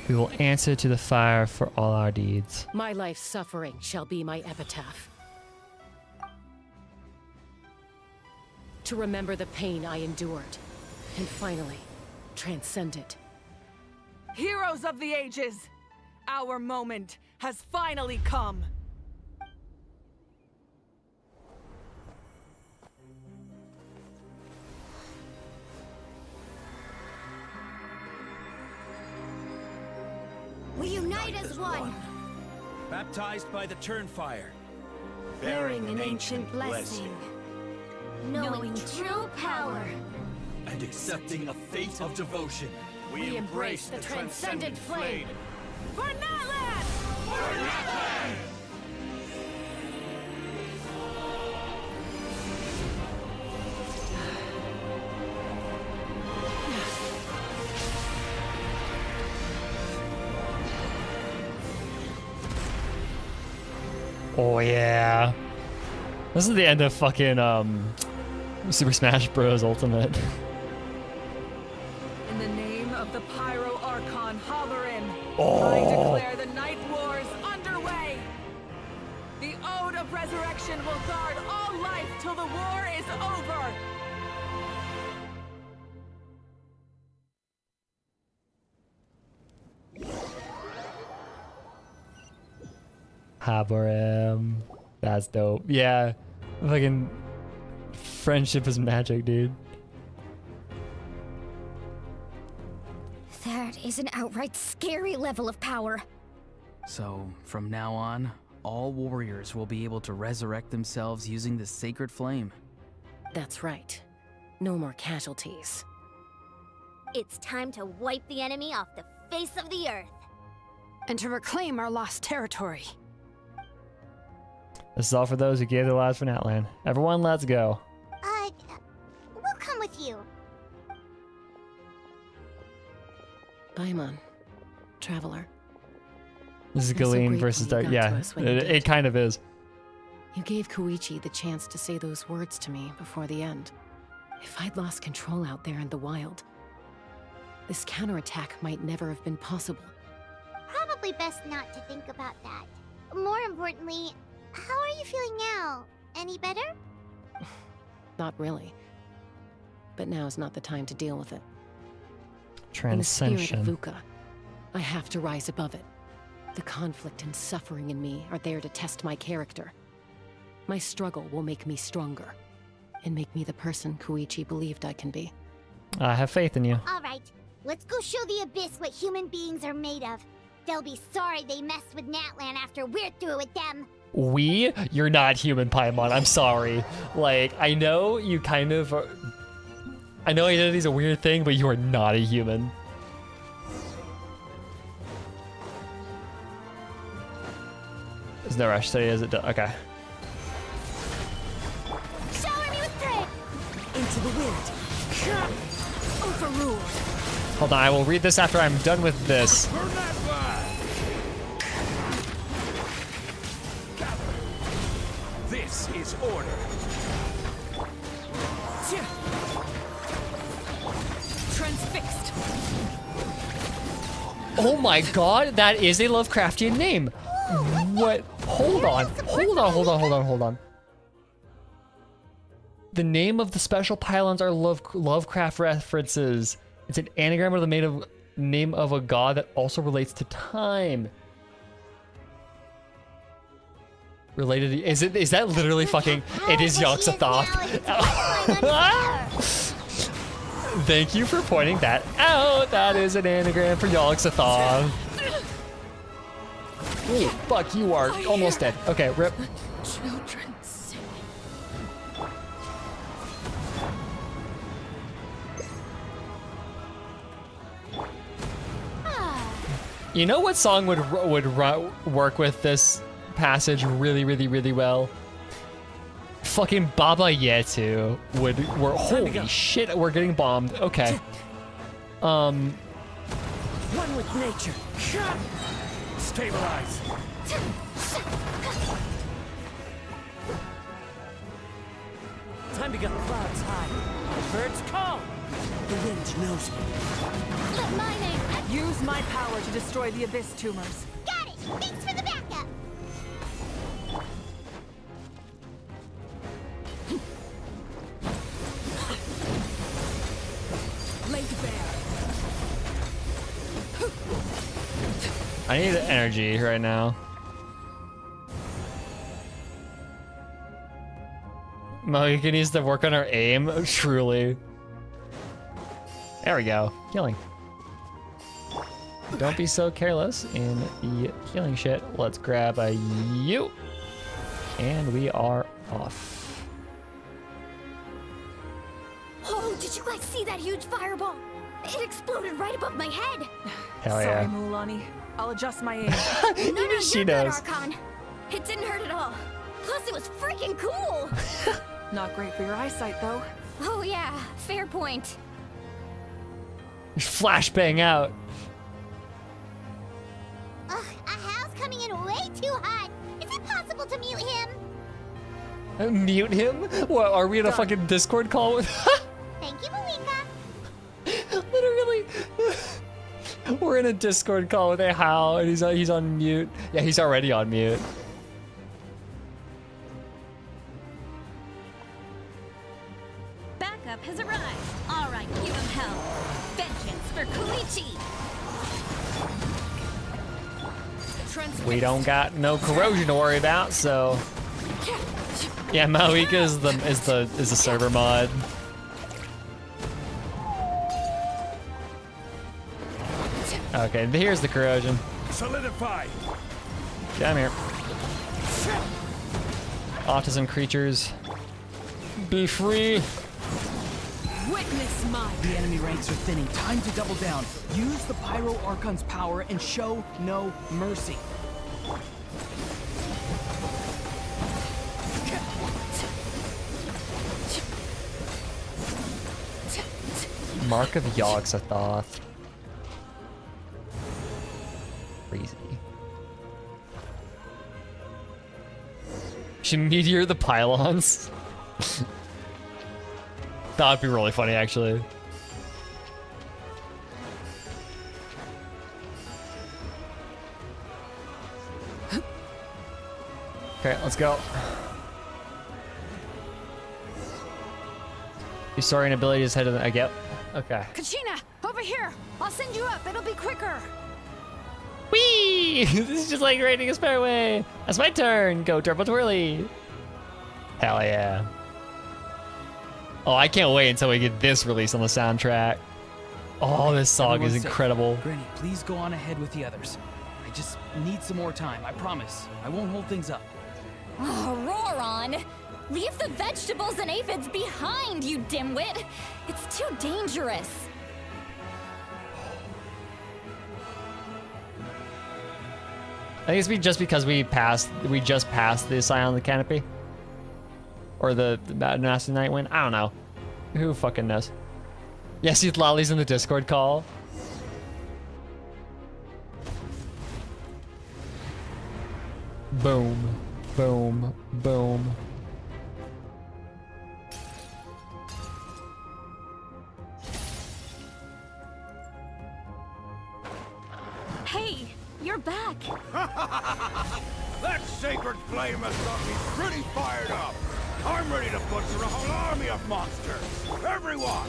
We will answer to the fire for all our deeds. My life's suffering shall be my epitaph. To remember the pain I endured, and finally, transcend it. Heroes of the ages! Our moment has finally come! We unite as one! Baptized by the Turnfire. Bearing an ancient blessing. Knowing true power. And accepting a fate of devotion. We embrace the transcendent flame. For Natlan! For Natlan! Oh yeah. This is the end of fucking Super Smash Bros. Ultimate. In the name of the Pyro Archon Halloran, Oh. I declare the Night Wars underway! The Ode of Resurrection will guard all life till the war is over! Haborim. That's dope. Yeah. Fucking friendship is magic, dude. That is an outright scary level of power. So, from now on, all warriors will be able to resurrect themselves using the sacred flame. That's right. No more casualties. It's time to wipe the enemy off the face of the earth. And to reclaim our lost territory. This is all for those who gave their lives for Natlan. Everyone, let's go. We'll come with you. Paimon, traveler. This is I'm so Galeen grateful versus you Dark. got Yeah, to us when you it did. kind of is. You gave Koichi the chance to say those words to me before the end. If I'd lost control out there in the wild, this counterattack might never have been possible. Probably best not to think about that. More importantly, how are you feeling now? Any better? Not really. But now's not the time to deal with it. Transcension. In the spirit of VUCA, I have to rise above it. The conflict and suffering in me are there to test my character. My struggle will make me stronger, and make me the person Koichi believed I can be. I have faith in you. All right, let's go show the Abyss what human beings are made of. They'll be sorry they messed with Natlan after we're through with them. You're not human, Paimon. I'm sorry. Like, I know you kind of are, I know identity's a weird thing, but you are not a human. There's no rush study, is it? Okay. Shower me with praise. Into the wind. Overruled. Hold on, I will read this after I'm done with this. This is order. Transfixed. Oh my god, that is a Lovecraftian name. What? Hold on. The name of the special pylons are Lovecraft references. It's an anagram of the name of a god that also relates to time. Related to, is that literally fucking, it is Yogg-Sothoth. Thank you for pointing that out. That is an anagram for Yogg-Sothoth. Oh, fuck, you are almost dead. Okay, rip. Children. You know what song would work with this passage really well? Fucking Baba Yetu would work. Holy shit, we're getting bombed. Okay. One with nature. Stabilize. Time to go. Clouds high. Birds call. The wind knows me. Let my name. Use my power to destroy the abyss tumors. Got it. Thanks for the backup. Lay to bear. I need energy right now. Mohican needs to work on her aim, truly. There we go. Healing. Don't be so careless in the healing shit. Let's grab a you. And we are off. Oh, did you guys see that huge fireball? It exploded right above my head. Hell Sorry, yeah. Mulani. I'll adjust my aim. No, She you're good, knows. Archon. It didn't hurt at all. Plus, it was freaking cool. Not great for your eyesight, though. Oh yeah, fair point. Flashbang out. Ugh, a howl's coming in way too hot. Is it possible to mute him? Mute him? What, are we in a fucking Discord call with? Thank you, Malika. Literally. We're in a Discord call with a Howl, and he's on mute. Yeah, he's already on mute. Backup has arrived. All right, give him hell. Vengeance for Koichi. We don't got no corrosion to worry about, so yeah, Moika is the server mod. Okay, here's the corrosion. Solidify. Get I'm here. Autism creatures, be free. Witness my. The enemy ranks are thinning. Time to double down. Use the Pyro Archon's power and show no mercy. Mark of Yogg-Sothoth. Crazy. Should meteor the pylons? That would be really funny, actually. Okay, let's go. Your soaring ability is head of the. I get. Okay. Kachina, over here. I'll send you up. It'll be quicker. Whee! This is just like raiding a Spareway. That's my turn. Go Turbo Twirly. Hell yeah. Oh, I can't wait until we get this released on the soundtrack. Oh, this song is incredible. Granny, please go on ahead with the others. I just need some more time. I promise. I won't hold things up. Oh, Roron! Leave the vegetables and aphids behind, you dimwit! It's too dangerous! I think it's just because we just passed the Scion of the Canopy. Or the Nasty Night Wind. I don't know. Who fucking knows? Yes, you lollies in the Discord call. Boom. Boom. Boom. Hey, you're back. That sacred flame has got me pretty fired up. I'm ready to butcher a whole army of monsters. Everyone,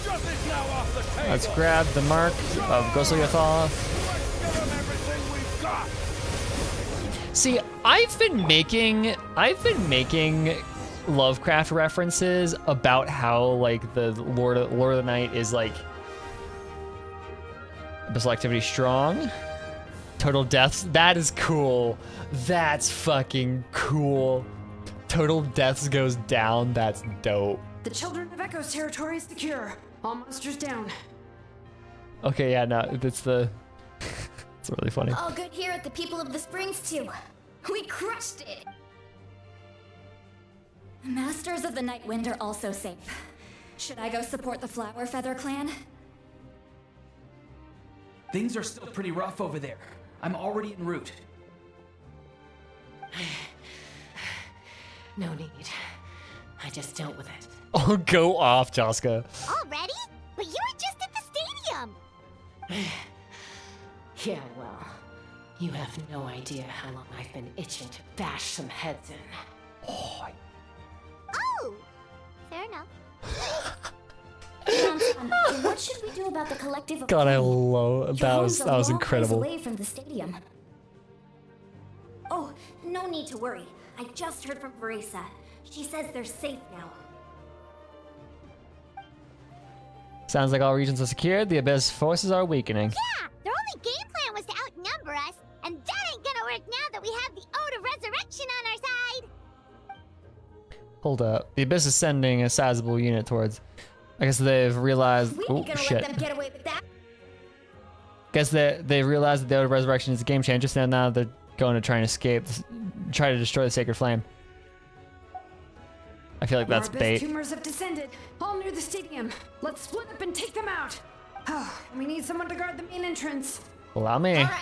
justice now off the table. Let's grab the mark of Goslyathoth. Give them everything we've got. See, I've been making Lovecraft references about how like the Lord of the Night is like abyssal activity strong. Total deaths. That is cool. That's fucking cool. Total deaths goes down. That's dope. The Children of Echo's territory is secure. All monsters down. Okay, yeah, no, it's really funny. All good here at the People of the Springs too. We crushed it! Masters of the Night Wind are also safe. Should I go support the Flower Feather clan? Things are still pretty rough over there. I'm already en route. No need. I just dealt with it. Oh, go off, Joska. Already? But you were just at the stadium! Yeah, well, you have no idea how long I've been itching to bash some heads in. Oh! Fair enough. What should we do about the collective? God, I love that was incredible. Away from the stadium. Oh, no need to worry. I just heard from Verisa. She says they're safe now. Sounds like all regions are secured. The Abyss forces are weakening. Yeah! Their only game plan was to outnumber us, and that ain't gonna work now that we have the Ode of Resurrection on our side! Hold up. The Abyss is sending a sizable unit towards. I guess they've realized. We Oh ain't gonna shit. let them get away with that. Guess they realized that the Ode of Resurrection is a game changer, so now they're going to try and escape, try to destroy the Sacred Flame. I feel like that's Our bait. best tumors have descended, all near the stadium. Let's split up and take them out. We need someone to guard the main entrance. Allow me. Alright,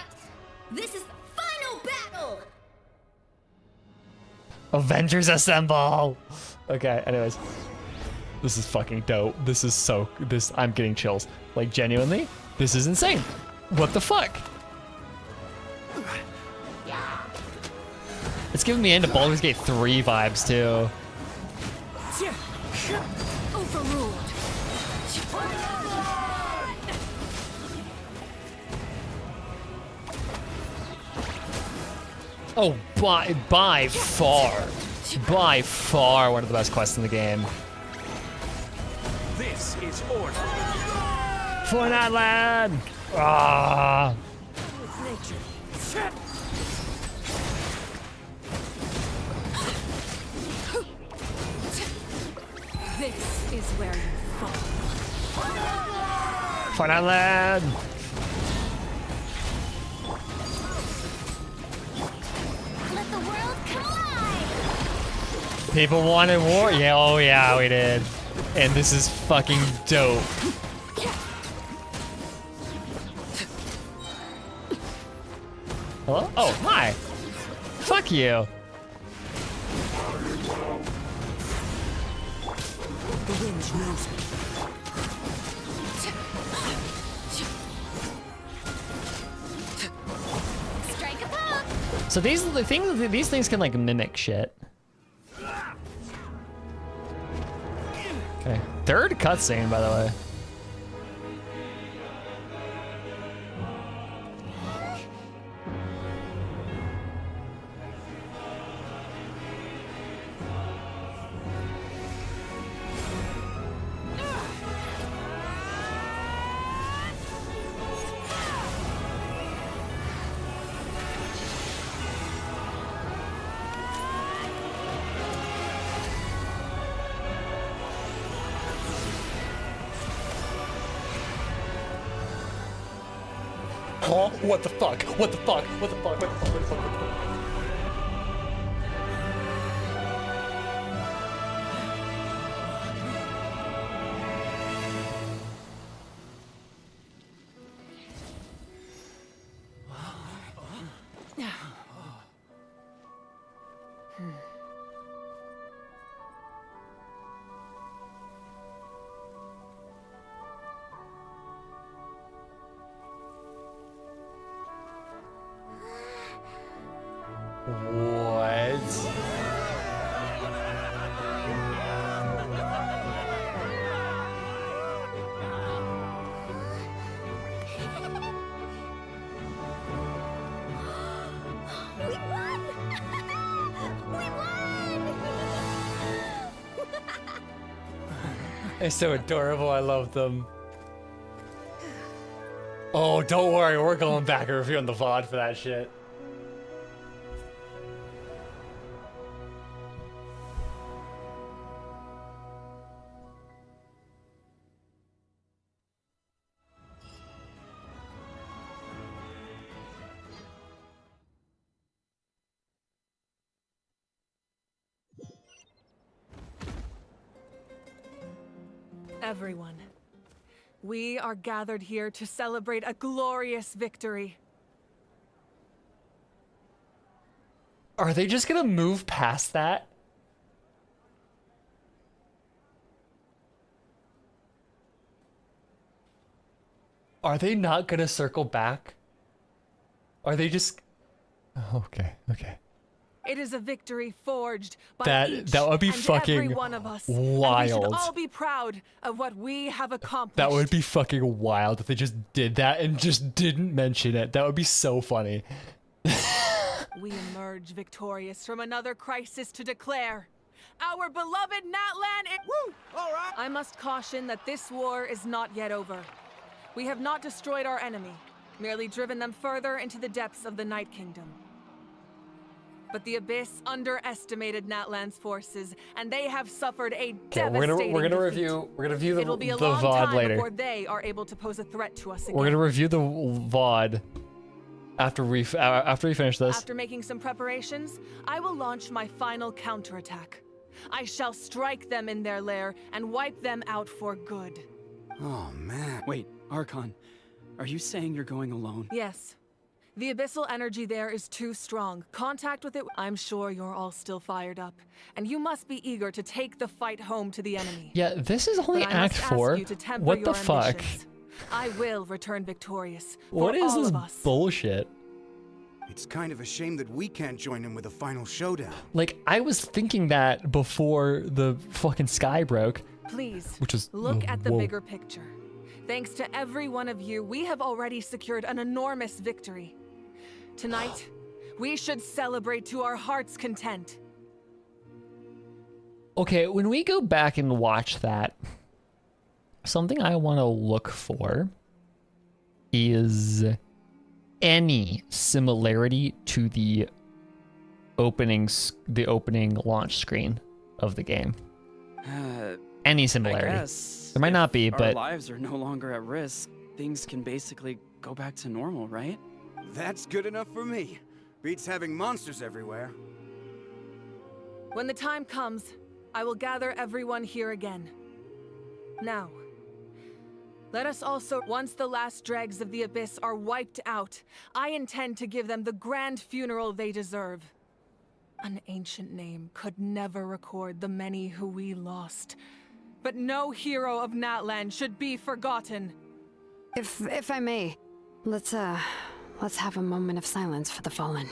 this is the final battle! Avengers assemble! Okay, anyways. This is fucking dope. This is I'm getting chills. Like, genuinely, this is insane. What the fuck? It's giving me into Baldur's Gate 3 vibes, too. Overruled. Oh, by far one of the best quests in the game. This is order. For Natlan! Ah! This is where you fall. For Natlan! Let the world collide! People wanted war. Yeah, oh yeah, we did. And this is fucking dope. Hello? Oh, hi. Fuck you. The wind knows me. Strike a pop! So these things can like mimic shit. Okay. Third cutscene, by the way. Huh? What the fuck? What the fuck? What the fuck? What the fuck? What the fuck? What the fuck? What? We won! We won! They're so adorable. I love them. Oh, don't worry. We're going back and reviewing the VOD for that shit. Everyone, we are gathered here to celebrate a glorious victory. Are they just gonna move past that? Are they not gonna circle back? Are they just... Okay, okay. It is a victory forged by That would be each fucking and every one of us. wild. And we should all be proud of what we have accomplished. That would be fucking wild if they just did that and just didn't mention it. That would be so funny. We emerge victorious from another crisis to declare our beloved Natlan. Woo! All right. I must caution that this war is not yet over. We have not destroyed our enemy, merely driven them further into the depths of the Night Kingdom. But the Abyss underestimated Natlan's forces, and they have suffered a devastating we're gonna defeat. review the It'll be a long VOD time later. before they are able to pose a threat to us again. We're gonna review the VOD after we finish this. After making some preparations, I will launch my final counterattack. I shall strike them in their lair and wipe them out for good. Oh, man. Wait, Archon, are you saying you're going alone? Yes. The abyssal energy there is too strong. Contact with it. I'm sure you're all still fired up, and you must be eager to take the fight home to the enemy. Yeah, this is only But I Act must 4. ask you to temper What the your fuck? ambitions. I will return victorious. What for is all this of us. bullshit? It's kind of a shame that we can't join in with a final showdown. Like, I was thinking that before the fucking sky broke. Please, Which is look at the whoa. bigger picture. Thanks to every one of you, we have already secured an enormous victory. Tonight, we should celebrate to our heart's content. Okay, when we go back and watch that, something I want to look for is any similarity to the opening launch screen of the game. Any similarity. I guess There might not be, if but our lives are no longer at risk. Things can basically go back to normal, right? That's good enough for me. Beats having monsters everywhere. When the time comes, I will gather everyone here again. Now, let us also, once the last dregs of the Abyss are wiped out, I intend to give them the grand funeral they deserve. An ancient name could never record the many who we lost. But no hero of Natlan should be forgotten. If I may, let's have a moment of silence for the fallen.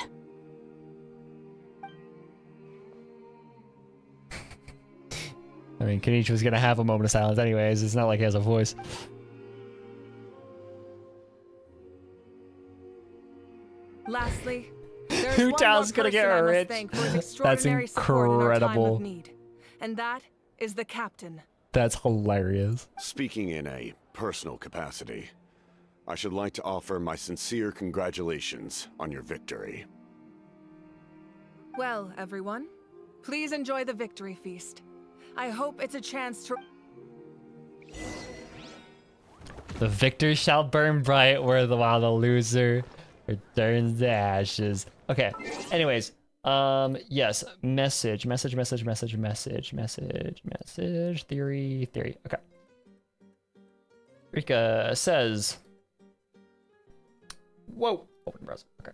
I mean, Kenichi was gonna have a moment of silence anyways. It's not like he has a voice. Lastly, there's Who one doubt's more gonna get person I must rich? thank for his That's extraordinary support in our time of incredible. need. And that is the captain. That's hilarious. Speaking in a personal capacity, I should like to offer my sincere congratulations on your victory. Well, everyone, please enjoy the victory feast. I hope it's a chance to... The victor shall burn bright, while the loser returns to ashes. Okay. Anyways, yes. Message. Theory. Okay. Rika says. Whoa. Open browser. Okay.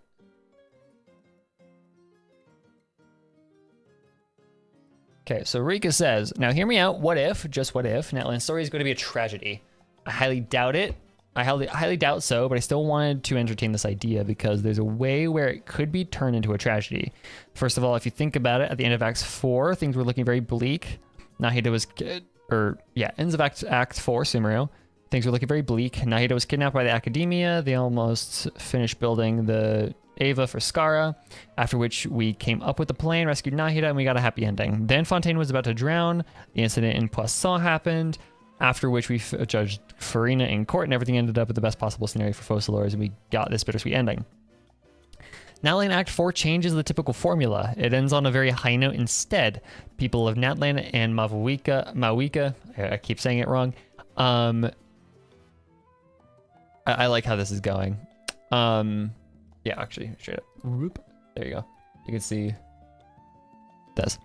Okay, so Rika says, now hear me out. What if, just what if, Natlan's story is going to be a tragedy? I highly doubt it. I highly doubt so, but I still wanted to entertain this idea because there's a way where it could be turned into a tragedy. First of all, if you think about it, at the end of Act 4, things were looking very bleak. Nahida was, ends of Act 4, Sumeru. Things were looking very bleak. Nahida was kidnapped by the Academia. They almost finished building the Ava for Skara, after which we came up with the plan, rescued Nahida, and we got a happy ending. Then Fontaine was about to drown. The incident in Poisson happened, after which we judged FURINA in court, and everything ended up with the best possible scenario for Focalors, and we got this bittersweet ending. Natlan Act 4 changes the typical formula. It ends on a very high note instead. People of Natlan and Mawika, I keep saying it wrong. I like how this is going. Yeah, actually, straight up. Whoop. There you go. You can see this.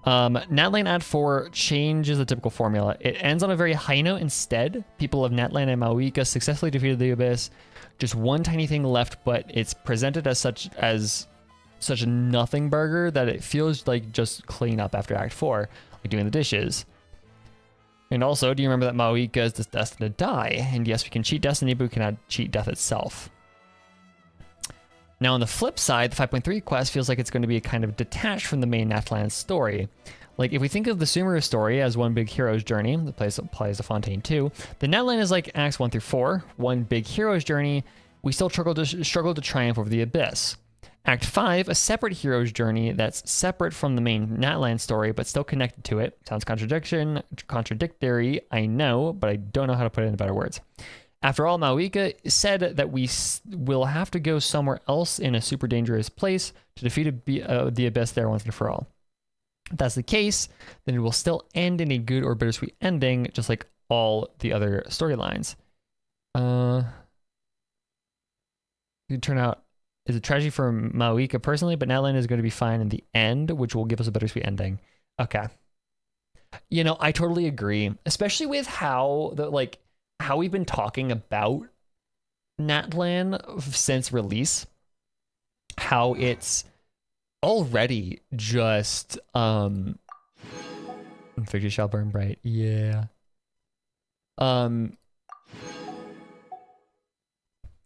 Natlan Act 4 changes the typical formula. It ends on a very high note instead. People of Natlan and Mawika successfully defeated the Abyss. Just one tiny thing left, but it's presented as such a nothing burger that it feels like just clean up after Act 4, like doing the dishes. And also, do you remember that Mawika is destined to die? And yes, we can cheat Destiny, but we cannot cheat death itself. Now, on the flip side, the 5.3 quest feels like it's going to be kind of detached from the main Natlan story. Like, if we think of the Sumeru story as one big hero's journey, that applies to Fontaine too, the Natlan is like Acts 1 through 4, one big hero's journey. We still struggle to triumph over the Abyss. Act 5, a separate hero's journey that's separate from the main Natlan story, but still connected to it. Sounds contradictory, I know, but I don't know how to put it in better words. After all, Mawika said that we will have to go somewhere else in a super dangerous place to defeat the Abyss there once and for all. If that's the case, then it will still end in a good or bittersweet ending, just like all the other storylines. It turn out is a tragedy for Mawika personally, but Natlan is going to be fine in the end, which will give us a bittersweet ending. Okay. You know, I totally agree, especially with how we've been talking about Natlan since release, how it's already just victory shall burn bright. Yeah.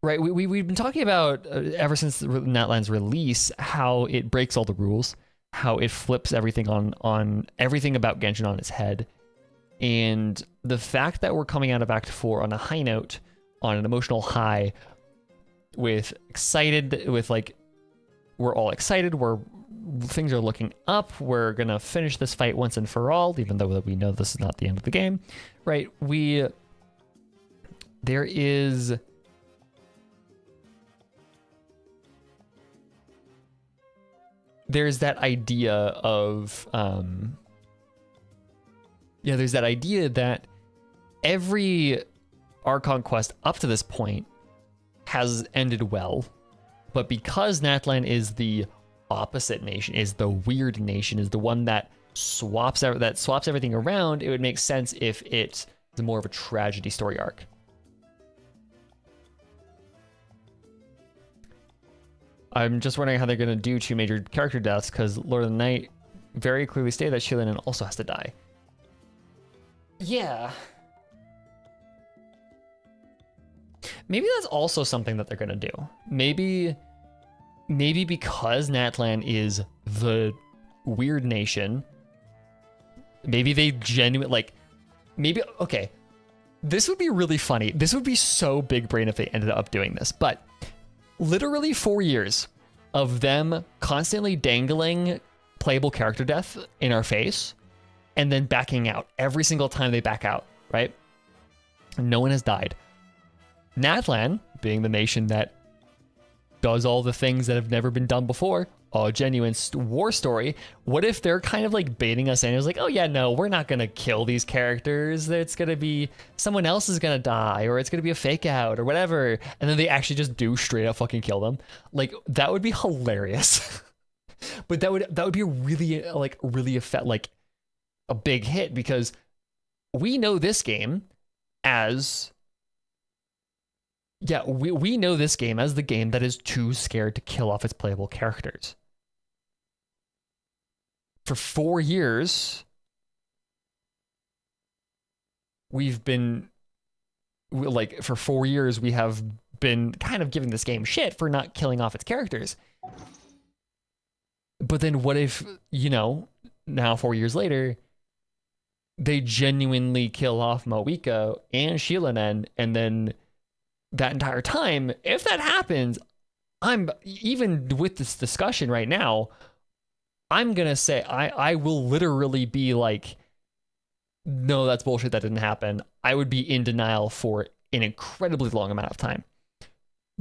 Right, we've been talking about ever since Natlan's release how it breaks all the rules, how it flips everything on everything about Genshin on its head. And the fact that we're coming out of Act 4 on a high note, on an emotional high, we're all excited, things are looking up, we're gonna finish this fight once and for all, even though we know this is not the end of the game, right? There's that idea of, there's that idea that every Archon quest up to this point has ended well, but because Natlan is the opposite nation, is the weird nation, is the one that swaps everything around, it would make sense if it's more of a tragedy story arc. I'm just wondering how they're going to do 2 major character deaths, because Lord of the Night very clearly stated that Shilinen also has to die. Yeah. Maybe that's also something that they're going to do. Maybe because Natlan is the weird nation, maybe they okay, this would be really funny. This would be so big brain if they ended up doing this, but literally 4 years of them constantly dangling playable character death in our face and then backing out every single time they back out, right? No one has died. Natlan, being the nation that does all the things that have never been done before, a genuine war story, what if they're kind of like baiting us in? It's like, oh yeah, no, we're not gonna kill these characters. It's gonna be someone else is gonna die, or it's gonna be a fake out, or whatever. And then they actually just do straight up fucking kill them. Like that would be hilarious. But that would be really like a big hit, because we know this game as we know this game as the game that is too scared to kill off its playable characters. For 4 years, we have been kind of giving this game shit for not killing off its characters. But then what if, now 4 years later, they genuinely kill off Moika and Shilanen, and then that entire time, if that happens, I'm, even with this discussion right now, I'm gonna say I will literally be like, no, that's bullshit, that didn't happen. I would be in denial for an incredibly long amount of time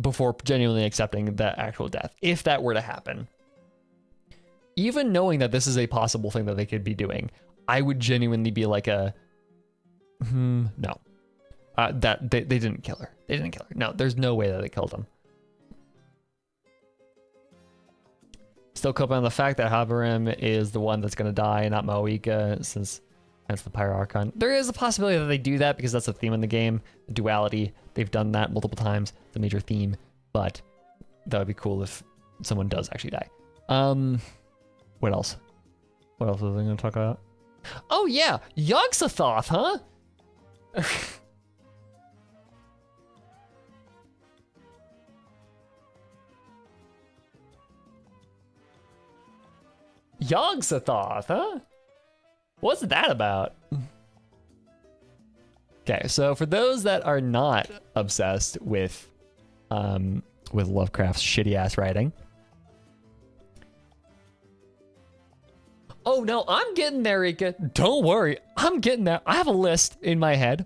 before genuinely accepting the actual death, if that were to happen. Even knowing that this is a possible thing that they could be doing, I would genuinely be like no. That they didn't kill her. They didn't kill her. No, there's no way that they killed him. Still coping on the fact that Habarim is the one that's going to die, not Moika, since that's the Pyro Archon. There is a possibility that they do that because that's a theme in the game. The duality. They've done that multiple times. It's a major theme. But that would be cool if someone does actually die. What else? What else was I going to talk about? Oh yeah, Yogg-Sothoth, huh? Yogg-Sothoth, huh? What's that about? Okay, so for those that are not obsessed with Lovecraft's shitty ass writing. Oh no, I'm getting there, Rika. Don't worry, I'm getting there. I have a list in my head.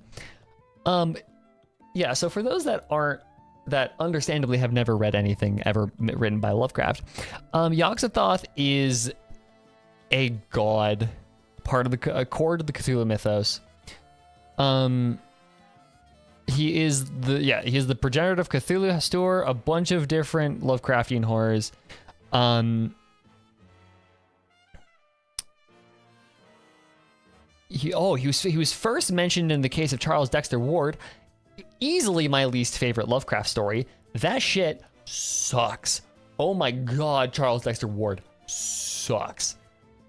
Yeah, so for those that understandably have never read anything ever written by Lovecraft, Yogg-Sothoth is a god, part of a core to the Cthulhu mythos. He is the progenitor of Cthulhu, Hastur, a bunch of different Lovecraftian horrors. He was first mentioned in the case of Charles Dexter Ward, easily my least favorite Lovecraft story. That shit sucks. Oh my god, Charles Dexter Ward sucks.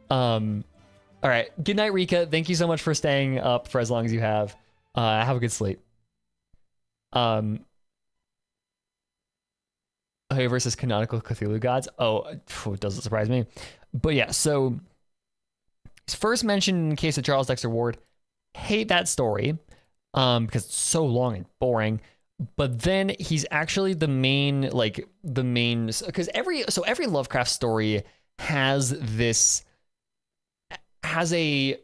All right, good night, Rika. Thank you so much for staying up for as long as you have. Have a good sleep. Versus canonical Cthulhu gods. Oh, it doesn't surprise me. But yeah, so he's first mentioned in the case of Charles Dexter Ward. Hate that story because it's so long and boring. But then he's actually the main, because every Lovecraft story has a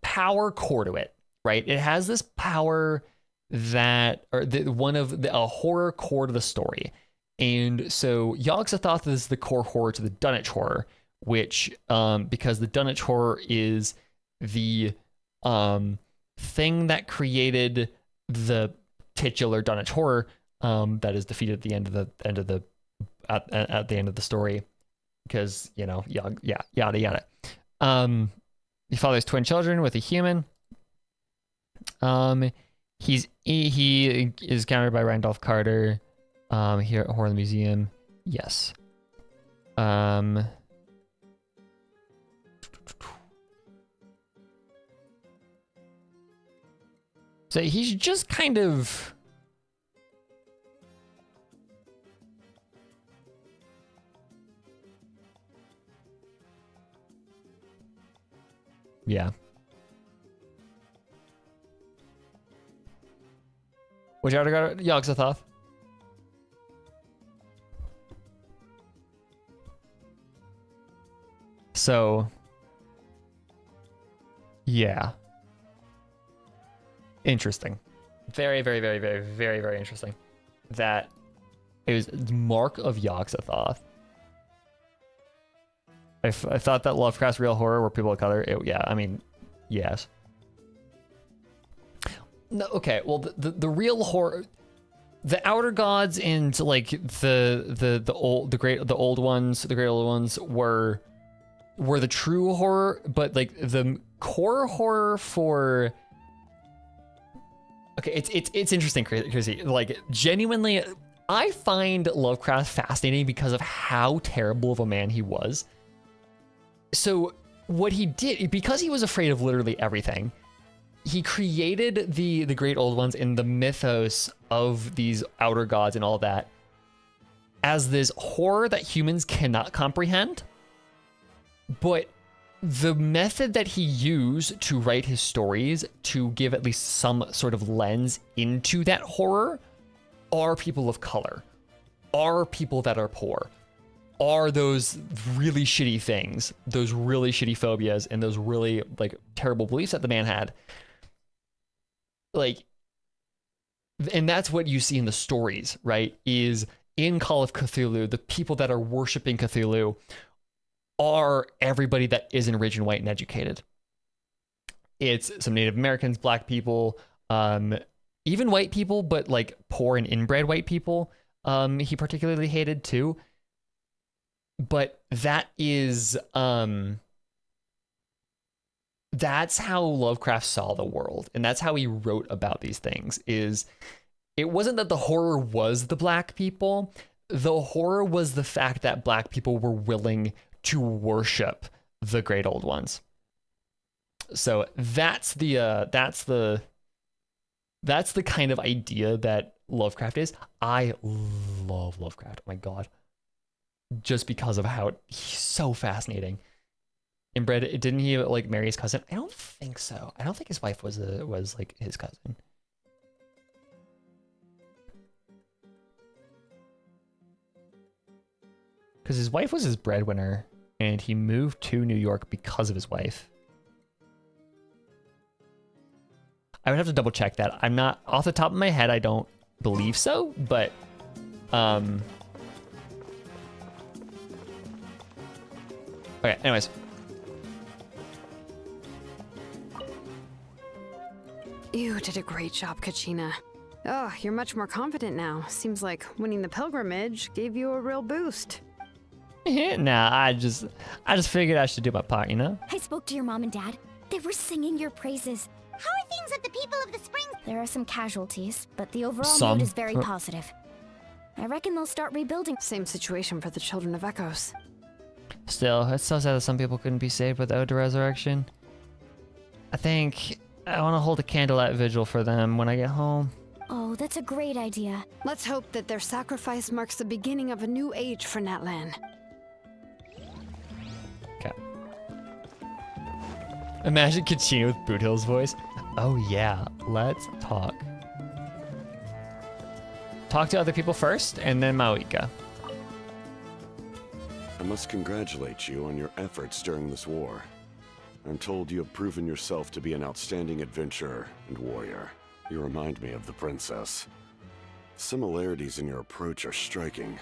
power core to it, right? It has this power a horror core to the story. And so Yogg-Sothoth is the core horror to the Dunwich horror, which, because the Dunwich horror is the thing that created the titular Dunwich horror, that is defeated at the end of the story, because yada yada. He fathers twin children with a human. He is countered by Randolph Carter. Here at Horror in the Museum, yes. So he's just kind of. Yeah. Which I got Yogg-Sothoth. So, yeah. Interesting. Very, very, very, very, very, very interesting. That it was Mark of Yogg-Sothoth. I thought that Lovecraft's real horror were people of color. Yeah, I mean, yes. No, okay, well, the real horror, the outer gods and like the old ones were the true horror, but like the core horror for. Okay, it's interesting, Chrissy. Like genuinely, I find Lovecraft fascinating because of how terrible of a man he was. So what he did, because he was afraid of literally everything, he created the great old ones in the mythos of these outer gods and all that as this horror that humans cannot comprehend. But the method that he used to write his stories to give at least some sort of lens into that horror are people of color, are people that are poor, are those really shitty things, those really shitty phobias, and those really like terrible beliefs that the man had. Like, and that's what you see in the stories, right? Is in Call of Cthulhu, the people that are worshiping Cthulhu are everybody that isn't rich and white and educated. It's some Native Americans, black people, even white people, but like poor and inbred white people. He particularly hated too. But that is, that's how Lovecraft saw the world, and that's how he wrote about these things. Is it wasn't that the horror was the black people. The horror was the fact that black people were willing to worship the great old ones. So that's the kind of idea that Lovecraft is. I love Lovecraft. Oh my God. Just because of how he's so fascinating. Inbred, didn't he like marry his cousin? I don't think so. I don't think his wife was like his cousin. Because his wife was his breadwinner, and he moved to New York because of his wife. I would have to double check that. I'm not off the top of my head. I don't believe so, but okay. Anyways. You did a great job, Kachina. Oh, you're much more confident now. Seems like winning the pilgrimage gave you a real boost. Nah, I just figured I should do my part, you know? I spoke to your mom and dad. They were singing your praises. How are things at the People of the Springs? There are some casualties, but the overall mood is very positive. I reckon they'll start rebuilding. Same situation for the Children of Echoes. Still, it's so sad that some people couldn't be saved without the resurrection. I think I want to hold a candlelight vigil for them when I get home. Oh, that's a great idea. Let's hope that their sacrifice marks the beginning of a new age for Natlan. Okay. Imagine Kachina with Boot Hill's voice. Oh yeah, let's talk. Talk to other people first, and then Maoika. I must congratulate you on your efforts during this war. I'm told you have proven yourself to be an outstanding adventurer and warrior. You remind me of the princess. Similarities in your approach are striking,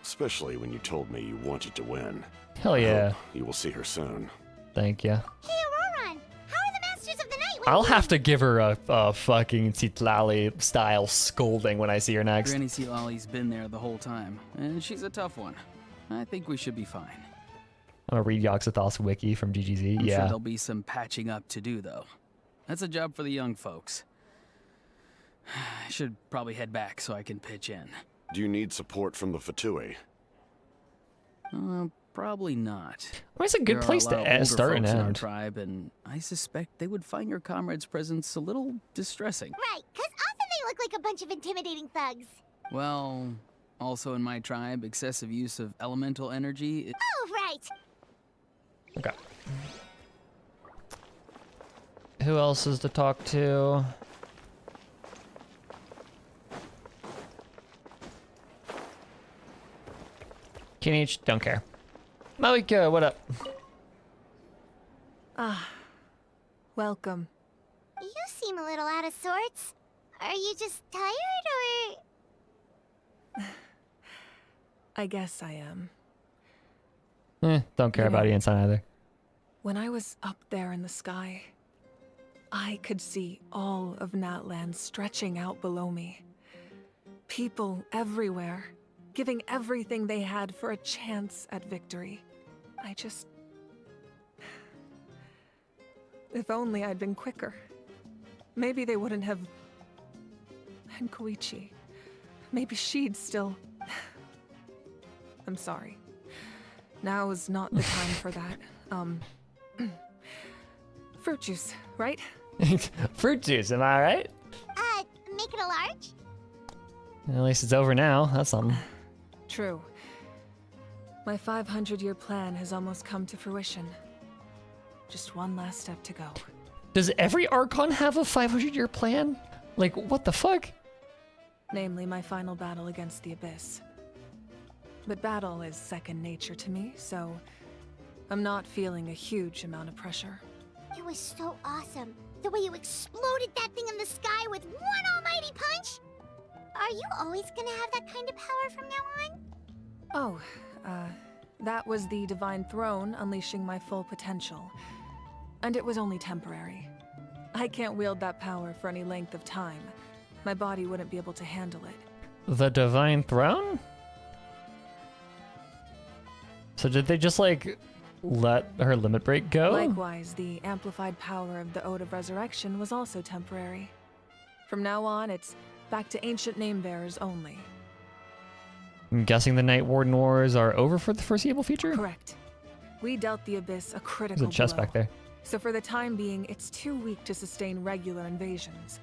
especially when you told me you wanted to win. Hell yeah. You will see her soon. Thank you. Hey, Auroron! How are the Masters of the Night? I'll have to give her a fucking Citlali style scolding when I see her next. Granny Citlali's been there the whole time, and she's a tough one. I think we should be fine. I'm gonna read Yoxathal's wiki from GGZ. I'm yeah. sure there'll be some patching up to do, though. That's a job for the young folks. I should probably head back so I can pitch in. Do you need support from the Fatui? Probably not. Well, it's a good place to start and in our end. tribe, and I suspect they would find your comrade's presence a little distressing. Right, because often they look like a bunch of intimidating thugs. Well, also in my tribe, excessive use of elemental energy. Oh, right. Okay. Who else is to talk to? Kinich, don't care. Maoika, what up? Welcome. You seem a little out of sorts. Are you just tired, or...? I guess I am. Don't care about Ian-san either. When I was up there in the sky, I could see all of Natlan stretching out below me. People everywhere, giving everything they had for a chance at victory. I just... If only I'd been quicker. Maybe they wouldn't have... And Koichi. Maybe she'd still... I'm sorry. Now is not the time for that. Fruit juice, right? Fruit juice, am I right? Make it a large? At least it's over now. That's something. True. My 500-year plan has almost come to fruition. Just one last step to go. Does every Archon have a 500-year plan? Like, what the fuck? Namely, my final battle against the Abyss. But battle is second nature to me, so I'm not feeling a huge amount of pressure. It was so awesome. The way you exploded that thing in the sky with one almighty punch. Are you always gonna have that kind of power from now on? Oh, that was the Divine Throne unleashing my full potential. And it was only temporary. I can't wield that power for any length of time. My body wouldn't be able to handle it. The Divine Throne? So did they just, like, let her limit break go? Likewise, the amplified power of the Ode of Resurrection was also temporary. From now on, it's back to ancient name-bearers only. I'm guessing the Night Warden Wars are over for the foreseeable future? Correct. We dealt the Abyss a critical There's a chest blow. back there. So for the time being, it's too weak to sustain regular invasions.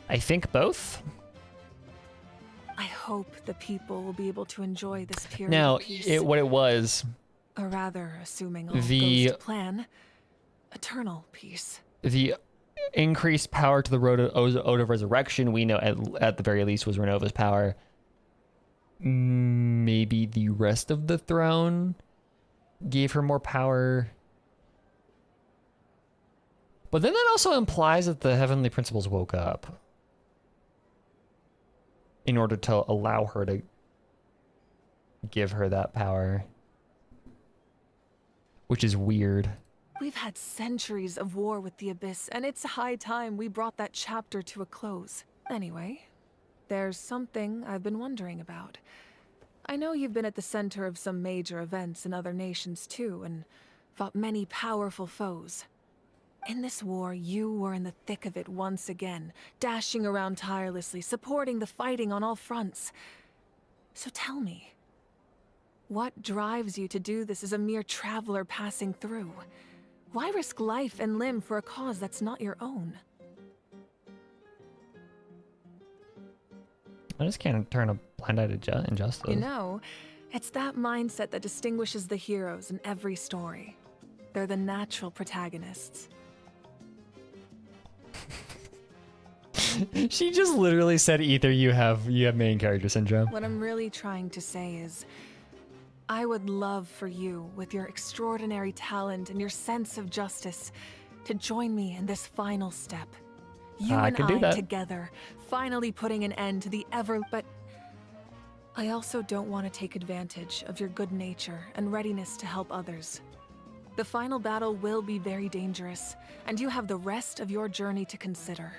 I think both. I hope the people will be able to enjoy this period Now, of peace. what it was... Or rather, assuming all The- goes to plan, eternal peace. The increased power to the Ode of Resurrection, we know at the very least was Renova's power. Maybe the rest of the throne gave her more power. But then that also implies that the Heavenly Principles woke up in order to allow her to give her that power, which is weird. We've had centuries of war with the Abyss, and it's high time we brought that chapter to a close. Anyway, there's something I've been wondering about. I know you've been at the center of some major events in other nations too, and fought many powerful foes. In this war, you were in the thick of it once again, dashing around tirelessly, supporting the fighting on all fronts. So tell me, what drives you to do this as a mere traveler passing through? Why risk life and limb for a cause that's not your own? I just can't turn a blind eye to injustice. You know, it's that mindset that distinguishes the heroes in every story. They're the natural protagonists. She just literally said either you have main character syndrome. What I'm really trying to say is, I would love for you, with your extraordinary talent and your sense of justice, to join me in this final step. You I and could do I that. together, finally putting an end to the but I also don't want to take advantage of your good nature and readiness to help others. The final battle will be very dangerous, and you have the rest of your journey to consider.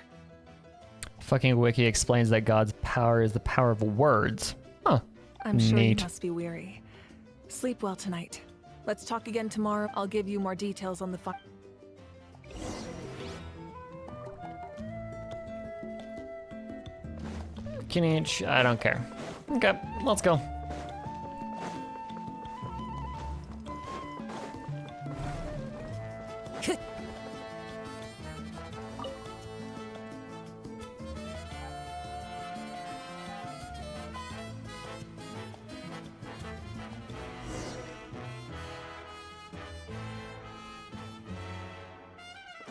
Fucking wiki explains that God's power is the power of words. Huh. I'm sure Neat. you must be weary. Sleep well tonight. Let's talk again tomorrow. I'll give you more details on the Kinich, I don't care. Okay, let's go.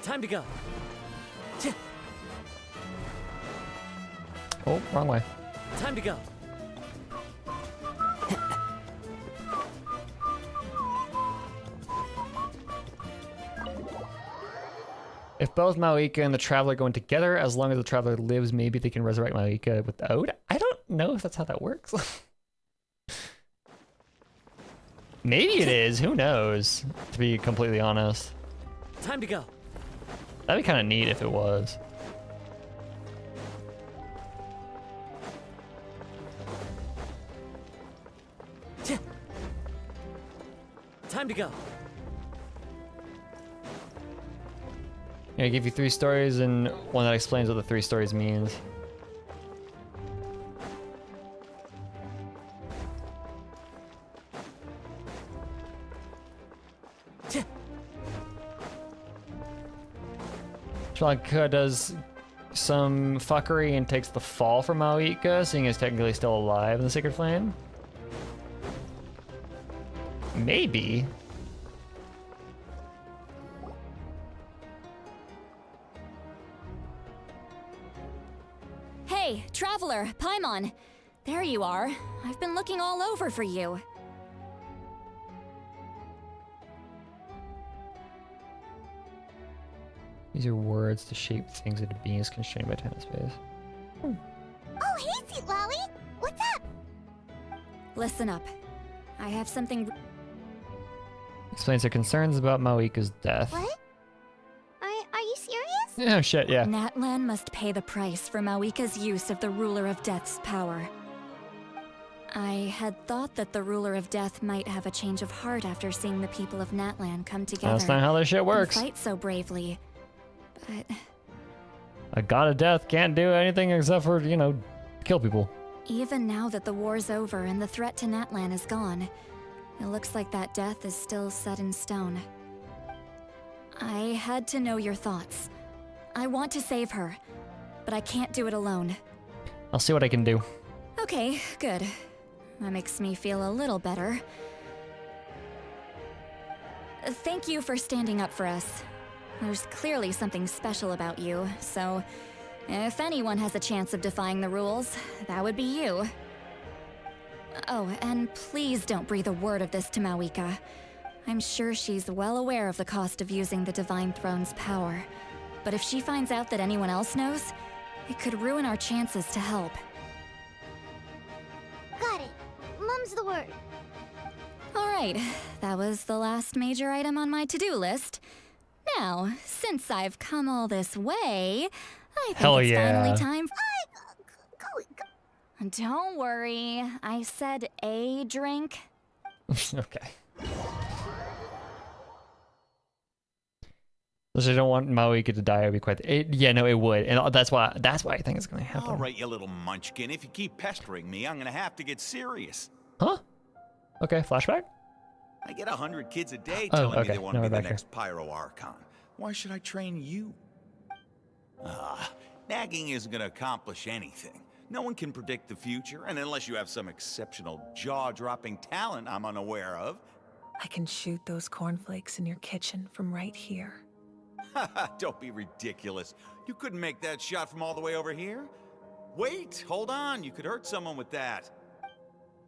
Time to go. Oh, wrong way. Time to go. If both Maoika and the Traveler go in together, as long as the Traveler lives, maybe they can resurrect Maoika with the Ode? I don't know if that's how that works. Maybe it is. Who knows? To be completely honest. Time to go. That'd be kind of neat if it was. Time to go. I give you 3 stories and one that explains what the 3 stories means. Shalaka does some fuckery and takes the fall from Maoika, seeing as technically still alive in the Sacred Flame. Maybe. Hey, Traveler, Paimon. There you are. I've been looking all over for you. Use your words to shape things into beings constrained by time and space. Oh, hey, Sweet Lolly! What's up? Listen up. I have something... Explains her concerns about Maoika's death. What? Are you serious? Yeah, shit, yeah. Natlan must pay the price for Maoika's use of the Ruler of Death's power. I had thought that the Ruler of Death might have a change of heart after seeing the people of Natlan come together. That's not how this shit works. And fight so bravely. But... A god of death can't do anything except for, you know, kill people. even now that the war's over and the threat to Natlan is gone, it looks like that death is still set in stone. I had to know your thoughts. I want to save her, but I can't do it alone. I'll see what I can do. Okay, good. That makes me feel a little better. Thank you for standing up for us. There's clearly something special about you, so if anyone has a chance of defying the rules, that would be you. Oh, and please don't breathe a word of this to Maoika. I'm sure she's well aware of the cost of using the Divine Throne's power. But if she finds out that anyone else knows, it could ruin our chances to help. Got it. Mum's the word. Alright, that was the last major item on my to-do list. Now, since I've come all this way, I think it's finally time for... Don't worry, I said a drink. Okay. So I don't want Maoika to die. It'd be quite. Yeah, no, it would, and that's why I think it's gonna happen. All right, you little munchkin. If you keep pestering me, I'm gonna have to get serious. Huh? Okay, flashback. I get 100 kids a day Oh, telling okay. me they want Now to be we're the back here. next Pyro Archon. Why should I train you? Nagging isn't gonna accomplish anything. No one can predict the future, and unless you have some exceptional jaw-dropping talent I'm unaware of. I can shoot those cornflakes in your kitchen from right here. Don't be ridiculous. You couldn't make that shot from all the way over here. Wait, hold on. You could hurt someone with that.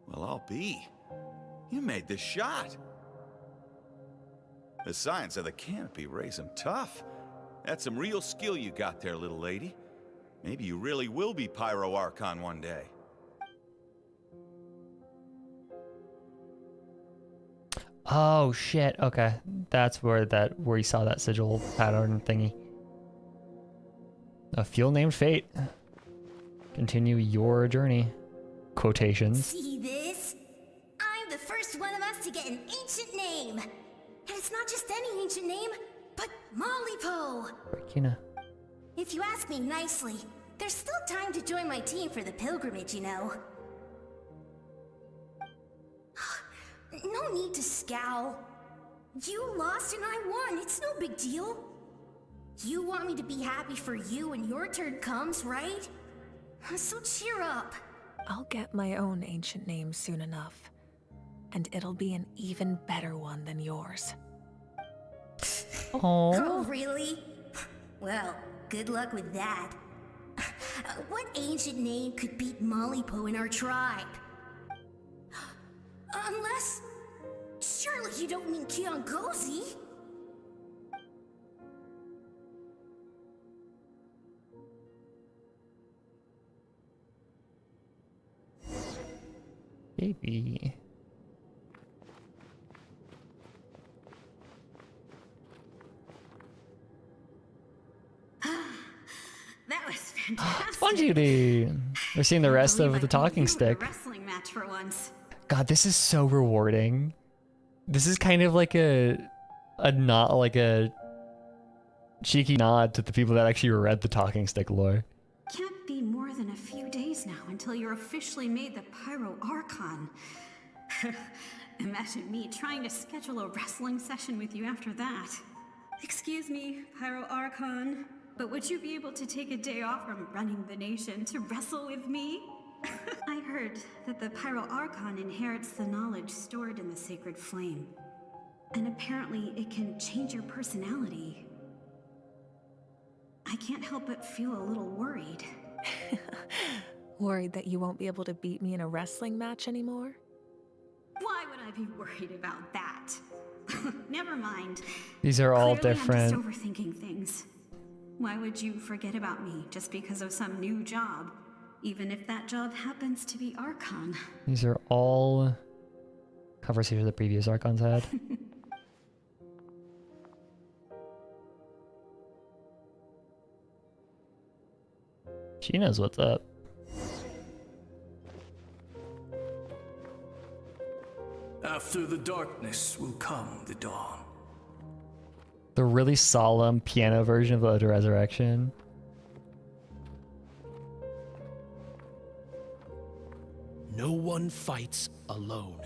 Well, I'll be. You made the shot. The science of the canopy raised him tough. That's some real skill you got there, little lady. Maybe you really will be Pyro Archon one day. Oh shit. Okay, that's where you saw that sigil pattern thingy. A fuel named Fate. Continue your journey. Quotations. See this? I'm the first one of us to get an ancient name. And it's not just any ancient name, but Mollypo. Burkina. If you ask me nicely, there's still time to join my team for the pilgrimage, you know. No need to scowl. You lost and I won, it's no big deal. You want me to be happy for you when your turn comes, right? So cheer up. I'll get my own ancient name soon enough. And it'll be an even better one than yours. Oh, really? Well, good luck with that. What ancient name could beat Mollypo in our tribe? Unless... Surely you don't mean Kiangozi? Baby. Spongy. We're seeing the rest of the talking stick. Wrestling match for once. God, this is so rewarding. This is kind of like a not like a cheeky nod to the people that actually read the talking stick lore. Can't be more than a few days now until you're officially made the Pyro Archon. Imagine me trying to schedule a wrestling session with you after that. Excuse me, Pyro Archon, but would you be able to take a day off from running the nation to wrestle with me? I heard that the Pyro Archon inherits the knowledge stored in the sacred flame. And apparently it can change your personality. I can't help but feel a little worried. Worried that you won't be able to beat me in a wrestling match anymore? Why would I be worried about that? Never mind. These are all Clearly, different. I'm just overthinking things. Why would you forget about me just because of some new job? Even if that job happens to be Archon. These are all covers here the previous Archons had. She knows what's up. After the darkness will come the dawn. The really solemn piano version of the Resurrection. No one fights alone.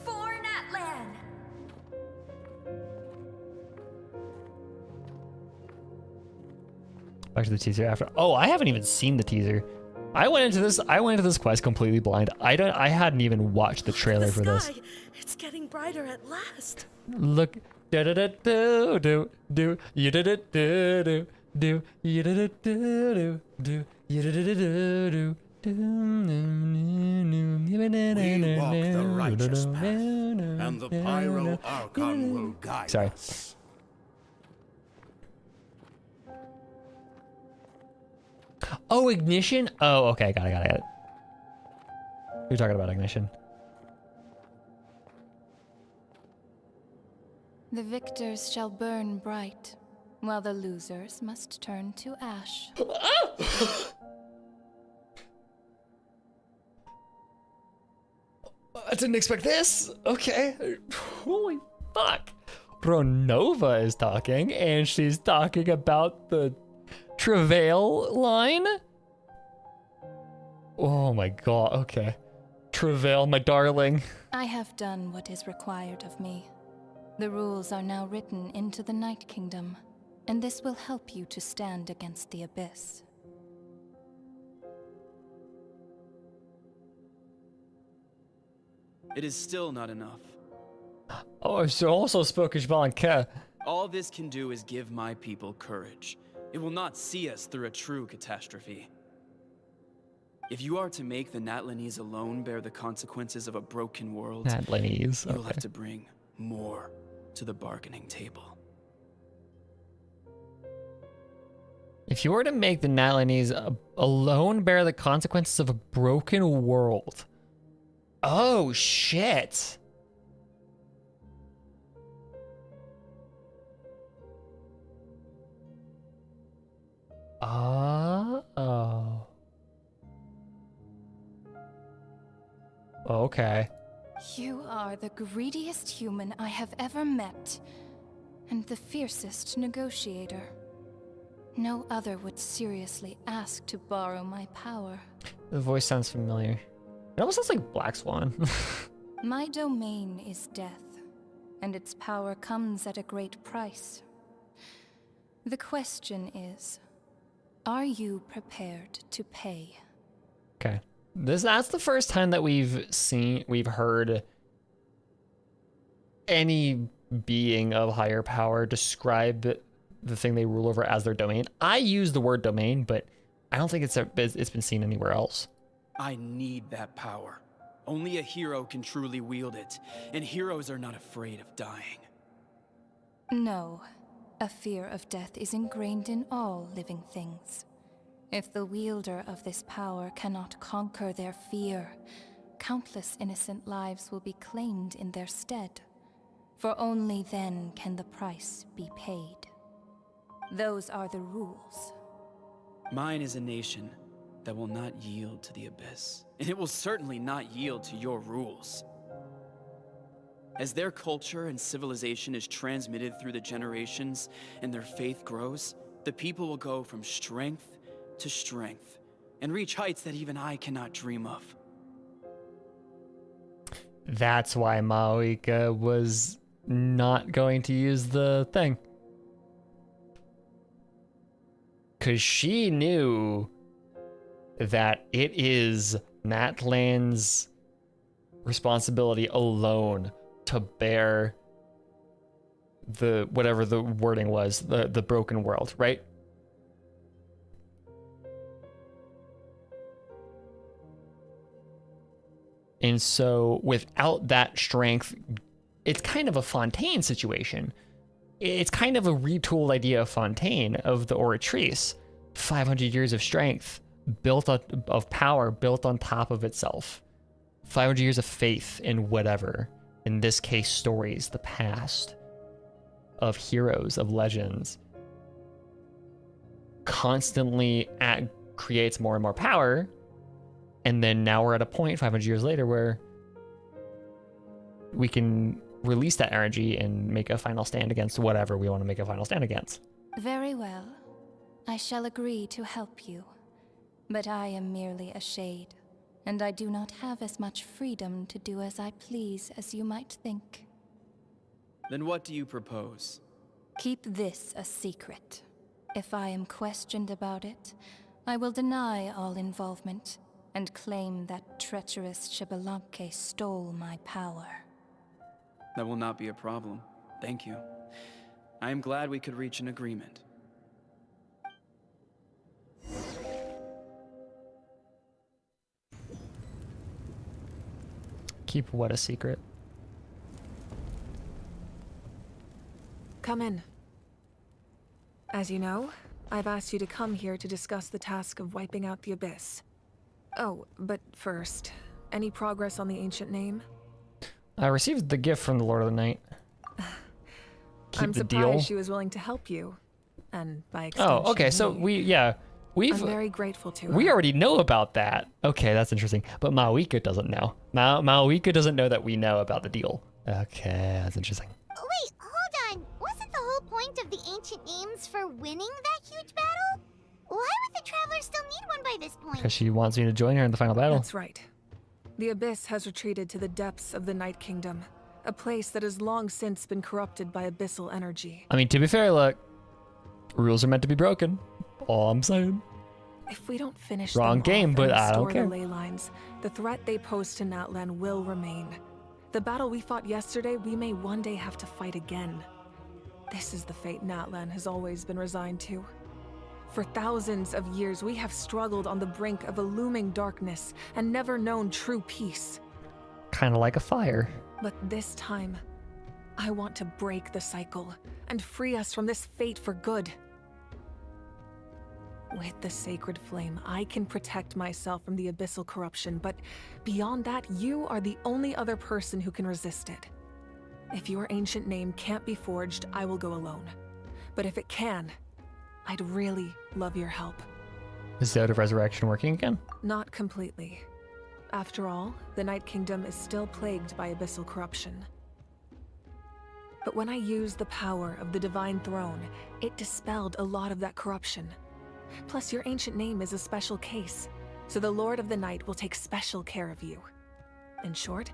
For Natlan! Back to the teaser after. Oh, I haven't even seen the teaser. I went into this quest completely blind. I hadn't even watched the trailer for this. It's getting brighter at last. Look, da da da do do do, you da da do do do, you da da do do, you da da do do. We walk the righteous path, and the Pyro Archon will guide us. Oh, ignition? Oh, okay, got it. You're talking about ignition. The victors shall burn bright, while the losers must turn to ash. I didn't expect this. Okay. Holy fuck. Bro, Nova is talking, and she's talking about the Travail line? Oh my god, okay. Travail, my darling. I have done what is required of me. The rules are now written into the Night Kingdom, and this will help you to stand against the Abyss. It is still not enough. Oh, she also spoke Ishbalanke. All this can do is give my people courage. It will not see us through a true catastrophe. If you are to make the Natlanese alone bear the consequences of a broken world, Natlanese, you'll okay. have to bring more to the bargaining table. If you were to make the Natlanese alone bear the consequences of a broken world. Oh, shit. Oh. Okay. You are the greediest human I have ever met, and the fiercest negotiator. No other would seriously ask to borrow my power. The voice sounds familiar. It almost sounds like Black Swan. My domain is death, and its power comes at a great price. The question is, are you prepared to pay? Okay. That's the first time that we've heard any being of higher power describe the thing they rule over as their domain. I use the word domain, but I don't think it's been seen anywhere else. I need that power. Only a hero can truly wield it, and heroes are not afraid of dying. No. A fear of death is ingrained in all living things. If the wielder of this power cannot conquer their fear, countless innocent lives will be claimed in their stead. For only then can the price be paid. Those are the rules. Mine is a nation that will not yield to the Abyss, and it will certainly not yield to your rules. As their culture and civilization is transmitted through the generations and their faith grows, the people will go from strength to strength and reach heights that even I cannot dream of. That's why Maoika was not going to use the thing. Because she knew that it is Natlan's responsibility alone to bear the, whatever the wording was, the broken world, right? And so without that strength, it's kind of a Fontaine situation. It's kind of a retooled idea of Fontaine, of the Oratrice. 500 years of strength, built on, of power, built on top of itself. 500 years of faith in whatever. In this case, stories, the past. Of heroes, of legends. Constantly creates more and more power. And then now we're at a point 500 years later where we can release that energy and make a final stand against whatever we want to make a final stand against. Very well. I shall agree to help you. But I am merely a shade, and I do not have as much freedom to do as I please as you might think. Then what do you propose? Keep this a secret. If I am questioned about it, I will deny all involvement and claim that treacherous Xbalanque stole my power. That will not be a problem. Thank you. I am glad we could reach an agreement. Keep what a secret? Come in. As you know, I've asked you to come here to discuss the task of wiping out the Abyss. Oh, but first, any progress on the ancient name? I received the gift from the Lord of the Night. I'm surprised she was willing to help you. And by extension, oh, okay, so I'm very grateful to her. We already know about that. Okay, that's interesting. But Maoika doesn't know. Maoika doesn't know that we know about the deal. Okay, that's interesting. Wait, hold on. Wasn't the whole point of the ancient names for winning that huge battle? Why would the Travelers still need one by this point? Because she wants me to join her in the final battle. That's right. The Abyss has retreated to the depths of the Night Kingdom, a place that has long since been corrupted by abyssal energy. I mean, to be fair, look, rules are meant to be broken. All I'm saying. If we don't finish wrong them game, off but and I don't restore care. the ley lines, the threat they pose to Natlan will remain. The battle we fought yesterday, we may one day have to fight again. This is the fate Natlan has always been resigned to. For thousands of years, we have struggled on the brink of a looming darkness and never known true peace. Kind of like a fire. But this time, I want to break the cycle and free us from this fate for good. With the sacred flame, I can protect myself from the abyssal corruption, but beyond that, you are the only other person who can resist it. If your ancient name can't be forged, I will go alone. But if it can, I'd really love your help. Is the Out of Resurrection working again? Not completely. After all, the Night Kingdom is still plagued by abyssal corruption. But when I used the power of the Divine Throne, it dispelled a lot of that corruption. Plus, your ancient name is a special case, so the Lord of the Night will take special care of you. In short,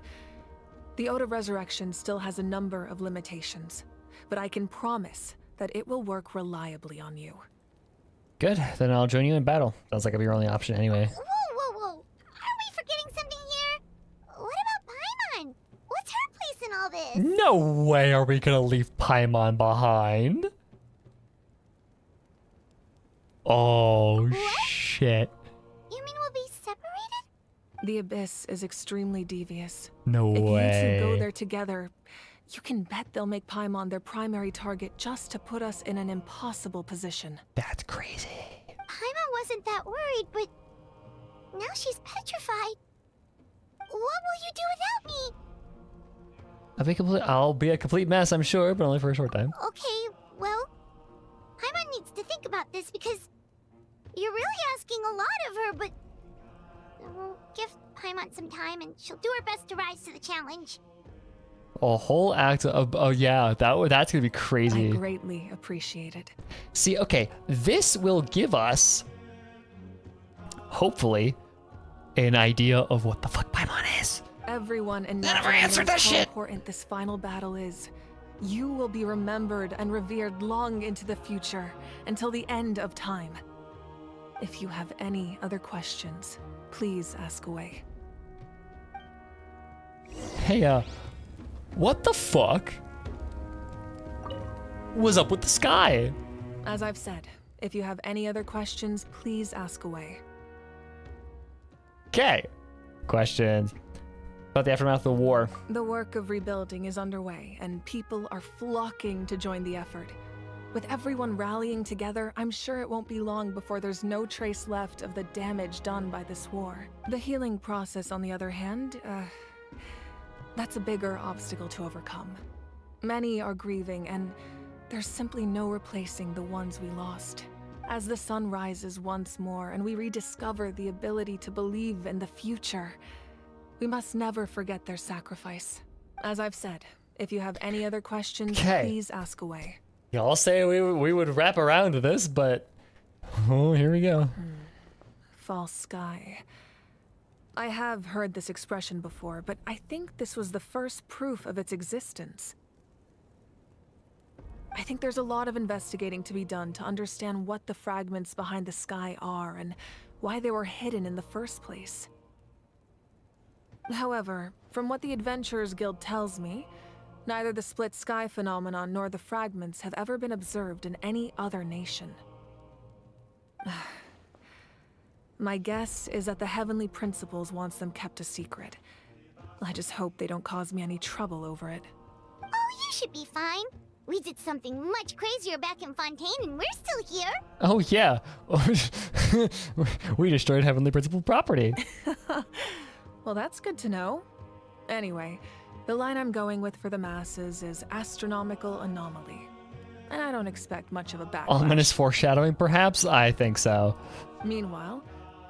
the Ode of Resurrection still has a number of limitations, but I can promise that it will work reliably on you. Good, then I'll join you in battle. Sounds like it'll be your only option anyway. Whoa. Are we forgetting something here? What about Paimon? What's her place in all this? No way are we gonna leave Paimon behind. Oh, shit. You mean we'll be separated? The Abyss is extremely devious. No If way. you two go there together, you can bet they'll make Paimon their primary target just to put us in an impossible position. That's crazy. Paimon wasn't that worried, but now she's petrified. What you do without me? I'll be a complete mess, I'm sure, but only for a short time. Okay, well, Paimon needs to think about this because you're really asking a lot of her, but we'll give Paimon some time and she'll do her best to rise to the challenge. A whole act of, oh yeah, that's gonna be crazy. I greatly appreciate it. See, okay, this will give us, hopefully, an idea of what the fuck Paimon is. Everyone in Never Natlan answered knows that how shit. important this final battle is. You will be remembered and revered long into the future, until the end of time. If you have any other questions, please ask away. Hey, what the fuck was up with the sky? As I've said, if you have any other questions, please ask away. Okay. Questions about the aftermath of the war. The work of rebuilding is underway, and people are flocking to join the effort. With everyone rallying together, I'm sure it won't be long before there's no trace left of the damage done by this war. The healing process, on the other hand, that's a bigger obstacle to overcome. Many are grieving, and there's simply no replacing the ones we lost. As the sun rises once more and we rediscover the ability to believe in the future, we must never forget their sacrifice. As I've said, if you have any other questions, please ask away. Y'all say we would wrap around to this, but oh, here we go. False sky. I have heard this expression before, but I think this was the first proof of its existence. I think there's a lot of investigating to be done to understand what the fragments behind the sky are and why they were hidden in the first place. However, from what the Adventurers Guild tells me, neither the split sky phenomenon nor the fragments have ever been observed in any other nation. My guess is that the Heavenly Principles wants them kept a secret. I just hope they don't cause me any trouble over it. Oh, you should be fine. We did something much crazier back in Fontaine and we're still here. Oh yeah, we destroyed Heavenly Principle property. Well, that's good to know. Anyway, the line I'm going with for the masses is astronomical anomaly. And I don't expect much of a backlash. Ominous foreshadowing, perhaps? I think so. Meanwhile,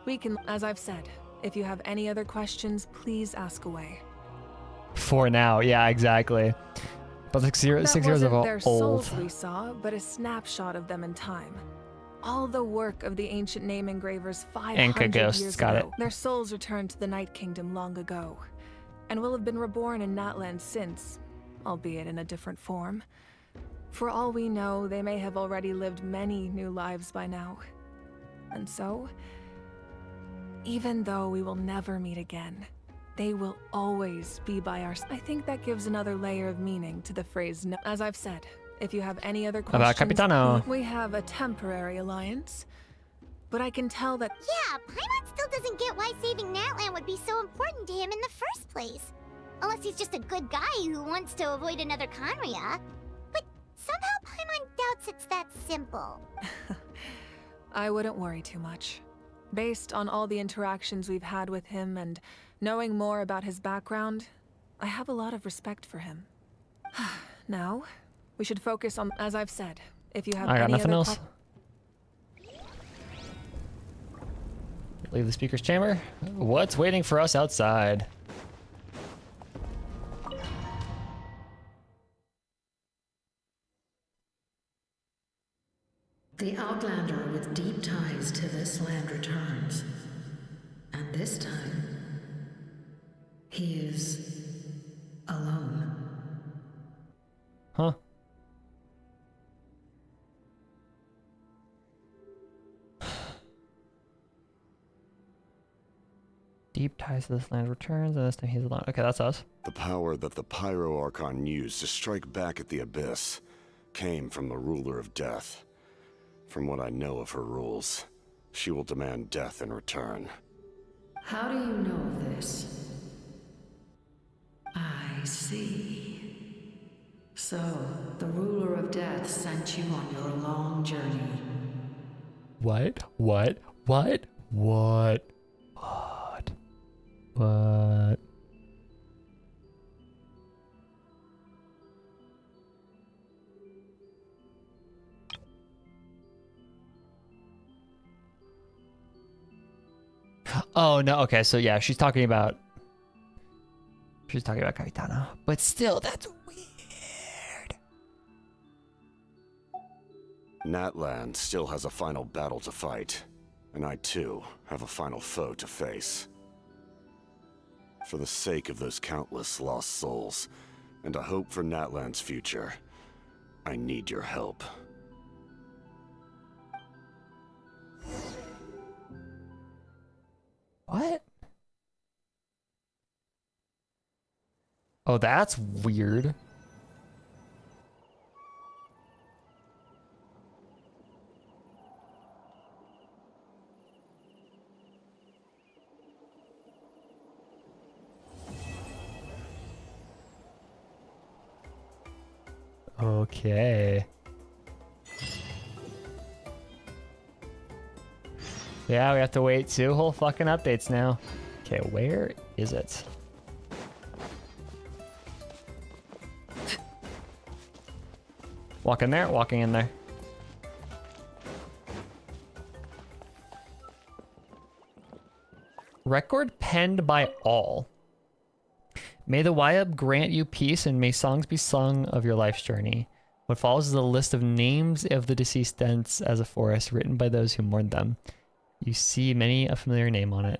we can, as I've said, if you have any other questions, please ask away. For now, yeah, exactly. But 6 years of their old. souls we saw, but a snapshot of them in time. All the work of the ancient name engravers 500 ghosts, years got ago. it. Their souls returned to the Night Kingdom long ago, and will have been reborn in Natlan since, albeit in a different form. For all we know, they may have already lived many new lives by now. And so, even though we will never meet again, they will always be by our side. I think that gives another layer of meaning to the phrase, as I've said. If you have any other questions, About Capitano. we have a temporary alliance, but I can tell that— Yeah, Paimon still doesn't get why saving Natlan would be so important to him in the first place. Unless he's just a good guy who wants to avoid another Conria. But somehow Paimon doubts it's that simple. I wouldn't worry too much. Based on all the interactions we've had with him and knowing more about his background, I have a lot of respect for him. Now, we should focus on, as I've said, if you have I got any nothing other else. Leave the speaker's chamber. What's waiting for us outside? The Outlander with deep ties to this land returns. And this time, he is alone. Huh? Deep ties to this land returns, and this time he's alone. Okay, that's us. The power that the Pyro Archon used to strike back at the Abyss came from the Ruler of Death. From what I know of her rules, she will demand death in return. How do you know this? I see. So, the Ruler of Death sent you on your long journey. What? What? What? What? What? What? Oh no. Okay, so yeah, she's talking about Capitana, but still, that's weird. Natlan still has a final battle to fight, and I too have a final foe to face. For the sake of those countless lost souls, and a hope for Natlan's future, I need your help. What? Oh, that's weird. Okay. Yeah, we have to wait 2 whole fucking updates now. Okay, where is it? Walk in there, walking in there. Record penned by all. May the Wyab grant you peace, and may songs be sung of your life's journey. What follows is a list of names of the deceased dense as a forest, written by those who mourned them. You see many a familiar name on it.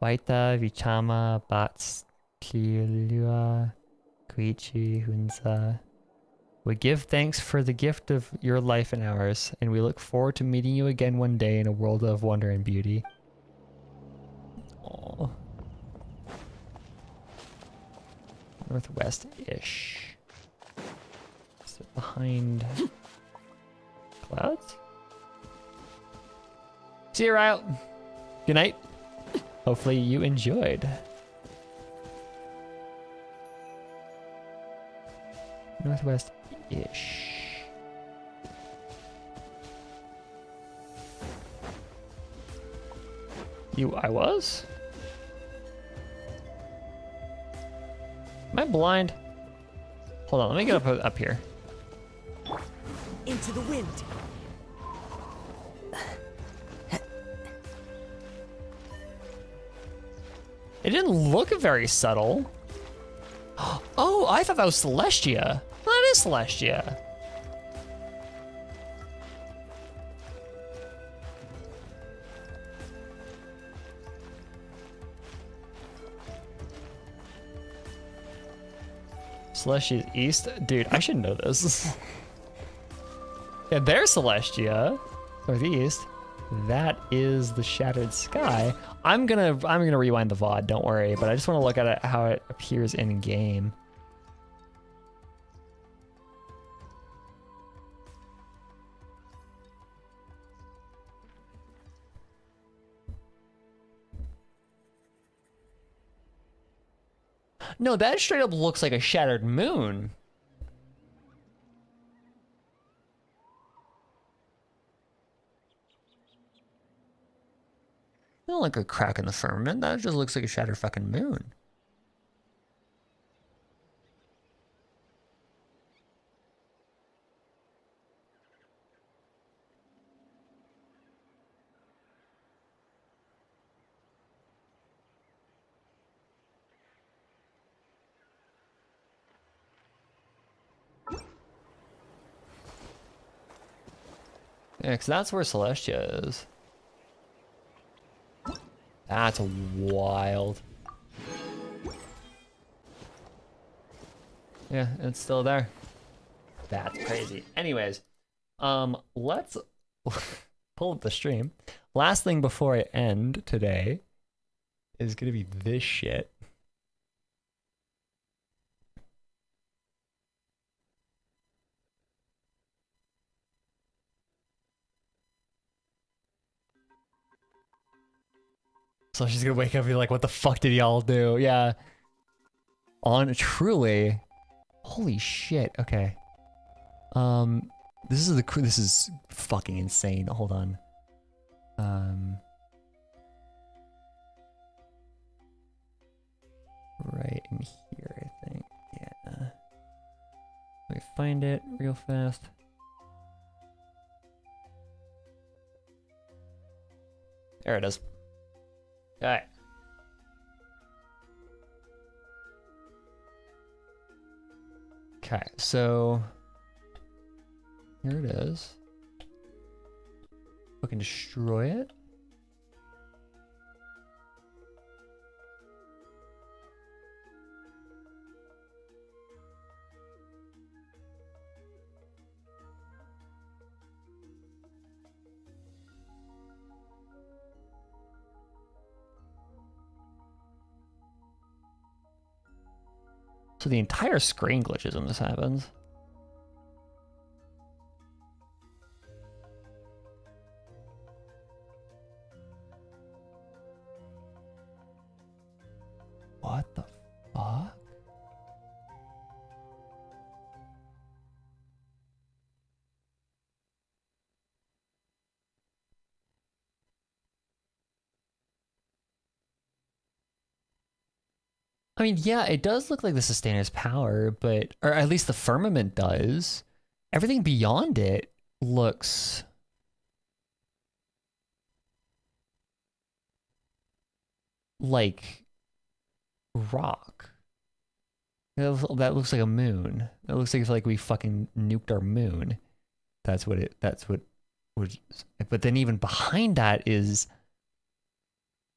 Waita, Vichama, Bats, Kilua, Koichi, Hunza. We give thanks for the gift of your life and ours, and we look forward to meeting you again one day in a world of wonder and beauty. Aww. Northwest-ish. Is it behind clouds? See you, Riot. Good night. Hopefully you enjoyed. Northwest-ish. I was? Am I blind? Hold on, let me get up here. Into the wind. It didn't look very subtle. Oh, I thought that was Celestia. Well, that is Celestia. Celestia's east? Dude, I should know this. Yeah, there's Celestia. Northeast. That is the Shattered Sky. I'm gonna rewind the VOD, don't worry, but I just want to look at it, how it appears in game. No, that straight up looks like a shattered moon. Not like a crack in the firmament. That just looks like a shattered fucking moon. Yeah, because that's where Celestia is. That's wild. Yeah, it's still there. That's crazy. Anyways, let's pull up the stream. Last thing before I end today is gonna be this shit. So she's gonna wake up and be like, what the fuck did y'all do? Yeah. Truly. Holy shit. Okay. This is fucking insane. Hold on. Right in here, I think. Yeah. Let me find it real fast. There it is. Okay. Okay, so here it is. We can destroy it. So the entire screen glitches when this happens. What the fuck? I mean, yeah, it does look like the Sustainers' power, but, or at least the firmament does. Everything beyond it looks like rock. That looks like a moon. That looks like we fucking nuked our moon. That's what would, but then even behind that is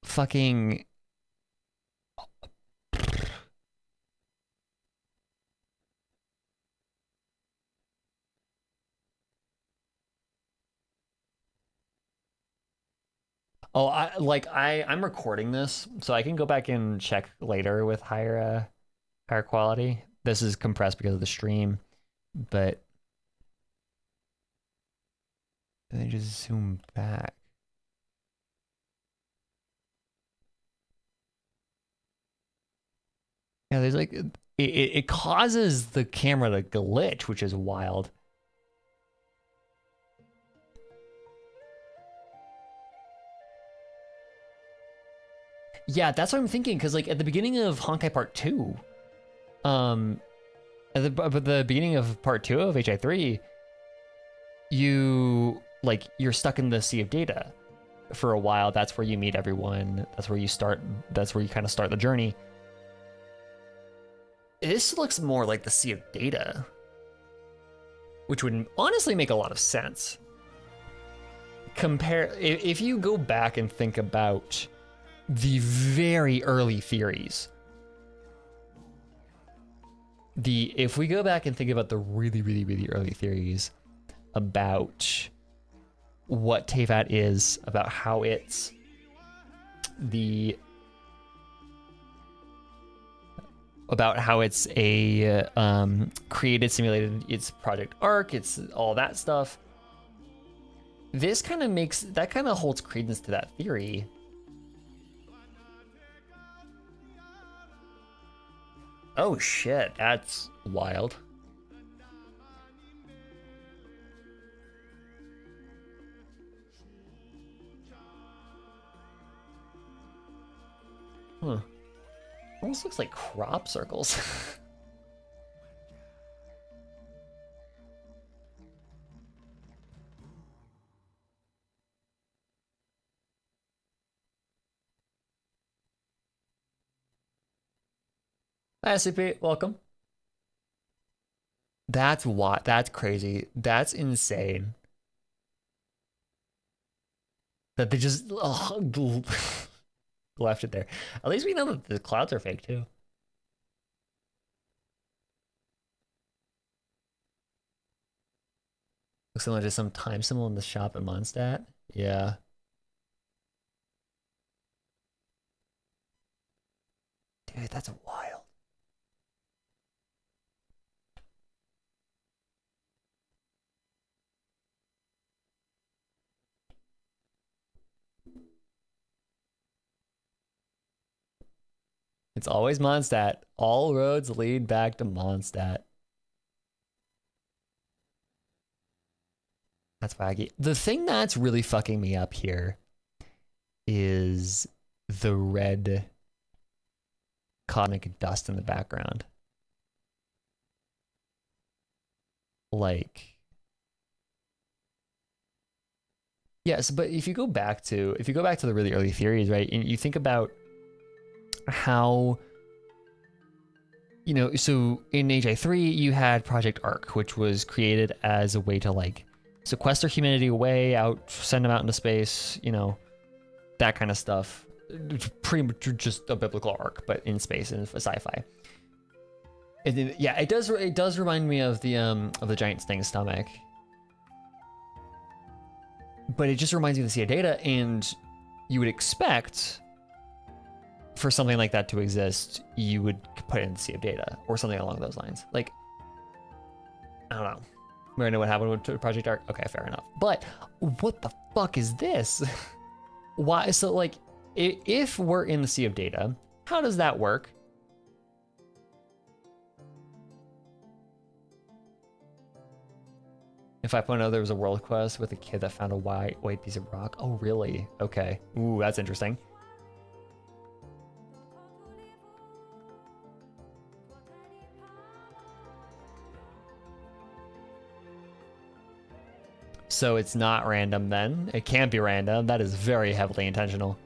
fucking oh, I'm recording this, so I can go back and check later with higher quality. This is compressed because of the stream, but then just zoom back. Yeah, there's like it causes the camera to glitch, which is wild. Yeah, that's what I'm thinking, because like at the beginning of Honkai Part 2, at the beginning of Part 2 of HI3, you're stuck in the Sea of Data for a while. That's where you meet everyone. That's where you kind of start the journey. This looks more like the Sea of Data, which would honestly make a lot of sense. If you go back and think about the very early theories, if we go back and think about the really, really, really early theories about what Teyvat is, about how it's a created, simulated, it's Project Arc, it's all that stuff. This kind of holds credence to that theory. Oh shit, that's wild. Huh. Almost looks like crop circles. Hi, SCP, welcome. That's crazy. That's insane. That they just left it there. At least we know that the clouds are fake too. Looks similar to some time symbol in the shop at Mondstadt. Yeah. Dude, that's wild. It's always Mondstadt. All roads lead back to Mondstadt. That's wacky. The thing that's really fucking me up here is the red cosmic dust in the background. Like, Yes, but if you go back to the really early theories, right, and you think about how, you know, so in HI3 you had Project Arc, which was created as a way to like sequester humanity away, send them out into space, you know, that kind of stuff. Pretty much just a biblical arc, but in space and sci-fi. And then, yeah, it does remind me of the giant sting's stomach. But it just reminds me of the Sea of Data, and you would expect for something like that to exist, you would put it in the Sea of Data or something along those lines. Like, I don't know. We already know what happened with Project Arc. Okay, fair enough. But what the fuck is this? Why? So, like, if we're in the Sea of Data, how does that work? In 5.0, there was a world quest with a kid that found a white piece of rock. Oh, really? Okay. Ooh, that's interesting. So it's not random then? It can't be random. That is very heavily intentional.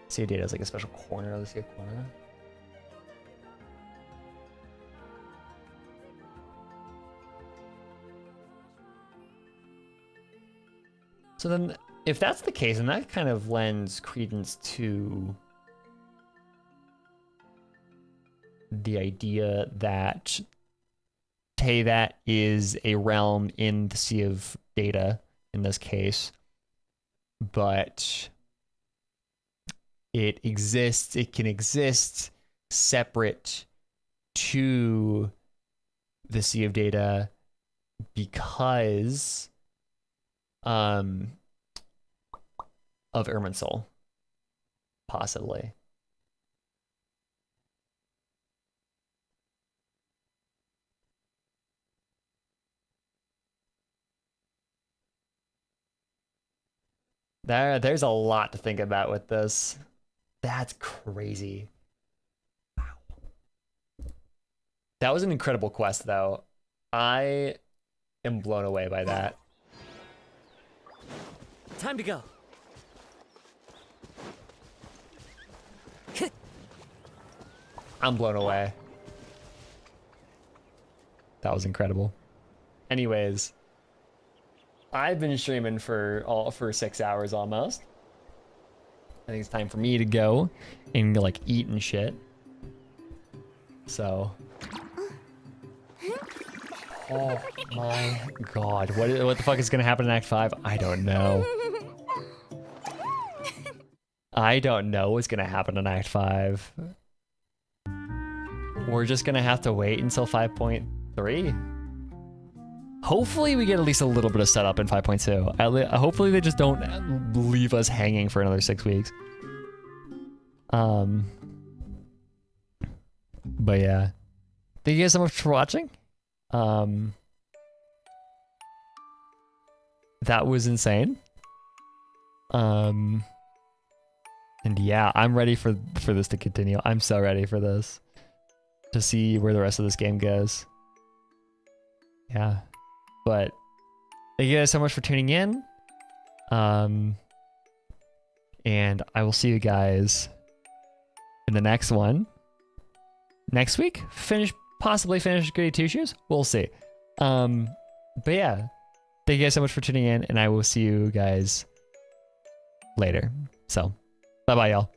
Sea of Data is like a special corner of the Sea of Corner. So then, if that's the case, then that kind of lends credence to the idea that Teyvat is a realm in the Sea of Data, in this case, but it can exist separate to the Sea of Data because of Irminsul, possibly. There's a lot to think about with this. That's crazy. Wow. That was an incredible quest, though. I am blown away by that. Time to go. I'm blown away. That was incredible. Anyways, I've been streaming for 6 hours almost. I think it's time for me to go and like eat and shit. So, oh my god, what the fuck is gonna happen in Act 5? I don't know. I don't know what's gonna happen in Act 5. We're just gonna have to wait until 5.3. Hopefully we get at least a little bit of setup in 5.2. Hopefully they just don't leave us hanging for another 6 weeks. But yeah. Thank you guys so much for watching. That was insane. And yeah, I'm ready for this to continue. I'm so ready for this. To see where the rest of this game goes. Yeah. But thank you guys so much for tuning in. And I will see you guys in the next one. Next week? Possibly finish Goody Two Shoes? We'll see. But yeah. Thank you guys so much for tuning in, and I will see you guys later. So, bye-bye, y'all.